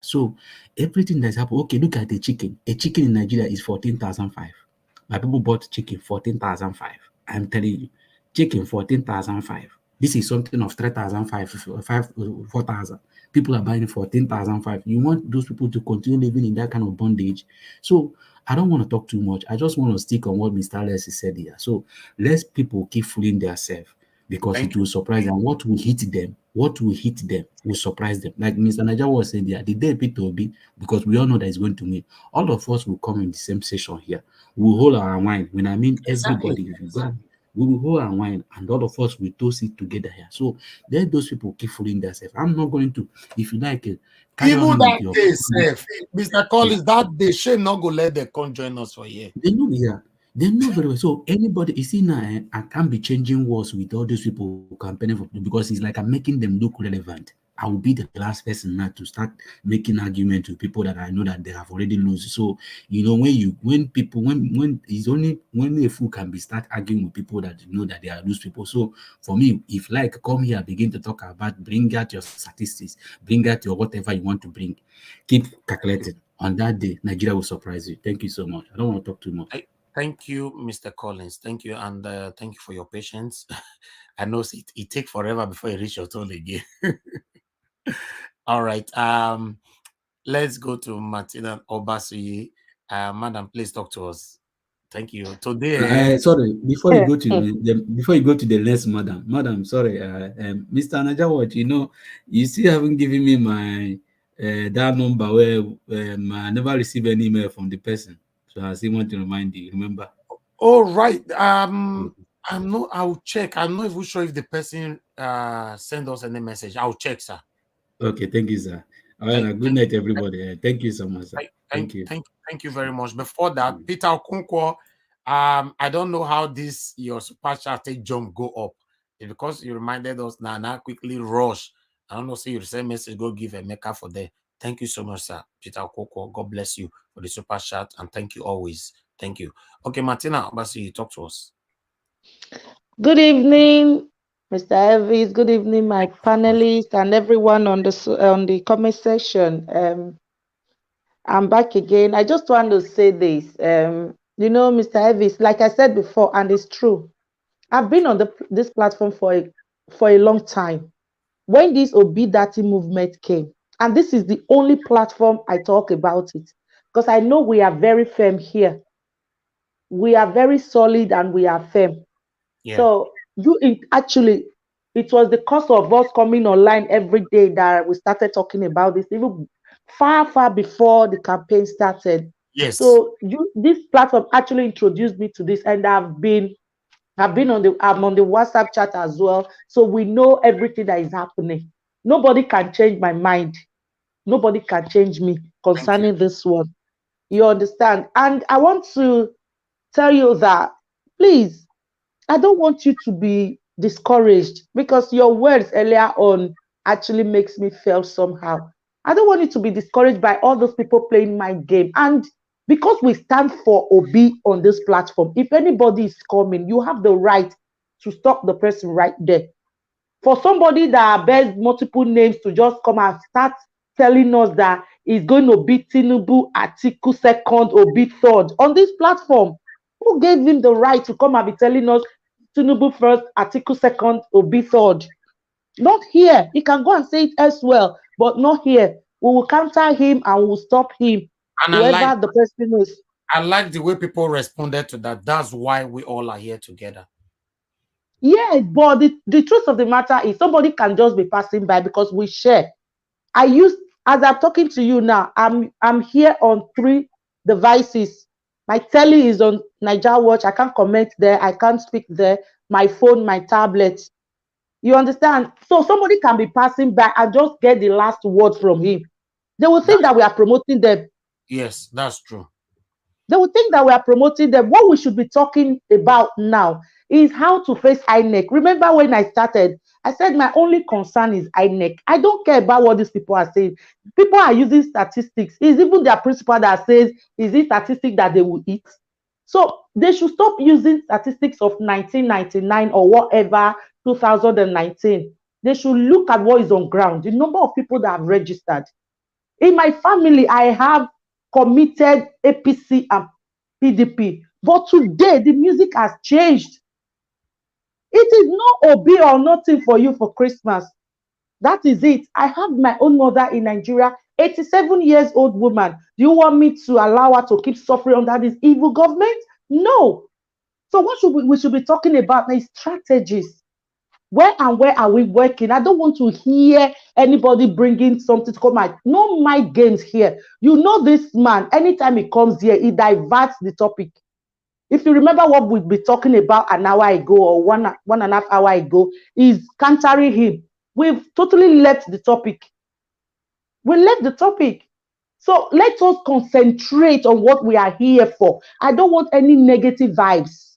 So everything that's happened. Okay, look at the chicken. A chicken in Nigeria is 14,500. My people bought chicken 14,500. I'm telling you, chicken 14,500. This is something of 3,500, 4,000. People are buying 14,500. You want those people to continue living in that kind of bondage? So I don't want to talk too much. I just want to stick on what Mr. Alessi said here. So let people keep fooling themselves because it will surprise them. What will hit them will surprise them. Like Mr. Naja was saying there, the day PeterObi, because we all know that he's going to win, all of us will come in the same session here. We'll hold our wine. When I mean everybody, we will hold our wine and all of us will toast it together here. So let those people keep fooling themselves. I'm not going to, if you like it, even that day, safe. Mr. Collins, that day, shame not go let them come join us for here. They know, yeah. They know very well. So anybody, you see now, I can't be changing words with all those people campaigning for because it's like I'm making them look relevant. I will be the last person now to start making argument with people that I know that they have already lost. So when it's only when a fool can be start arguing with people that you know that they are loose people. So for me, if like come here, begin to talk about, bring out your statistics, bring out your whatever you want to bring, keep calculating. On that day, Nigeria will surprise you. Thank you so much. I don't want to talk too much. Thank you, Mr. Collins. Thank you, and thank you for your patience. I know it takes forever before you reach your turn again. All right. Let's go to Martina Obasuyi. Madam, please talk to us. Thank you. Today, sorry, before you go to the next madam, sorry, Mr. Najawat, you still haven't given me my that number where I never received any email from the person. So I still want to remind you. Remember? Oh right. I'll check. I'm not even sure if the person send us any message. I'll check, sir. Okay, thank you, sir. All right, good night, everybody. Thank you so much, sir. Thank you. Thank you very much. Before that, Peter Okonkwo, I don't know how your super chat jump go up. It's because you reminded us now quickly rush. I don't know, see you send message, go give Emeka for there. Thank you so much, sir. Peter Okonkwo, God bless you for the super chat and thank you always. Thank you. Okay, Martina, you talk to us. Good evening, Mr. Elvis. Good evening, my panelists and everyone on the comment section. I'm back again. I just want to say this. Mr. Elvis, like I said before, and it's true, I've been on this platform for a long time. When this Obidati movement came, and this is the only platform I talk about it, because I know we are very firm here. We are very solid and we are firm. Yeah. So it was the cause of us coming online every day that we started talking about this, even far before the campaign started. Yes. So this platform actually introduced me to this, and I'm on the WhatsApp chat as well. So we know everything that is happening. Nobody can change my mind. Nobody can change me concerning this one. You understand? And I want to tell you that, please, I don't want you to be discouraged, because your words earlier on actually makes me feel somehow. I don't want you to be discouraged by all those people playing my game. And because we stand for Obi on this platform, if anybody is coming, you have the right to stop the person right there. For somebody that bears multiple names to just come and start telling us that he's going to be Tinubu Atiku second, Obi third on this platform, who gave him the right to come and be telling us Tinubu first, Atiku second, Obi third? Not here. He can go and say it elsewhere, but not here. We will counter him and we will stop him, and whoever the person is. I like the way people responded to that. That's why we all are here together. Yeah, but the truth of the matter is somebody can just be passing by because we share. As I'm talking to you now, I'm here on 3 devices. My telly is on Niger Watch. I can't comment there. I can't speak there. My phone, my tablet. You understand? So somebody can be passing by and just get the last word from him. They will think that we are promoting them. Yes, that's true. They will think that we are promoting them. What we should be talking about now is how to face INEC. Remember when I started, I said my only concern is INEC. I don't care about what these people are saying. People are using statistics. It's even their principal that says, is it statistic that they will eat? So they should stop using statistics of 1999 or whatever, 2019. They should look at what is on ground, the number of people that have registered. In my family, I have committed APC and PDP. But today, the music has changed. It is no Obi or nothing for you for Christmas. That is it. I have my own mother in Nigeria, 87 years old woman. Do you want me to allow her to keep suffering under this evil government? No. So what should we should be talking about is strategies. Where are we working? I don't want to hear anybody bringing something to come out. No mind games here. You know this man, anytime he comes here, he diverts the topic. If you remember what we've been talking about an hour ago or one and a half hour ago, is countering him. We've totally left the topic. We left the topic. So let us concentrate on what we are here for. I don't want any negative vibes.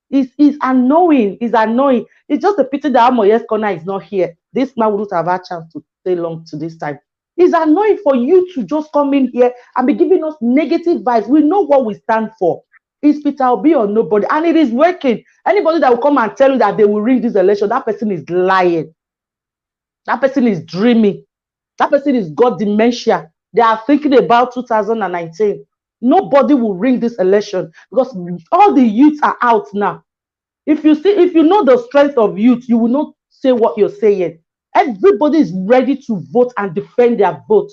It's annoying. It's annoying. It's just a pity that Amoye's corner is not here. This man wouldn't have had a chance to stay long to this time. It's annoying for you to just come in here and be giving us negative vibes. We know what we stand for. It's PeterObi or nobody, and it is working. Anybody that will come and tell you that they will rig this election, that person is lying. That person is dreaming. That person is got dementia. They are thinking about 2019. Nobody will ring this election because all the youths are out now. If you know the strength of youth, you will not say what you're saying. Everybody is ready to vote and defend their vote,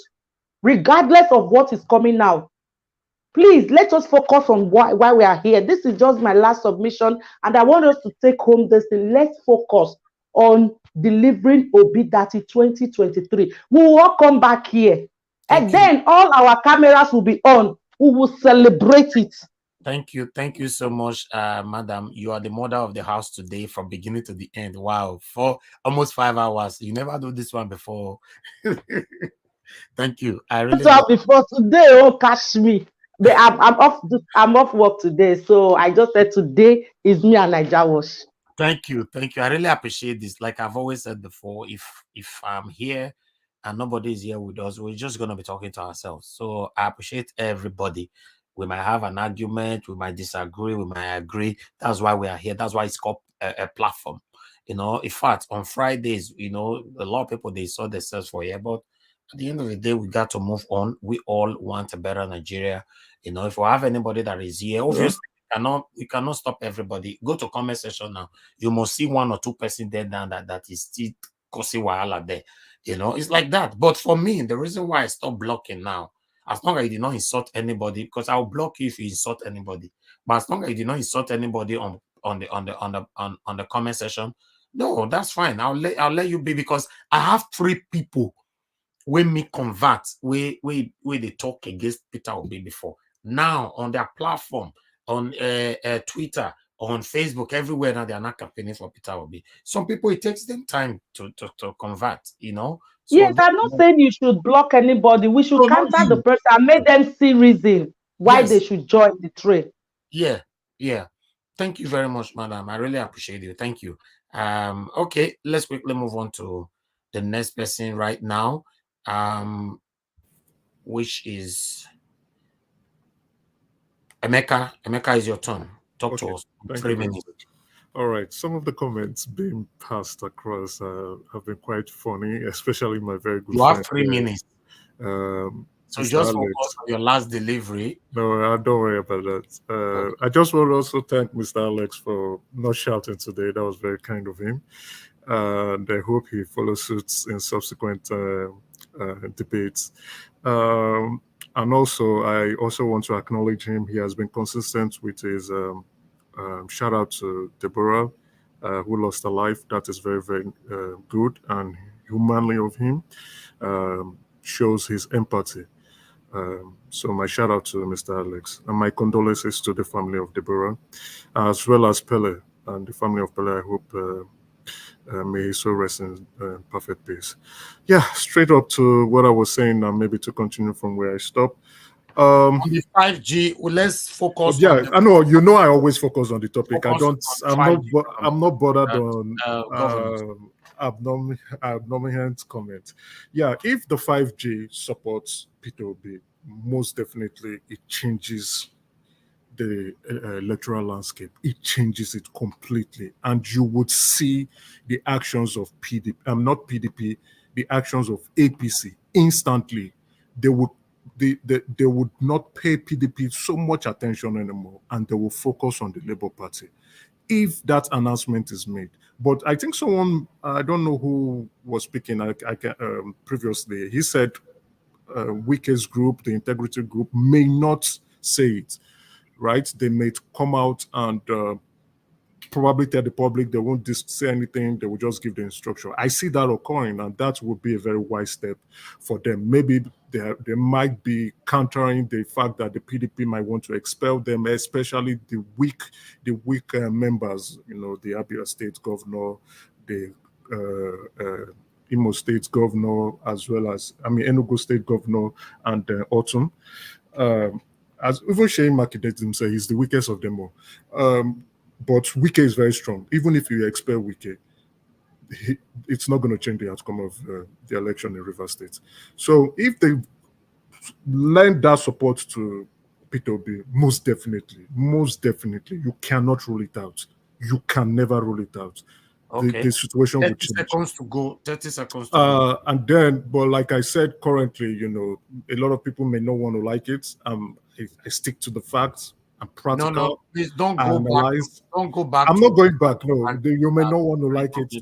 regardless of what is coming out. Please, let us focus on why we are here. This is just my last submission, and I want us to take home this thing. Let's focus on delivering Obi Dati 2023. We will all come back here, and then all our cameras will be on. We will celebrate it. Thank you so much, madam. You are the mother of the house today from beginning to the end. Wow, for almost 5 hours. You never do this one before. Thank you. I really before today. Oh, catch me. But I'm off work today, so I just said today is me and Naija Wash. Thank you. I really appreciate this. Like I've always said before, if I'm here and nobody is here with us, we're just gonna be talking to ourselves. So I appreciate everybody. We might have an argument, we might disagree, we might agree. That's why we are here. That's why it's called a platform. You know, in fact, on Fridays, you know, a lot of people they saw themselves for here, but at the end of the day, we got to move on. We all want a better Nigeria. You know, if we have anybody that is here, obviously we cannot stop everybody. Go to comment section now. You must see 1 or 2 person there down that is still causing wahala there. You know, it's like that. But for me, the reason why I stopped blocking now, as long as you did not insult anybody, because I'll block you if you insult anybody. But as long as you did not insult anybody on the comment section, no, that's fine. I'll let you be, because I have 3 people when me convert where they talk against PeterObi before. Now on their platform, on Twitter, on Facebook, everywhere now they are not campaigning for PeterObi. Some people it takes them time to convert, you know. So yes, I'm not saying you should block anybody. We should counter the person and make them see reason why they should join the train. Yeah. Thank you very much, madam. I really appreciate you. Thank you. Okay, let's quickly move on to the next person right now. Which is Emeka. Emeka, is your turn. Talk to us. 3 minutes. All right. Some of the comments being passed across have been quite funny, especially my very good friend. You have 3 minutes. So just focus on your last delivery. No, don't worry about that. Okay. I just want to also thank Mr. Alex for not shouting today. That was very kind of him. And I hope he follows suit in subsequent debates. And also, I also want to acknowledge him. He has been consistent with his shout out to Deborah, who lost her life. That is very, very good and humanly of him. Shows his empathy. So my shout out to Mr. Alex, and my condolences to the family of Deborah, as well as Pele and the family of Pele. I hope may he so rest in perfect peace. Yeah, straight up to what I was saying now, maybe to continue from where I stopped. On the 5G, well, let's focus. Yeah, I know. You know, I always focus on the topic. I'm not bothered on. abnormal comment. Yeah, if the 5G supports PeterObi, most definitely it changes the electoral landscape. It changes it completely, and you would see the actions of PDP. Not PDP, the actions of APC instantly. They would they would not pay PDP so much attention anymore, and they will focus on the Labour Party if that announcement is made. But I think someone, I don't know who was speaking previously, he said Wike's group, the Integrity Group, may not say it, right? They may come out and probably tell the public they won't say anything, they will just give the instruction. I see that occurring, and that would be a very wise step for them. Maybe they might be countering the fact that the PDP might want to expel them, especially the weak members, the Abia State governor, the Imo State governor, as well as, Enugu State governor and Ortom. As even Shane Makinde say, he's the weakest of them all. But Wike is very strong. Even if you expel Wike, it's not going to change the outcome of the election in Rivers State. So if they lend that support to PeterObi, most definitely, you cannot rule it out. You can never rule it out. Okay. The situation will change. 30 seconds to go. And then, but like I said, currently, a lot of people may not want to like it. I stick to the facts. I'm practical. No, please don't go back. Don't go back. I'm not going back. No, you may not want to like it.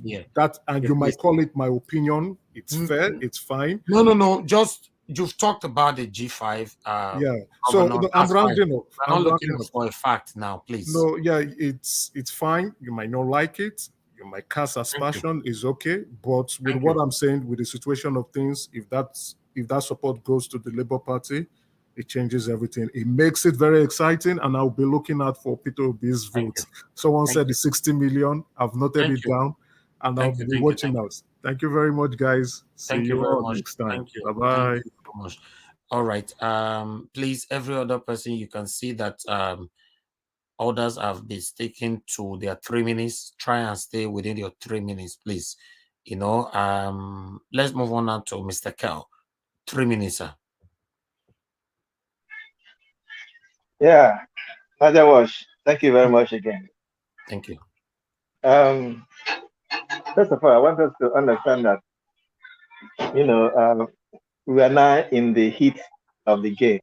You might call it my opinion. It's fair. It's fine. No. Just you've talked about the G5. Yeah. So I'm rounding up. I'm not looking for a fact now, please. No, yeah, it's fine. You might not like it. You might cast aspersion. Is okay. But with what I'm saying, with the situation of things, if that support goes to the Labour Party, it changes everything. It makes it very exciting, and I'll be looking out for PeterObi's vote. Someone said the 60 million. I've noted it down, and I'll be watching out. Thank you very much, guys. See you all next time. Bye-bye. All right. Please, every other person, you can see that others have been sticking to their 3 minutes. Try and stay within your 3 minutes, please. Let's move on now to Mr. Kel. 3 minutes, sir. Yeah, Wash, thank you very much again. Thank you. First of all, I want us to understand that, we are now in the heat of the game.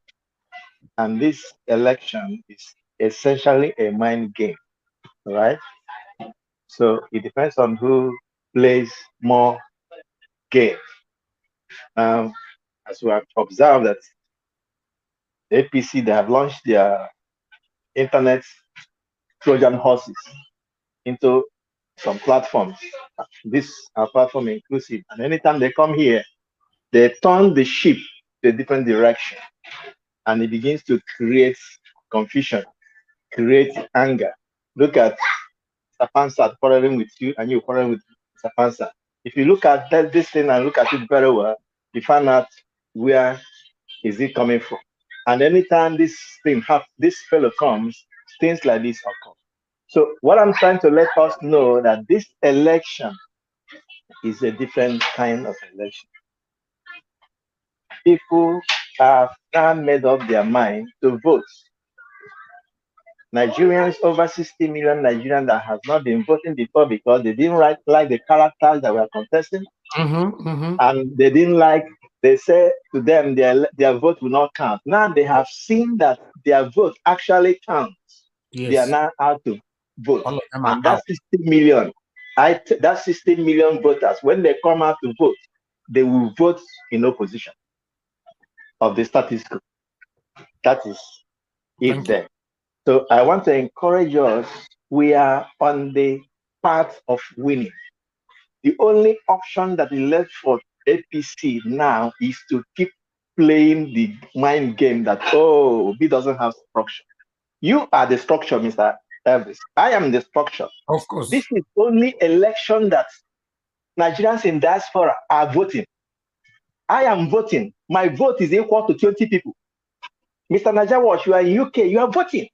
And this election is essentially a mind game, right? So it depends on who plays more game. As we have observed that APC, they have launched their internet Trojan horses into some platforms. This are platform inclusive. And anytime they come here, they turn the ship to a different direction. And it begins to create confusion, create anger. Look at Sapansa quarreling with you and you quarreling with Sapansa. If you look at this thing and look at it very well, you find out where is it coming from. And anytime this fellow comes, things like this occur. So what I'm trying to let us know that this election is a different kind of election. People have now made up their mind to vote. Nigerians, over 60 million Nigerians that have not been voting before because they didn't like the characters that were contesting. And they didn't like, they say to them their vote will not count. Now they have seen that their vote actually counts. Yes. They are now out to vote. And that's 60 million. That's 60 million voters. When they come out to vote, they will vote in opposition of the status quo. That is it there. So I want to encourage us. We are on the path of winning. The only option that is left for APC now is to keep playing the mind game that, B doesn't have structure. You are the structure, Mr. Elvis. I am the structure. Of course. This is only election that Nigerians in diaspora are voting. I am voting. My vote is equal to 20 people. Mr. Najawash, you are in UK, you are voting.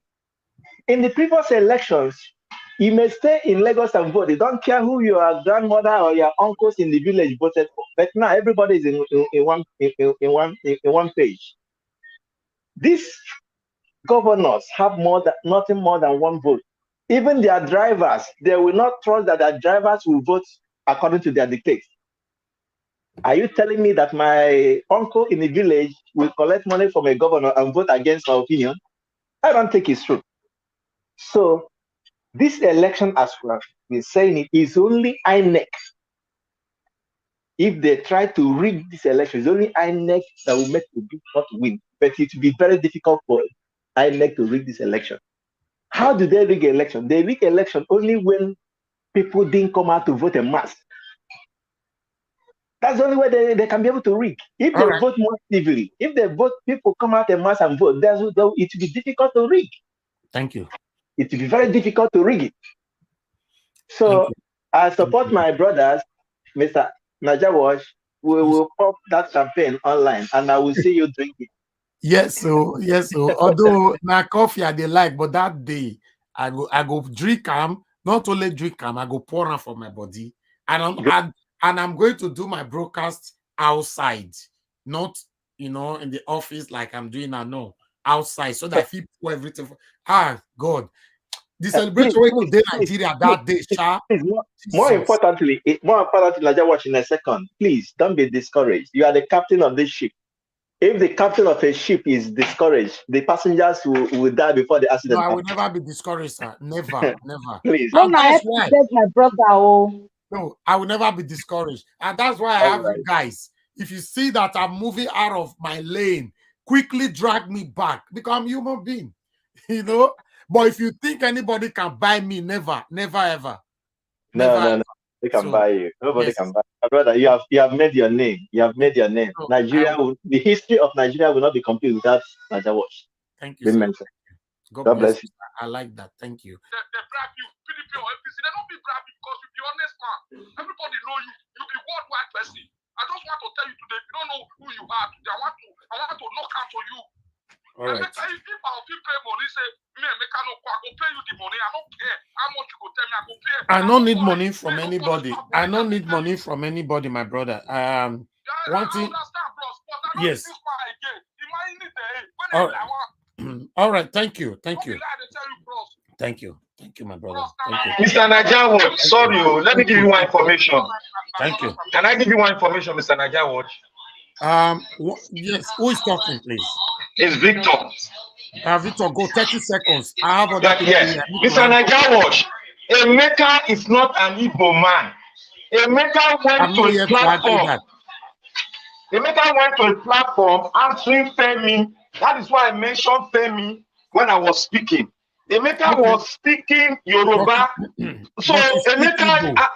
In the previous elections, You may stay in Lagos and vote. They don't care who your grandmother or your uncles in the village voted for. But now everybody is in one page. These governors have nothing more than one vote. Even their drivers, they will not trust that their drivers will vote according to their dictates. Are you telling me that my uncle in the village will collect money from a governor and vote against my opinion? I don't think it's true. So this election, as we have been saying, it is only INEC. If they try to rig this election, it's only INEC that will make the bid not win. But it will be very difficult for INEC to rig this election. How do they rig election? They rig election only when people didn't come out to vote en masse. That's the only way they can be able to rig. If they vote more civilly, if they vote, people come out en masse and vote, it will be difficult to rig. Thank you. It will be very difficult to rig it. So I support my brothers, Mr. Najawash. We will pop that campaign online and I will see you drink it. Yes, so although na coffee I dey like, but that day I go drink am, not only drink am, I go pour am for my body. And I'm going to do my broadcast outside, not in the office like I'm doing now. No, outside, so that people everything. God. The celebration in Nigeria that day, more importantly, Najawash, in a second, please don't be discouraged. You are the captain of this ship. If the captain of a ship is discouraged, the passengers will die before the accident. No, I will never be discouraged, sir. Never, never. Please. No, that's why. My brother. No, I will never be discouraged. And that's why I have you guys. If you see that I'm moving out of my lane, quickly drag me back because I'm a human being. But if you think anybody can buy me, never, ever. No. They can buy you. Nobody can buy you. My brother, you have made your name. You have made your name. No, the history of Nigeria will not be complete without Najawash. Thank you. God bless you. I like that. Thank you. They bribe you, PDP or APC. They don't be bribe you because you be honest man. Everybody know you. You be worldwide person. I just want to tell you today, if you don't know who you are today, I want to knock out on you. All right. If our people pay money, say me and Meka no I go pay you the money. I don't care how much you go tell me. I go pay. I don't need money from anybody. I don't need money from anybody, my brother. One thing. Yes. All right. Thank you. Thank you, my brother. Thank you. Mr. Najawash, sorry, let me give you one information. Thank you. Can I give you one information, Mr. Najawash? Yes. Who is talking, please? It's Victor. Victor, go 30 seconds. I have other people here. Mr. Najawash, Emeka is not an Igbo man. Emeka went to a platform. Emeka went to a platform answering Femi. That is why I mentioned Femi when I was speaking. Emeka was speaking Yoruba. So Emeka,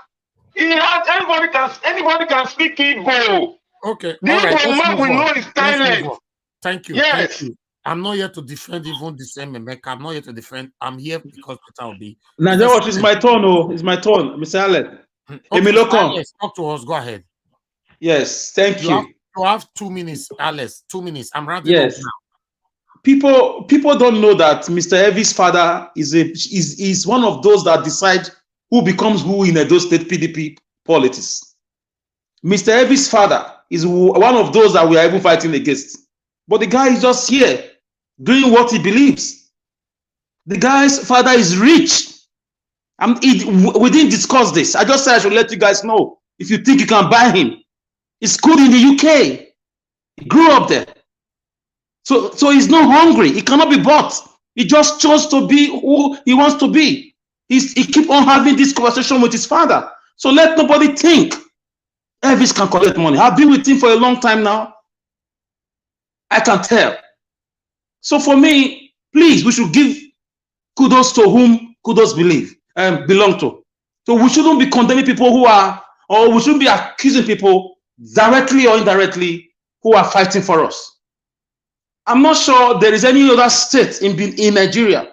anybody can speak Igbo. Okay. The Igbo man we know is silent. Thank you. Yes. Thank you. I'm not here to defend even the same Emeka. I'm not here to defend. I'm here because PeterObi. Najawash, it's my turn. It's my turn, Mr. Allen. Alex, talk to us. Go ahead. Yes, thank you. You have 2 minutes, Alex. 2 minutes. I'm rounding up now. People don't know that Mr. Heavy's father is one of those that decide who becomes who in Edo State PDP politics. Mr. Heavy's father is one of those that we are even fighting against. But the guy is just here doing what he believes. The guy's father is rich. We didn't discuss this. I just said I should let you guys know. If you think you can buy him, he's good in the UK. He grew up there. So he's not hungry. He cannot be bought. He just chose to be who he wants to be. He keep on having this conversation with his father. So let nobody think Elvis can collect money. I've been with him for a long time now. I can tell. So for me, please, we should give kudos to whom kudos belong to. So we shouldn't be condemning people we shouldn't be accusing people directly or indirectly who are fighting for us. I'm not sure there is any other state in Nigeria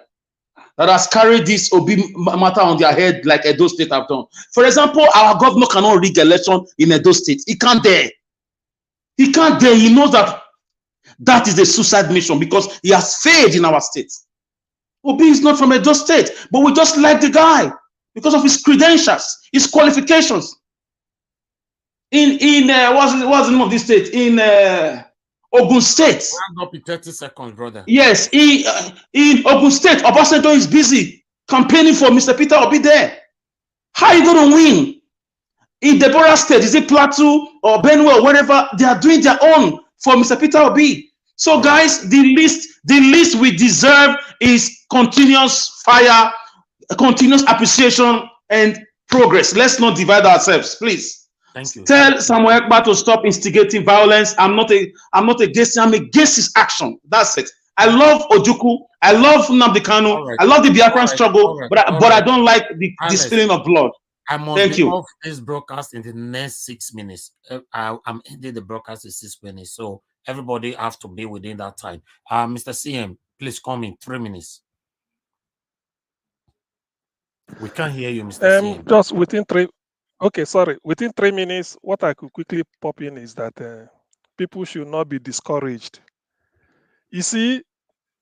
that has carried this Obi matter on their head like Edo State have done. For example, our governor cannot rig election in Edo State. He can't dare. He can't dare. He knows that is a suicide mission because he has failed in our state. Obi is not from Edo State, but we just like the guy. because of his credentials, his qualifications. In what's the name of this state? In Ogun State. Round up in 30 seconds, brother. Yes, in Ogun State, Obasanjo is busy campaigning for Mr. Peter Obi there. How are you going to win? In Deborah State, is it Plateau or Benue or wherever, they are doing their own for Mr. Peter Obi. So guys, the least we deserve is continuous fire, continuous appreciation and progress. Let's not divide ourselves, please. Thank you. Tell Samuel Ekpa to stop instigating violence. I'm not against him. I'm against his action. That's it. I love Ojukwu. I love Nnamdi Kanu. Right. I love the Biafran struggle, but I don't like the spilling of blood. I must be off this broadcast in the next 6 minutes. I'm ending the broadcast in 6 minutes, so everybody have to be within that time. Mr. CM, please come in 3 minutes. We can't hear you, Mr. CM. Just within 3. Okay, sorry. Within 3 minutes, what I could quickly pop in is that people should not be discouraged. You see,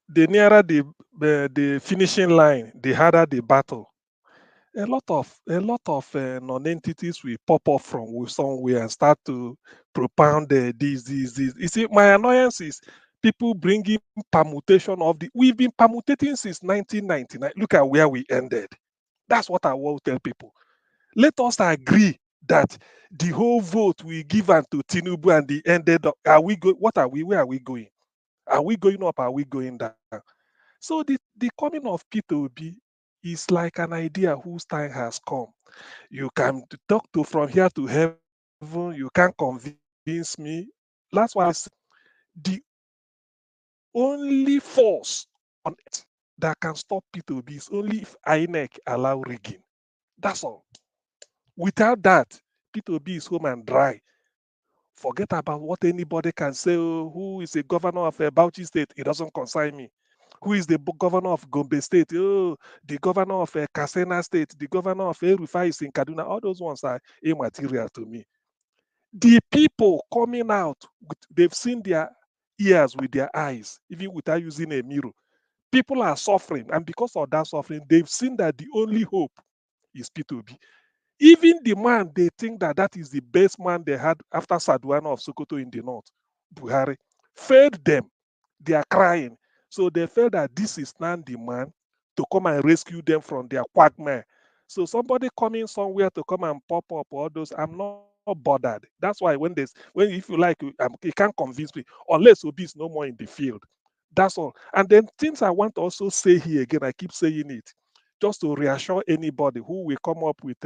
the nearer the finishing line, the harder the battle. A lot of non-entities will pop up from somewhere and start to propound this. You see, my annoyance is people bringing permutation of we've been permutating since 1999. Look at where we ended. That's what I want to tell people. Let us agree that the whole vote we give to Tinubu and the ended up. What are we? Where are we going? Are we going up? Are we going down? So the coming of PeterObi is like an idea whose time has come. You can talk to from here to heaven. You can't convince me. That's why the only force on earth that can stop PeterObi is only if INEC allow rigging. That's all. Without that, PeterObi is home and dry. Forget about what anybody can say. Oh, who is the governor of Bauchi State? It doesn't concern me. Who is the governor of Gombe State? Oh, the governor of Kasena State, the governor of Erufai is in Kaduna. All those ones are immaterial to me. The people coming out, they've seen their ears with their eyes, even without using a mirror. People are suffering, and because of that suffering, they've seen that the only hope is PeterObi. Even the man, they think that is the best man they had after Saduana of Sokoto in the north, Buhari, failed them. They are crying. So they felt that this is not the man to come and rescue them from their quagmire. So somebody coming somewhere to come and pop up all those, I'm not bothered. That's why if you like, you can't convince me, unless Obi is no more in the field. That's all. And then things I want to also say here again, I keep saying it, just to reassure anybody who will come up with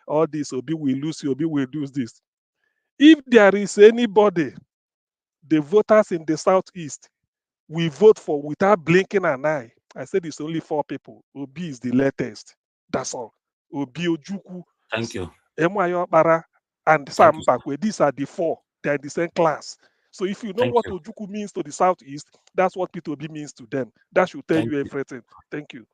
all this, Obi will lose, Obi will lose this. If there is anybody, the voters in the Southeast, we vote for without blinking an eye. I said it's only 4 people. Obi is the latest. That's all. Obi Ojukwu. Thank you. Emuayo Okpara and Sam Mbakwe. These are the 4. They are the same class. So if you know what Ojukwu means to the Southeast, that's what PeterObi means to them. That should tell you everything. Thank you.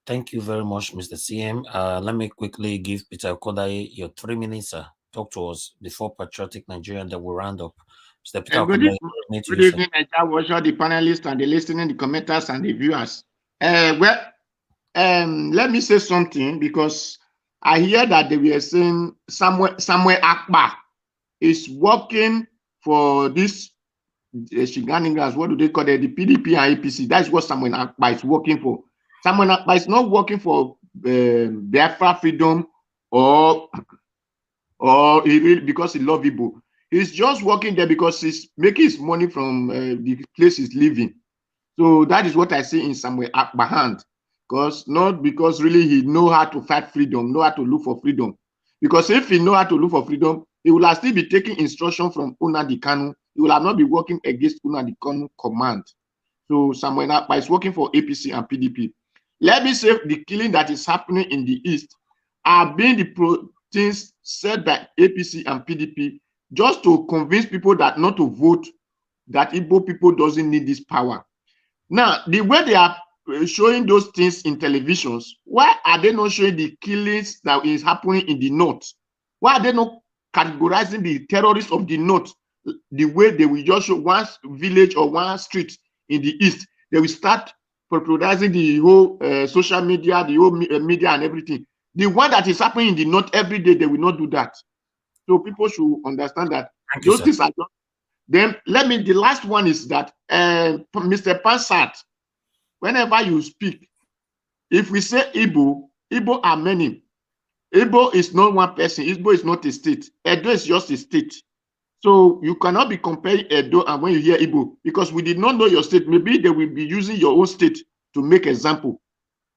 Thank you very much, Mr. CM. Let me quickly give Peter Okodaye your 3 minutes. Talk to us before Patriotic Nigeria, that will round up. Mr. Peter Okodaye, good evening, I watch all the panelists and the listening, the commenters and the viewers. Let me say something, because I hear that they were saying Samuel Akpa is working for this shenanigans. What do they call it? The PDP and APC. That's what Samuel Akpa is working for. Samuel Akpa is not working for Biafra freedom or because he loves Igbo. He's just working there because he's making his money from the place he's living. So that is what I see in Samuel Akpa hand. Not because really he know how to fight freedom, know how to look for freedom. Because if he know how to look for freedom, he will still be taking instruction from Nnamdi Kanu. He will not be working against Nnamdi Kanu command. So Samuel Akpa is working for APC and PDP. Let me say the killing that is happening in the East are being the things said by APC and PDP just to convince people that not to vote, that Igbo people doesn't need this power. Now, the way they are showing those things in televisions, why are they not showing the killings that is happening in the North? Why are they not categorizing the terrorists of the North the way they will just show one village or one street in the East? They will start popularizing the whole social media, the whole media and everything. The one that is happening in the north every day, they will not do that. So people should understand that those things are just. Then the last one is that Mr. Pansat, whenever you speak, if we say Igbo are many. Igbo is not one person. Igbo is not a state. Edo is just a state. So you cannot be comparing Edo and when you hear Igbo, because we did not know your state. Maybe they will be using your own state to make example.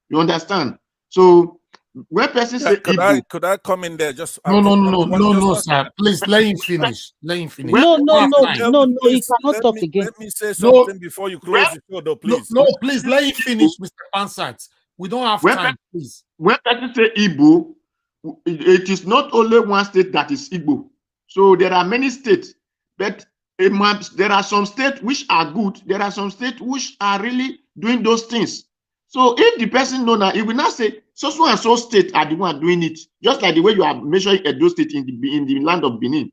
You understand? So when person say Igbo, could I come in there? Just no, sir. Please let him finish. Let him finish. No, he cannot talk again. Let me say something before you close the show, though, please. No, please let him finish, Mr. Pansat. We don't have time, please. When person say Igbo, it is not only one state that is Igbo. So there are many states, but there are some states which are good. There are some states which are really doing those things. So if the person know now, he will not say so and so state are the one doing it, just like the way you are measuring Edo state in the land of Benin.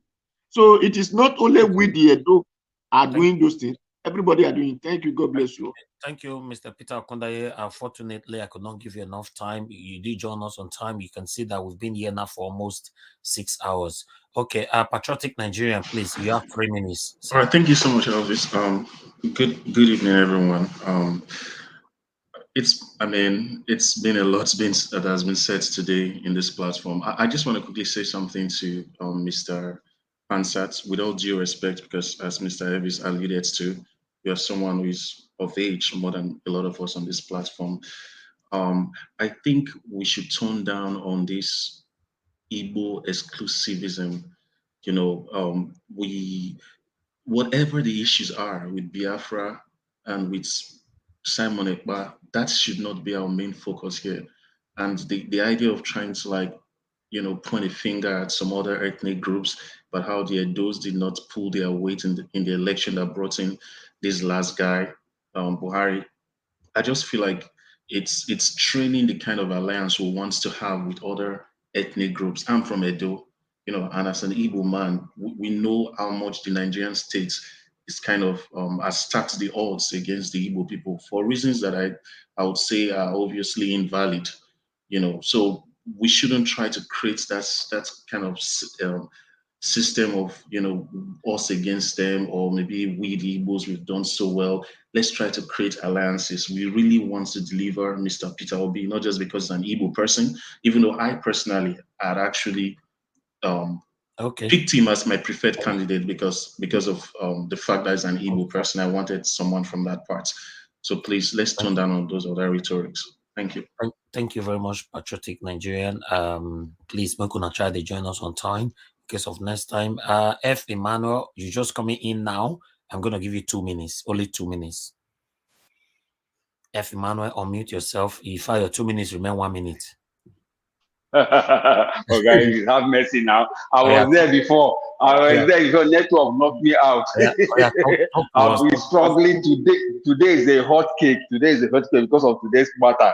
So it is not only we the Edo are doing those things. Everybody are doing it. Thank you. God bless you. Thank you, Mr. Peter Okondaye. Unfortunately, I could not give you enough time. You did join us on time. You can see that we've been here now for almost 6 hours. Okay, Patriotic Nigerian, please. You have 3 minutes. All right, thank you so much, Elvis. Good evening, everyone. It's been a lot that has been said today in this platform. I just want to quickly say something to Mr. Pansat, with all due respect, because as Mr. Elvis alluded to, you're someone who is of age more than a lot of us on this platform. I think we should tone down on this Igbo exclusivism. You know, whatever the issues are with Biafra and with Simon Ekpa, that should not be our main focus here. And the idea of trying to point a finger at some other ethnic groups, but how the Edos did not pull their weight in the election that brought in this last guy, Buhari. I just feel like it's training the kind of alliance we want to have with other ethnic groups. I'm from Edo, and as an Igbo man, we know how much the Nigerian state is kind of has stacked the odds against the Igbo people for reasons that I would say are obviously invalid. So we shouldn't try to create that kind of system of us against them, or maybe we the Igbos, we've done so well, let's try to create alliances. We really want to deliver Mr. PeterObi, not just because I'm an Igbo person, even though I personally had actually picked him as my preferred candidate because of the fact that he's an Igbo person. I wanted someone from that part. So please, let's tone down on those other rhetorics. Thank you. Thank you very much, Patriotic Nigerian. Please make una try to join us on time in case of next time. F. Emmanuel, you're just coming in now. I'm going to give you 2 minutes, only 2 minutes. F. Emmanuel, unmute yourself. If your 2 minutes remain 1 minute. Okay, you have mercy now. I was there before. Network knocked me out. I've been struggling today. Today is a hot cake. Today is a hot cake because of today's matter.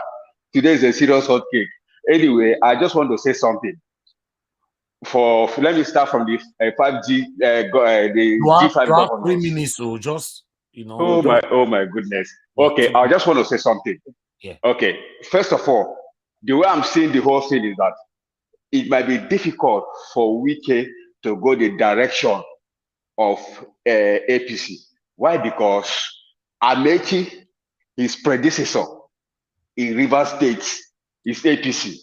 Today is a serious hot cake. Anyway, I just want to say something. Let me start from the 5G. The G5 governance. 3 minutes, so just Oh my goodness. Okay, I just want to say something. Yeah. Okay. First of all, the way I'm seeing the whole thing is that it might be difficult for Wike to go the direction of APC. Why? Because Amechi, his predecessor in Rivers State, is APC.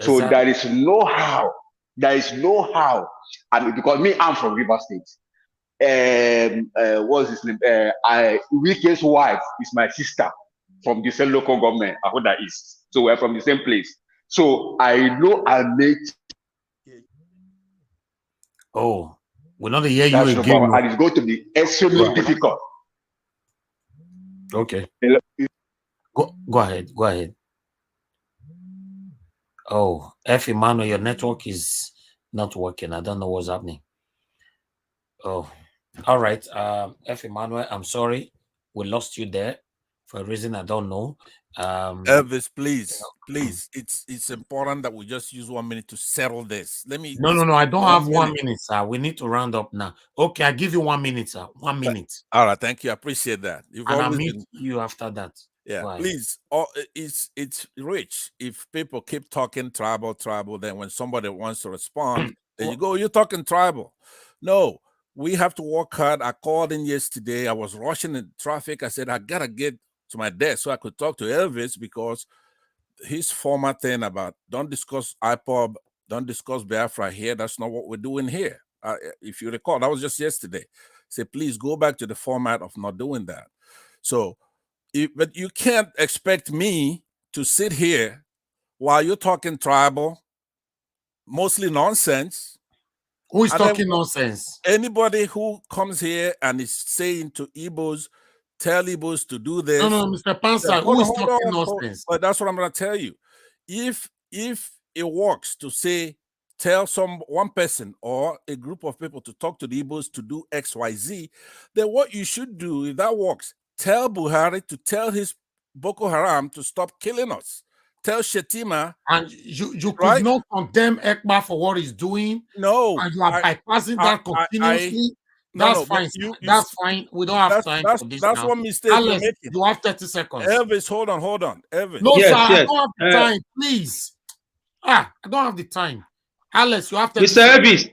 So there is no how. I mean, because I'm from Rivers State. What's his name? Wike's wife is my sister from the same local government, Ahoda East. So we're from the same place. So I know Amechi. Oh, we're not hear you again. And it's going to be extremely difficult. Okay. Go ahead. Oh, F. Emmanuel, your network is not working. I don't know what's happening. Oh, all right. F. Emmanuel, I'm sorry. We lost you there for a reason I don't know. Elvis, please. It's important that we just use 1 minute to settle this. Let me. No. I don't have 1 minute, sir. We need to round up now. Okay, I give you 1 minute, sir. 1 minute. All right, thank you. I appreciate that. I'll meet you after that. Yeah, Right. please. It's rich if people keep talking tribal. Then when somebody wants to respond, there you go. You're talking tribal. No, we have to work hard. I called in yesterday. I was rushing in traffic. I said I gotta get to my desk so I could talk to Elvis because his former thing about don't discuss IPOB, don't discuss Biafra here. That's not what we're doing here. If you recall, that was just yesterday. Say, please go back to the format of not doing that. So. But you can't expect me to sit here while you're talking tribal, mostly nonsense. Who is talking nonsense? Anybody who comes here and is saying to Igbos, tell Igbos to do this. No, Mr. Pansa, who is talking nonsense? But that's what I'm going to tell you. If it works to say, tell one person or a group of people to talk to the Igbos to do X, Y, Z, then what you should do, if that works, tell Buhari to tell his Boko Haram to stop killing us. Tell Shetima. And you could not condemn Ekpa for what he's doing. No. And you are bypassing that continuously. That's fine. That's fine. We don't have time for this That's now. one mistake Alex, you're making. you have 30 seconds. Elvis, hold on. Elvis. No, sir, I don't have the time. Please. I don't have the time. Alex, you have 30 Mr. Elvis.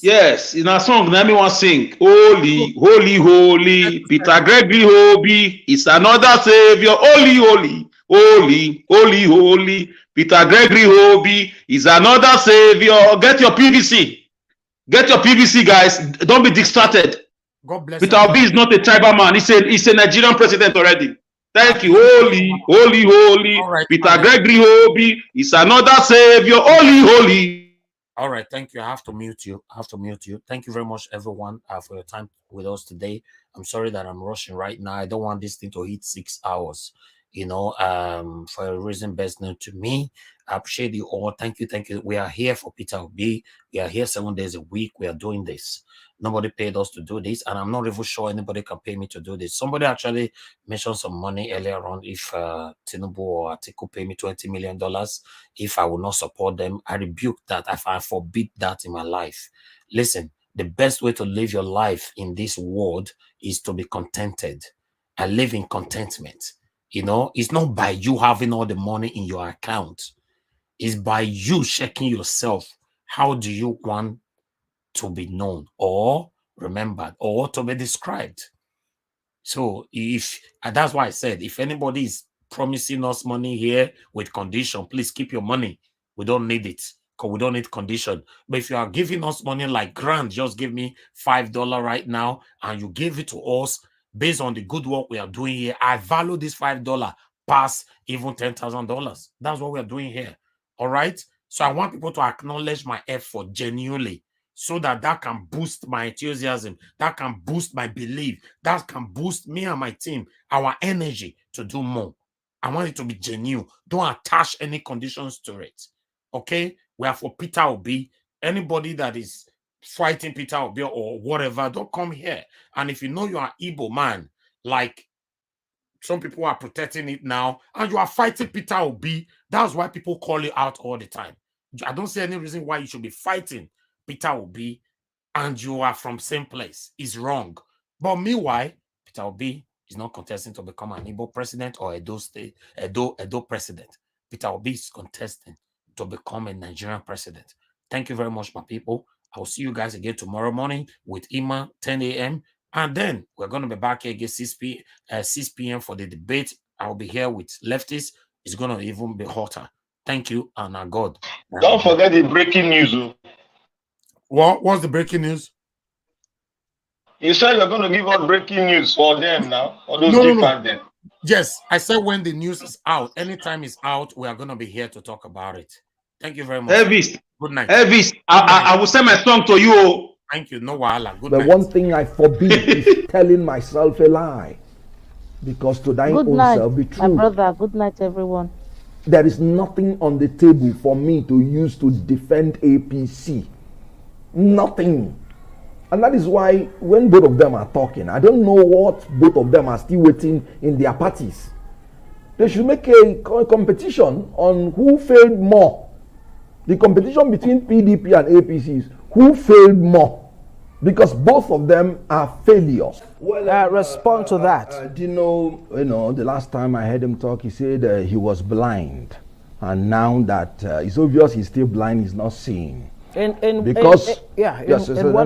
Yes, in a song, let me want sing. Holy, holy, holy, Peter Gregory Obi is another savior. Holy, holy, holy, holy, holy, Peter Gregory Obi is another savior. Get your PVC. Get your PVC, guys. Don't be distracted. God bless Peter Obi is not a tribal man. He's a Nigerian president already. Thank you. Holy, holy, holy, Peter Gregory Obi is another savior. Holy, holy. All right, thank you. I have to mute you. Thank you very much, everyone, for your time with us today. I'm sorry that I'm rushing right now. I don't want this thing to hit 6 hours, for a reason best known to me. I appreciate you all. Thank you. We are here for PeterObi. We are here 7 days a week. We are doing this. Nobody paid us to do this, and I'm not even sure anybody can pay me to do this. Somebody actually mentioned some money earlier on. If Tinubu or Atiku pay me $20 million, if I will not support them, I rebuke that. I forbid that in my life. Listen, the best way to live your life in this world is to be contented and live in contentment. It's not by you having all the money in your account. It's by you checking yourself. How do you want to be known or remembered or to be described? So that's why I said, if anybody is promising us money here with condition, please keep your money. We don't need it because we don't need condition. But if you are giving us money like grant, just give me $5 right now and you give it to us based on the good work we are doing here, I value this $5 past even $10,000. That's what we are doing here. All right. So I want people to acknowledge my effort genuinely, so that can boost my enthusiasm, that can boost my belief, that can boost me and my team, our energy to do more. I want it to be genuine. Don't attach any conditions to it. Okay? We are for PeterObi. Anybody that is fighting PeterObi or whatever, don't come here. And if you know you are Igbo man, like some people are protecting it now, and you are fighting PeterObi, that's why people call you out all the time. I don't see any reason why you should be fighting PeterObi and you are from same place. Is wrong. But meanwhile, PeterObi is not contesting to become an Igbo president or Edo president. PeterObi is contesting to become a Nigerian president. Thank you very much, my people. I'll see you guys again tomorrow morning with Ima, 10 a.m. And then we're going to be back here again 6 p.m. for the debate. I'll be here with leftists. It's going to even be hotter. Thank you, and God. Don't forget the breaking news. What's the breaking news? You said you're going to give us breaking news for them now. Or those no. Yes, I said when the news is out. Anytime it's out, we are going to be here to talk about it. Thank you very much. Elvis. Good night. Elvis, I will send my song to you. Thank you. No wahala. Good night. The one thing I forbid is telling myself a lie. Because to thine own self be true. My brother, good night, everyone. There is nothing on the table for me to use to defend APC. Nothing. And that is why when both of them are talking, I don't know what both of them are still waiting in their parties. They should make a competition on who failed more. The competition between PDP and APC is who failed more. because both of them are failures. Well, respond to that. Do you know, the last time I heard him talk, he said he was blind, and now that it's obvious he's still blind, he's not seeing. In 1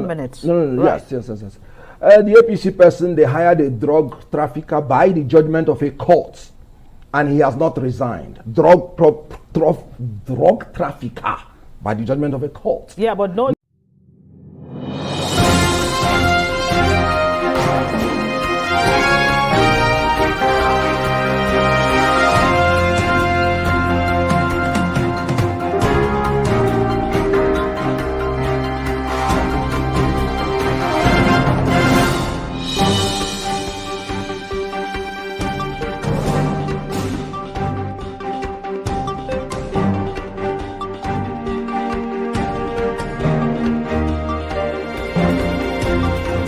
minute. No, right. Yes. The APC person, they hired a drug trafficker by the judgment of a court, and he has not resigned. Drug trafficker by the judgment of a court. Yeah, but no,